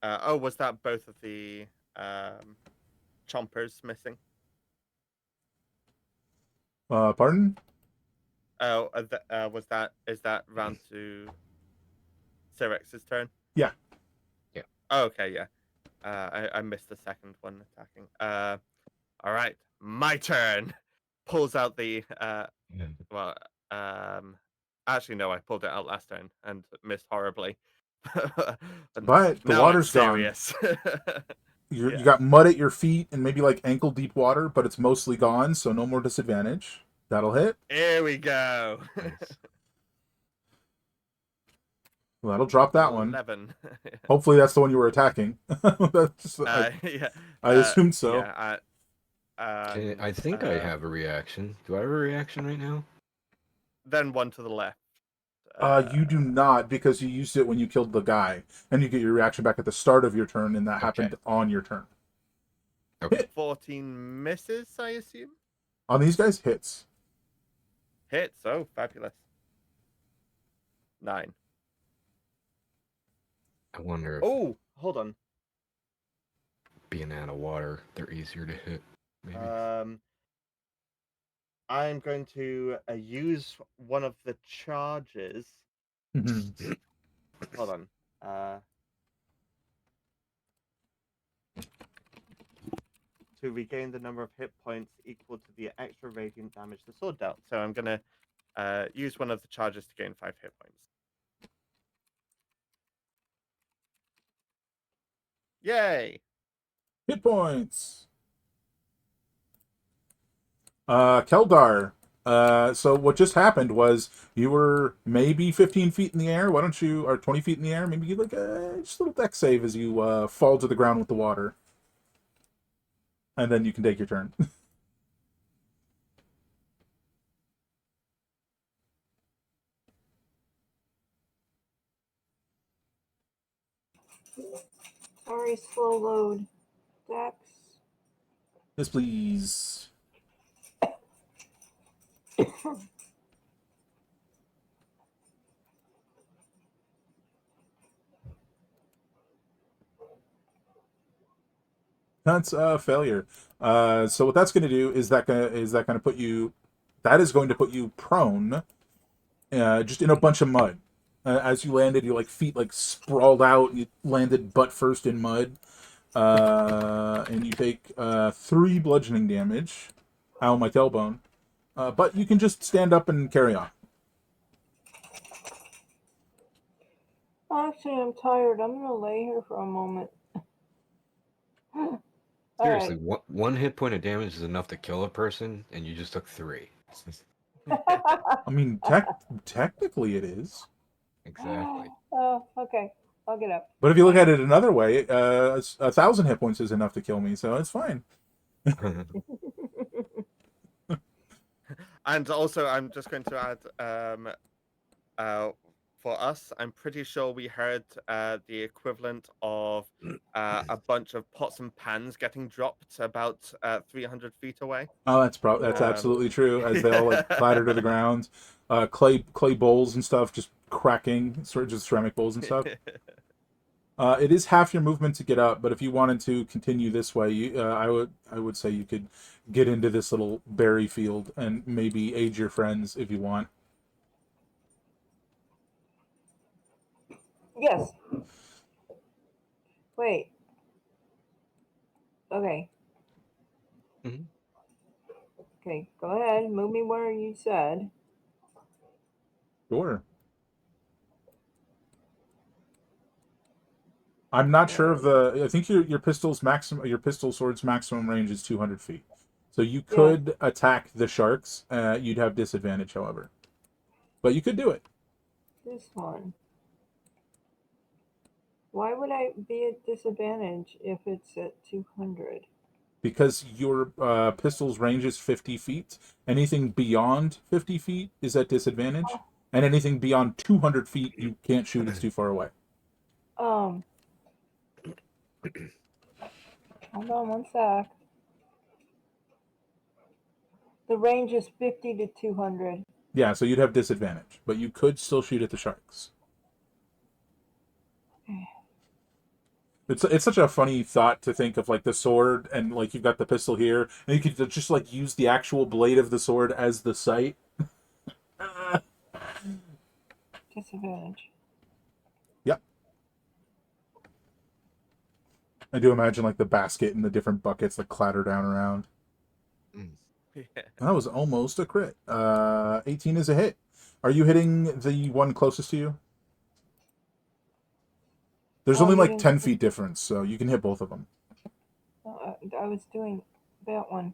was that both of the chompers missing?
Pardon?
Oh, is that round to Cyrix's turn?
Yeah.
Yeah.
Oh, okay, yeah. I missed the second one attacking. All right, my turn. Pulls out the Actually, no, I pulled it out last turn and missed horribly. And
But the
now I'm
water's gone.
serious.
You
Yeah.
got mud at your feet and maybe like ankle deep water, but it's mostly gone, so no more disadvantage. That'll hit.
Here we go.
Nice.
Well, that'll drop that one.
11.
Hopefully, that's the one you were attacking.
Yeah.
I assumed so.
Yeah.
I think I have a reaction. Do I have a reaction right now?
Then one to the left.
You do not, because you used it when you killed the guy, and you get your reaction back at the start of your turn, and that happened on your turn.
Okay.
14 misses, I assume.
On these guys, hits.
Hits. Oh, fabulous. 9.
I wonder if
Oh, hold on.
being out of water, they're easier to hit. Maybe.
I'm going to use one of the charges.
Mhm.
Hold on. To regain the number of hit points equal to the extra radiant damage the sword dealt. So I'm going to use one of the charges to gain 5 hit points. Yay!
Hit points. Keldar. So what just happened was you were maybe 15 feet in the air. Why don't you, or 20 feet in the air? Maybe you like just a little deck save as you fall to the ground with the water, and then you can take your turn.
Sorry, slow load. Dex.
Yes, please. That's a failure. So what that's going to do is that going to put you, that is going to put you prone, just in a bunch of mud. As you landed, your like feet like sprawled out. And you landed butt first in mud, and you take 3 bludgeoning damage. Ow, my tailbone. But you can just stand up and carry on.
Actually, I'm tired. I'm gonna lay here for a moment.
Seriously,
All
one hit point of damage is enough to kill a person, and you just took 3.
right.
I mean, technically it is.
Exactly.
Oh, okay. I'll get up.
But if you look at it another way, 1,000 hit points is enough to kill me, so it's fine.
And also, I'm just going to add, for us, I'm pretty sure we heard the equivalent of a bunch of pots and pans getting dropped about 300 feet away.
Oh, that's absolutely true. As they all like clatter to the ground, clay bowls and stuff just cracking, sort of just ceramic bowls and stuff. It is half your movement to get up, but if you wanted to continue this way, I would say you could get into this little berry field and maybe aid your friends if you want.
Yes. Wait. Okay.
Mhm.
Okay. Go ahead. Move me where you said.
Sure. I'm not sure of the. I think your pistol sword's maximum range is 200 feet. So you could attack the sharks. You'd have disadvantage, however, but you could do it.
This one. Why would I be at disadvantage if it's at 200?
Because your pistol's range is 50 feet. Anything beyond 50 feet is at disadvantage, and anything beyond 200 feet you can't shoot. It's too far away.
Hold on one sec. The range is 50 to 200.
Yeah, so you'd have disadvantage, but you could still shoot at the sharks. It's such a funny thought to think of like the sword and like you've got the pistol here, and you could just like use the actual blade of the sword as the sight.
Disadvantage.
Yep. I do imagine like the basket and the different buckets that clatter down around.
Yeah.
That was almost a crit. 18 is a hit. Are you hitting the one closest to you? There's
Oh,
only
you
like
didn't
10
see-
feet difference, so you can hit both of them.
I was doing that one.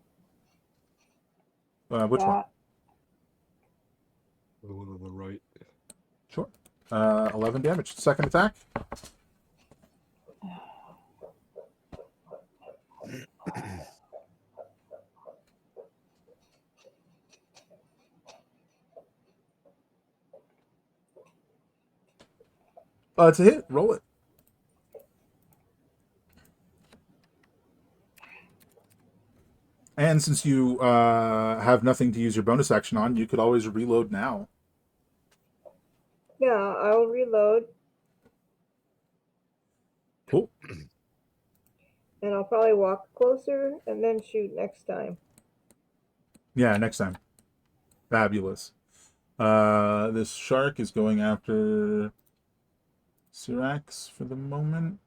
Which one?
That.
The one on the right.
Sure. 11 damage. Second attack. It's a hit. Roll it. And since you have nothing to use your bonus action on, you could always reload now.
Yeah, I'll reload.
Cool.
And I'll probably walk closer and then shoot next time.
Yeah, next time. Fabulous. This shark is going after Syrax for the moment.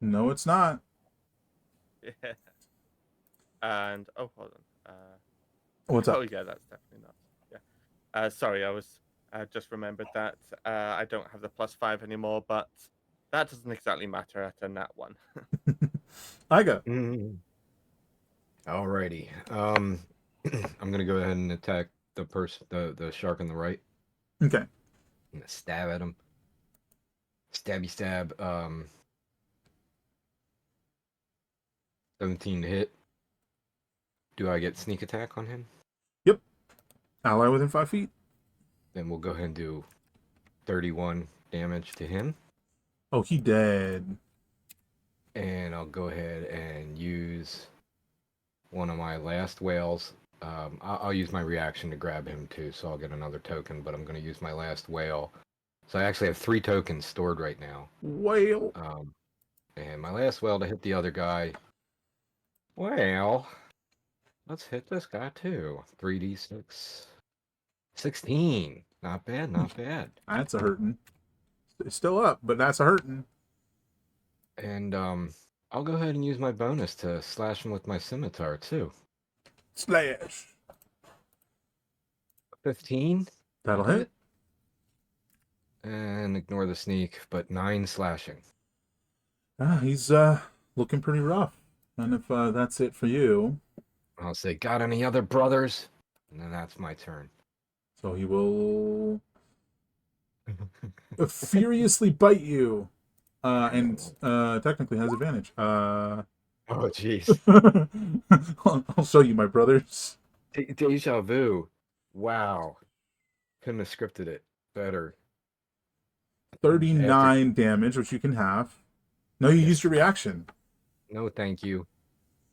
No, it's not.
Yeah. And oh, hold on.
What's up?
Oh yeah, that's definitely not. Yeah. Sorry, I was just remembered that I don't have the +5 anymore, but that doesn't exactly matter at a nat 1.
Iga.
Alrighty. I'm gonna go ahead and attack the shark on the right.
Okay.
I'm gonna stab at him. Stabby stab. 17 to hit. Do I get sneak attack on him?
Yep. Ally within 5 feet.
Then we'll go ahead and do 31 damage to him.
Oh, he dead.
And I'll go ahead and use one of my last whales. I'll use my reaction to grab him too, so I'll get another token, but I'm going to use my last whale. So I actually have 3 tokens stored right now.
Whale.
And my last whale to hit the other guy. Well, let's hit this guy too. 3d6. 16. Not bad, not bad.
That's a hurtin'. It's still up, but that's a hurtin'.
And I'll go ahead and use my bonus to slash him with my scimitar too.
Slash.
15.
That'll hit.
And ignore the sneak, but 9 slashing.
He's looking pretty rough. And if that's it for you,
I'll say, got any other brothers? And then that's my turn.
so he will furiously bite you. And technically has advantage.
Oh, jeez.
I'll show you, my brothers.
Deja vu. Wow. Couldn't have scripted it better.
39 damage, which you can have. No, you used your reaction.
No, thank you.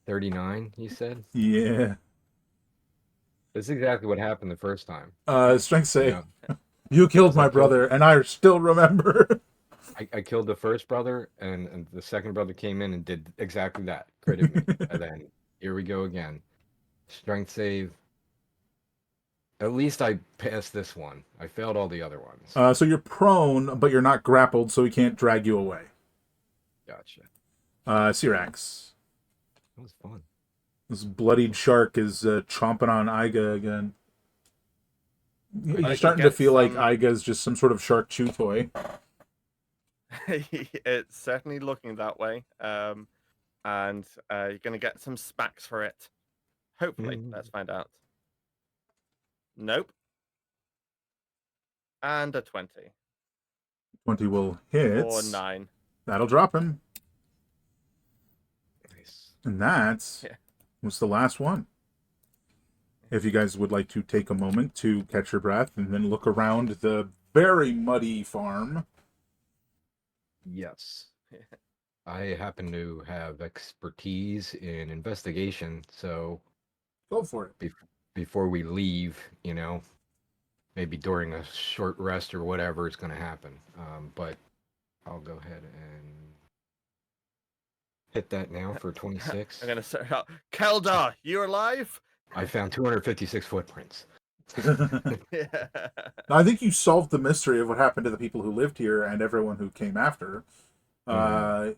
39, you said?
Yeah.
That's exactly what happened the first time.
Strength save.
Yeah.
You killed my
I killed-
brother, and I still remember.
I killed the first brother, and the second brother came in and did exactly that. Critted me. And then here we go again. Strength save. At least I passed this one. I failed all the other ones.
So you're prone, but you're not grappled, so he can't drag you away.
Gotcha.
Syrax.
That was fun.
This bloodied shark is chomping on Iga again. You're
he
starting to
gets
feel like
some-
Iga's just some sort of shark chew toy.
It's certainly looking that way. And you're gonna get some smacks for it. Hopefully, let's find out. Nope. And a 20
20 will hit.
or 9.
That'll drop him.
Nice.
And that
Yeah.
was the last one. If you guys would like to take a moment to catch your breath and then look around the very muddy farm.
Yes. I happen to have expertise in investigation, so
Go for it.
before we leave, maybe during a short rest or whatever is going to happen. But I'll go ahead and hit that now for 26.
I'm gonna say, Keldar, you alive?
I found 256 footprints.
Yeah.
I think you solved the mystery of what happened to the people who lived here and everyone who came after.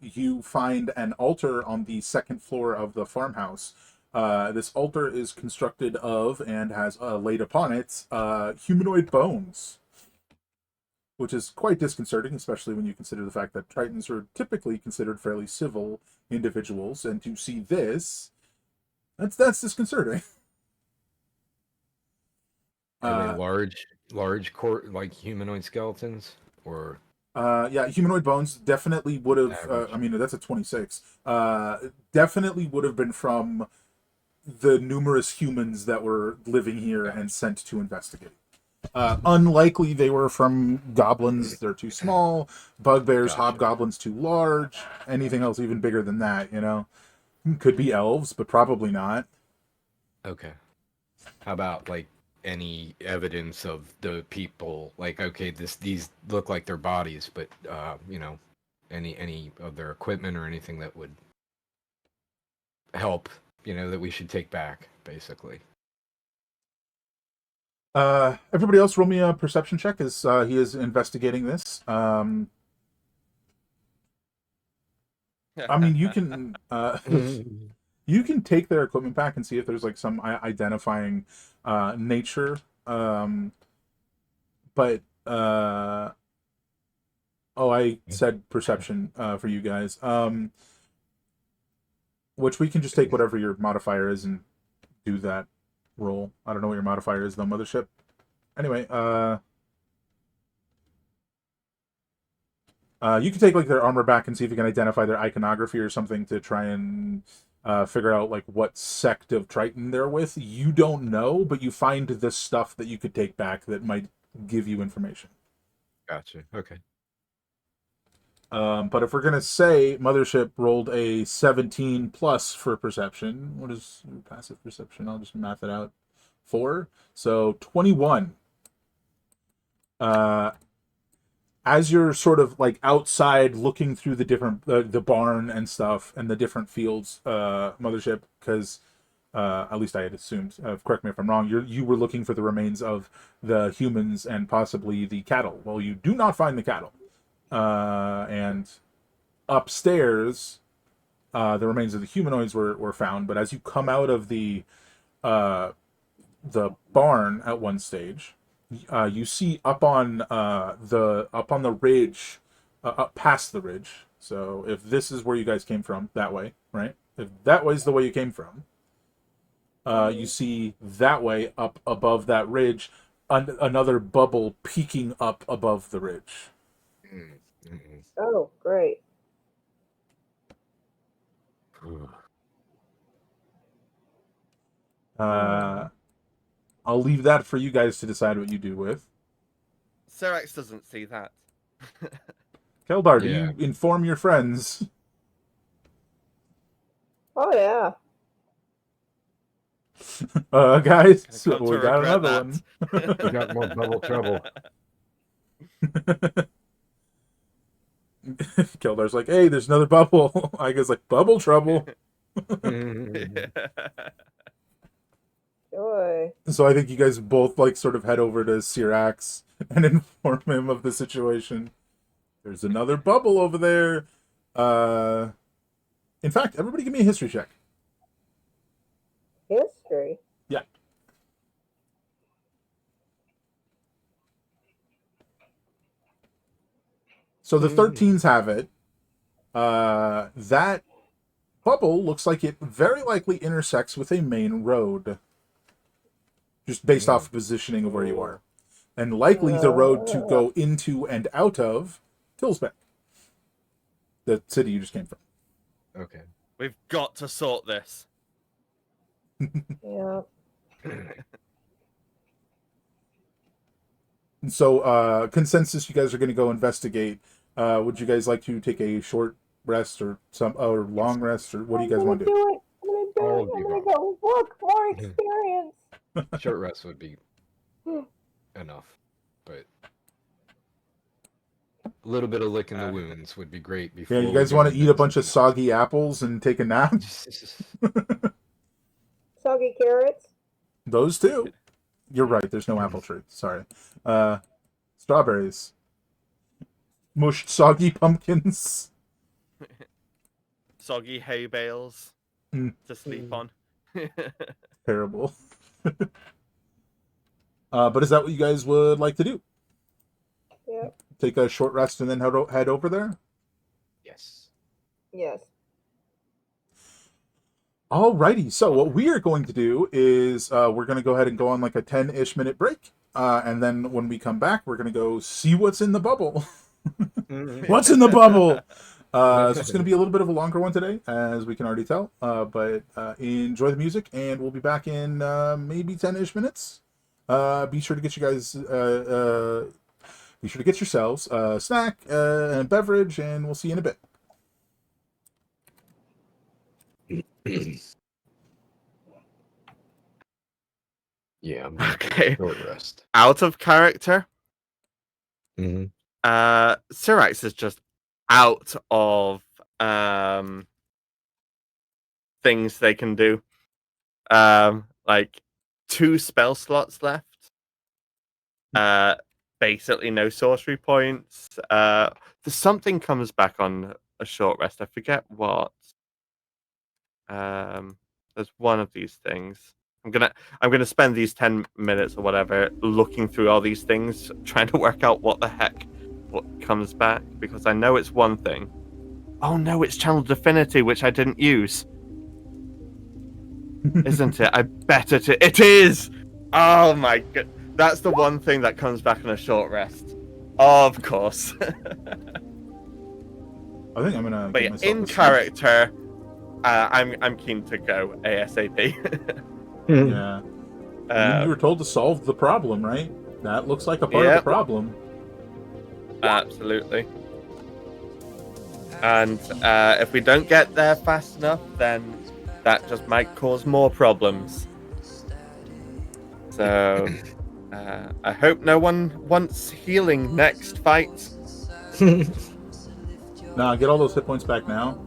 You find an altar on the second floor of the farmhouse. This altar is constructed of and has laid upon it humanoid bones, which is quite disconcerting, especially when you consider the fact that Tritons are typically considered fairly civil individuals, and to see this, that's disconcerting.
Are they large court like humanoid skeletons, or
Yeah, humanoid bones definitely would have.
average?
I mean, that's a 26. Definitely would have been from the numerous humans that were living here and sent to investigate. Unlikely they were from goblins, they're too small. Bugbears,
Gotcha.
hobgoblins, too large. Anything else even bigger than that, you know? Could be elves, but probably not.
Okay. How about like any evidence of the people? Like, okay, these look like their bodies, but any of their equipment or anything that would help, that we should take back, basically.
Everybody else roll me a perception check as he is investigating this. I mean, you can you can take their equipment back and see if there's like some identifying nature. But I said perception for you guys. Which we can just take whatever your modifier is and do that roll. I don't know what your modifier is though, Mothership. Anyway, you can take like their armor back and see if you can identify their iconography or something to try and figure out like what sect of Triton they're with. You don't know, but you find this stuff that you could take back that might give you information.
Gotcha. Okay.
But if we're gonna say Mothership rolled a 17 plus for perception, what is your passive perception? I'll just math it out. 4, so 21. As you're sort of like outside looking through the different the barn and stuff and the different fields, Mothership, because at least I had assumed. Correct me if I'm wrong. You were looking for the remains of the humans and possibly the cattle. Well, you do not find the cattle. And upstairs, the remains of the humanoids were found. But as you come out of the barn at one stage, you see up on the ridge, up past the ridge. So if this is where you guys came from, that way, right? If that way's the way you came from, you see that way up above that ridge, another bubble peeking up above the ridge.
Mm-hmm.
Oh, great.
I'll leave that for you guys to decide what you do with.
Serax doesn't see that.
Keldar, do
Yeah.
you inform your friends?
Oh, yeah.
Guys,
Gonna come
we
to
got
regret
another
that.
one.
We got more bubble trouble.
Keldar's like, hey, there's another bubble. I guess like, bubble trouble.
Joy.
So I think you guys both like sort of head over to Syrax and inform him of the situation. There's another bubble over there. In fact, everybody give me a history check.
History.
Yeah. So the 13s have it. That bubble looks like it very likely intersects with a main road. Just based off the positioning of where you are. And likely the road to go into and out of Tillsbeck. The city you just came from.
Okay.
We've got to sort this.
Yeah.
So, consensus, you guys are going to go investigate. Would you guys like to take a short rest or long rest, or what do you guys want to do?
I'm gonna do
All
it.
of the
I'm gonna
above.
go look more experience.
Short rest would be enough, but a little bit of licking the wounds would be great before.
Yeah, you guys want to eat a bunch of soggy apples and take a nap?
Soggy carrots.
Those two. You're right. There's no apple tree. Sorry. Strawberries. Mushed soggy pumpkins.
Soggy hay bales
Mm.
to sleep on.
Terrible. But is that what you guys would like to do?
Yep.
Take a short rest and then head over there?
Yes.
Yes.
Alrighty, so what we are going to do is we're going to go ahead and go on like a 10-ish minute break. And then when we come back, we're going to go see what's in the bubble. What's in the bubble? So it's going to be a little bit of a longer one today, as we can already tell. But enjoy the music, and we'll be back in maybe 10-ish minutes. Be sure to get you guys... be sure to get yourselves a snack and a beverage, and we'll see you in a bit.
Yeah, I'm
Okay.
short rest.
Out of character.
Mm-hmm.
Syrax is just out of things they can do. Like 2 spell slots left. Basically no sorcery points. Something comes back on a short rest. I forget what. There's one of these things. I'm gonna spend these 10 minutes or whatever looking through all these things, trying to work out what comes back, because I know it's one thing. Oh no, it's channeled affinity, which I didn't use. Isn't it? I bet it is! Oh my god. That's the one thing that comes back on a short rest. Of course.
I think I'm gonna.
But
give
yeah,
myself
in
a snack.
character, I'm keen to go ASAP.
Yeah. I mean, you were told to solve the problem, right? That looks like a part of the problem.
Absolutely. And if we don't get there fast enough, then that just might cause more problems. So I hope no one wants healing next fight.
Nah, get all those hit points back now.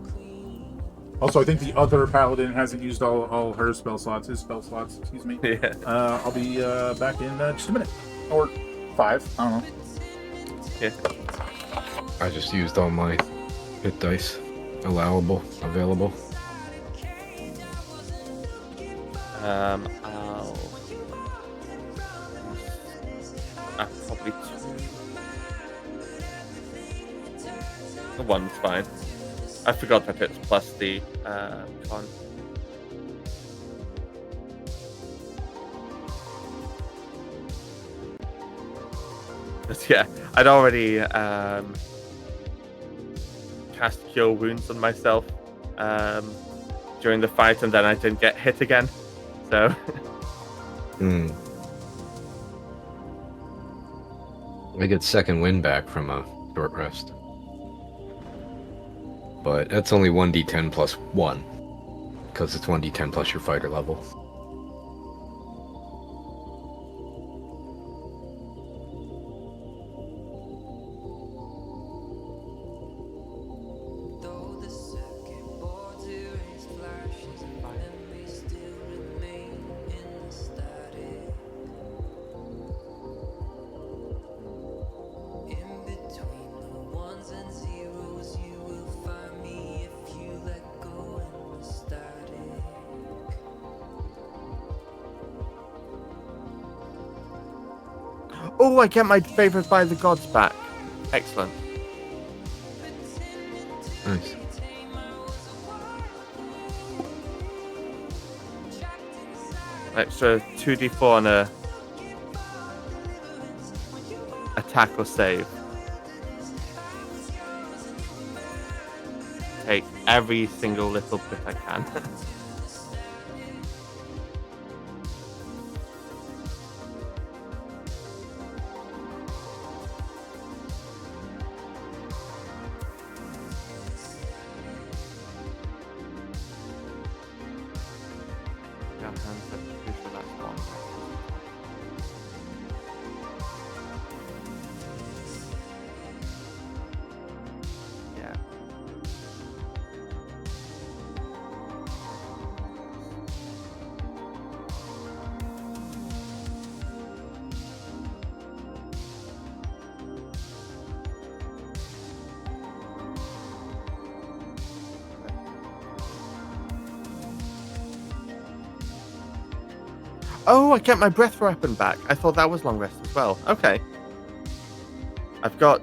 Also, I think the other paladin hasn't used all her spell slots, his spell slots, excuse me.
Yeah.
I'll be back in just a minute. Or 5, I don't know.
Yeah.
I just used all my hit dice. Available.
I'll probably 2. The 1's fine. I forgot that it's plus the con. But yeah, I'd already cast Cure Wounds on myself during the fight, and then I didn't get hit again. So.
I get second wind back from a short rest. But that's only 1d10 plus 1. Because it's 1d10 plus your fighter level.
Oh, I get my favored by the gods back. Excellent.
Nice.
Extra 2d4 on a attack or save. Take every single little bit I can. Yeah. Oh, I get my breath weapon back. I thought that was long rest as well. Okay. I've got...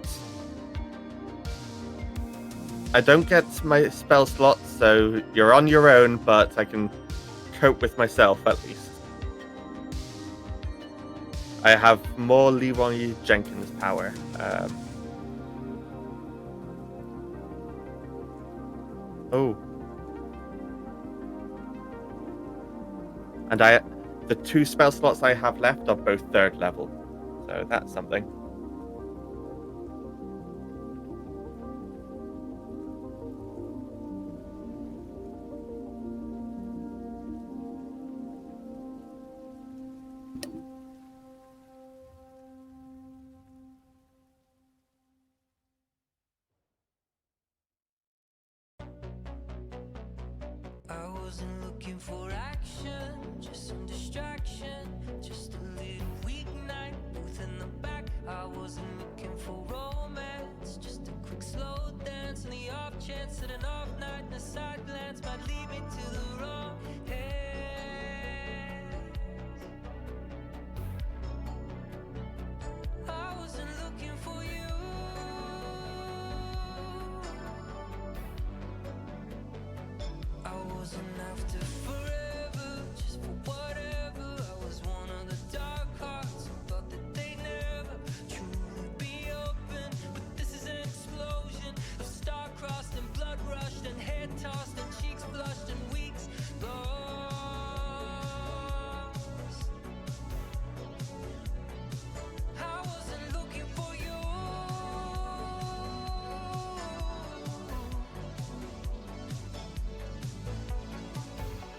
I don't get my spell slots, so you're on your own, but I can cope with myself at least. I have more Leroy Jenkins power. Oh. And the 2 spell slots I have left are both 3rd level. So that's something.
I wasn't looking for action, just some distraction, just a little weeknight, booth in the back. I wasn't looking for romance, just a quick slow dance, and the off chance that an off night and a side glance might lead me to the wrong hands. I wasn't looking for you. I wasn't after forever, just for whatever. I was one of the dark hearts who thought that they'd never truly be open. But this is an explosion of star-crossed and blood-rushed and head-tossed and cheeks flushed and weeks lost. I wasn't looking for you.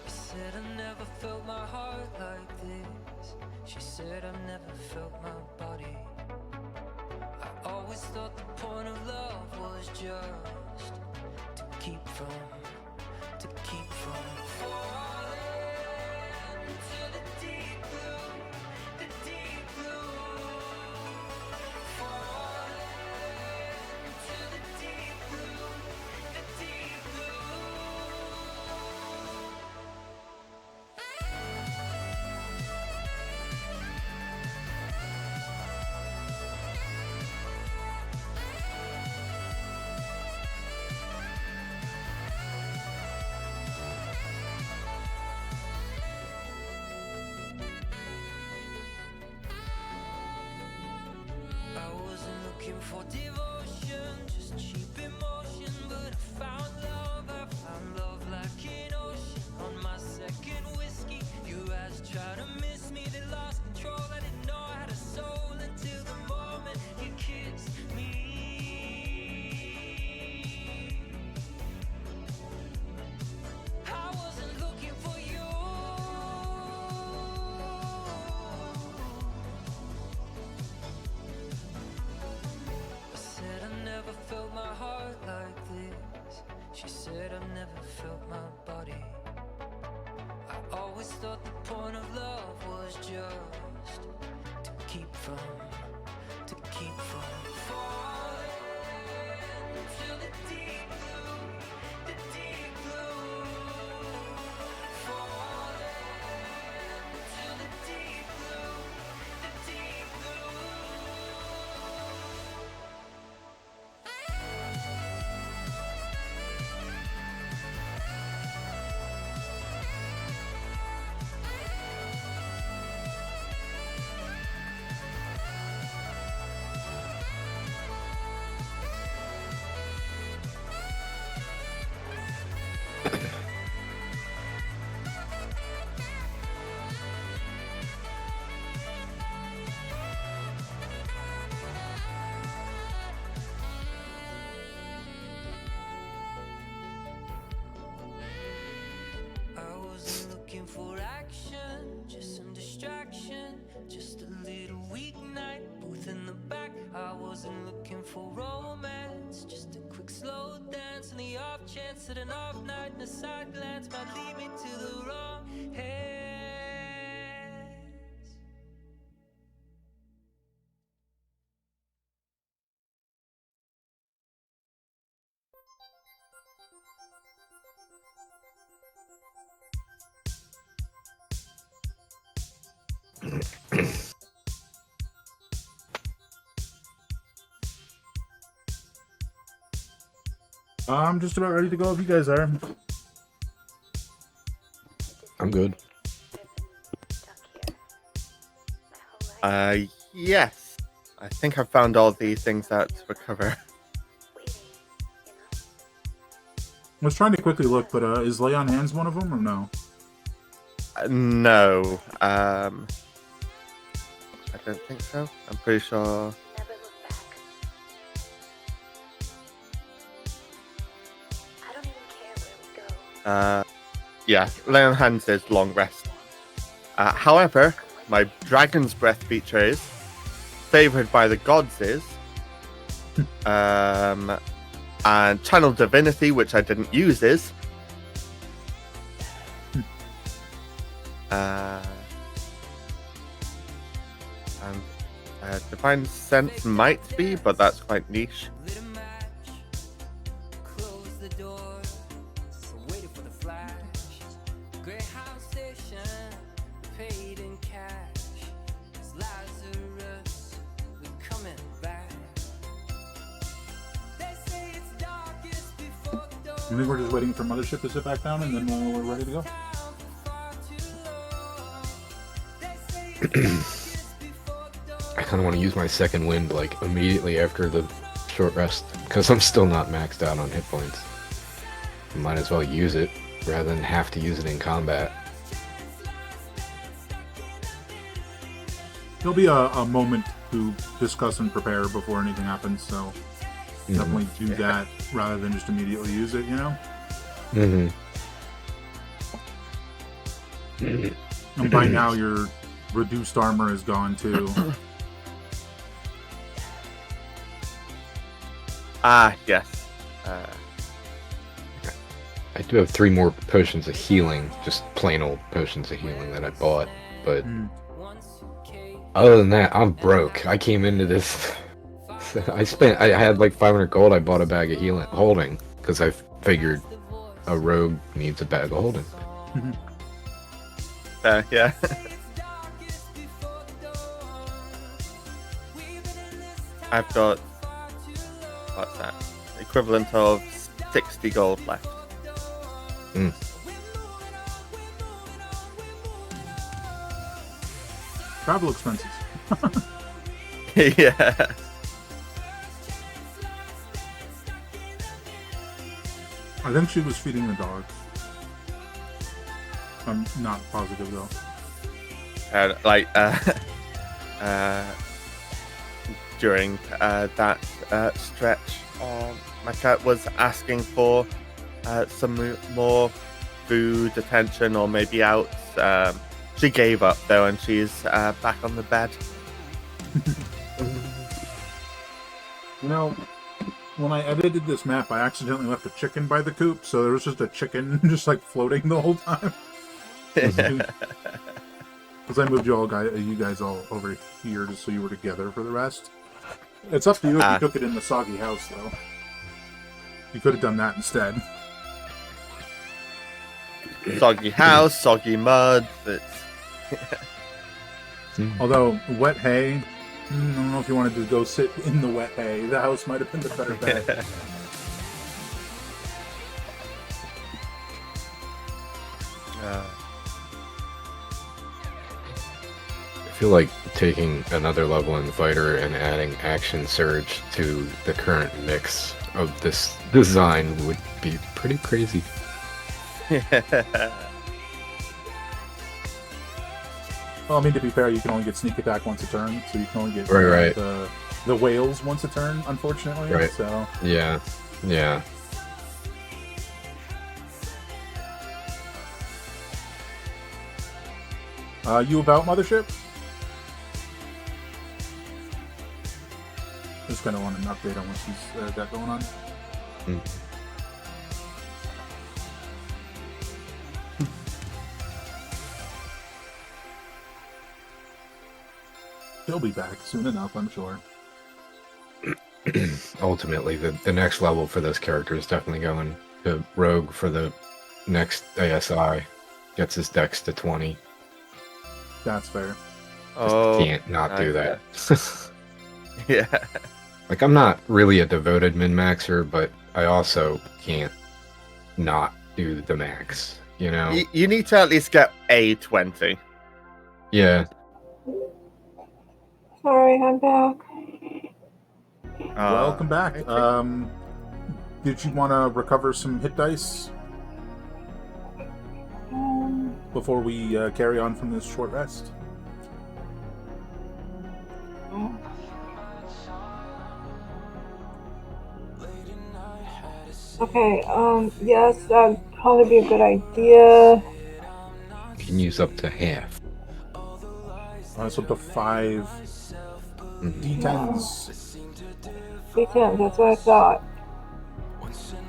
I said I never felt my heart like this. She said I've never felt my body. I always thought the point of love was just to keep from falling to the deep blue, the deep blue. Falling to the deep blue, the deep blue. I wasn't looking for devotion, just cheap emotion, but I found love like an ocean. On my second whiskey, your eyes tried to miss me, they lost control. I didn't know I had a soul until the moment you kissed me. I wasn't looking for you. I said I never felt my heart like this. She said I've never felt my body. I always thought the point of love was just to keep from falling to the deep blue, the deep blue. Falling to the deep blue, the deep blue. I wasn't looking for action, just some distraction, just a little weeknight, booth in the back. I wasn't looking for romance, just a quick slow dance, and the off chance that an off night and a side glance might lead me to the wrong hands.
I'm just about ready to go if you guys are.
I'm good.
Yes. I think I've found all the things that recover.
I was trying to quickly look, but is Lay on Hands one of them or no?
No. I don't think so. I'm pretty sure. Yeah, Lay on Hands is long rest. However, my Dragon's Breath feature is favored by the gods is, and Channel Divinity, which I didn't use, is, and Divine Sense might be, but that's quite niche.
I think we're just waiting for Mothership to sit back down, and then we're ready to go.
I kind of want to use my second wind like immediately after the short rest because I'm still not maxed out on hit points. Might as well use it rather than have to use it in combat.
There'll be a moment to discuss and prepare before anything happens, so definitely do that rather than just immediately use it, you know?
Mm-hmm.
And by now your reduced armor is gone too.
Yes.
I do have 3 more potions of healing, just plain old potions of healing that I bought, but other than that, I'm broke. I came into this. I had like 500 gold. I bought a bag of healing holding because I figured a rogue needs a bag of holding.
Yeah. I've got, what's that? Equivalent of 60 gold left.
Travel expenses.
Yeah.
I think she was feeding the dogs. I'm not positive though.
During that stretch, my cat was asking for some more food, attention, or maybe out. She gave up though, and she's back on the bed.
You know, when I edited this map, I accidentally left a chicken by the coop, so there was just a chicken just like floating the whole time. Because I moved you guys all over here just so you were together for the rest. It's up to you if you took it in the soggy house, though. You could have done that instead.
Soggy house, soggy mud.
Although, wet hay, I don't know if you wanted to go sit in the wet hay. The house might have been the better bet.
I feel like taking another level in fighter and adding action surge to the current mix of this design would be pretty crazy.
Well, I mean, to be fair, you can only get sneak attack once a turn, so you can only get
Right.
the whales once a turn, unfortunately.
Right.
So
Yeah.
you about Mothership? Just kind of want an update on what she's got going on. He'll be back soon enough, I'm sure.
Ultimately, the next level for this character is definitely going to Rogue for the next ASI. Gets his dex to 20.
That's fair.
Oh,
Can't not do that.
Yeah.
Like, I'm not really a devoted min-maxer, but I also can't not do the max, you know?
You need to at least get a 20.
Yeah.
Sorry, I'm back.
Welcome back.
Okay.
Did you want to recover some hit dice before we carry on from this short rest?
Okay, yes, that'd probably be a good idea.
You can use up to half.
So up to 5
Mhm.
D10s.
D10, that's what I thought.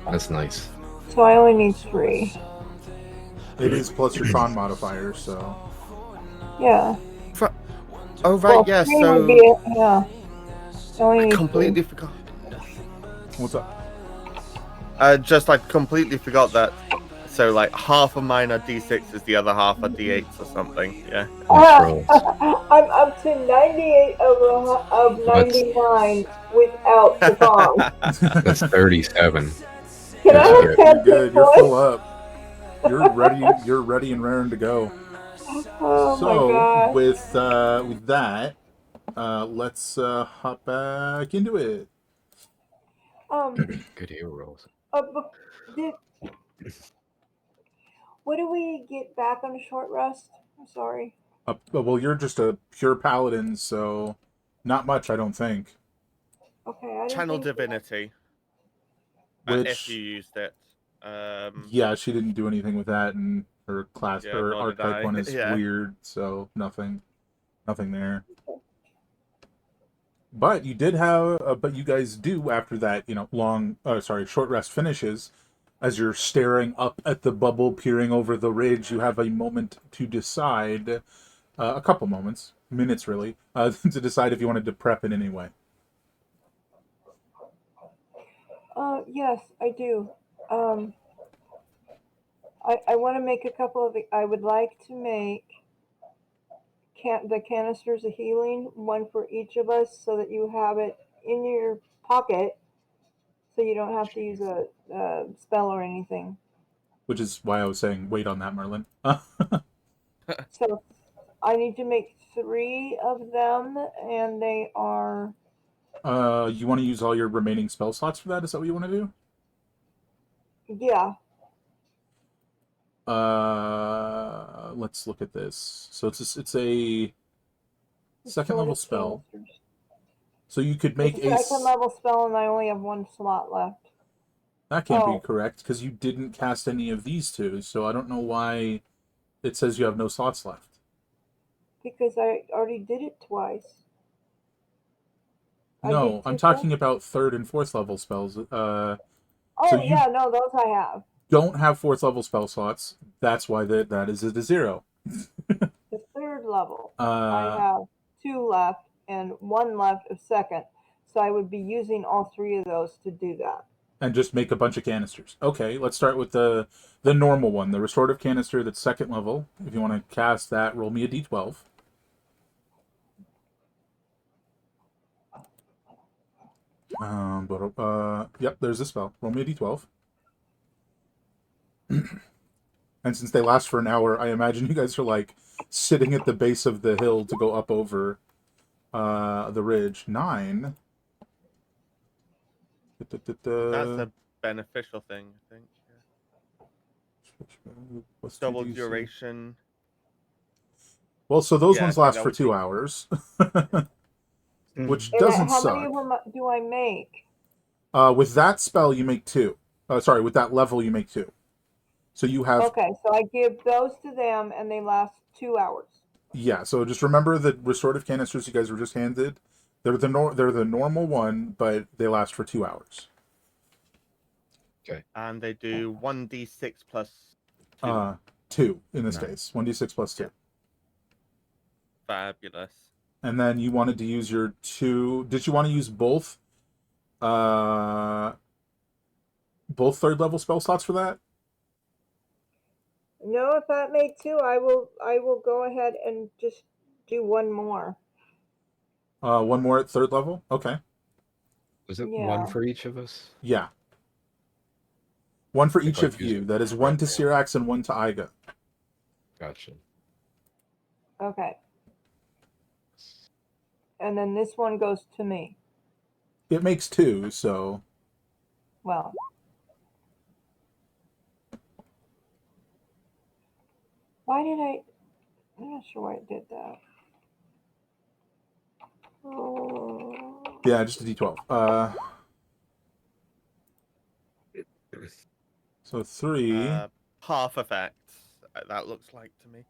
That's nice.
So I only need 3.
It is plus your con modifier, so
Yeah.
Oh, right,
Well,
yeah,
3
so
would be, yeah. I only
I
need
completely
3.
forgot.
what's up?
Just like completely forgot that. So like half of mine are d6s, the other half are d8s or something. Yeah.
Nice rolls.
I'm up to 98 of
That's
99 without the con.
that's 37.
Can I
That's
have
good.
10
You're good. You're full up. You're ready. You're ready and raring to go.
Oh my
So
god.
with that, let's hop back into it.
Good hero rolls.
Did, what do we get back on a short rest? I'm sorry.
Well, you're just a pure paladin, so not much, I don't think.
Okay, I didn't
Channel
think so.
divinity. If you
Which,
used it.
yeah, she didn't do anything with that, and her class,
Yeah,
her
nor did
archetype
I.
one is
Yeah.
weird, so nothing there. But you did have, but you guys do after that, short rest finishes. As you're staring up at the bubble, peering over the ridge, you have a moment to decide, a couple moments, minutes really, to decide if you wanted to prep in any way.
Yes, I do. Um, I want to make a couple of. I would like to make the canisters of healing, one for each of us, so that you have it in your pocket, so you don't have to use a spell or anything.
Which is why I was saying wait on that, Merlin.
So I need to make 3 of them, and they are.
You want to use all your remaining spell slots for that? Is that what you want to do?
Yeah.
Let's look at this. So it's a second level spell.
Canisters.
So you could make
It's a second level spell, and I only have 1 slot left.
That can't be
Oh.
correct because you didn't cast any of these two. So I don't know why it says you have no slots left.
Because I already did it twice.
No, I'm talking about third and fourth level spells.
Oh,
so you
yeah, no, those I have.
don't have fourth level spell slots. That's why that is at a 0.
The third level, I
Uh,
have 2 left and 1 left of second. So I would be using all 3 of those to do that.
and just make a bunch of canisters. Okay, let's start with the normal one, the restorative canister that's second level. If you want to cast that, roll me a d12. Yep, there's a spell. Roll me a d12. And since they last for an hour, I imagine you guys are like sitting at the base of the hill to go up over the ridge. 9.
That's a beneficial thing, I think. Yeah. Double duration.
Well, so those
Yeah,
ones
so
last
that
for
would
2
be-
hours, which
And
doesn't
how many of
suck.
them do I make?
With that spell, you make 2. Sorry, with that level, you make 2. So you have
Okay, so I give those to them, and they last 2 hours.
Yeah, so just remember the restorative canisters you guys were just handed. They're the normal one, but they last for 2 hours.
Okay.
And they do 1d6 plus 2.
2 in this
Nice.
case. 1d6 plus 2.
Yeah. Fabulous.
And then you wanted to use your 2. Did you want to use both third level spell slots for that?
No, if that made 2, I will go ahead and just do one more.
One more at third level? Okay.
Was it
Yeah.
one for each of us?
Yeah. One for
If
each
I
of
use
you.
it
That is one to
right now.
Syrax and one to Iga.
Gotcha.
Okay. And then this one goes to me.
It makes two, so
Well. Why did I'm not sure why I did that. Oh.
yeah, just a D12. So 3,
Half effect. That looks like to me.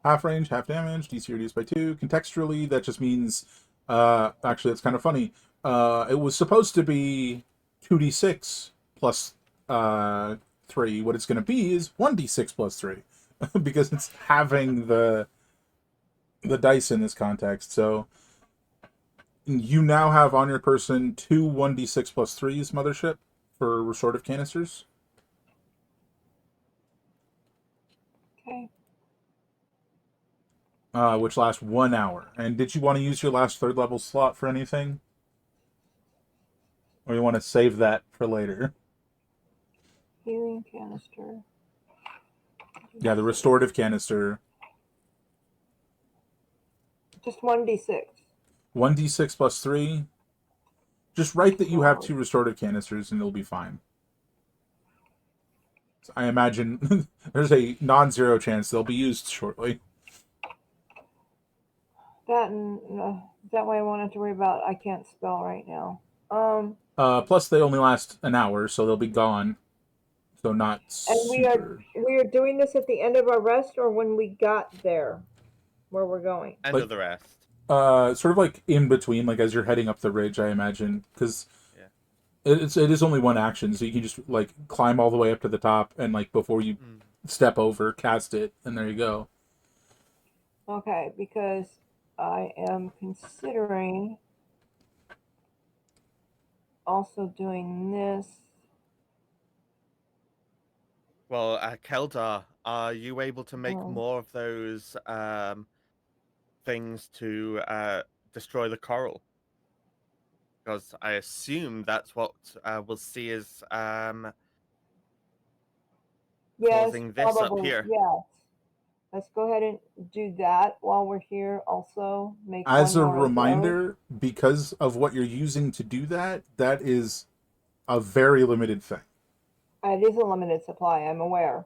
half range, half damage, DC reduced by 2. Contextually, that just means, actually, it's kind of funny. It was supposed to be 2d6 plus 3. What it's going to be is 1d6 plus 3. Because it's having the dice in this context. So you now have on your person 2 1d6 plus 3s, Mothership, for restorative canisters.
Okay.
Which last 1 hour. And did you want to use your last third level slot for anything? Or you want to save that for later?
Healing canister.
Yeah, the restorative canister.
Just 1d6.
1d6 plus 3. Just write that you have 2 restorative canisters and it'll be fine. So I imagine there's a non-zero chance they'll be used shortly.
That and that way I won't have to worry about I can't spell right now.
Plus they only last an hour, so they'll be gone. So not
And
super.
we are doing this at the end of our rest or when we got there where we're going.
End
Like-
of the rest.
Sort of like in between, like as you're heading up the ridge, I imagine, because
Yeah.
it is only one action, so you can just like climb all the way up to the top and like before you step over, cast it, and there you go.
Okay, because I am considering also doing this.
Well, Keldar, are you able to make
Oh.
more of those things to destroy the coral? Because I assume that's what we'll see as
Yes,
causing this up
probably.
here.
Yes. Let's go ahead and do that while we're here. Also, make
As
one
a
more of those.
reminder, because of what you're using to do that, that is a very limited thing.
It is a limited supply. I'm aware.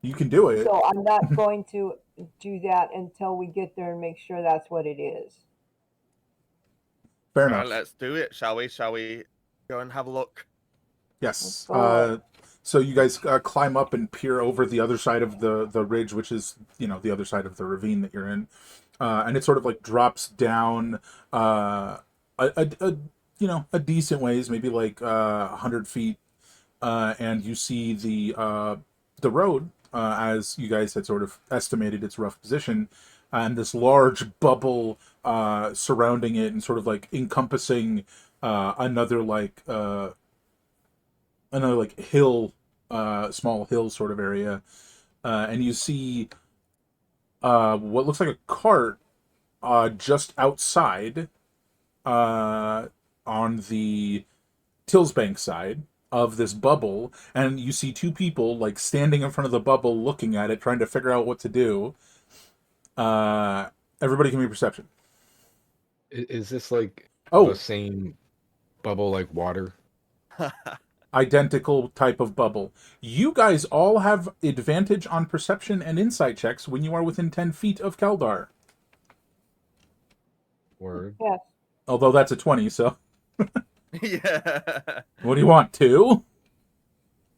You can do it.
So I'm not going to do that until we get there and make sure that's what it is.
Fair
Well,
enough.
let's do it, shall we? Shall we go and have a look?
Yes.
Let's go.
So you guys climb up and peer over the other side of the ridge, which is, the other side of the ravine that you're in. And it sort of like drops down a decent ways, maybe like 100 feet. And you see the road, as you guys had sort of estimated its rough position, and this large bubble surrounding it and sort of like encompassing another hill, small hill sort of area, and you see what looks like a cart just outside, on the Tillsbank side of this bubble, and you see 2 people like standing in front of the bubble looking at it, trying to figure out what to do. Everybody give me perception.
Is this like
Oh.
the same bubble like water?
Identical type of bubble. You guys all have advantage on perception and insight checks when you are within 10 feet of Keldar.
Word.
Yes.
Although that's a 20, so
Yeah.
what do you want, 2?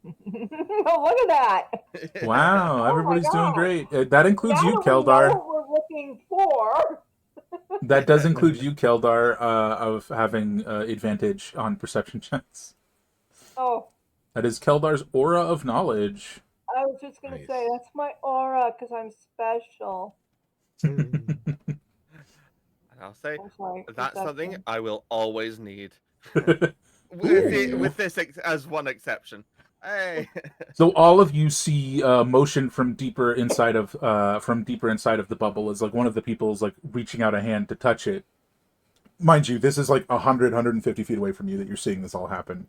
Oh, look at that.
Wow,
my
everybody's doing
God.
great. That includes
Now
you,
that we know
Keldar.
what we're looking for.
That does include you, Keldar, of having advantage on perception checks.
Oh,
That is Keldar's aura of knowledge.
I was just going to
Nice.
say, that's my aura because I'm special.
And I'll say
I'm sorry.
that's something
perception.
I will always need.
Ooh.
With this as one exception. Hey.
So all of you see motion from deeper inside of the bubble as like one of the people is like reaching out a hand to touch it. Mind you, this is like 150 feet away from you that you're seeing this all happen.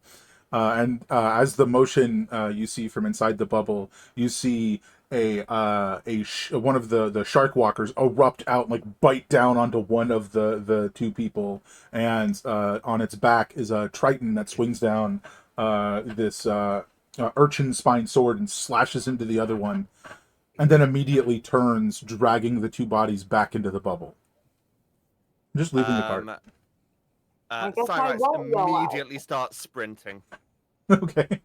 And as the motion you see from inside the bubble, you see one of the shark walkers erupt out, like bite down onto one of the two people, and on its back is a triton that swings down this urchin spine sword and slashes into the other one, and then immediately turns, dragging the two bodies back into the bubble. I'm just leaving the card.
I guess I
Cyrax
won't yell out.
immediately starts sprinting.
Okay.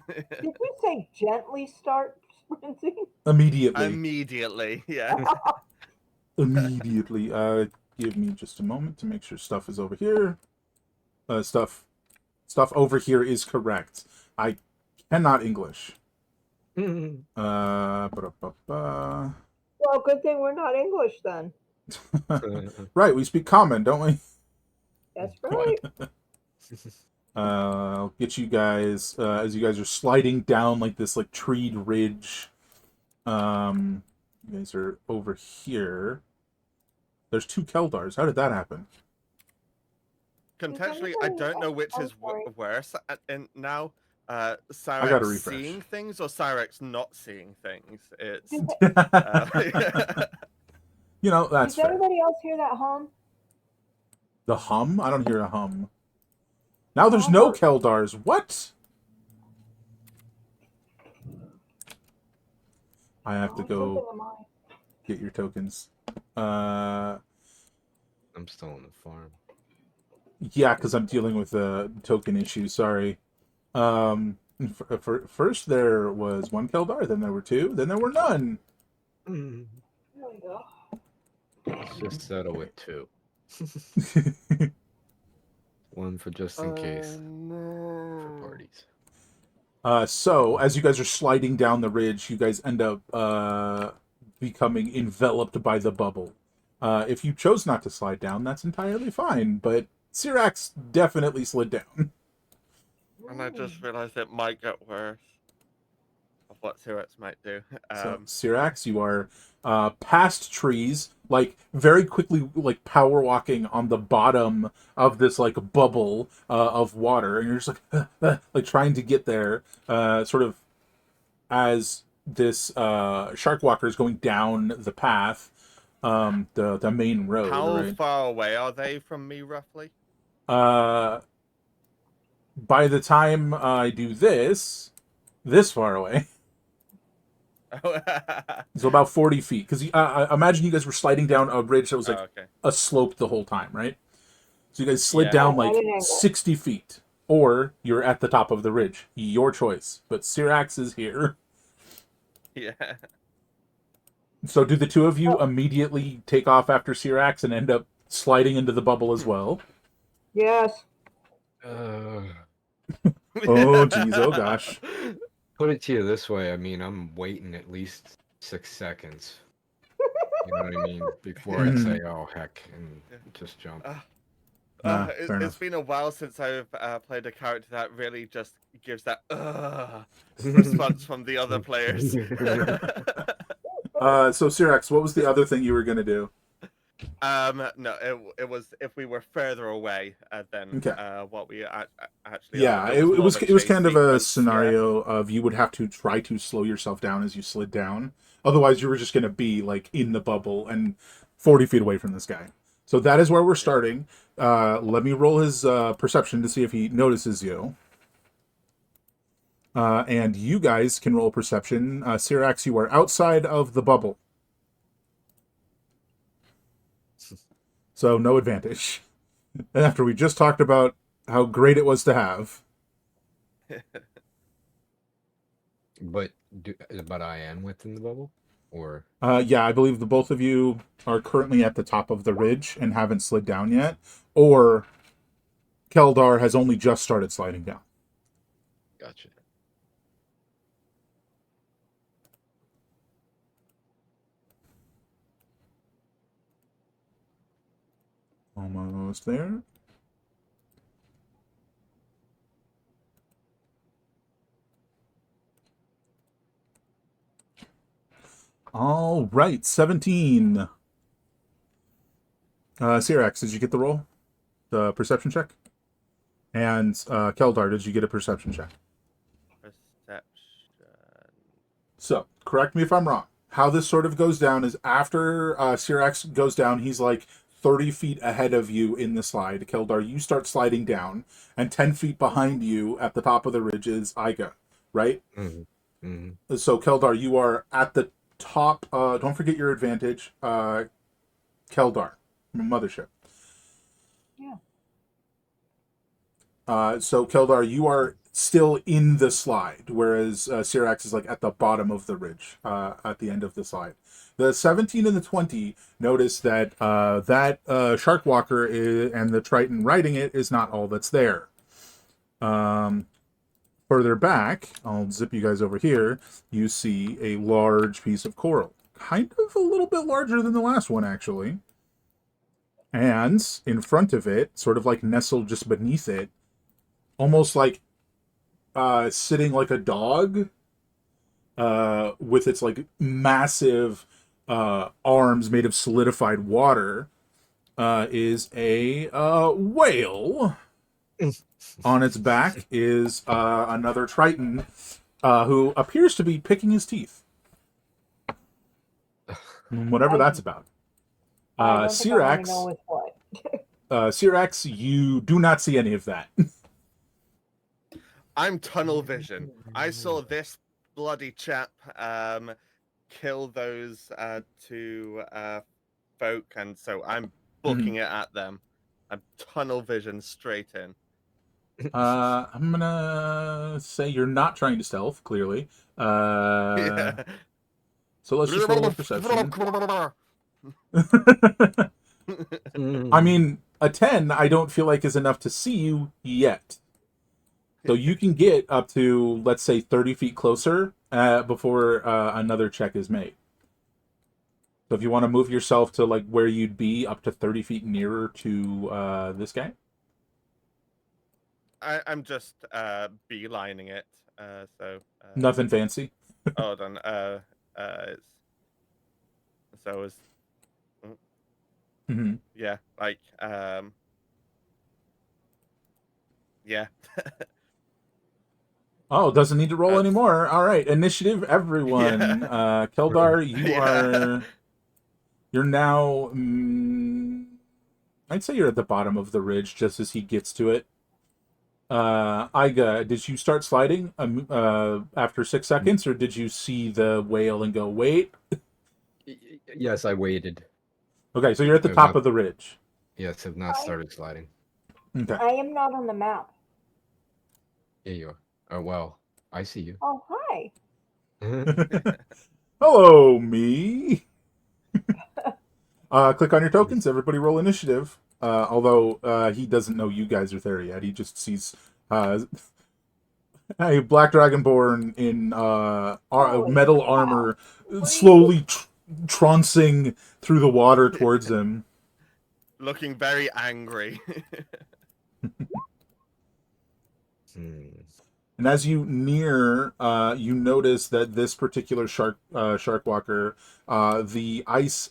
Did we say gently start sprinting?
Immediately.
Immediately, yeah.
Immediately. Give me just a moment to make sure stuff is over here. Stuff over here is correct. I cannot English. Ba-da-ba-ba.
Well, good thing we're not English then.
Right, we speak common, don't we?
That's right.
I'll get you guys as you guys are sliding down like this like treed ridge. You guys are over here. There's two Keldars. How did that happen?
Contextually, I don't know which
I'm
is
sorry.
worse and now.
gotta
Cyrex
refresh.
seeing things or Cyrex not seeing things? It's
You know, that's
Does
fair.
everybody else hear that hum?
The hum? I don't hear a hum. Now there's no Keldars. What? I have to go get your tokens.
I'm still on the farm.
Yeah, because I'm dealing with a token issue. Sorry. First there was one Keldar, then there were two, then there were none.
There we go.
Let's just settle with two. One for just in case. For parties.
So as you guys are sliding down the ridge, you guys end up becoming enveloped by the bubble. If you chose not to slide down, that's entirely fine, but Syrax definitely slid down.
And I just realized it might get worse of what Cyrex might do.
So, Syrax, you are past trees, like very quickly, like power walking on the bottom of this like bubble of water, and you're just like trying to get there, sort of as this shark walker is going down the path, the main road.
How
right?
far away are they from me, roughly?
By the time I do this far away. So about 40 feet. Because imagine you guys were sliding down a ridge that was like a slope the whole time, right? So you guys slid down like 60 feet. Or you're at the top of the ridge. Your choice. But Syrax is here.
Yeah.
So do the two of you immediately take off after Syrax and end up sliding into the bubble as well?
Yes.
Oh, jeez. Oh, gosh.
Put it to you this way. I mean, I'm waiting at least 6 seconds. You know what I mean? Before I say, oh, heck, and just jump.
It's been a while since I've played a character that really just gives that response from the other players.
So Syrax, what was the other thing you were going to do?
No, it was if we were further away than what we actually.
Yeah,
are.
it was kind of a
sequence,
scenario of you would have to try to slow yourself down as you slid down. Otherwise, you were just going to be like in the bubble and 40 feet away from this guy. So that is where we're starting. Let me roll his perception to see if he notices you. And you guys can roll perception. Syrax, you are outside of the bubble. So no advantage. After we just talked about how great it was to have.
But I am within the bubble? Or
yeah, I believe the both of you are currently at the top of the ridge and haven't slid down yet. Or Keldar has only just started sliding down.
Gotcha.
Almost there. All right, 17. Syrax, did you get the roll? The perception check? And Keldar, did you get a perception check?
Perception.
So, correct me if I'm wrong. How this sort of goes down is after Syrax goes down, he's like 30 feet ahead of you in the slide. Keldar, you start sliding down, and 10 feet behind you at the top of the ridge is Iga, right?
Mm-hmm. Mm-hmm.
So, Keldar, you are at the top. Don't forget your advantage. Keldar, Mothership.
Yeah.
So, Keldar, you are still in the slide, whereas Syrax is like at the bottom of the ridge, at the end of the slide. The 17 and the 20 notice that Shark Walker and the Triton riding it is not all that's there. Further back, I'll zip you guys over here, you see a large piece of coral. Kind of a little bit larger than the last one, actually. And in front of it, sort of like nestled just beneath it, almost like sitting like a dog with its like massive arms made of solidified water is a whale. On its back is another Triton who appears to be picking his teeth. Whatever that's about.
I don't think I want to know
Syrax,
with what.
Syrax, you do not see any of that.
I'm tunnel vision. I saw this bloody chap kill those two folk, and so I'm booking it at them. I'm tunnel vision straight in.
I'm gonna say you're not trying to stealth, clearly.
Yeah.
So let's just roll a perception.
Mm-hmm.
I mean, a 10 I don't feel like is enough to see you yet. So you can get up to, let's say, 30 feet closer before another check is made. So if you want to move yourself to like where you'd be up to 30 feet nearer to this guy.
I'm just beelining it.
Nothing fancy.
Hold on. It's so it's
Mm-hmm.
yeah, like yeah.
Oh, doesn't need to roll
That's-
anymore. All right, initiative, everyone.
Yeah.
Keldar, you
Yeah.
you're now. I'd say you're at the bottom of the ridge, just as he gets to it. Iga, did you start sliding after 6 seconds, or did you see the whale and go, wait?
Yes, I waited.
Okay, so you're at the
I've
top
not-
of the ridge.
Yes, have not started sliding.
Okay.
I am not on the map.
Yeah, you are. Oh, well, I see you.
Oh, hi.
Hello, me. Click on your tokens. Everybody roll initiative. Although he doesn't know you guys are there yet. He just sees a black dragonborn in
Holy
metal
cow.
armor slowly trouncing through the water towards him.
Looking very angry.
And as you near, you notice that this particular shark walker, the ice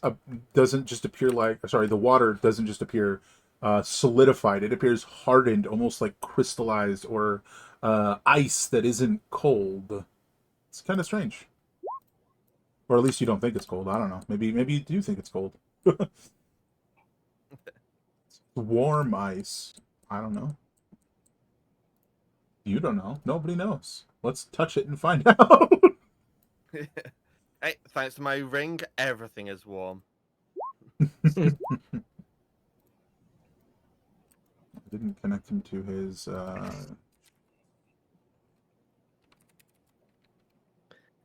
doesn't just appear like, sorry, the water doesn't just appear solidified. It appears hardened, almost like crystallized or ice that isn't cold. It's kind of strange. Or at least you don't think it's cold. I don't know. Maybe you do think it's cold. Warm ice. I don't know. You don't know. Nobody knows. Let's touch it and find out.
Hey, thanks to my ring, everything is warm.
Didn't connect him to his.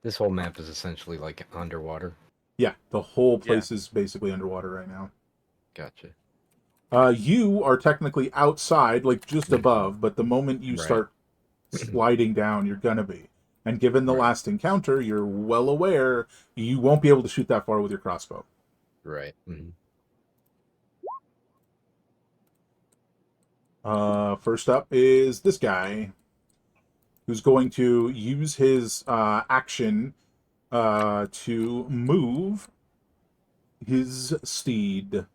This whole map is essentially like underwater.
Yeah, the whole place is basically underwater right now.
Gotcha.
You are technically outside, like just above, but the moment you start sliding down, you're gonna be. And given the last encounter, you're well aware you won't be able to shoot that far with your crossbow.
Right. Mm-hmm.
First up is this guy, who's going to use his action to move his steed.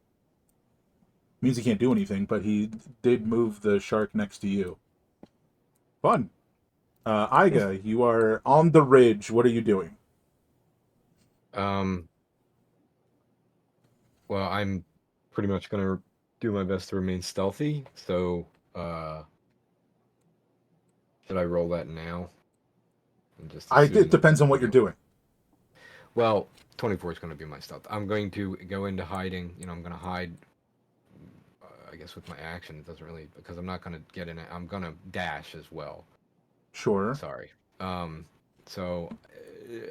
Means he can't do anything, but he did move the shark next to you. Fun. Iga, you are on the ridge. What are you doing?
Well, I'm pretty much gonna do my best to remain stealthy. So, should I roll that now? And just assume
It
that
depends on what you're doing.
Well, 24 is going to be my stealth. I'm going to go into hiding. I'm going to hide. I guess with my action, it doesn't really because I'm not going to get in it. I'm going to dash as well.
Sure.
Sorry. So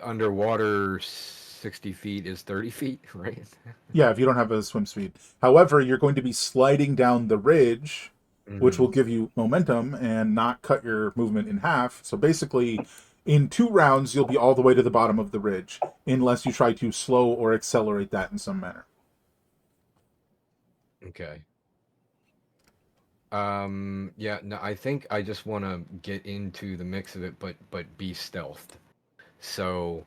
underwater, 60 feet is 30 feet, right?
Yeah, if you don't have a swim speed. However, you're going to be sliding down the ridge, which will give you momentum and not cut your movement in half. So basically, in 2 rounds, you'll be all the way to the bottom of the ridge, unless you try to slow or accelerate that in some manner.
Okay. Yeah, no, I think I just want to get into the mix of it, but be stealthed. So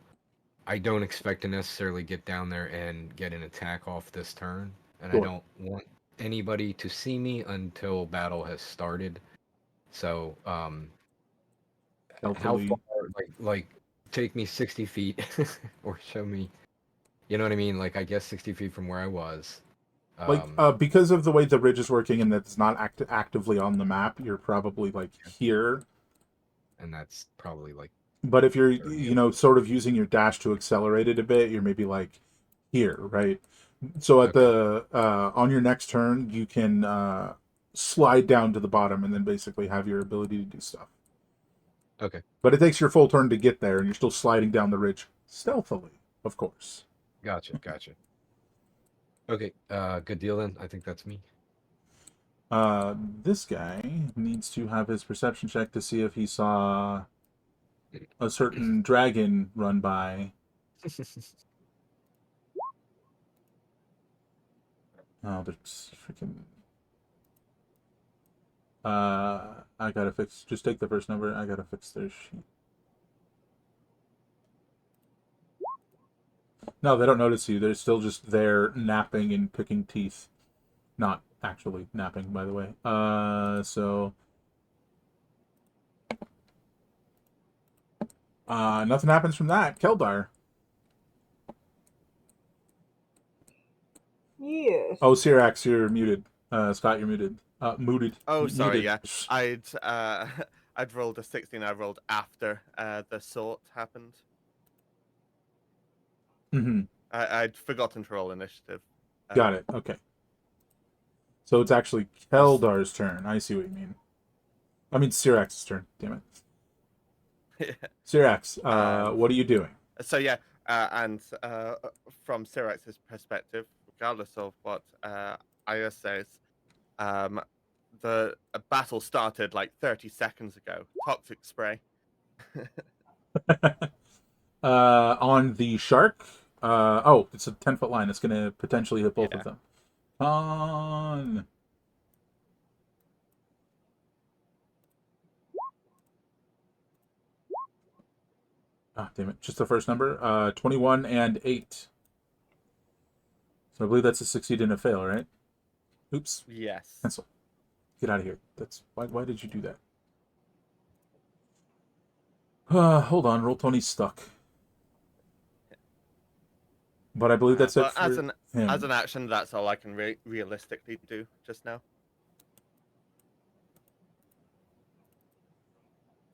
I don't expect to necessarily get down there and get an attack off this turn, and I
Sure.
don't want anybody to see me until battle has started. So, how
Stealthily.
far, like, take me 60 feet, or show me, you know what I mean? Like, I guess 60 feet from where I was.
Because of the way the ridge is working and that's not actively on the map, you're probably like here.
And that's probably like
But if you're,
30.
sort of using your dash to accelerate it a bit, you're maybe like here, right? So at
Okay.
the on your next turn, you can slide down to the bottom and then basically have your ability to do stuff.
Okay.
But it takes your full turn to get there, and you're still sliding down the ridge stealthily, of course.
Gotcha. Okay. Good deal then. I think that's me.
This guy needs to have his perception check to see if he saw a certain dragon run by. Oh, there's freaking. I gotta fix. Just take the first number. I gotta fix their sheet. No, they don't notice you. They're still just there napping and picking teeth. Not actually napping, by the way. Nothing happens from that. Keldar.
Yes.
Oh, Syrax, you're muted. Scott, you're muted. Muted.
Oh, sorry.
Muted.
Yeah, I'd rolled a 16. I rolled after the sort happened.
Mm-hmm.
I'd forgotten to roll initiative.
Got it. Okay. So it's actually Keldar's turn. I see what you mean. I mean Syrax's turn. Damn it. Syrax, what are you doing?
So yeah, and from Syrax's perspective, regardless of what Aya says, the battle started like 30 seconds ago. Toxic spray.
On the shark. It's a 10-foot line. It's going to potentially hit both of
Yeah.
them. On. Ah, damn it. Just the first number. 21 and 8. So I believe that's a succeed and a fail, right? Oops.
Yes.
Cancel. Get out of here. That's why did you do that? Hold on. Roll 20 stuck. But I believe that's it
But
for
as
him.
an action, that's all I can realistically do just now.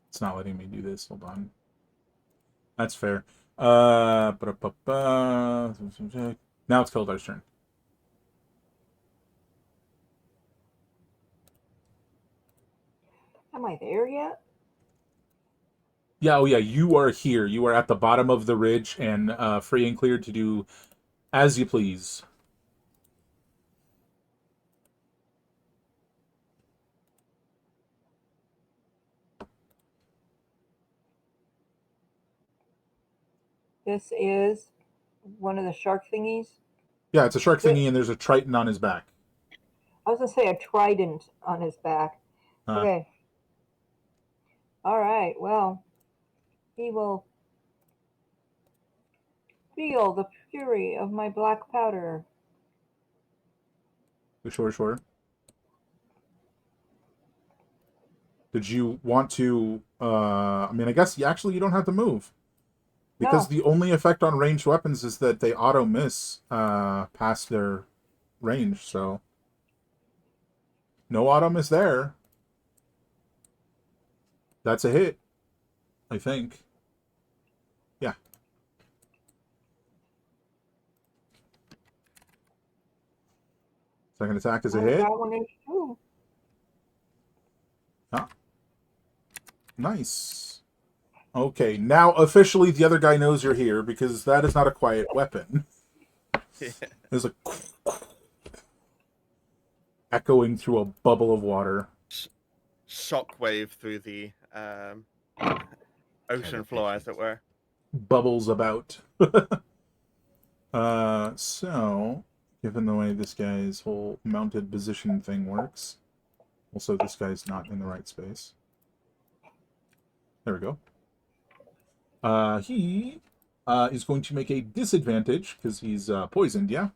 It's not letting me do this. Hold on. That's fair. Now it's Keldar's turn.
Am I there yet?
Yeah, oh yeah, you are here. You are at the bottom of the ridge and free and clear to do as you please.
This is one of the shark thingies.
Yeah, it's a shark thingy and there's a triton on his back.
I was gonna say a trident on his back. Okay. All right. Well, he will feel the fury of my black powder.
Sure. Did you want to? I mean, I guess you don't have to move because
No,
the only effect on ranged weapons is that they auto miss past their range. So no auto miss there. That's a hit, I think. Yeah. Second attack is a hit.
that one is too.
Ah, nice. Okay, now officially the other guy knows you're here because that is not a quiet weapon. There's a echoing through a bubble of water.
Shockwave through the ocean floor, as it were.
Bubbles about. So, given the way this guy's whole mounted position thing works, also this guy's not in the right space. There we go. He is going to make a disadvantage because he's poisoned, yeah?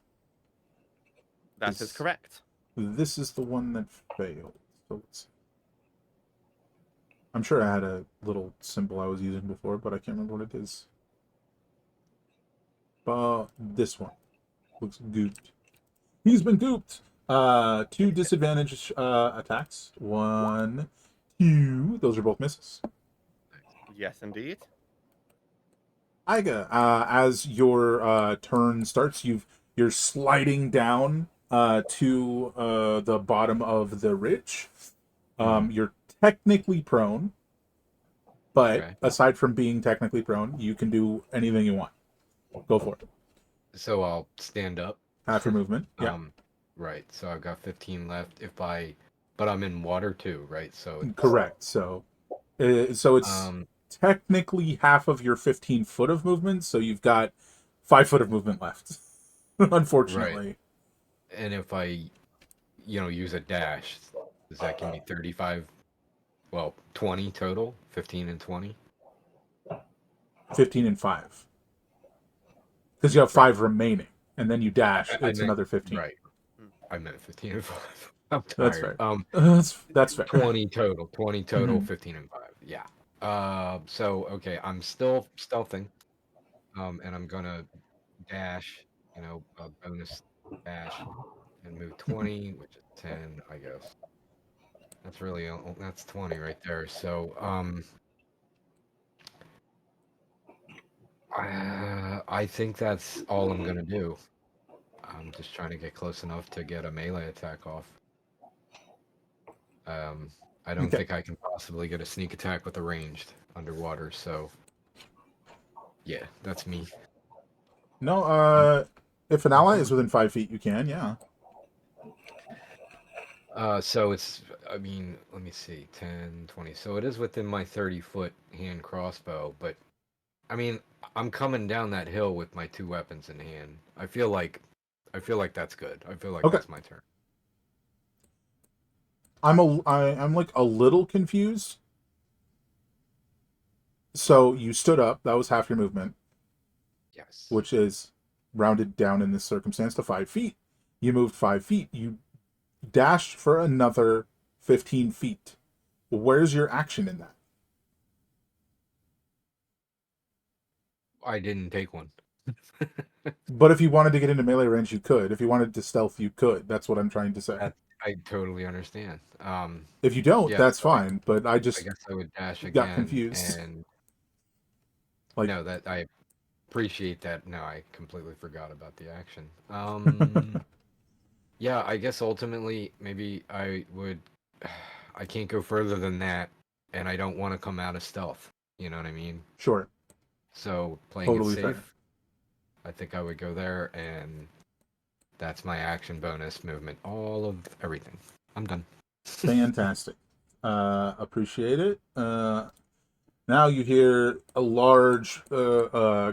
That is correct.
This is the one that failed. So I'm sure I had a little symbol I was using before, but I can't remember what it is. This one looks gooped. He's been gooped. 2 disadvantage attacks. 1, 2. Those are both misses.
Yes, indeed.
Iga, as your turn starts, you're sliding down to the bottom of the ridge. You're technically prone, but aside from being technically prone, you can do anything you want. Go for it.
So I'll stand up.
Half your movement. Yeah.
Right. So I've got 15 left. But I'm in water too, right? So
Correct. So it's technically half of your 15 foot of movement. So you've got 5 foot of movement left. Unfortunately.
Right. And if I, use a dash, does that give me 35? Well, 20 total. 15 and 20.
15 and 5. Because you have 5 remaining, and then you dash. It's another 15.
Right. I meant 15 and 5. I'm tired.
That's fair. That's fair.
20 total. 20 total.
Mhm.
15 and 5. Yeah. So okay, I'm still stealthing. And I'm gonna dash. A bonus dash, and move 20, which is 10, I guess. That's 20 right there. So I think that's all I'm gonna do. I'm just trying to get close enough to get a melee attack off. I don't think I can possibly get a sneak attack with a ranged underwater, so yeah, that's me.
No, if an ally is within 5 feet, you can, yeah.
So it's, let me see, 10, 20. So it is within my 30-foot hand crossbow, but I'm coming down that hill with my 2 weapons in hand. I feel like that's good. I feel like that's my turn.
I'm like a little confused. So you stood up, that was half your movement.
Yes.
Which is rounded down in this circumstance to 5 feet. You moved 5 feet. You dashed for another 15 feet. Where's your action in that?
I didn't take one.
But if you wanted to get into melee range, you could. If you wanted to stealth, you could. That's what I'm trying to say.
I totally understand.
If you don't, that's
so
fine. But I
guess I would dash again.
got confused.
And
like,
no, that I appreciate that. No, I completely forgot about the action. Yeah, I guess ultimately maybe I can't go further than that, and I don't want to come out of stealth. You know what I mean?
Sure.
So playing
Totally
it safe,
fair.
I think I would go there, and that's my action bonus movement. All of everything. I'm done.
Fantastic. Appreciate it. Now you hear a large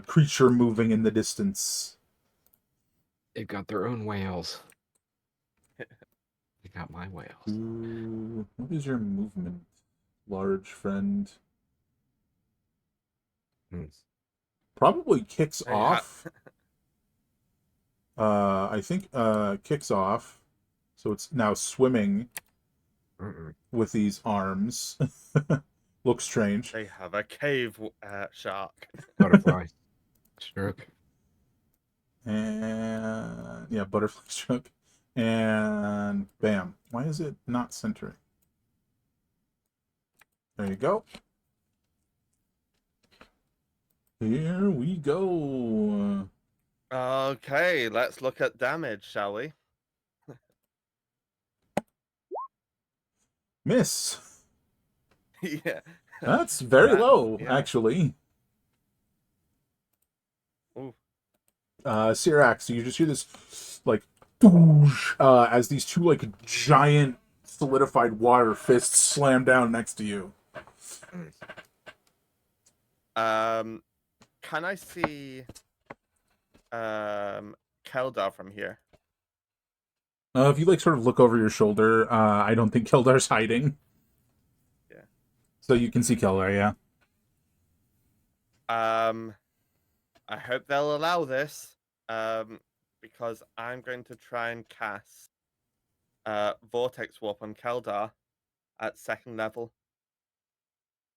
creature moving in the distance.
They've got their own whales. They got my whales.
Ooh, what is your movement, large friend?
Hmm.
Probably kicks
Hey,
off I think kicks off, so it's now swimming
Mm-mm.
with these arms. Looks strange.
They have a cave shark.
Butterfly. Stroke.
And yeah, butterfly stroke. And bam. Why is it not centering? There you go. Here we go.
Okay, let's look at damage, shall we?
Miss.
Yeah.
That's very
That's-
low,
yeah.
actually.
Ooh.
Syrax, you just hear this, like, doosh, as these two, like, giant solidified water fists slam down next to you.
Can I see Keldar from here?
If you, like, sort of look over your shoulder, I don't think Keldar's hiding.
Yeah.
So you can see Keldar, yeah.
I hope they'll allow this. Because I'm going to try and cast Vortex Warp on Keldar at 2nd level.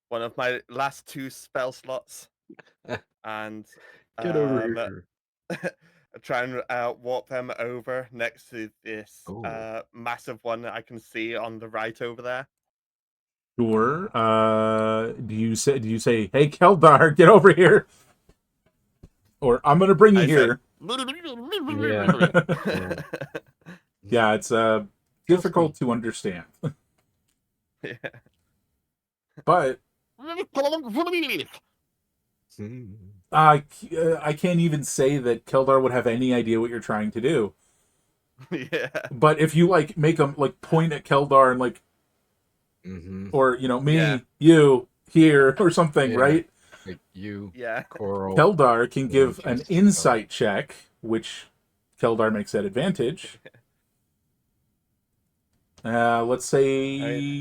One of my last 2 spell slots. And
Get over here.
try and warp them over next to this
Ooh.
massive one that I can see on the right over there.
Sure. Do you say, hey, Keldar, get over here? Or, I'm gonna bring you
I say-
here.
Yeah.
Yeah, it's difficult to understand.
Yeah.
But
Hmm.
I can't even say that Keldar would have any idea what you're trying to do.
Yeah.
But if you like make him like point at Keldar and like,
Mm-hmm.
or you know, me,
Yeah.
you, here, or something,
Yeah.
right?
Like you,
Yeah.
Coral.
Keldar can give
Yeah,
an
just-
insight check, which Keldar makes at advantage. Let's say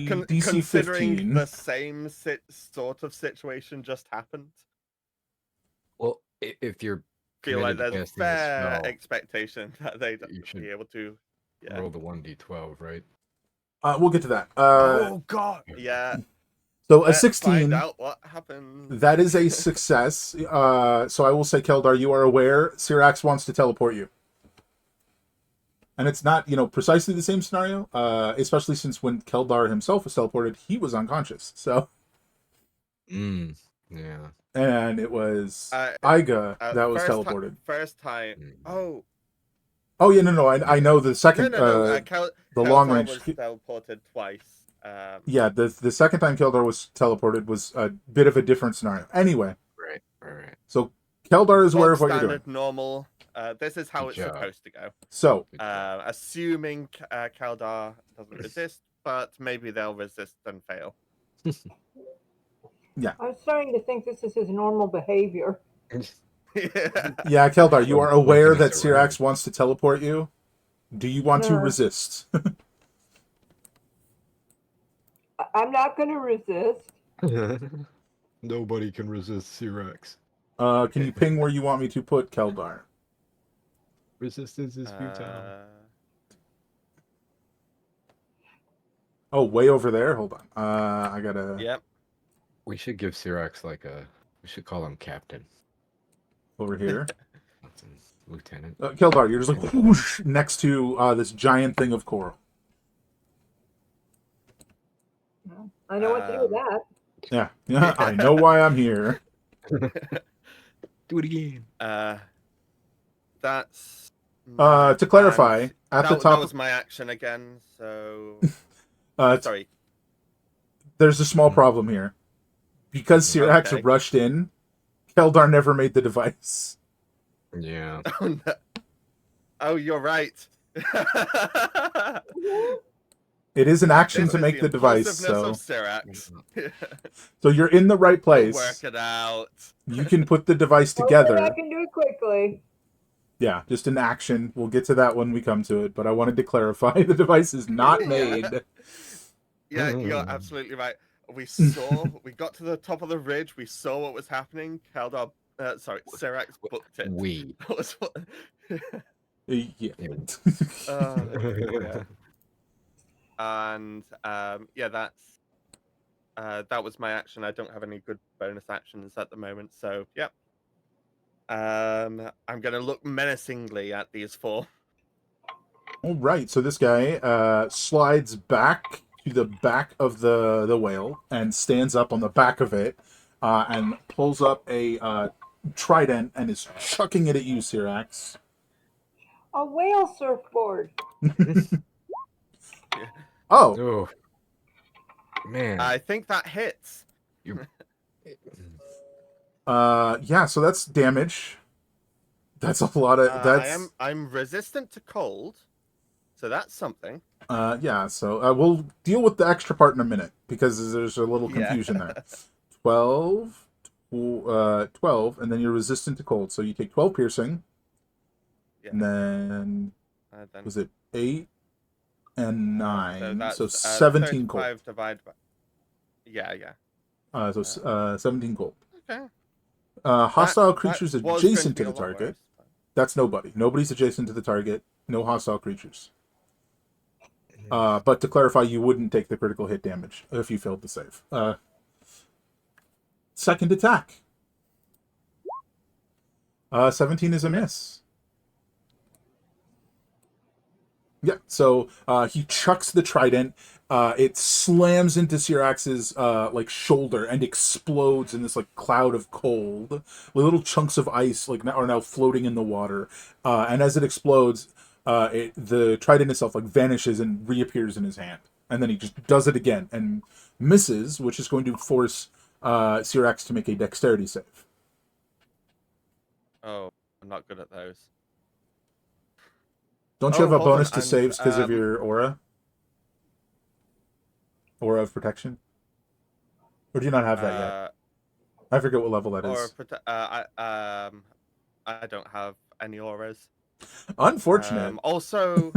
DC
Considering
15.
the same sort of situation just happened,
Well, if you're
feel like
committed to
there's
casting a
fair
spell,
expectation that they'd
you should
be able to. Yeah.
roll the 1d12, right?
We'll get to that.
Oh God! Yeah.
So a
Let's
16.
find out what happened.
That is a success. So I will say, Keldar, you are aware Syrax wants to teleport you. And it's not, precisely the same scenario, especially since when Keldar himself was teleported, he was unconscious. So,
Yeah.
and it was
Uh,
Iga that was
first
teleported.
First time.
Mm.
Oh
Oh, yeah, no, I know the
no,
second,
no.
the long
Keldar
range.
was teleported twice.
Yeah, the second time Keldar was teleported was a bit of a different scenario. Anyway,
Right.
so Keldar is aware of what you're
standard,
doing.
normal. This is how
Good
it's
job.
supposed to go.
So,
Good job.
Assuming Keldar doesn't resist, but maybe they'll resist and fail.
I'm starting to think this is his normal behavior.
Yeah.
yeah, Keldar, you are aware
Pointing
that
us around.
Syrax wants to teleport you. Do you want to
No.
resist?
I'm not going to resist.
Nobody can resist Syrax.
Can you ping where you want me to put Keldar?
Resistance is futile.
Oh, way over there? Hold on. I gotta...
Yep.
We should give Syrax we should call him Captain.
Over here.
Lieutenant.
Keldar, you're just like whoosh, next to this giant thing of coral.
I know what to do with that.
Yeah, I know why I'm here.
Do it again.
That's. my-
To clarify,
and
at the
that
top...
was my action again. So sorry.
There's a small problem here. Because Syrax
Okay.
rushed in, Keldar never made the device.
Yeah.
Oh no. Oh, you're right.
It is an action
This
to
is
make the device,
impulsiveness
so...
of Syrax.
So you're in the right
We'll
place.
work it out.
You can put the device
Hopefully I
together.
can do it quickly.
Yeah, just an action. We'll get to that when we come to it, but I wanted to clarify the device is not
Yeah.
made.
Yeah, you're absolutely right. We got to the top of the ridge, we saw what was happening. Syrax booked it.
We.
That was what...
Yeah.
Yeah. And yeah, that was my action. I don't have any good bonus actions at the moment, so yep. I'm gonna look menacingly at these four.
All right, so this guy slides back to the back of the whale and stands up on the back of it and pulls up a trident and is chucking it at you, Syrax.
A whale surfboard.
Oh,
Oh man,
I think that hits.
you.
yeah, so that's damage. That's a lot of that's
I'm resistant to cold, so that's something.
yeah, so we'll deal with the extra part in a minute because there's a little
Yeah.
confusion there. 12 12 and then you're resistant to cold, so you take 12 piercing.
Yeah.
And then
Then,
was it 8 and 9?
so that's
So 17 cold.
35 divided by. Yeah.
So 17 cold.
Okay.
Hostile
That
creatures
was going
adjacent
be
to
a
the
lot
target.
worse, but-
That's nobody. Nobody's adjacent to the target. No hostile creatures. But to clarify, you wouldn't take the critical hit damage if you failed to save. Second attack. 17 is a miss. Yeah, so he chucks the trident. It slams into Syrax's like shoulder and explodes in this like cloud of cold. Little chunks of ice are now floating in the water, and as it explodes, the trident itself like vanishes and reappears in his hand. And then he just does it again and misses, which is going to force Syrax to make a dexterity save.
Oh, I'm not good at those.
Don't you have a
hold on,
bonus to saves because of your aura? Aura of protection? Or do you not have that yet? I forget what level that is.
I don't have any auras.
Unfortunate.
Also,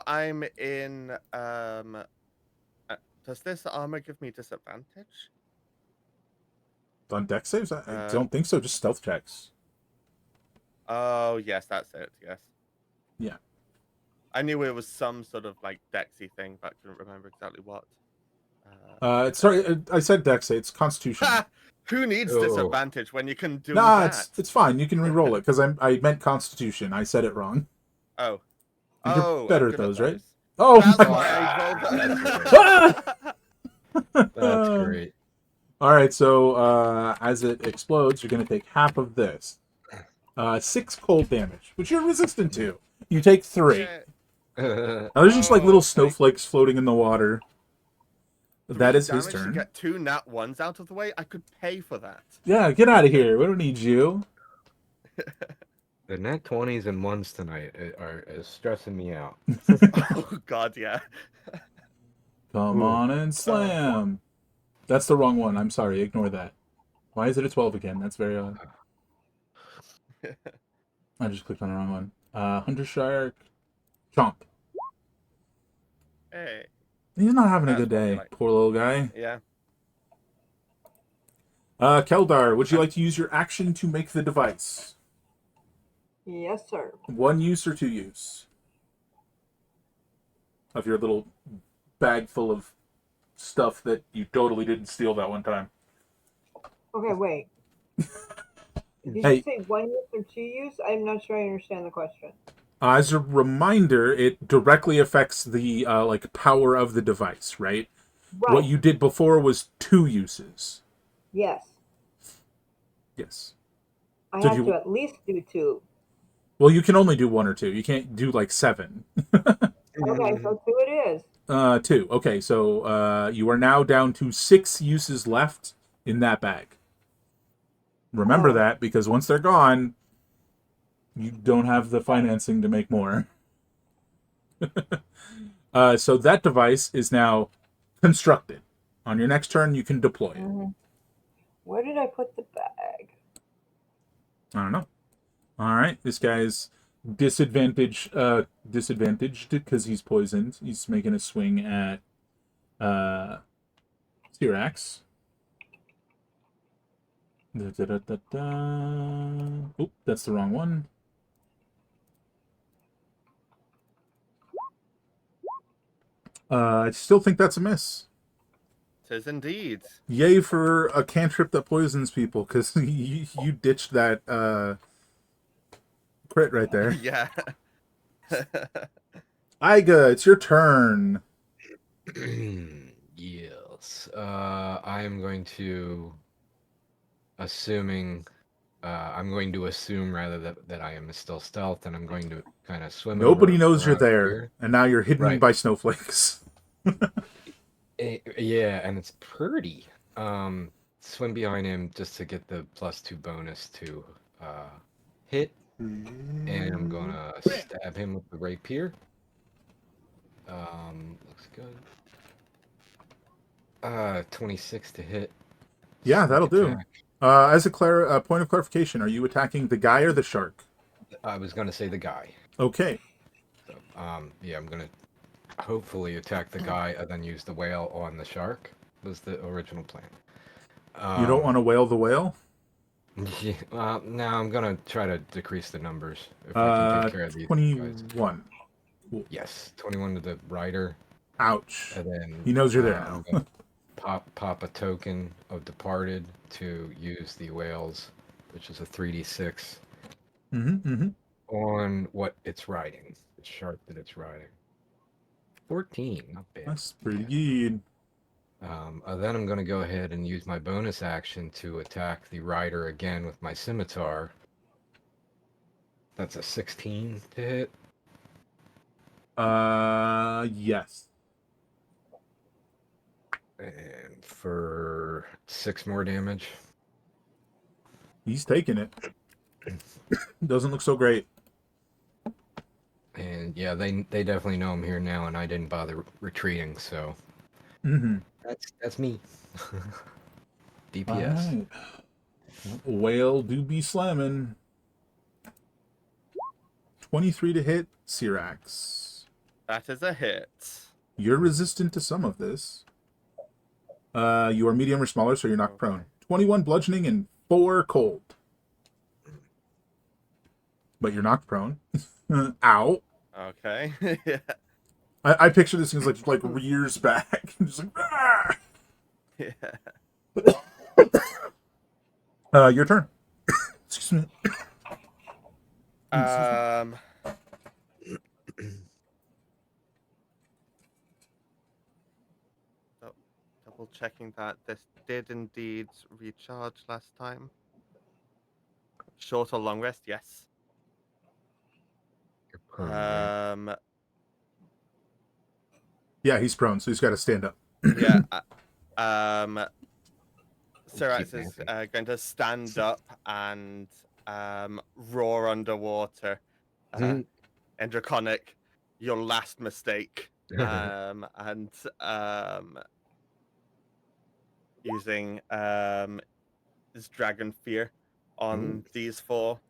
I'm in. Does this armor give me disadvantage?
On dex saves? I don't think so, just stealth checks.
Oh, yes, that's it. Yes.
Yeah.
I knew it was some sort of like dexy thing, but I couldn't remember exactly what.
Sorry, I said dex save, it's constitution.
Who needs
Oh.
disadvantage when you can do
Nah,
that?
it's fine. You can re-roll it because I meant constitution. I said it wrong.
Oh.
And you're better
I'm
at
good
those, right?
those.
Oh
That's
my
why I rolled that.
That's great.
All right, so as it explodes, you're going to take half of this. 6 cold damage, which you're resistant to. You take 3.
Yeah.
Now there's just like little
Okay.
snowflakes floating in the water. That is his
Damage to
turn.
get 2 nat 1s out of the way. I could pay for that.
Yeah, get out of here. We don't need you.
The net 20s and 1s tonight is stressing me out.
Oh God, yeah.
Come
Ooh.
on and slam. That's the wrong one. I'm sorry. Ignore that. Why is it a 12 again? That's very odd. I just clicked on the wrong one. Hunter Shark. Chomp.
Hey.
He's not having a
That's
good
what we
day.
like.
Poor little guy.
Yeah.
Keldar, would you like to use your action to make the device?
Yes, sir.
1 use or 2 use? Of your little bag full of stuff that you totally didn't steal that one time.
Okay, wait. Did
Hey.
you say 1 use or 2 use? I'm not sure I understand the question.
As a reminder, it directly affects the like power of the device, right?
Right.
What you did before was 2 uses.
Yes.
Yes.
I
So
have
you-
to at least do 2.
Well, you can only do 1 or 2. You can't do like 7.
Okay, so 2 it is.
2. Okay, so you are now down to 6 uses left in that bag. Remember
Oh.
that, because once they're gone, you don't have the financing to make more. So that device is now constructed. On your next turn, you can deploy it.
Mhm. Where did I put the bag?
I don't know. All right, this guy's disadvantaged because he's poisoned. He's making a swing at Syrax. Oop, that's the wrong one. I still think that's a miss.
Tis indeed.
Yay for a cantrip that poisons people, because you ditched that crit right there.
Yeah.
Iga, it's your turn.
Yes. I am going to, assuming, I'm going to assume rather that I am still stealth, and I'm going to kind of swim
Nobody
over
knows you're
around
there,
here.
and now you're hidden
Right.
by snowflakes.
Yeah, and it's pretty. Swim behind him just to get the +2 bonus to hit, and I'm gonna stab him with the rapier. Looks good. 26 to hit.
Yeah,
Sneak
that'll do.
attack.
As a point of clarification, are you attacking the guy or the shark?
I was gonna say the guy.
Okay.
So, yeah, I'm gonna hopefully attack the guy and then use the whale on the shark. Was the original plan.
You don't want to whale the whale?
Yeah, now I'm gonna try to decrease the numbers if I can take care of these guys.
21. Cool.
Yes, 21 to the rider,
Ouch.
and then
He knows you're there
I'm
now.
gonna pop a token of departed to use the whales, which is a 3d6 on what it's riding, the shark that it's riding. 14, not bad.
That's pretty good.
Then I'm going to go ahead and use my bonus action to attack the rider again with my scimitar. That's a 16 to hit.
Yes.
And for 6 more damage.
He's taking it. Doesn't look so great.
And yeah, they definitely know I'm here now, and I didn't bother retreating, so that's me. DPS.
Right. Whale do be slamming. 23 to hit, Syrax.
That is a hit.
You're resistant to some of this. You are medium or smaller, so you're knocked prone. 21 bludgeoning and 4 cold. But you're knocked prone. Ow.
Okay. Yeah.
I picture this thing as like rears back. Just like, "Ah!"
Yeah.
Your turn. Excuse me.
Double checking that this did indeed recharge last time. Short or long rest? Yes.
You're prone, right?
Yeah, he's prone, so he's got to stand up.
Yeah.
Keep
Syrax is
dancing.
going to stand up and roar underwater.
Mhm.
And Draconic, your last mistake. And using his dragon fear on these 4.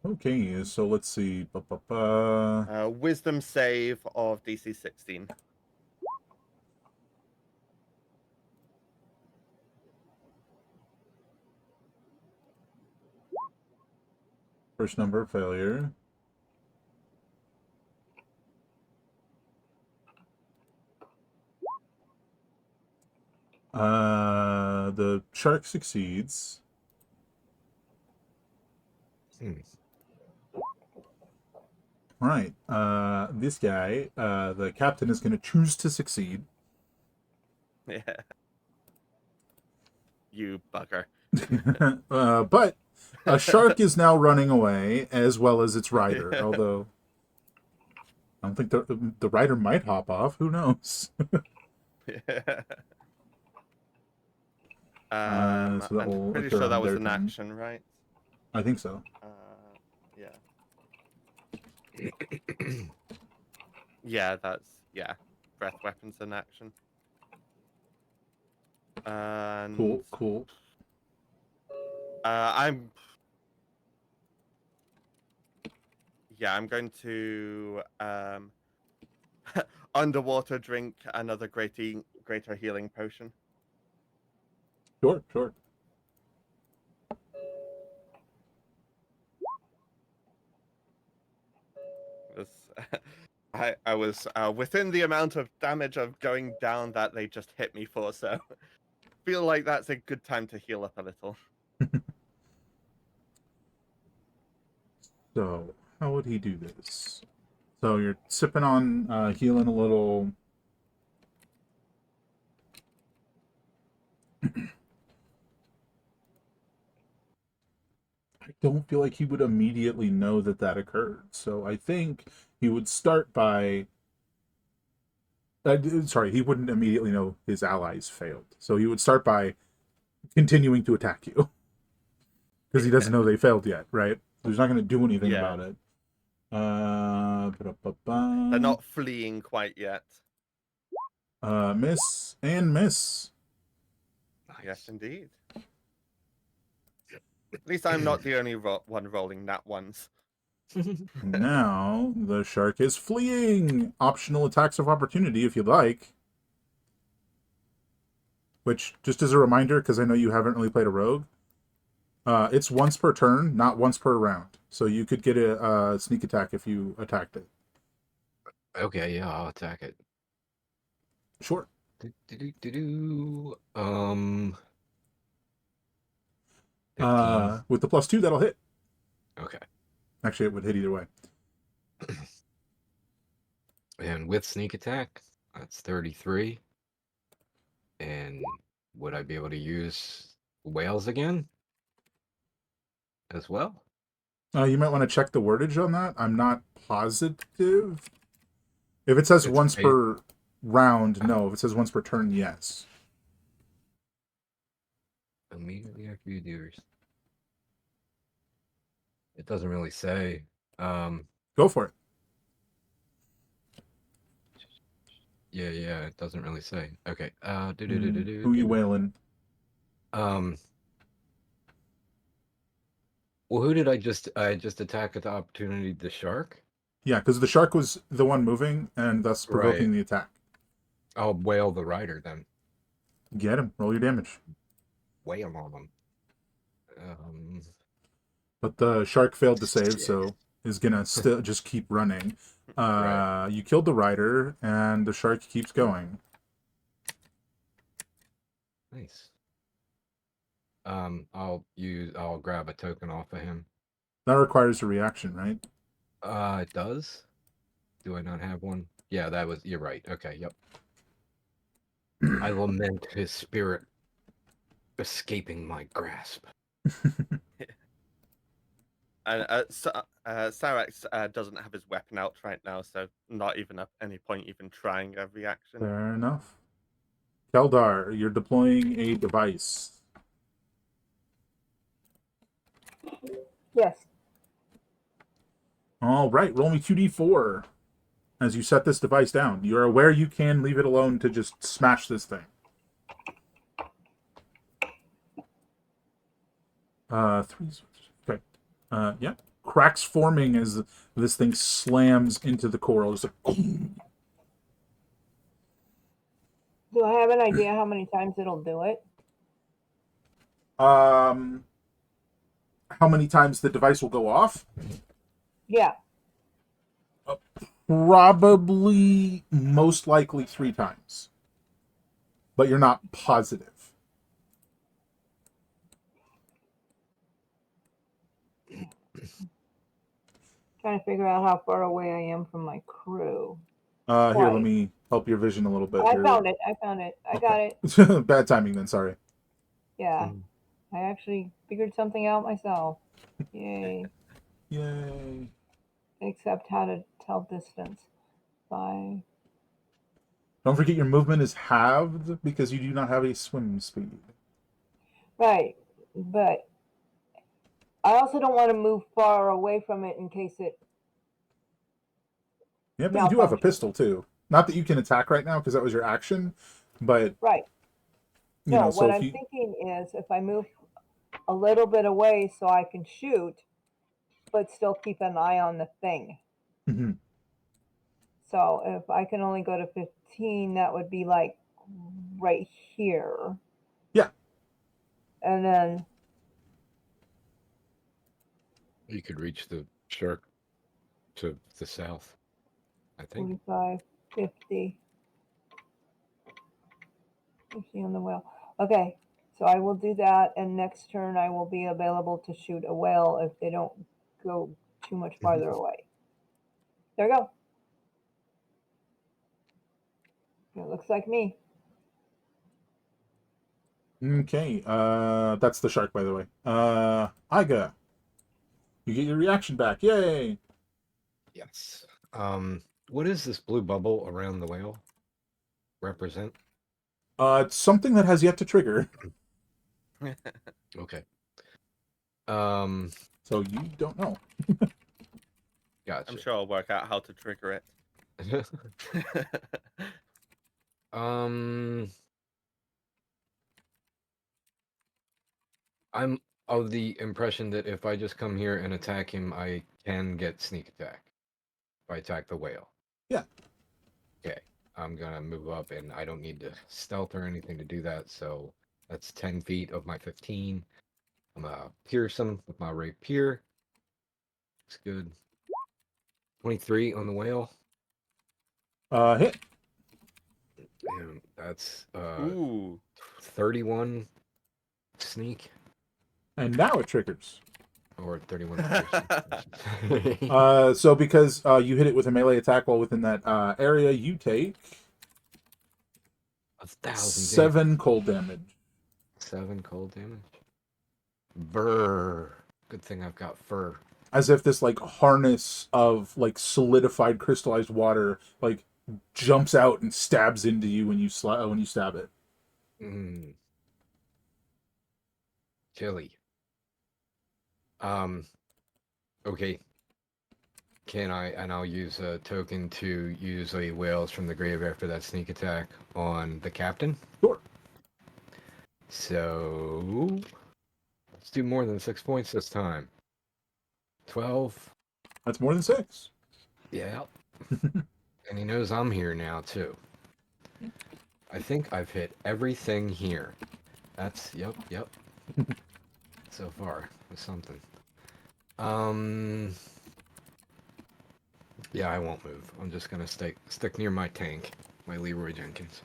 Okay, so let's see.
Wisdom save of DC 16.
First number of failure. The shark succeeds. Right. This guy, the captain, is going to choose to succeed.
Yeah. You bugger.
But a shark is now running away, as well as its rider.
Yeah.
Although I don't think the rider might hop off. Who knows?
Yeah.
So that will
I'm pretty
occur
sure that
on
was
their
an
turn.
action, right?
I think so.
Yeah. Yeah, breath weapons in action. And
Cool.
I'm going to underwater drink another greater healing potion.
Sure.
This I was within the amount of damage of going down that they just hit me for, so feel like that's a good time to heal up a little.
So, how would he do this? So you're sipping on healing a little. I don't feel like he would immediately know that that occurred. So I think he would start by. Sorry, he wouldn't immediately know his allies failed. So he would start by continuing to attack you because he doesn't know they failed yet, right? So he's not going to do anything
Yeah.
about it.
They're not fleeing quite yet.
Miss and miss.
Yes, indeed. At least I'm not the only one rolling nat ones.
Now the shark is fleeing. Optional attacks of opportunity if you'd like. Which, just as a reminder, because I know you haven't really played a rogue, it's once per turn, not once per round. So you could get a sneak attack if you attacked it.
Okay, yeah, I'll attack it.
Sure.
Do-do-do-do-do. 15.
With the +2, that'll hit.
Okay.
Actually, it would hit either way.
And with sneak attack, that's 33. And would I be able to use whales again? As well?
You might want to check the wordage on that. I'm not positive. If it says
It's
once
a-
per round, no. If it says once per turn, yes.
Immediately after you do yours. It doesn't really say.
Go for it.
Yeah, it doesn't really say. Okay.
Who you wailing?
Well, who did I just attack at the opportunity? The shark?
Yeah, because the shark was the one moving and thus provoking
Right.
the attack.
I'll whale the rider then.
Get him. Roll your damage.
Whale on him.
But the shark failed to save,
Shit.
so is gonna still just keep running.
Right.
You killed the rider, and the shark keeps going.
Nice. I'll grab a token off of him.
That requires a reaction, right?
It does. Do I not have one? Yeah, you're right. Okay, yep. I lament his spirit escaping my grasp.
And Sarax doesn't have his weapon out right now, so not even at any point even trying a reaction.
Fair enough. Keldar, you're deploying a device.
Yes.
All right, roll me 2d4 as you set this device down. You're aware you can leave it alone to just smash this thing. 3. Okay. Yeah. Cracks forming as this thing slams into the coral. Just like,
Do I have an idea how many times it'll do it?
how many times the device will go off?
Yeah.
Probably, most likely 3 times. But you're not positive.
Trying to figure out how far away I am from my crew.
Here,
Why?
let me help your vision a little bit.
I
Here.
found it. I got it.
it. Bad timing then, sorry.
Yeah. I actually figured something out myself. Yay.
Yay.
Except how to tell distance. 5.
Don't forget your movement is halved because you do not have a swim speed.
Right. But I also don't want to move far away from it in case it.
Yeah, but you do have a
Malfunctions.
pistol too. Not that you can attack right now because that was your action, but
Right.
you
No,
know, so
what
if
I'm
you
thinking is if I move a little bit away so I can shoot, but still keep an eye on the thing.
Mhm.
So if I can only go to 15, that would be like right here.
Yeah.
And then,
You could reach the shark to the south. I think.
45, 50. 50 on the whale. Okay, so I will do that, and next turn I will be available to shoot a whale if they don't go too much farther away. There we go. It looks like me.
Okay, that's the shark, by the way. Iga, you get your reaction back. Yay!
Yes. What is this blue bubble around the whale represent?
It's something that has yet to trigger,
Okay. Um,
so you don't know.
gotcha.
I'm sure I'll work out how to trigger it.
um, I'm of the impression that if I just come here and attack him, I can get sneak attack. If I attack the whale.
Yeah.
Okay. I'm gonna move up, and I don't need to stealth or anything to do that. So that's 10 feet of my 15. I'm gonna pierce him with my rapier. Looks good. 23 on the whale.
Hit.
And that's
Ooh.
31 sneak
And now it triggers.
or 31 piercing.
So because you hit it with a melee attack while within that area, you take
1,000
7 cold damage.
7 cold damage. Brr. Good thing I've got fur.
As if this like harness of like solidified crystallized water like jumps out and stabs into you when you stab it.
Mm. Chilly. Okay. Can I, and I'll use a token to use a whales from the grave after that sneak attack on the captain?
Sure.
So, let's do more than 6 points this time. 12.
That's more than 6.
Yeah. And he knows I'm here now, too. I think I've hit everything here. That's, yep. So far, with something. Yeah, I won't move. I'm just gonna stick near my tank, my Leroy Jenkins.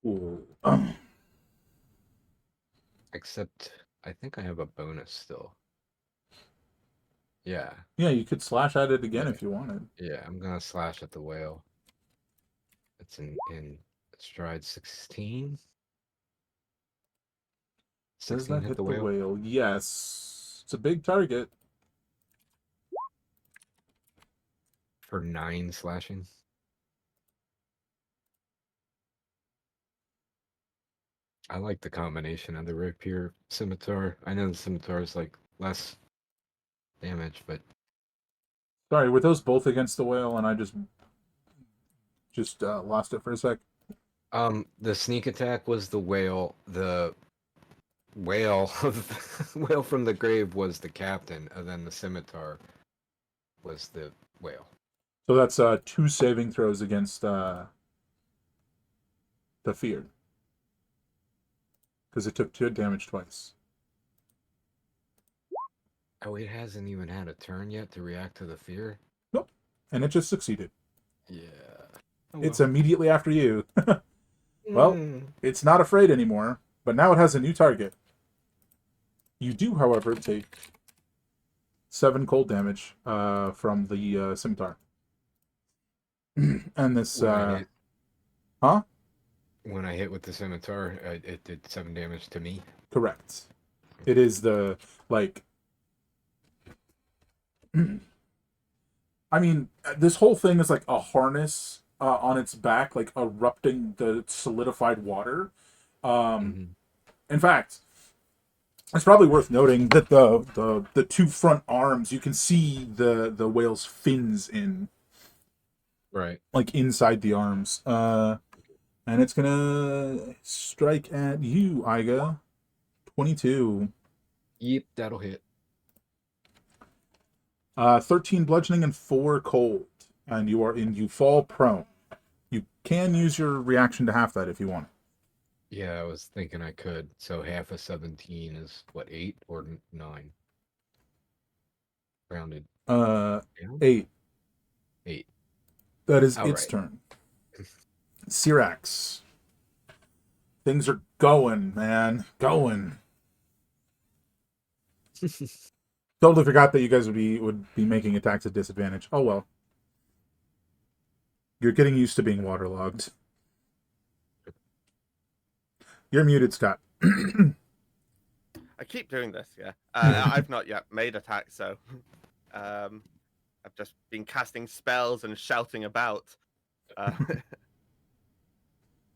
Cool.
Except, I think I have a bonus still. Yeah,
Yeah, you could slash at it again
Yeah.
if you wanted.
yeah, I'm gonna slash at the whale. It's in stride 16.
Does
16
that
hit
hit
the
the
whale.
whale? Yes. It's a big target.
For 9 slashing. I like the combination of the rapier scimitar. I know the scimitar is like less damage, but
Sorry, were those both against the whale and I just lost it for a sec?
the sneak attack was the whale. The whale whale from the grave was the captain, and then the scimitar was the whale.
So that's 2 saving throws against the fear. Because it took 2 damage twice.
Oh, it hasn't even had a turn yet to react to the fear?
Nope. And it just succeeded.
Yeah. Oh,
It's
well.
immediately after you. Well,
Mm.
it's not afraid anymore, but now it has a new target. You do, however, take 7 cold damage from the scimitar. And this...
When I hit,
huh?
when I hit with the scimitar, it did 7 damage to me.
Correct. It is the, like... I mean, this whole thing is like a harness on its back, like erupting the solidified water. In fact, it's probably worth noting that the 2 front arms, you can see the whale's fins in,
Right.
like inside the arms. And it's gonna strike at you, Iga. 22.
Yep, that'll hit.
13 bludgeoning and 4 cold. And you fall prone. You can use your reaction to half that if you want.
Yeah, I was thinking I could. So half of 17 is what, 8 or 9? Rounded.
Uh,
Down?
8.
8.
That is its
Outright.
turn. Syrax. Things are going, man. Going. Totally forgot that you guys would be making attacks at disadvantage. Oh well. You're getting used to being waterlogged. You're muted, Scott.
I keep doing this, yeah. I've not yet made attacks, so I've just been casting spells and shouting about. Uh,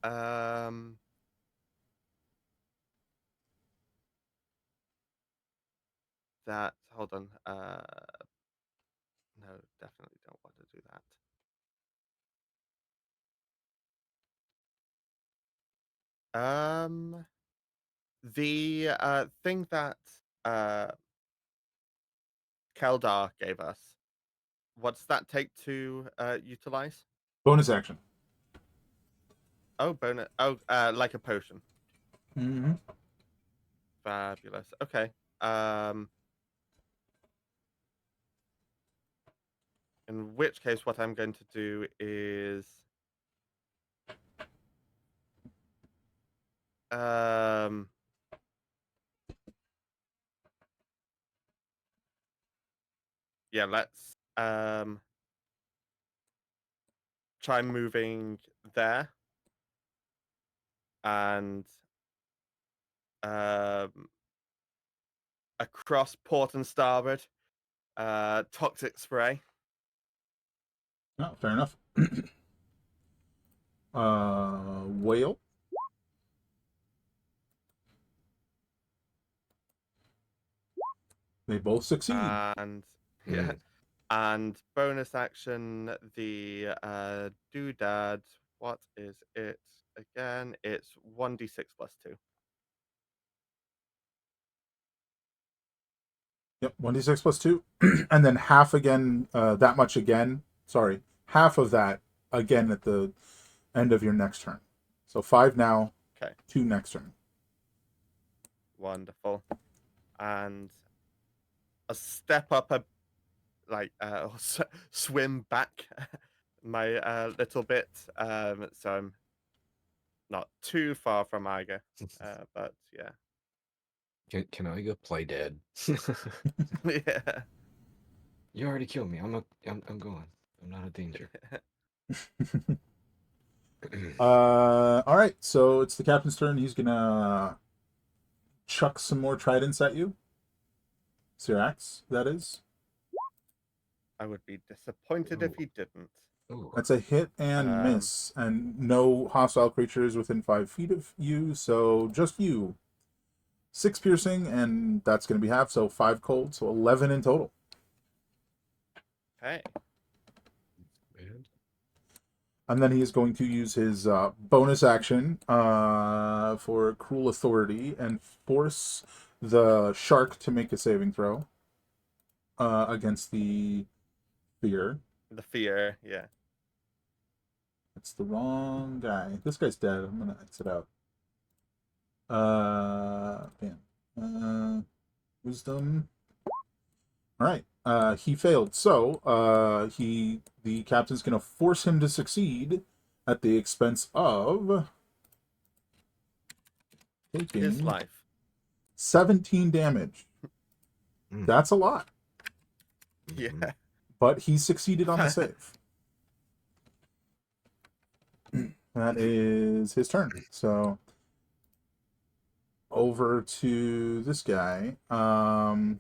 um, that hold on. No, definitely don't want to do that. The thing that uh Keldar gave us. What's that take to utilize?
Bonus action.
Oh, bonus. Oh, like a potion.
Mm-hmm.
Fabulous. Okay. Um, in which case, what I'm going to do is, um, yeah, let's try moving there and um across port and starboard. Toxic spray.
Oh, fair enough. Whale. They both succeed.
And yeah, and bonus action the doodad. What is it again? It's 1d6 plus 2.
Yep, 1d6 plus 2. And then half again, that much again. Sorry, half of that again at the end of your next turn. So 5 now,
Okay,
2 next turn.
wonderful. And a step up a swim back my little bit. So I'm not too far from Iga. But yeah.
Can I go play dead?
Yeah.
You already killed me. I'm going. I'm not a danger.
All right, so it's the captain's turn. He's gonna chuck some more tridents at you. Syrax, that is.
I would be disappointed if
Ooh.
he didn't.
Ooh.
That's a hit and miss, and no hostile creatures within 5 feet of you, so just you. 6 piercing, and that's going to be half, so 5 cold, so 11 in total.
Hey.
Man.
And then he is going to use his bonus action for Cruel Authority and force the shark to make a saving throw against the fear.
The fear, yeah.
That's the wrong guy. This guy's dead. I'm going to exit out. Man. Wisdom. All right. He failed. So, the captain's going to force him to succeed at the expense of taking
His life.
17 damage.
Mm.
That's a lot.
Mhm.
Yeah.
But he succeeded on the save. That is his turn. So, over to this guy. And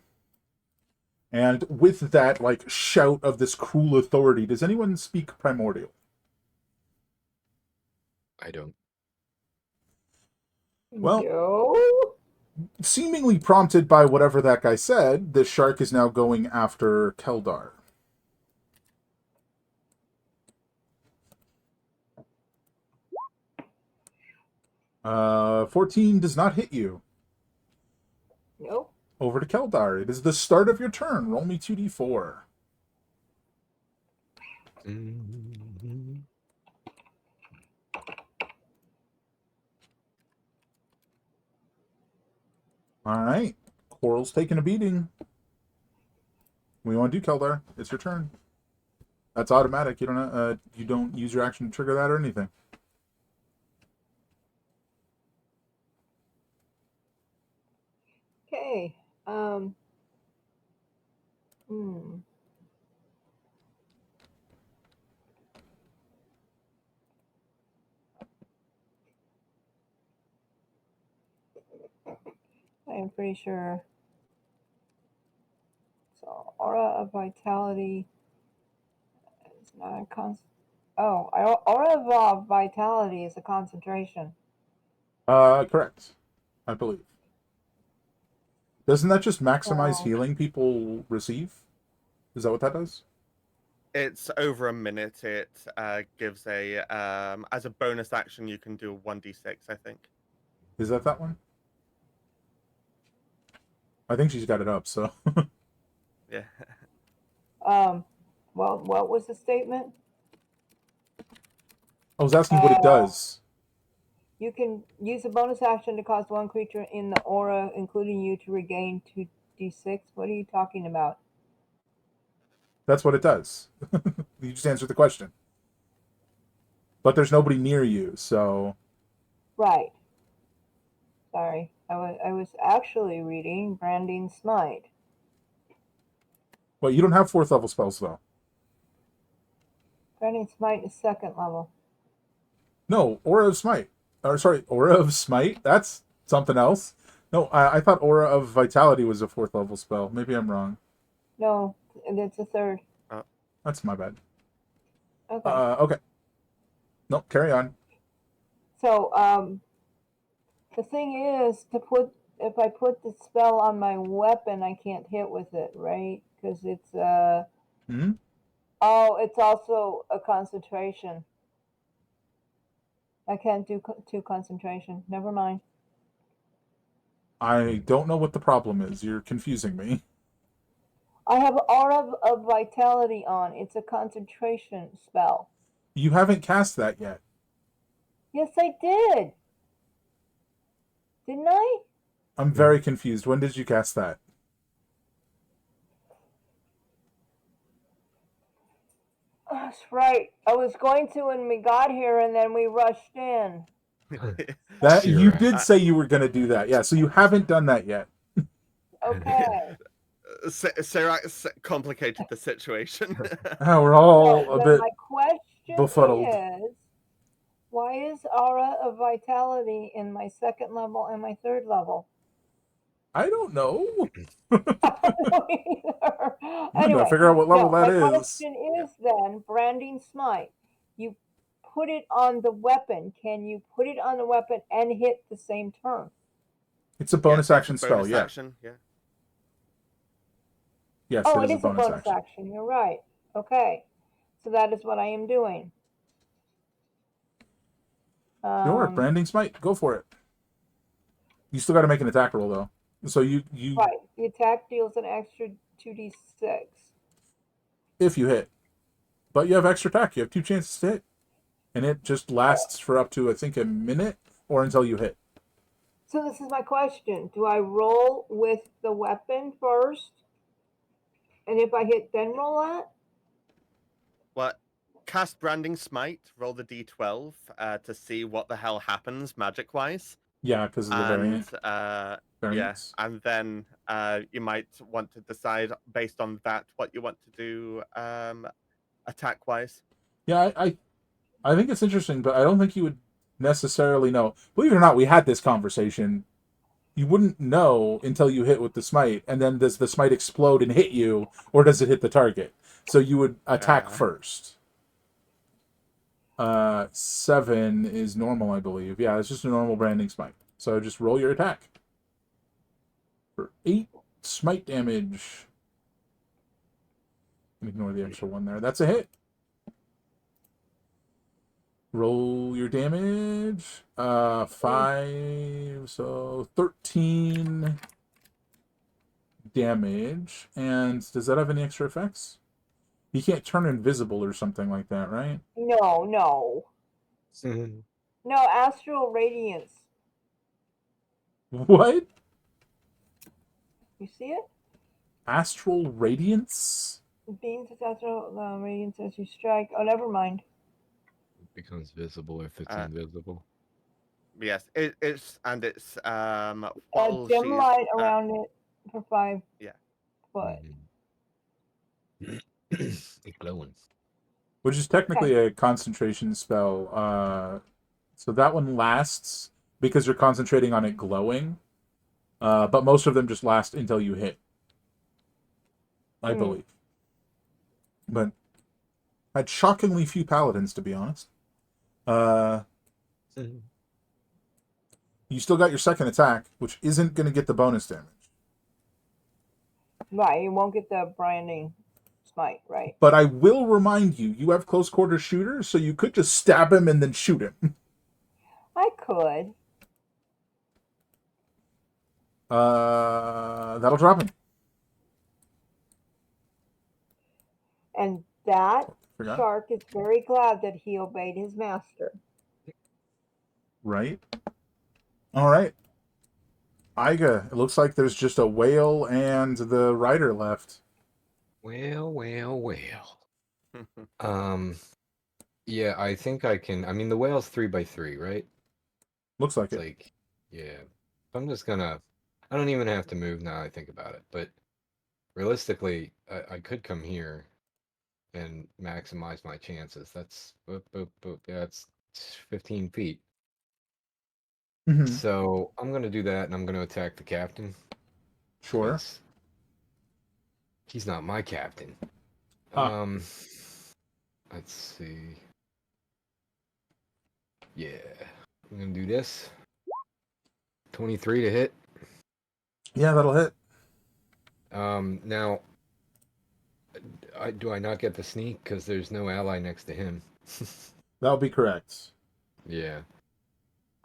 with that, like, shout of this cruel authority, does anyone speak Primordial?
I don't.
Well,
No.
seemingly prompted by whatever that guy said, the shark is now going after Keldar. 14 does not hit you.
No.
Over to Keldar. It is the start of your turn. Roll me 2d4.
Mhm.
All right. Coral's taking a beating. What do you want to do, Keldar? It's your turn. That's automatic. You don't use your action to trigger that or anything.
Okay. Hmm. I'm pretty sure. So, aura of vitality is not a aura of vitality is a concentration.
Correct. I believe. Doesn't that just maximize
So,
healing people receive? Is that what that does?
It's over a minute. It gives a as a bonus action you can do 1d6, I think.
Is that one? I think she's got it up, so.
Yeah.
well, what was the statement?
I was asking what it does.
You can use a bonus action to cause one creature in the aura, including you, to regain 2d6. What are you talking about?
That's what it does. You just answered the question. But there's nobody near you, so.
Right. Sorry. I was actually reading Branding Smite.
Well, you don't have 4th level spells, though.
Branding Smite is 2nd level.
No, Aura of Smite. Or, sorry, Aura of Smite? That's something else. No, I thought Aura of Vitality was a 4th level spell. Maybe I'm wrong.
No, it's a 3rd.
That's my bad.
Okay.
Okay. Nope, carry on.
So, the thing is, if I put the spell on my weapon, I can't hit with it, right? Because it's
Hmm?
oh, it's also a concentration. I can't do 2 concentration. Never mind.
I don't know what the problem is. You're confusing me.
I have Aura of Vitality on. It's a concentration spell.
You haven't cast that yet.
Yes, I did. Didn't I?
I'm very confused. When did you cast that?
That's right. I was going to when we got here, and then we rushed in.
That you
Saphiria.
did say you were going to do that. Yeah, so you haven't done that yet.
Okay.
Sarah complicated the situation.
We're all a
Then
bit
my question
befuddled.
is, why is Aura of Vitality in my 2nd level and my 3rd level?
I don't know.
I don't either.
I'm gonna
Anyway,
figure out what level
so
that
my
is.
question is then, Branding Smite, you put it on the weapon. Can you put it on the weapon and hit the same turn?
It's a bonus
Yes,
action
it's a
spell,
bonus
yeah.
action, yeah.
Yes,
Oh,
it
it
is a
is a
bonus
bonus
action.
action. You're right. Okay. So that is what I am doing.
Sure, Branding Smite, go for it. You still got to make an attack roll though. So you
Right. The attack deals an extra 2d6.
if you hit, but you have extra attack. You have 2 chances to hit, and it just lasts for up to I think a minute or until you hit.
So this is my question. Do I roll with the weapon first? And if I hit, then roll that?
Well, cast Branding Smite, roll the d12 to see what the hell happens magic-wise.
Yeah, because of the
And
variance.
and then you might want to decide based on that what you want to do attack-wise.
Yeah, I think it's interesting, but I don't think you would necessarily know. Believe it or not, we had this conversation. You wouldn't know until you hit with the smite, and then does the smite explode and hit you, or does it hit the target? So you would attack first. 7 is normal, I believe. Yeah, it's just a normal branding smite. So just roll your attack. For 8 smite damage. Ignore the extra 1 there. That's a hit. Roll your damage. 5, so 13 damage. And does that have any extra effects? You can't turn invisible or something like that, right?
No, no. No, Astral Radiance.
What?
You see it?
Astral Radiance?
Being successful, radiance as you strike. Oh, never mind.
It becomes visible if it's
Uh,
invisible.
Yes, it's
A
while
dim
she's
light around it for 5
yeah.
foot.
It's glowing.
Which is technically a concentration spell. So that one lasts because you're concentrating on it glowing. But most of them just last until you hit, I believe. But had shockingly few paladins, to be honest. You still got your second attack, which isn't going to get the bonus damage.
Right, you won't get the branding smite, right?
But I will remind you, you have close quarter shooters, so you could just stab him and then shoot him.
I could.
That'll drop him.
And that
Forgot.
shark is very glad that he obeyed his master.
Right. All right. Iga, it looks like there's just a whale and the rider left.
Well. Yeah, I think I can. I mean, the whale's 3x3, right?
Looks like
It's
it.
like, yeah. I'm just gonna. I don't even have to move now. I think about it, but realistically, I could come here and maximize my chances. That's that's 15 feet.
Mhm.
So I'm gonna do that, and I'm gonna attack the captain.
Sure.
'Cause he's not my captain.
Ah.
Let's see. Yeah, I'm gonna do this. 23 to hit.
Yeah, that'll hit.
Now, do I not get the sneak because there's no ally next to him?
That'll be correct.
Yeah.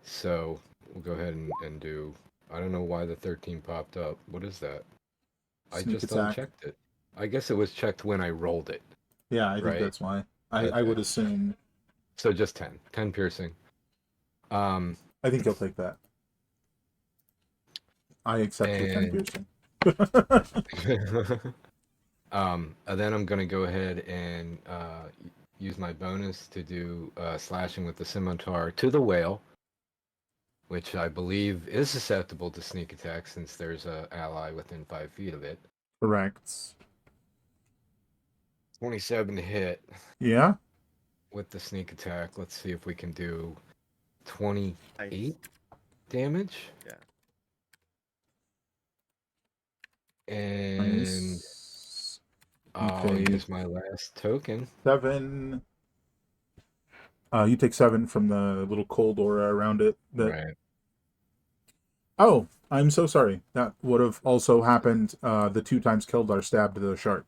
So we'll go ahead and do. I don't know why the 13 popped up. What is that? I
Sneak
just
attack.
unchecked it. I guess it was checked when I rolled it.
Yeah, I think
Right.
that's why. I
Okay.
would assume.
So just 10. 10 piercing.
I think he'll take that. I accept your 10
And-
piercing.
And then I'm gonna go ahead and use my bonus to do slashing with the scimitar to the whale, which I believe is susceptible to sneak attack since there's an ally within 5 feet of it.
Correct.
27 to hit
Yeah.
with the sneak attack. Let's see if we can do 28
Nice.
damage.
Yeah.
And
Nice.
I'll
take
use my last token.
7. You take 7 from the little cold aura around it.
Right.
Oh, I'm so sorry. That would have also happened the 2 times Keldar stabbed the shark.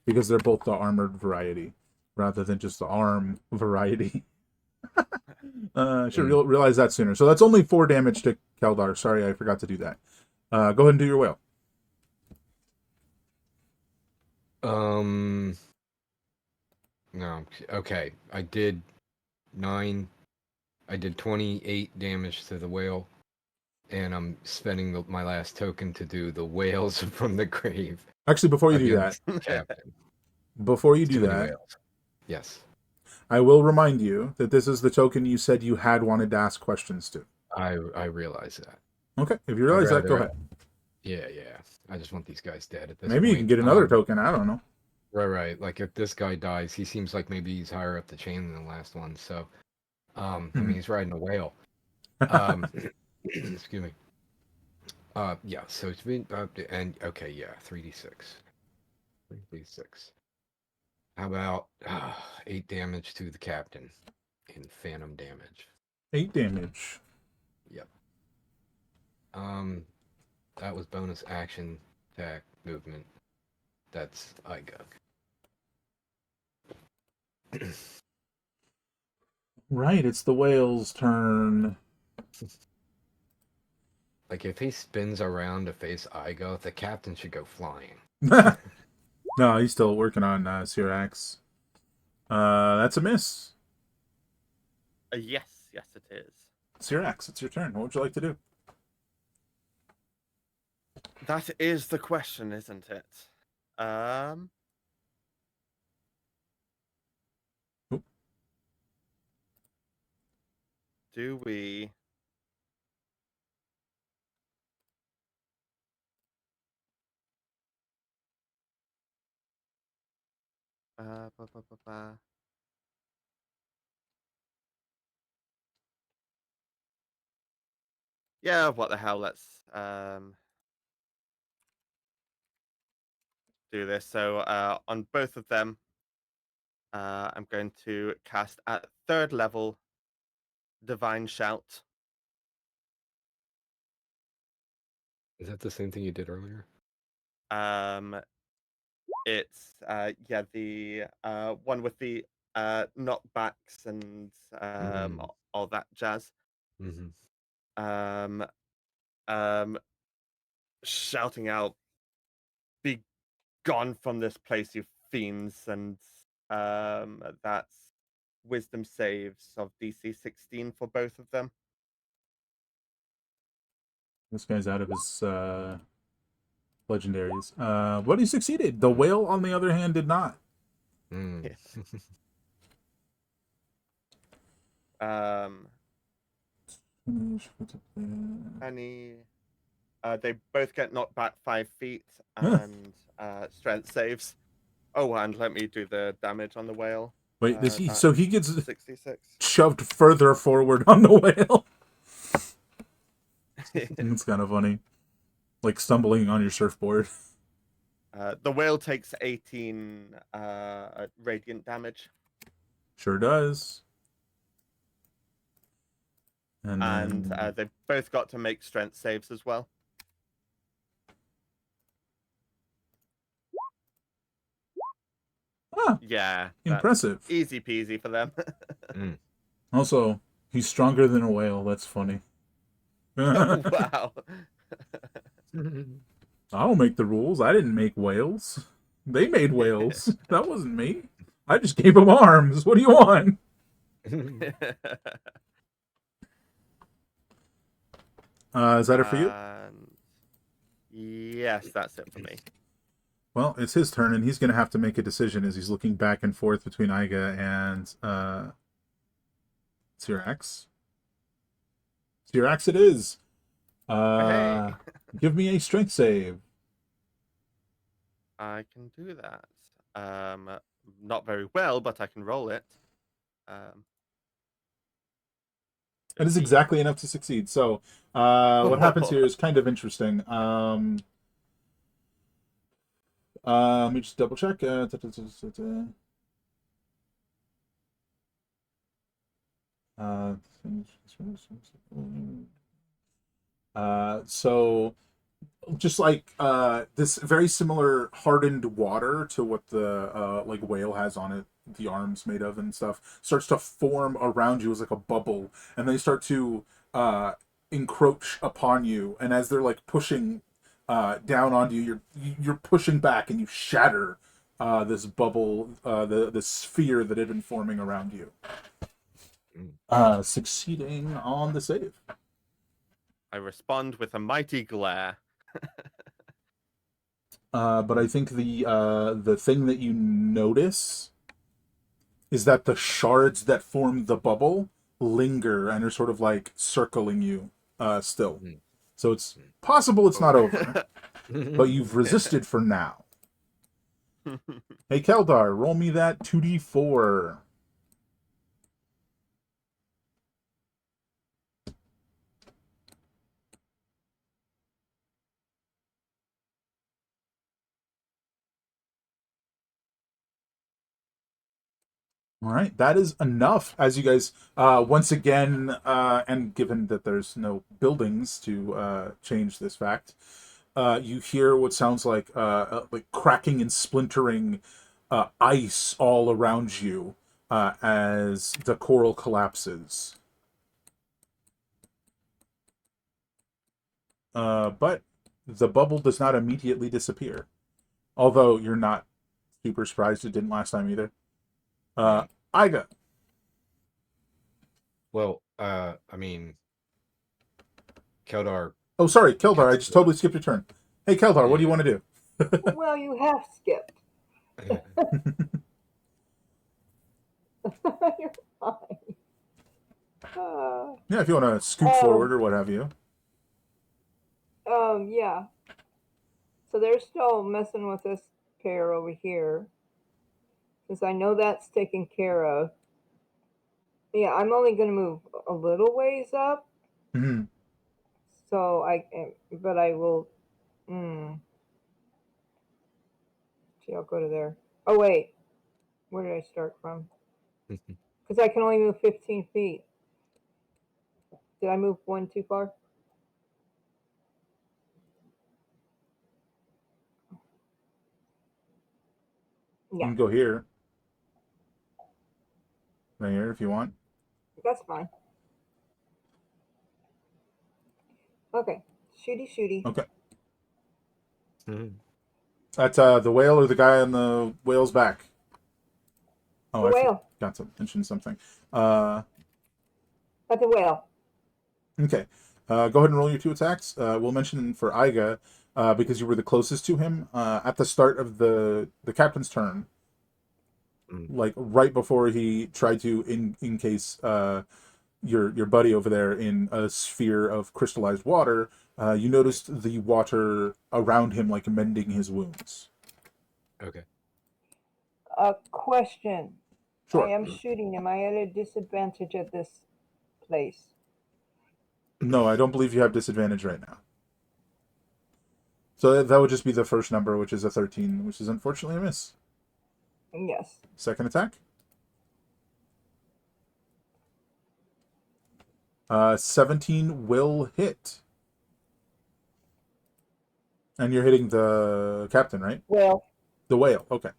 Because they're both the armored variety, rather than just the arm variety. I should realize that sooner. So that's only 4 damage to Keldar. Sorry, I forgot to do that. Go ahead and do your whale.
No. Okay. I did 28 damage to the whale, and I'm spending my last token to do the whales from the grave.
Actually, before you do that,
against the captain.
before you
Too
do
many
that,
whales. Yes.
I will remind you that this is the token you said you had wanted to ask questions to.
I realize that.
Okay, if you realize that, go ahead.
Yeah. I just want these guys dead at this
Maybe
point.
you can get another token. I don't know.
Right. Like if this guy dies, he seems like maybe he's higher up the chain than the last one. So, I mean, he's riding a whale. Excuse me. Yeah. So it's been and okay, yeah, 3d6. 3d6. How about 8 damage to the captain in phantom damage?
8 damage.
Yep. That was bonus action, attack, movement. That's Igug.
Right, it's the whale's turn.
Like if he spins around to face Igo, the captain should go flying.
No, he's still working on Syrax. That's a miss.
Yes, it is.
Syrax, it's your turn. What would you like to do?
That is the question, isn't it?
Oop.
Do we? Ba, ba, ba, ba. Yeah, what the hell? Let's do this. So on both of them, I'm going to cast at 3rd level Divine Shout.
Is that the same thing you did earlier?
Um, it's yeah, the one with the knockbacks and all that jazz.
Mm-hmm.
Um, um, shouting out, "Be gone from this place, you fiends!" And that's Wisdom saves of DC 16 for both of them.
This guy's out of his legendaries. But he succeeded. The whale, on the other hand, did not.
Mm.
Um, any they both get knocked back 5 feet and strength saves. Oh, and let me do the damage on the whale.
Wait, does he?
That's
So he gets
66.
shoved further forward on the whale. It's kind of funny, like stumbling on your surfboard.
The whale takes 18 radiant damage.
Sure does. And
And
then...
they've both got to make strength saves as well.
Ah,
Yeah,
impressive.
easy peasy for them.
Mm.
Also, he's stronger than a whale. That's funny.
Oh, wow.
I'll make the rules. I didn't make whales. They made whales. That wasn't me. I just gave them arms. What do you want? Is that it for you?
Yes, that's it for me.
Well, it's his turn, and he's going to have to make a decision as he's looking back and forth between Iga and Syrax. Syrax it is.
Hey.
Give me a strength save.
I can do that. Not very well, but I can roll it.
It is
15.
exactly enough to succeed. So, what happens here is kind of interesting. Let me just double check. So just like this very similar hardened water to what the like whale has on it, the arms made of and stuff, starts to form around you as like a bubble, and they start to encroach upon you, and as they're like pushing down onto you, you're pushing back and you shatter this bubble, the sphere that had been forming around you. Succeeding on the save.
I respond with a mighty glare.
But I think the thing that you notice is that the shards that form the bubble linger and are sort of like circling you still. So it's possible it's not over, but you've resisted for now. Hey, Keldar, roll me that 2d4. All right, that is enough. As you guys, once again, and given that there's no buildings to change this fact, you hear what sounds like cracking and splintering ice all around you as the coral collapses. But the bubble does not immediately disappear, although you're not super surprised it didn't last time either. Iga.
Well, I mean, Keldar.
Oh, sorry, Keldar. I just totally skipped your turn. Hey, Keldar, what do you want to do?
Well, you have skipped. You're fine.
Yeah, if you want to scoot forward or what have you.
Yeah. So they're still messing with this pair over here. Because I know that's taken care of. Yeah, I'm only going to move a little ways up.
Hmm.
So but I will. See, I'll go to there. Oh, wait. Where did I start from? Because I can only move 15 feet. Did I move one too far?
You
Yeah,
can go here. Right here if you want.
that's fine. Okay. Shooty, shooty.
Okay.
Mhm.
That's the whale or the guy on the whale's back. Oh,
The
I
whale.
forgot to mention something. Uh,
That's a whale.
okay. Go ahead and roll your 2 attacks. We'll mention for Iga, because you were the closest to him, at the start of the captain's turn,
Mm.
like right before he tried to encase your buddy over there in a sphere of crystallized water, you noticed the water around him like mending his wounds.
Okay.
A question. I
Sure.
am shooting. Am I at a disadvantage at this place?
No, I don't believe you have disadvantage right now. So that would just be the first number, which is a 13, which is unfortunately a miss.
Yes.
Second attack. 17 will hit. And you're hitting the captain, right?
Well,
The whale. Okay.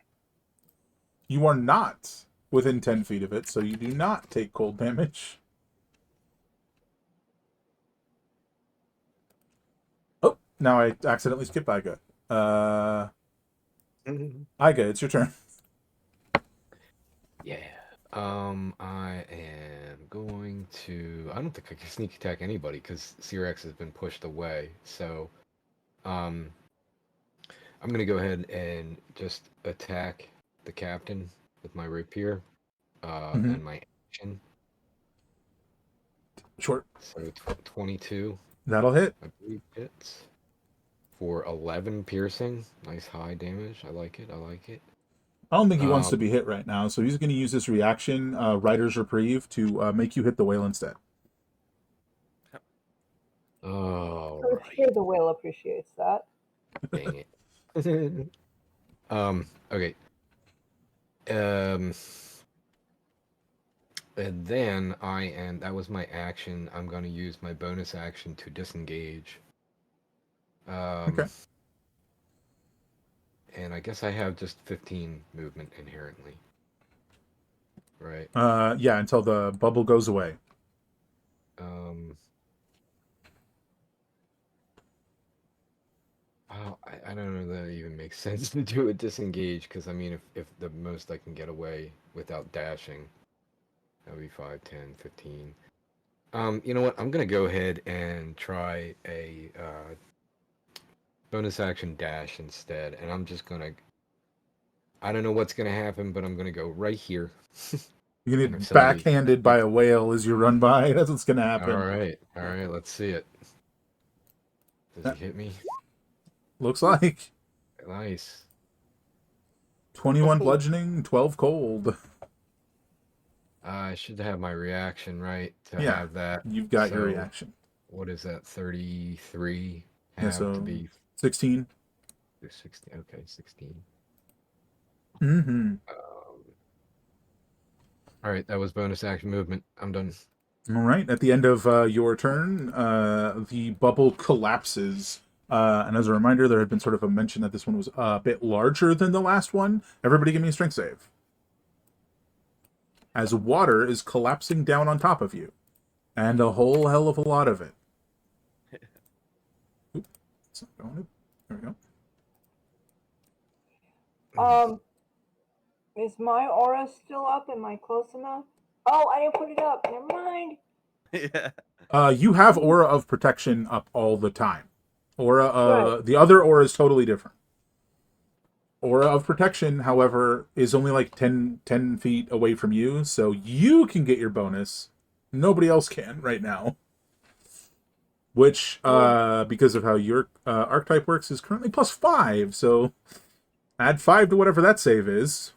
You are not within 10 feet of it, so you do not take cold damage. Oh, now I accidentally skipped Iga. Iga, it's your turn.
Yeah. I am going to. I don't think I can sneak attack anybody because Cyrex has been pushed away. So, I'm gonna go ahead and just attack the captain with my rapier,
Mm-hmm.
and my action.
Short.
So 22,
That'll hit.
I believe hits for 11 piercing. Nice high damage. I like it. I like it.
I don't think he wants to
Um.
be hit right now, so he's going to use this reaction, Rider's Reprieve, to make you hit the whale instead.
All
I'm
right.
sure the whale appreciates that.
Dang it. Okay. Um, and then that was my action. I'm going to use my bonus action to disengage.
Okay.
And I guess I have just 15 movement inherently. Right.
Yeah, until the bubble goes away.
Um, oh, I don't know if that even makes sense to do a disengage, because I mean, if the most I can get away without dashing, that would be 5, 10, 15. You know what? I'm gonna go ahead and try a bonus action dash instead, and I'm just gonna. I don't know what's gonna happen, but I'm gonna go right here.
You're going
And
to
if
get
somebody,
backhanded by a whale as you run by. That's what's going to
all
happen.
right, let's see it. Does he hit me?
Looks like
Nice.
21 bludgeoning, 12 cold.
I should have my reaction right to
Yeah,
have that.
you've got your
So,
reaction.
what is that? 33
Yeah,
have to
so
be
16.
16. Okay, 16.
Mm-hmm.
All right, that was bonus action movement. I'm done.
All right. At the end of your turn, the bubble collapses. And as a reminder, there had been sort of a mention that this one was a bit larger than the last one. Everybody give me a strength save. As water is collapsing down on top of you. And a whole hell of a lot of it. Oop, it's not going. There we go.
Is my aura still up? Am I close enough? Oh, I didn't put it up. Never mind.
Yeah.
You have Aura of Protection up all the time. Aura,
Right.
the other aura is totally different. Aura of protection, however, is only like 10 feet away from you, so you can get your bonus. Nobody else can right now. Which, because of how your archetype works, is currently +5. So add 5 to whatever that save is.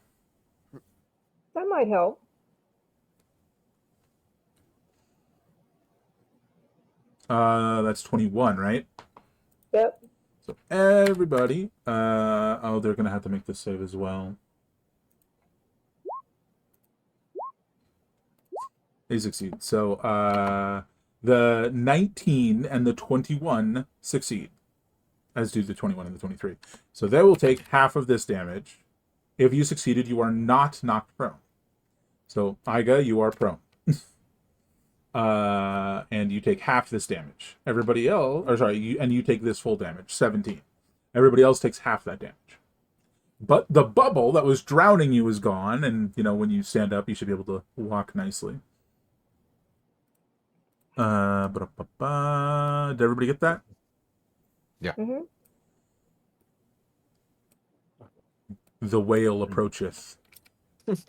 That might help.
That's 21, right?
Yep.
So everybody, oh, they're gonna have to make this save as well. They succeed. So the 19 and the 21 succeed, as do the 21 and the 23. So they will take half of this damage. If you succeeded, you are not knocked prone. So Iga, you are prone. And you take half this damage. Everybody else, or sorry, you take this full damage, 17. Everybody else takes half that damage. But the bubble that was drowning you is gone, and when you stand up, you should be able to walk nicely. Did everybody get that?
Yeah.
Mm-hmm.
The whale approacheth. It's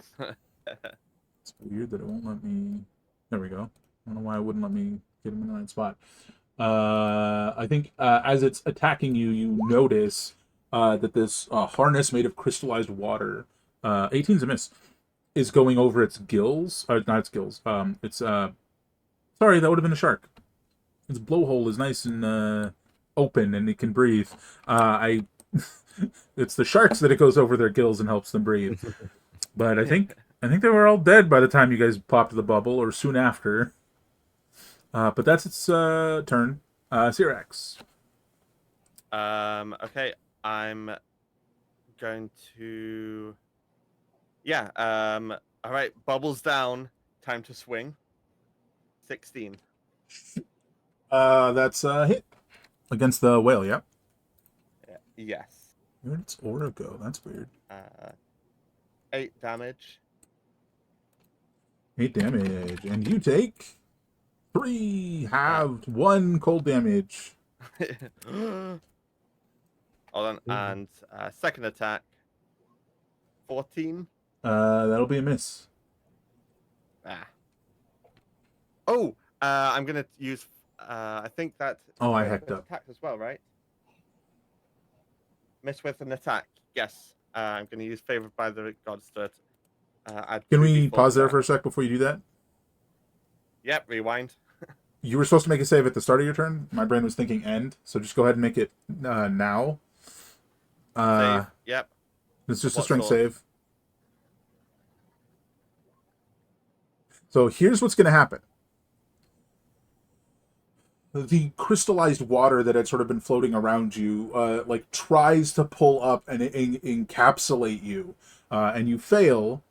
weird that it won't let me. There we go. I don't know why it wouldn't let me get him in the right spot. I think as it's attacking you, you notice that this harness made of crystallized water, 18's a miss, is going over its gills. Not its gills. It's sorry, that would have been a shark. Its blowhole is nice and open, and it can breathe. It's the sharks that it goes over their gills and helps them breathe. But I think they were all dead by the time you guys popped the bubble, or soon after. But that's its turn. Syrax.
Okay, I'm going to. Yeah. All right. Bubbles down. Time to swing. 16.
That's a hit against the whale. Yep.
Yes.
Where did its aura go? That's weird.
8 damage.
8 damage, and you take 3 halved 1 cold damage.
Hold on. And second attack. 14.
That'll be a miss.
Ah. Oh, I'm gonna use. I think that.
Oh, I
with
hecked up.
attack as well, right? Miss with an attack. Yes. I'm gonna use favored by the gods to add.
Can we
2d4
pause
to
there
that.
for a sec before you do that?
Yep. Rewind.
You were supposed to make a save at the start of your turn. My brain was thinking end, so just go ahead and make it now.
Save. Yep.
It's just a
What
strength
sort?
save. So here's what's going to happen. The crystallized water that had sort of been floating around you, tries to pull up and encapsulate you, and you fail.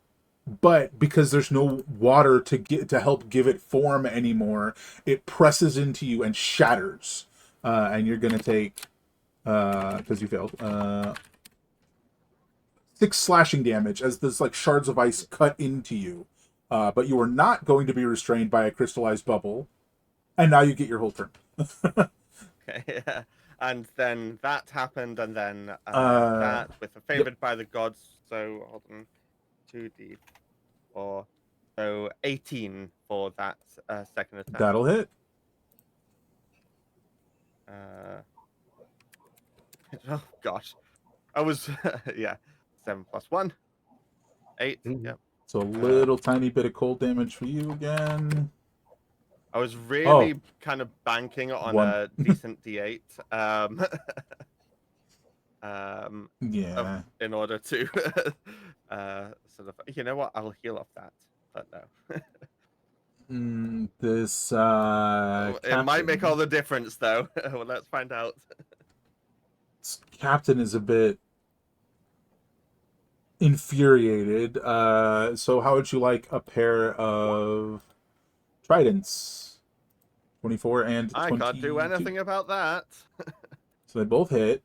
But because there's no water to help give it form anymore, it presses into you and shatters. And you're going to take, because you failed, 6 slashing damage as this shards of ice cut into you. But you are not going to be restrained by a crystallized bubble. And now you get your whole turn.
Okay. And then that happened, and then that with the favored by the gods. So hold on. 2d4. So 18 for that second attack.
That'll hit.
Oh gosh, I was 7 + 1, 8. Yep.
So a little tiny bit of cold damage for you again.
I was really kind of banking on
1.
a decent d8.
Yeah.
In order to sort of, you know what? I'll heal off that, but no.
This
It might make all the difference, though. Well, let's find out.
this captain is a bit infuriated. So how would you like a pair of tridents? 24 and 22.
I can't do anything about that.
So they both hit.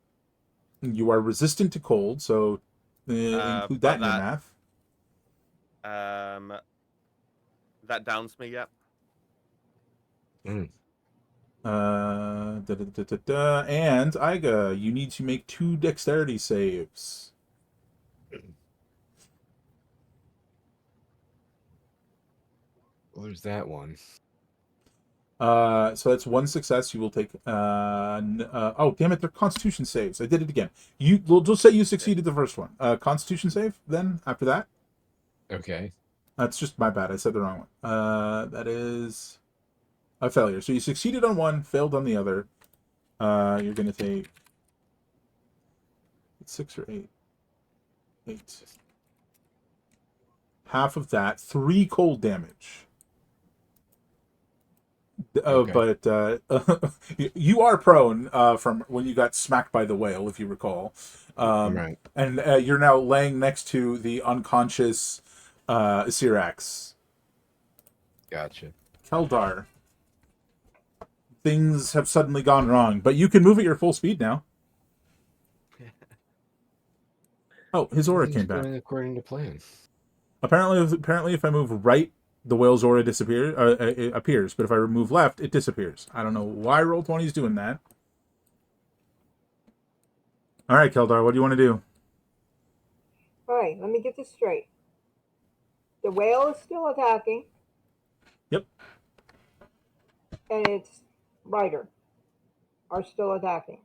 You are resistant to cold, so include that in your math.
That downs me, yep.
Down And Iga, you need to make 2 dexterity saves.
Well, there's that one.
So that's 1 success. You will take. Oh, damn it! They're Constitution saves. I did it again. We'll just say you succeeded the first one. Constitution save. Then after that,
Okay.
that's just my bad. I said the wrong one. That is a failure. So you succeeded on one, failed on the other. You're gonna take 6 or 8. 8. Half of that. 3 cold damage.
Okay.
But you are prone from when you got smacked by the whale, if you recall.
Right.
And you're now laying next to the unconscious Syrax.
Gotcha.
Keldar. Things have suddenly gone wrong, but you can move at your full speed now. Oh, his aura
Everything's
came back.
going according to plan.
Apparently, if I move right, the whale's aura disappears. It appears, but if I move left, it disappears. I don't know why Roll20 is doing that. All right, Keldar, what do you want to do?
All right, let me get this straight. The whale is still attacking.
Yep.
And its rider are still attacking.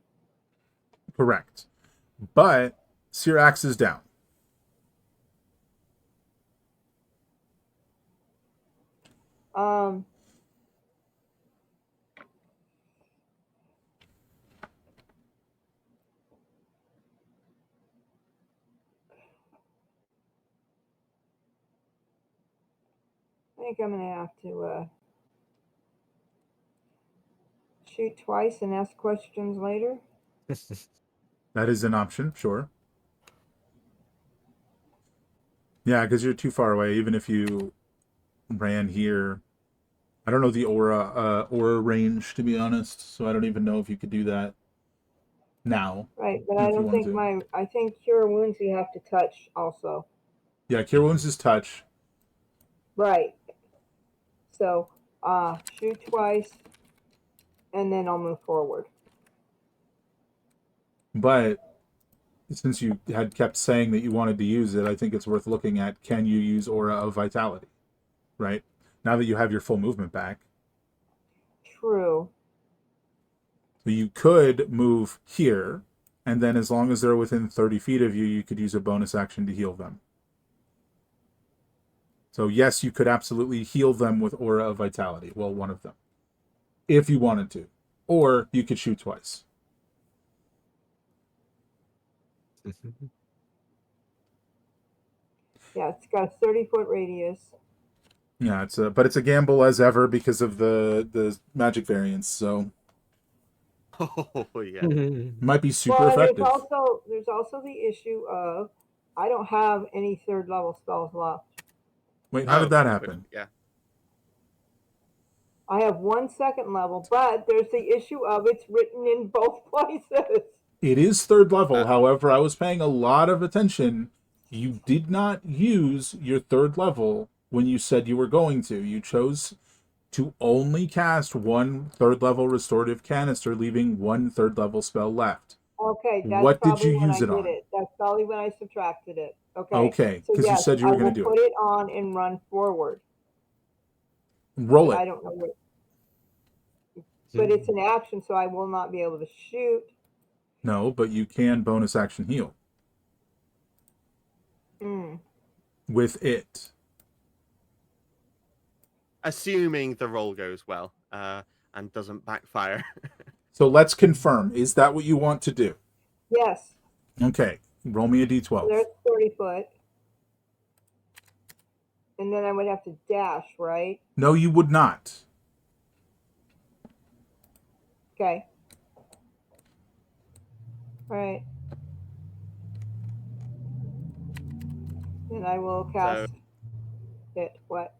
Correct. But Syrax is down.
I think I'm gonna have to shoot twice and ask questions later.
That is an option, sure. Yeah, because you're too far away. Even if you ran here, I don't know the aura range, to be honest. So I don't even know if you could do that now.
Right, but
If
I
you
don't
want
think
to.
I think cure wounds you have to touch also.
Yeah, Cure Wounds is touch.
Right. So shoot twice and then I'll move forward.
But since you had kept saying that you wanted to use it, I think it's worth looking at, can you use Aura of Vitality? Right? Now that you have your full movement back.
True.
So you could move here, and then as long as they're within 30 feet of you, you could use a bonus action to heal them. So yes, you could absolutely heal them with Aura of Vitality. Well, one of them. If you wanted to. Or you could shoot twice.
Yeah, it's got a 30-foot radius.
Yeah, but it's a gamble as ever because of the magic variance, so
Oh yeah.
it might be super
Well,
effective.
there's also the issue of I don't have any 3rd level spells left.
Wait, how did that happen?
Which, yeah.
I have 1 second level, but there's the issue of it's written in both places.
It is 3rd level, however, I was paying a lot of attention. You did not use your 3rd level when you said you were going to. You chose to only cast 1 3rd level restorative canister, leaving 1 3rd level spell left.
Okay, that's
What did
probably
you
when
use
I
it
did
on?
it. That's probably when I subtracted it. Okay.
Okay,
So
because you
yes,
said you were
I
going
will
to do
put
it.
it on and run forward.
Roll
I
it.
don't know what, but it's an action, so I will not be able to shoot.
No, but you can bonus action heal with it.
Assuming the roll goes well and doesn't backfire.
So let's confirm. Is that what you want to do?
Yes,
Okay. Roll me a d12.
there's 30 foot. And then I would have to dash, right?
No, you would not.
Okay. All right. Then I will cast it. What?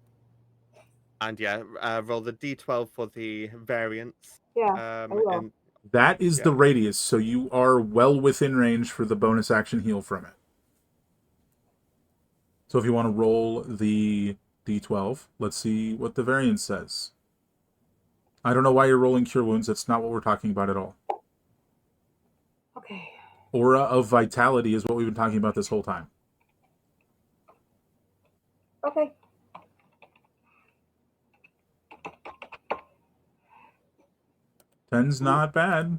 And yeah, roll the d12 for the variance.
Yeah, I will.
And
That is
Yeah.
the radius, so you are well within range for the bonus action heal from it. So if you want to roll the d12, let's see what the variance says. I don't know why you're rolling cure wounds. That's not what we're talking about at all.
Okay.
Aura of vitality is what we've been talking about this whole time.
Okay.
Ten's not bad.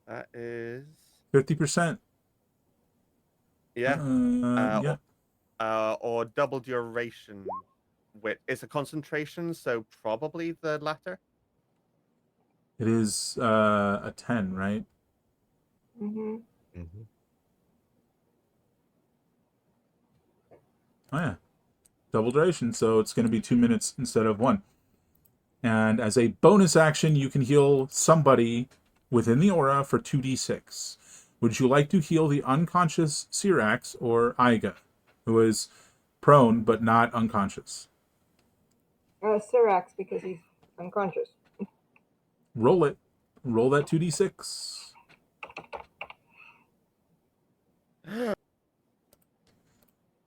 That is
50%.
yeah.
Yeah.
Or double duration. It's a concentration, so probably the latter.
It is a 10, right?
Mm-hmm.
Mm-hmm.
Oh, yeah. Double duration, so it's going to be 2 minutes instead of 1. And as a bonus action, you can heal somebody within the aura for 2d6. Would you like to heal the unconscious Syrax or Iga, who is prone but not unconscious?
Syrax, because he's unconscious.
Roll it. Roll that 2d6.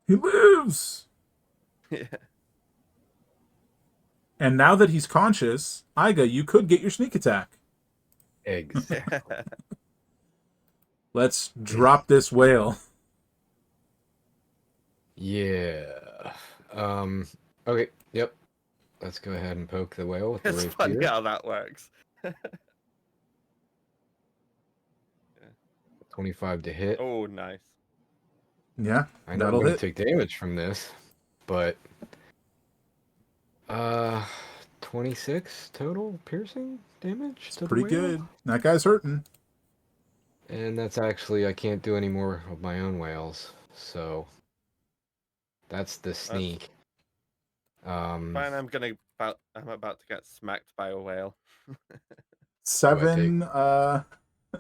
He lives!
Yeah.
And now that he's conscious, Iga, you could get your sneak attack.
Eggs.
Let's drop this whale.
Yeah. Okay. Yep. Let's go ahead and poke the whale with the
It's funny
rapier.
how that works.
25 to hit.
Oh, nice.
Yeah,
I know I'm
that'll
going
hit.
to take damage from this, but 26 total piercing damage
It's
to the
pretty
whale?
good. That guy's hurting.
And that's actually, I can't do any more of my own whales, so that's the sneak.
Fine, I'm about to get smacked by a whale.
7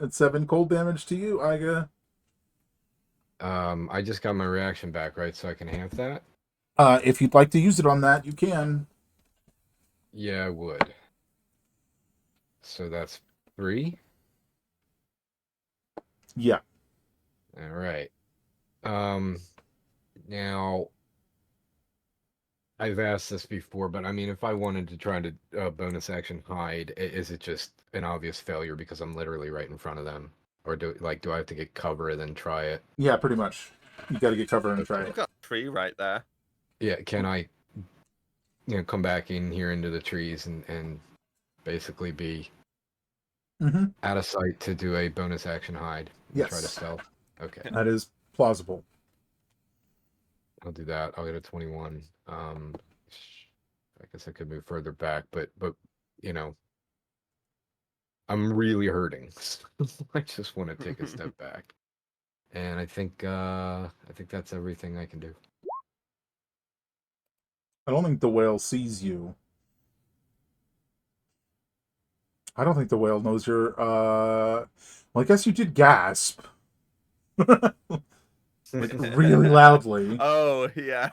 it's 7 cold damage to you, Iga.
I just got my reaction back, right? So I can have that?
If you'd like to use it on that, you can.
Yeah, I would. So that's 3.
Yeah.
All right. Now I've asked this before, but I mean, if I wanted to try to bonus action hide, is it just an obvious failure because I'm literally right in front of them, or do I have to get cover and then try it?
Yeah, pretty much. You got to get cover and try
You've
it.
got a tree right there.
Yeah, can I, come back in here into the trees and basically be
Mm-hmm.
out of sight to do a bonus action hide? And Try to
Yes.
stealth. Okay,
That is plausible.
I'll do that. I'll get a 21. I guess I could move further back, but I'm really hurting. I just want to take a step back. And I think that's everything I can do.
I don't think the whale sees you. I don't think the whale knows you're well, I guess you did gasp. Like really loudly.
Oh, yeah.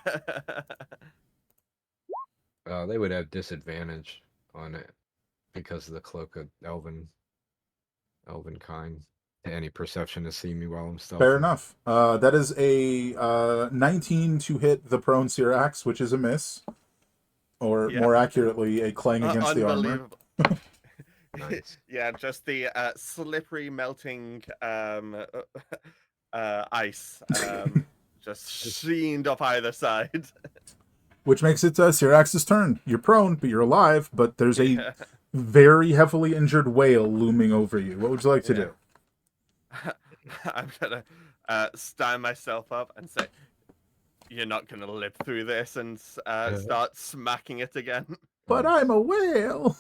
They would have disadvantage on it because of the cloak of elven kind. Any perception to see me while I'm stealthing.
Fair enough. That is a 19 to hit the prone Syrax, which is a miss. Or
Yeah.
more accurately, a clang against the armor.
Unbelievable.
Nice.
Yeah, just the slippery melting ice just sheened up either side.
Which makes it Syrax's turn. You're prone, but you're alive, but there's a
Yeah.
very heavily injured whale looming over you. What would you like to do?
I'm gonna stand myself up and say, "You're not gonna live through this," and start smacking it again.
But I'm a whale!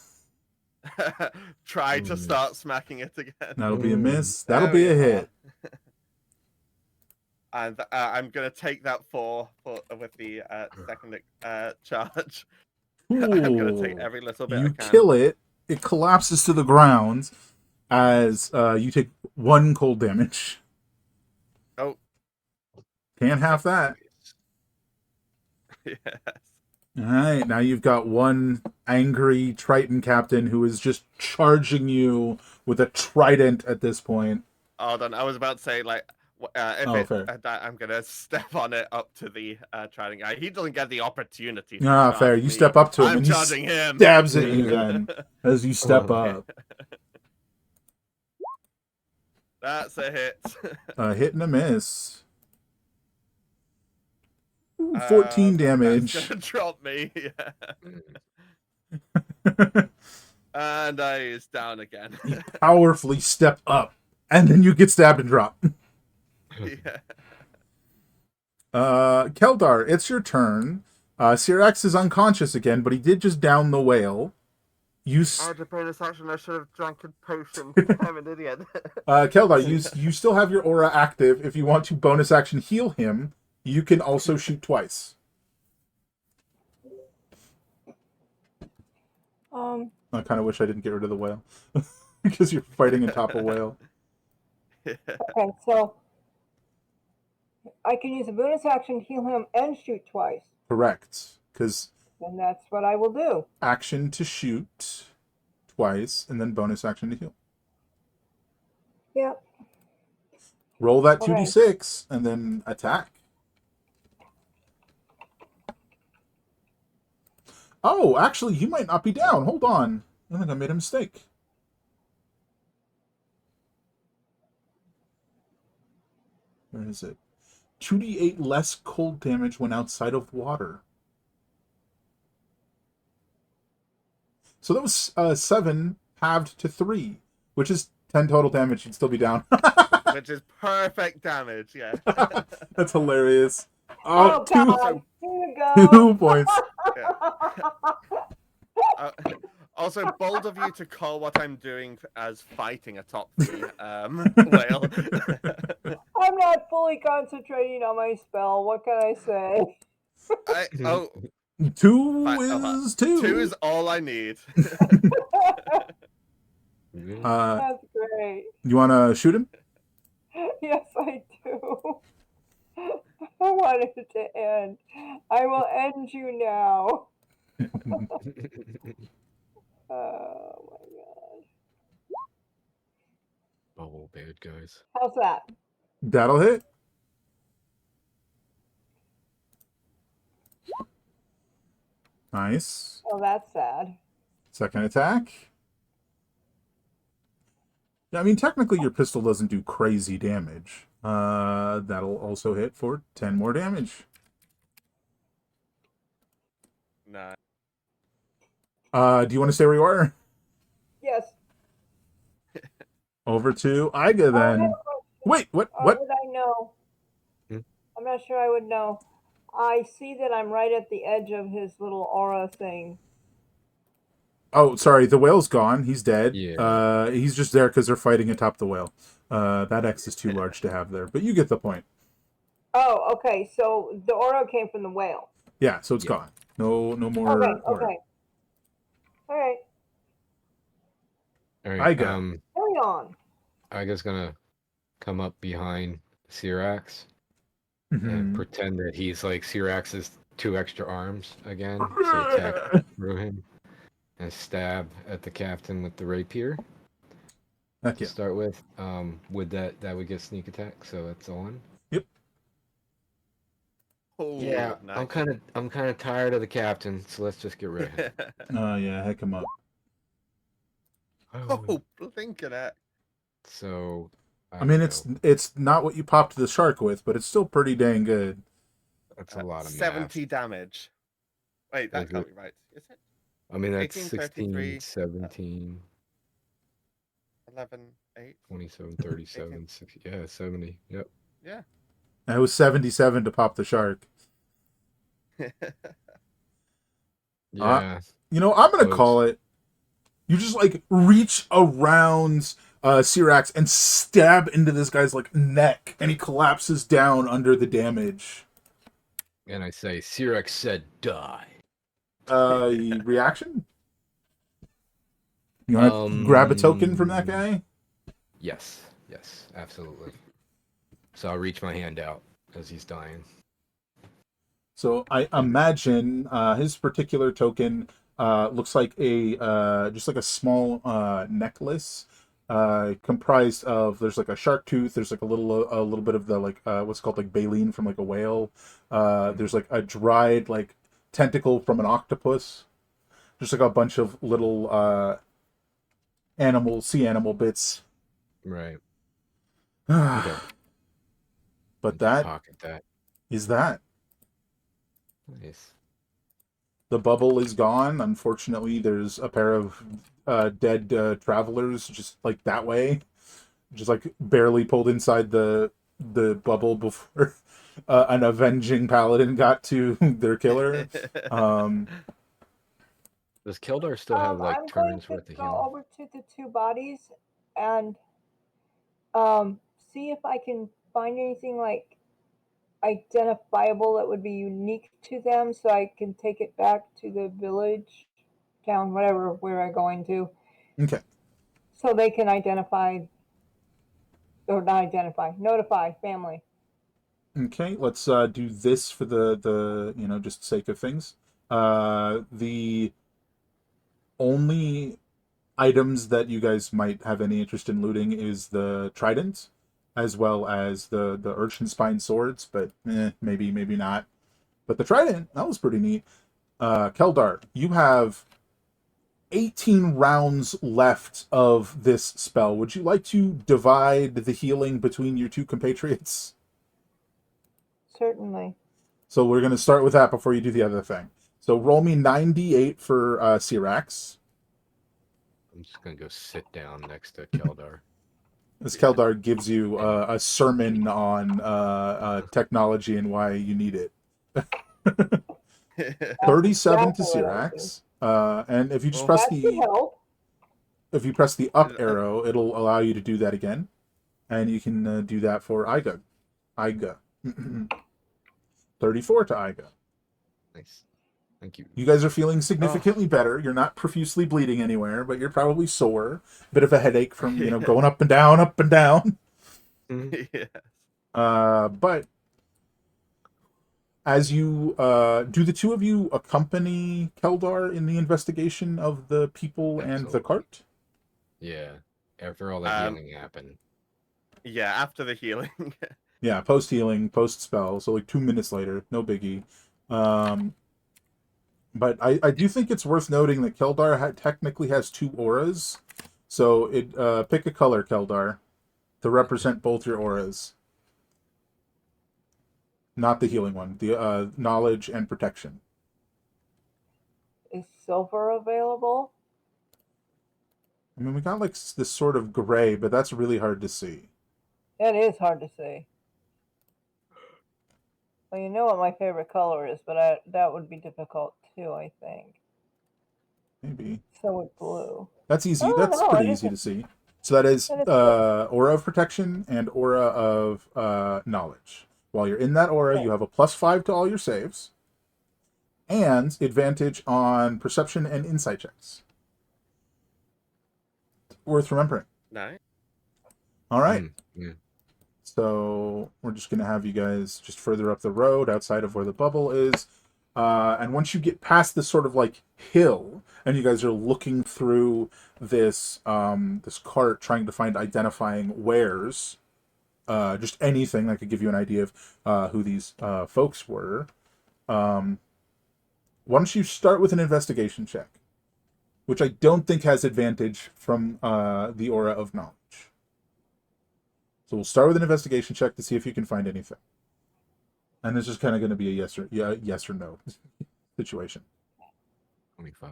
Try to start smacking it again.
That'll be a miss. That'll
There
be
we
a
are.
hit.
And I'm gonna take that 4 with the second charge. I'm gonna take
Ooh.
every little bit I
You
can.
kill it. It collapses to the ground as you take 1 cold damage.
Oh.
Can't have that.
Yes.
All right, now you've got one angry Triton captain who is just charging you with a trident at this point.
Hold on, I was about to say, like, If
Oh,
it,
fair.
I'm gonna step on it up to the charging guy. He doesn't get the opportunity to
Ah,
charge
fair. You
me.
step up to him
I'm
and he
charging him.
stabs at you then as you step up.
That's a hit.
Hit and a miss. Ooh, 14
That's
damage.
gonna drop me. And I is down again.
You powerfully step up, and then you get stabbed and drop.
Yeah.
Keldar, it's your turn. Syrax is unconscious again, but he did just down the whale.
I had a bonus action. I should have drank a potion. I'm an idiot.
Keldar, you still have your aura active. If you want to bonus action heal him, you can also shoot twice. I kind of wish I didn't get rid of the whale because you're fighting atop a whale.
Okay, so I can use a bonus action, heal him, and shoot twice.
Correct, because
And that's what I will do.
action to shoot twice, and then bonus action to heal.
Yep.
Roll that
Okay.
2d6 and then attack. Oh, actually, you might not be down. Hold on. I think I made a mistake. Where is it? 2d8 less cold damage when outside of water. So that was 7 halved to 3, which is 10 total damage. You'd still be down.
Which is perfect damage, yeah.
That's hilarious.
Oh,
Oh, two,
God. Here you go.
2 points.
Also, bold of you to call what I'm doing as fighting atop the whale.
I'm not fully concentrating on my spell. What can I say?
2
Fine,
is 2.
2 is all I need.
That's great.
You want to shoot him?
Yes, I do. I wanted it to end. I will end you now. Oh my god.
Oh, bad guys.
How's that?
That'll hit. Nice.
Oh, that's sad.
Second attack. Yeah, I mean, technically your pistol doesn't do crazy damage. That'll also hit for 10 more damage.
Nah.
Do you want to stay where you are?
Yes.
Over to Iga then. Wait, what? What?
Would I know?
Hmm?
I'm not sure I would know. I see that I'm right at the edge of his little aura thing.
Oh, sorry, the whale's gone. He's dead.
Yeah.
He's just there because they're fighting atop the whale. That X is too large to have there, but you get the point.
Oh, okay. So the aura came from the whale.
Yeah, so it's
Yeah.
gone. No more.
Okay,
aura.
okay. All right.
All right.
Iga.
Carry on.
Iga's gonna come up behind Syrax
Mhm.
and pretend that he's like Syrax's 2 extra arms again. So attack through him and stab at the captain with the rapier.
Heck
To
yeah.
start with, would that would get sneak attack, so that's on.
Oh,
Yeah,
nice.
I'm kind of tired of the captain, so let's just get rid of him.
Yeah, heck him up.
Oh, blinking it.
So,
I mean, it's not what you popped the shark with, but it's still pretty dang good.
that's a lot of
70
math.
damage. Wait, that
Is
can't
it?
be right. Is it?
I mean, that's
18,
16,
33,
17,
11, 8?
27, 37, 60, yeah, 70. Yep.
Yeah.
It was 77 to pop the shark.
Yeah.
You know, I'm gonna
Close.
call it. You just like reach around Syrax and stab into this guy's like neck, and he collapses down under the damage.
And I say, Syrax said die.
Reaction? You want to grab a token from that guy?
Yes, absolutely. So I'll reach my hand out as he's dying.
So I imagine his particular token looks like a just like a small necklace comprised of there's like a shark tooth, there's like a little bit of the like what's called like baleen from like a whale. There's like a dried like tentacle from an octopus. Just like a bunch of little sea animal bits.
Right.
But
Okay.
that
Pocket that.
is that.
Nice.
The bubble is gone. Unfortunately, there's a pair of dead travelers just like that way, just like barely pulled inside the bubble before an avenging paladin got to their killer. Um,
Does Keldar still have like
I'm going
turns
to
worth of
go
healing?
over to the two bodies and see if I can find anything like identifiable that would be unique to them, so I can take it back to the village, town, whatever we're going to,
okay,
so they can identify or not identify, notify family.
okay. Let's do this for the just sake of things. The only items that you guys might have any interest in looting is the trident, as well as the urchin spine swords, but maybe not. But the trident, that was pretty neat. Keldar, you have 18 rounds left of this spell. Would you like to divide the healing between your two compatriots?
Certainly.
So we're going to start with that before you do the other thing. So roll me 9d8 for Syrax.
I'm just gonna go sit down next to Keldar.
As Keldar gives you a sermon on technology and why you need it.
That's
37 to
exactly what I would do.
Syrax. And if you just
Well,
press
That should
the
help.
if you press the up arrow, it'll allow you to do that again, and you can do that for Iga. Iga. 34 to Iga.
Nice. Thank you.
You guys are feeling significantly better. You're not profusely bleeding anywhere, but you're probably sore. Bit of a headache from going up and down, up and down.
Yes.
But as you do, the two of you accompany Keldar in the investigation of the people and the
Absolutely.
cart.
Yeah. After all the healing happened.
Yeah, after the healing.
Yeah, post healing, post spell, so like 2 minutes later, no biggie. But I do think it's worth noting that Keldar technically has two auras. So pick a color, Keldar, to represent both your auras. Not the healing one, the knowledge and protection.
Is silver available?
I mean, we got like this sort of gray, but that's really hard to see.
It is hard to see. Well, you know what my favorite color is, but that would be difficult too, I think.
Maybe.
So would blue.
That's easy.
Oh,
That's
no,
pretty
it
easy to
isn't.
see. So that is
It is blue.
aura of protection and aura of knowledge. While you're in that aura,
Okay.
you have a +5 to all your saves, and advantage on perception and insight checks. Worth remembering.
Nice.
All right.
Yeah.
So we're just going to have you guys just further up the road outside of where the bubble is. And once you get past this sort of like hill, and you guys are looking through this this cart trying to find identifying wares, just anything that could give you an idea of who these folks were. Why don't you start with an investigation check, which I don't think has advantage from the aura of knowledge. So we'll start with an investigation check to see if you can find anything. And it's just kind of going to be a yes or no situation.
25.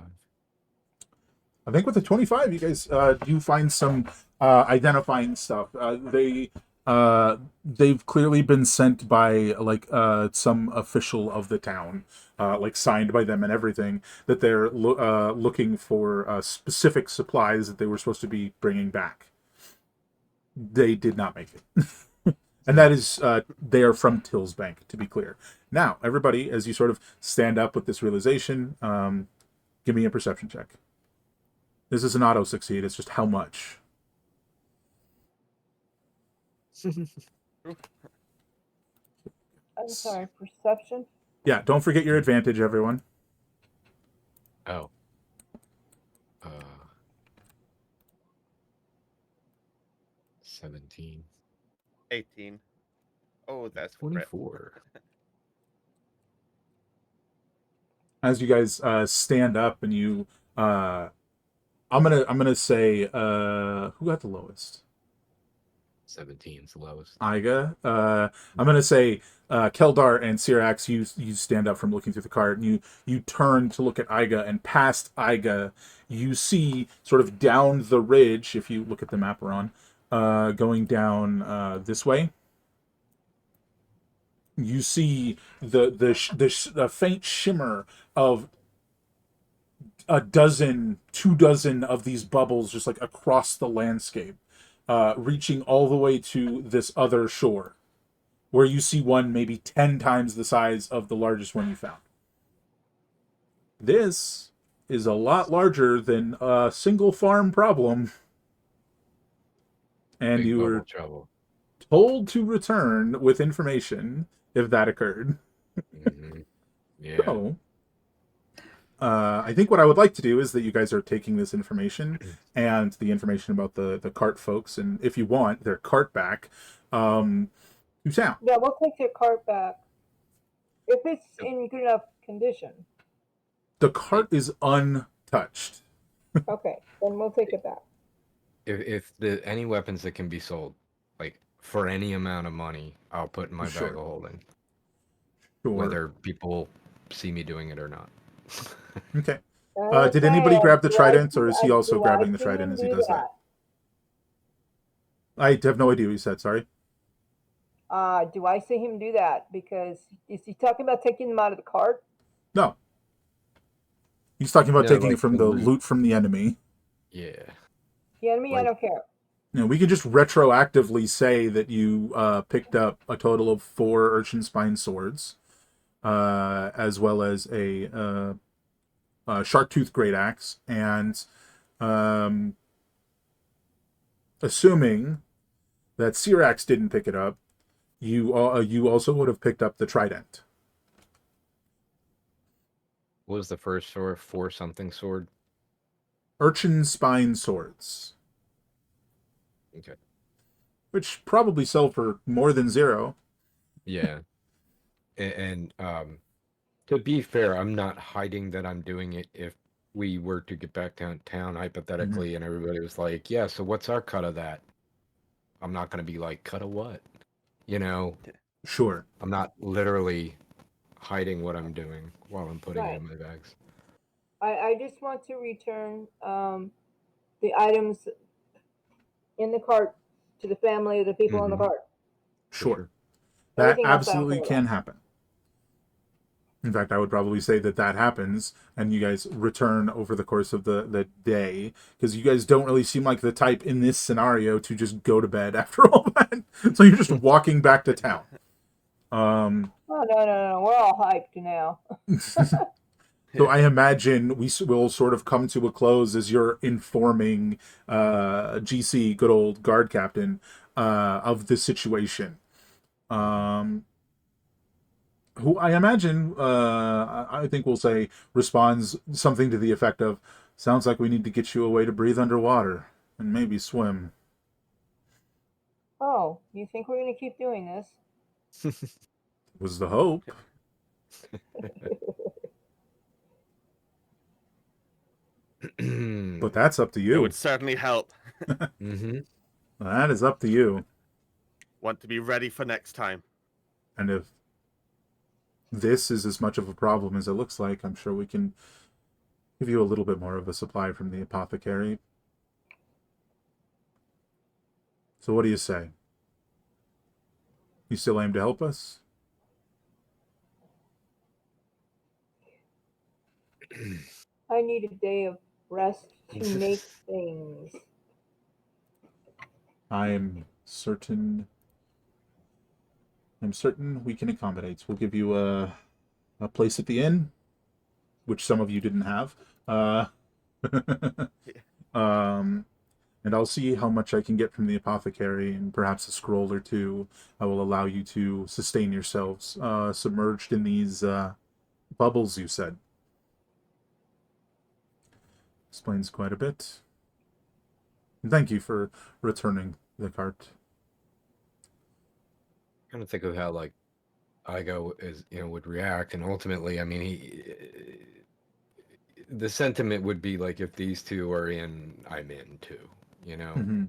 I think with the 25, you guys do find some identifying stuff. They've clearly been sent by like some official of the town, like signed by them and everything, that they're looking for specific supplies that they were supposed to be bringing back. They did not make it. And that is, they are from Tillsbank, to be clear. Now, everybody, as you sort of stand up with this realization, give me a perception check. This is an auto succeed. It's just how much.
I'm sorry, perception?
Yeah, don't forget your advantage, everyone.
Oh. 17.
18. Oh, that's a crit.
24.
As you guys stand up and you, I'm gonna say, who got the lowest?
17's the lowest.
Iga. I'm gonna say Keldar and Syrax. You stand up from looking through the cart, and you turn to look at Iga, and past Iga, you see sort of down the ridge. If you look at the map we're on, going down this way, you see the faint shimmer of a dozen, 2 dozen of these bubbles just like across the landscape, reaching all the way to this other shore, where you see one maybe 10 times the size of the largest one you found. This is a lot larger than a single farm problem, and
Big
you
bubble
were
trouble.
told to return with information if that occurred.
Mm-hmm. Yeah.
So, I think what I would like to do is that you guys are taking this information and the information about the cart folks, and if you want their cart back, to town.
Yeah, we'll take your cart back if it's in good enough condition.
The cart is untouched.
Okay, then we'll take it back.
If the any weapons that can be sold, like for any amount of money, I'll put in my
Sure.
bag of holding.
Sure.
Whether people see me doing it or not.
Okay. Did anybody grab the trident, or is he also grabbing the trident as he does that? I have no idea what you said. Sorry.
Do I see him do that? Because is he talking about taking them out of the cart?
No. He's talking about
No,
taking
like
it from
the
the
loot.
loot from the enemy.
Yeah.
The enemy, I
Like-
don't care.
You know, we could just retroactively say that you picked up a total of 4 urchin spine swords, as well as a shark tooth great axe, and assuming that Syrax didn't pick it up, you also would have picked up the trident.
What was the first sword? 4 something sword?
Urchin spine swords,
Okay.
which probably sell for more than 0.
Yeah. And to be fair, I'm not hiding that I'm doing it. If we were to get back downtown hypothetically and everybody was like, yeah, so what's our cut of that? I'm not going to be like, cut of what? You know,
Sure.
I'm not literally hiding what I'm doing while I'm putting it in my bags.
I just want to return the items in the cart to the family of the people on the
Mhm.
cart.
Sure. That
Everything else I don't
absolutely
care
can
about.
happen. In fact, I would probably say that happens, and you guys return over the course of the day, because you guys don't really seem like the type in this scenario to just go to bed after all that. So you're just walking back to town.
Oh no! We're all hyped now.
So I imagine we will sort of come to a close as you're informing GC, good old guard captain, of the situation. Who I imagine, I think we'll say, responds something to the effect of, sounds like we need to get you a way to breathe underwater and maybe swim.
Oh, you think we're gonna keep doing this?
Was the hope. But that's up to
It
you.
would certainly help.
Mm-hmm.
That is up to you.
Want to be ready for next time.
And if this is as much of a problem as it looks like, I'm sure we can give you a little bit more of a supply from the apothecary. So what do you say? You still aim to help us?
I need a day of rest to make things.
I'm certain we can accommodate. We'll give you a place at the inn, which some of you didn't have. And I'll see how much I can get from the apothecary, and perhaps a scroll or two I will allow you to sustain yourselves submerged in these bubbles you said. Explains quite a bit. And thank you for returning the cart.
Trying to think of how like Igo is, would react, and ultimately, I mean, the sentiment would be like if these two are in, I'm in too.
Hmm.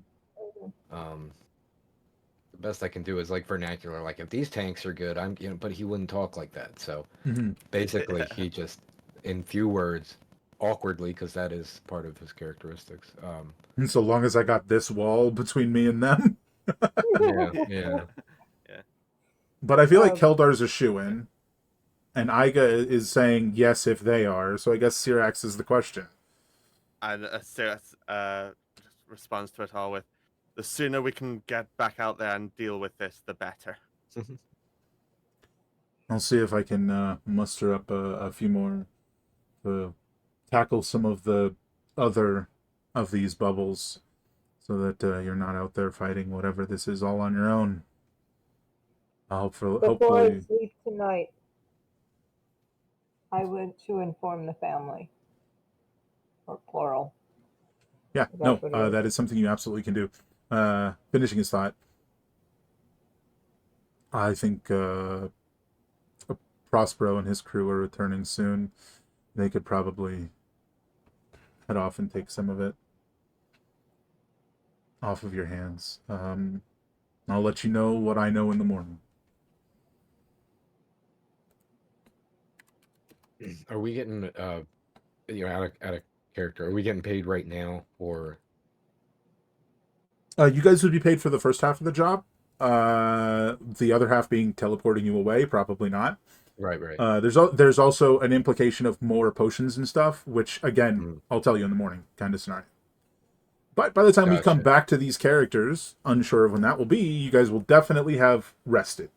The best I can do is like vernacular, like if these tanks are good, I'm, but he wouldn't talk like that. So
Hmm.
basically, he just, in few words, awkwardly, because that is part of his characteristics.
And so long as I got this wall between me and them.
Yeah, yeah.
Yeah.
But I feel like
Um,
Keldar's a shoe-in, and Iga is saying yes if they are, so I guess Syrax is the question.
And Sirius just responds to it all with, "The sooner we can get back out there and deal with this, the better."
I'll see if I can muster up a few more to tackle some of the other of these bubbles so that you're not out there fighting whatever this is all on your own.
Before I
Hopefully.
sleep tonight, I went to inform the family, or plural.
Yeah,
That's
no,
what it is.
that is something you absolutely can do. Finishing his thought, I think Prospero and his crew are returning soon. They could probably head off and take some of it off of your hands. I'll let you know what I know in the morning.
Are we getting, out of character? Are we getting paid right now, or?
You guys would be paid for the first half of the job. The other half being teleporting you away, probably not.
Right, right.
There's also an implication of more potions and stuff, which again
Mm,
I'll tell you in the morning, kind of scenario. But by the time we come
gotcha.
back to these characters, unsure of when that will be, you guys will definitely have rested.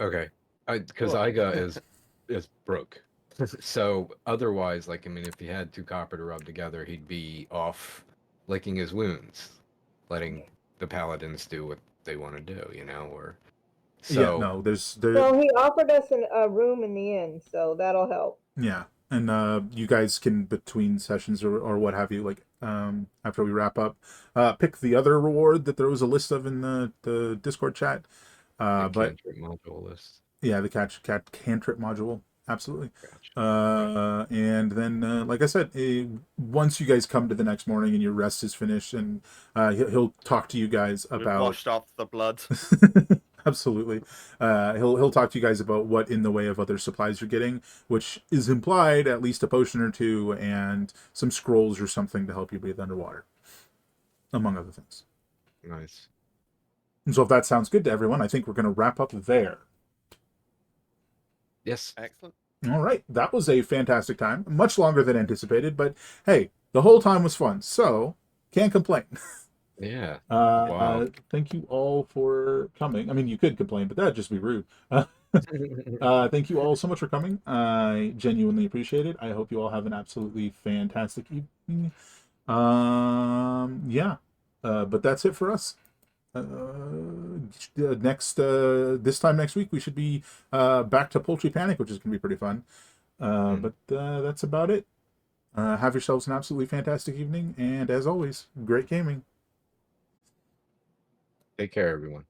Okay. Because
Cool.
Iga is broke. So otherwise, like, I mean, if he had two copper to rub together, he'd be off licking his wounds, letting the paladins do what they want to do, or
Yeah,
so.
no, there.
So he offered us a room in the inn, so that'll help.
Yeah, and you guys can between sessions or what have you, like after we wrap up, pick the other reward that there was a list of in the Discord chat.
The
But
cantrip module list.
yeah, the cat cantrip module, absolutely.
Gotcha.
And then, like I said, once you guys come to the next morning and your rest is finished, and he'll talk to you guys
We've
about
washed off the blood.
absolutely. He'll talk to you guys about what in the way of other supplies you're getting, which is implied at least a potion or two and some scrolls or something to help you breathe underwater, among other things.
Nice.
And so if that sounds good to everyone, I think we're going to wrap up there.
Yes.
Excellent.
All right, that was a fantastic time, much longer than anticipated, but hey, the whole time was fun, so can't complain.
Yeah. Wow.
Thank you all for coming. I mean, you could complain, but that'd just be rude. Thank you all so much for coming. I genuinely appreciate it. I hope you all have an absolutely fantastic evening. Yeah. But that's it for us. This time next week we should be back to Poultry Panic, which is going to be pretty fun. But that's about it. Have yourselves an absolutely fantastic evening, and as always, great gaming.
Take care, everyone.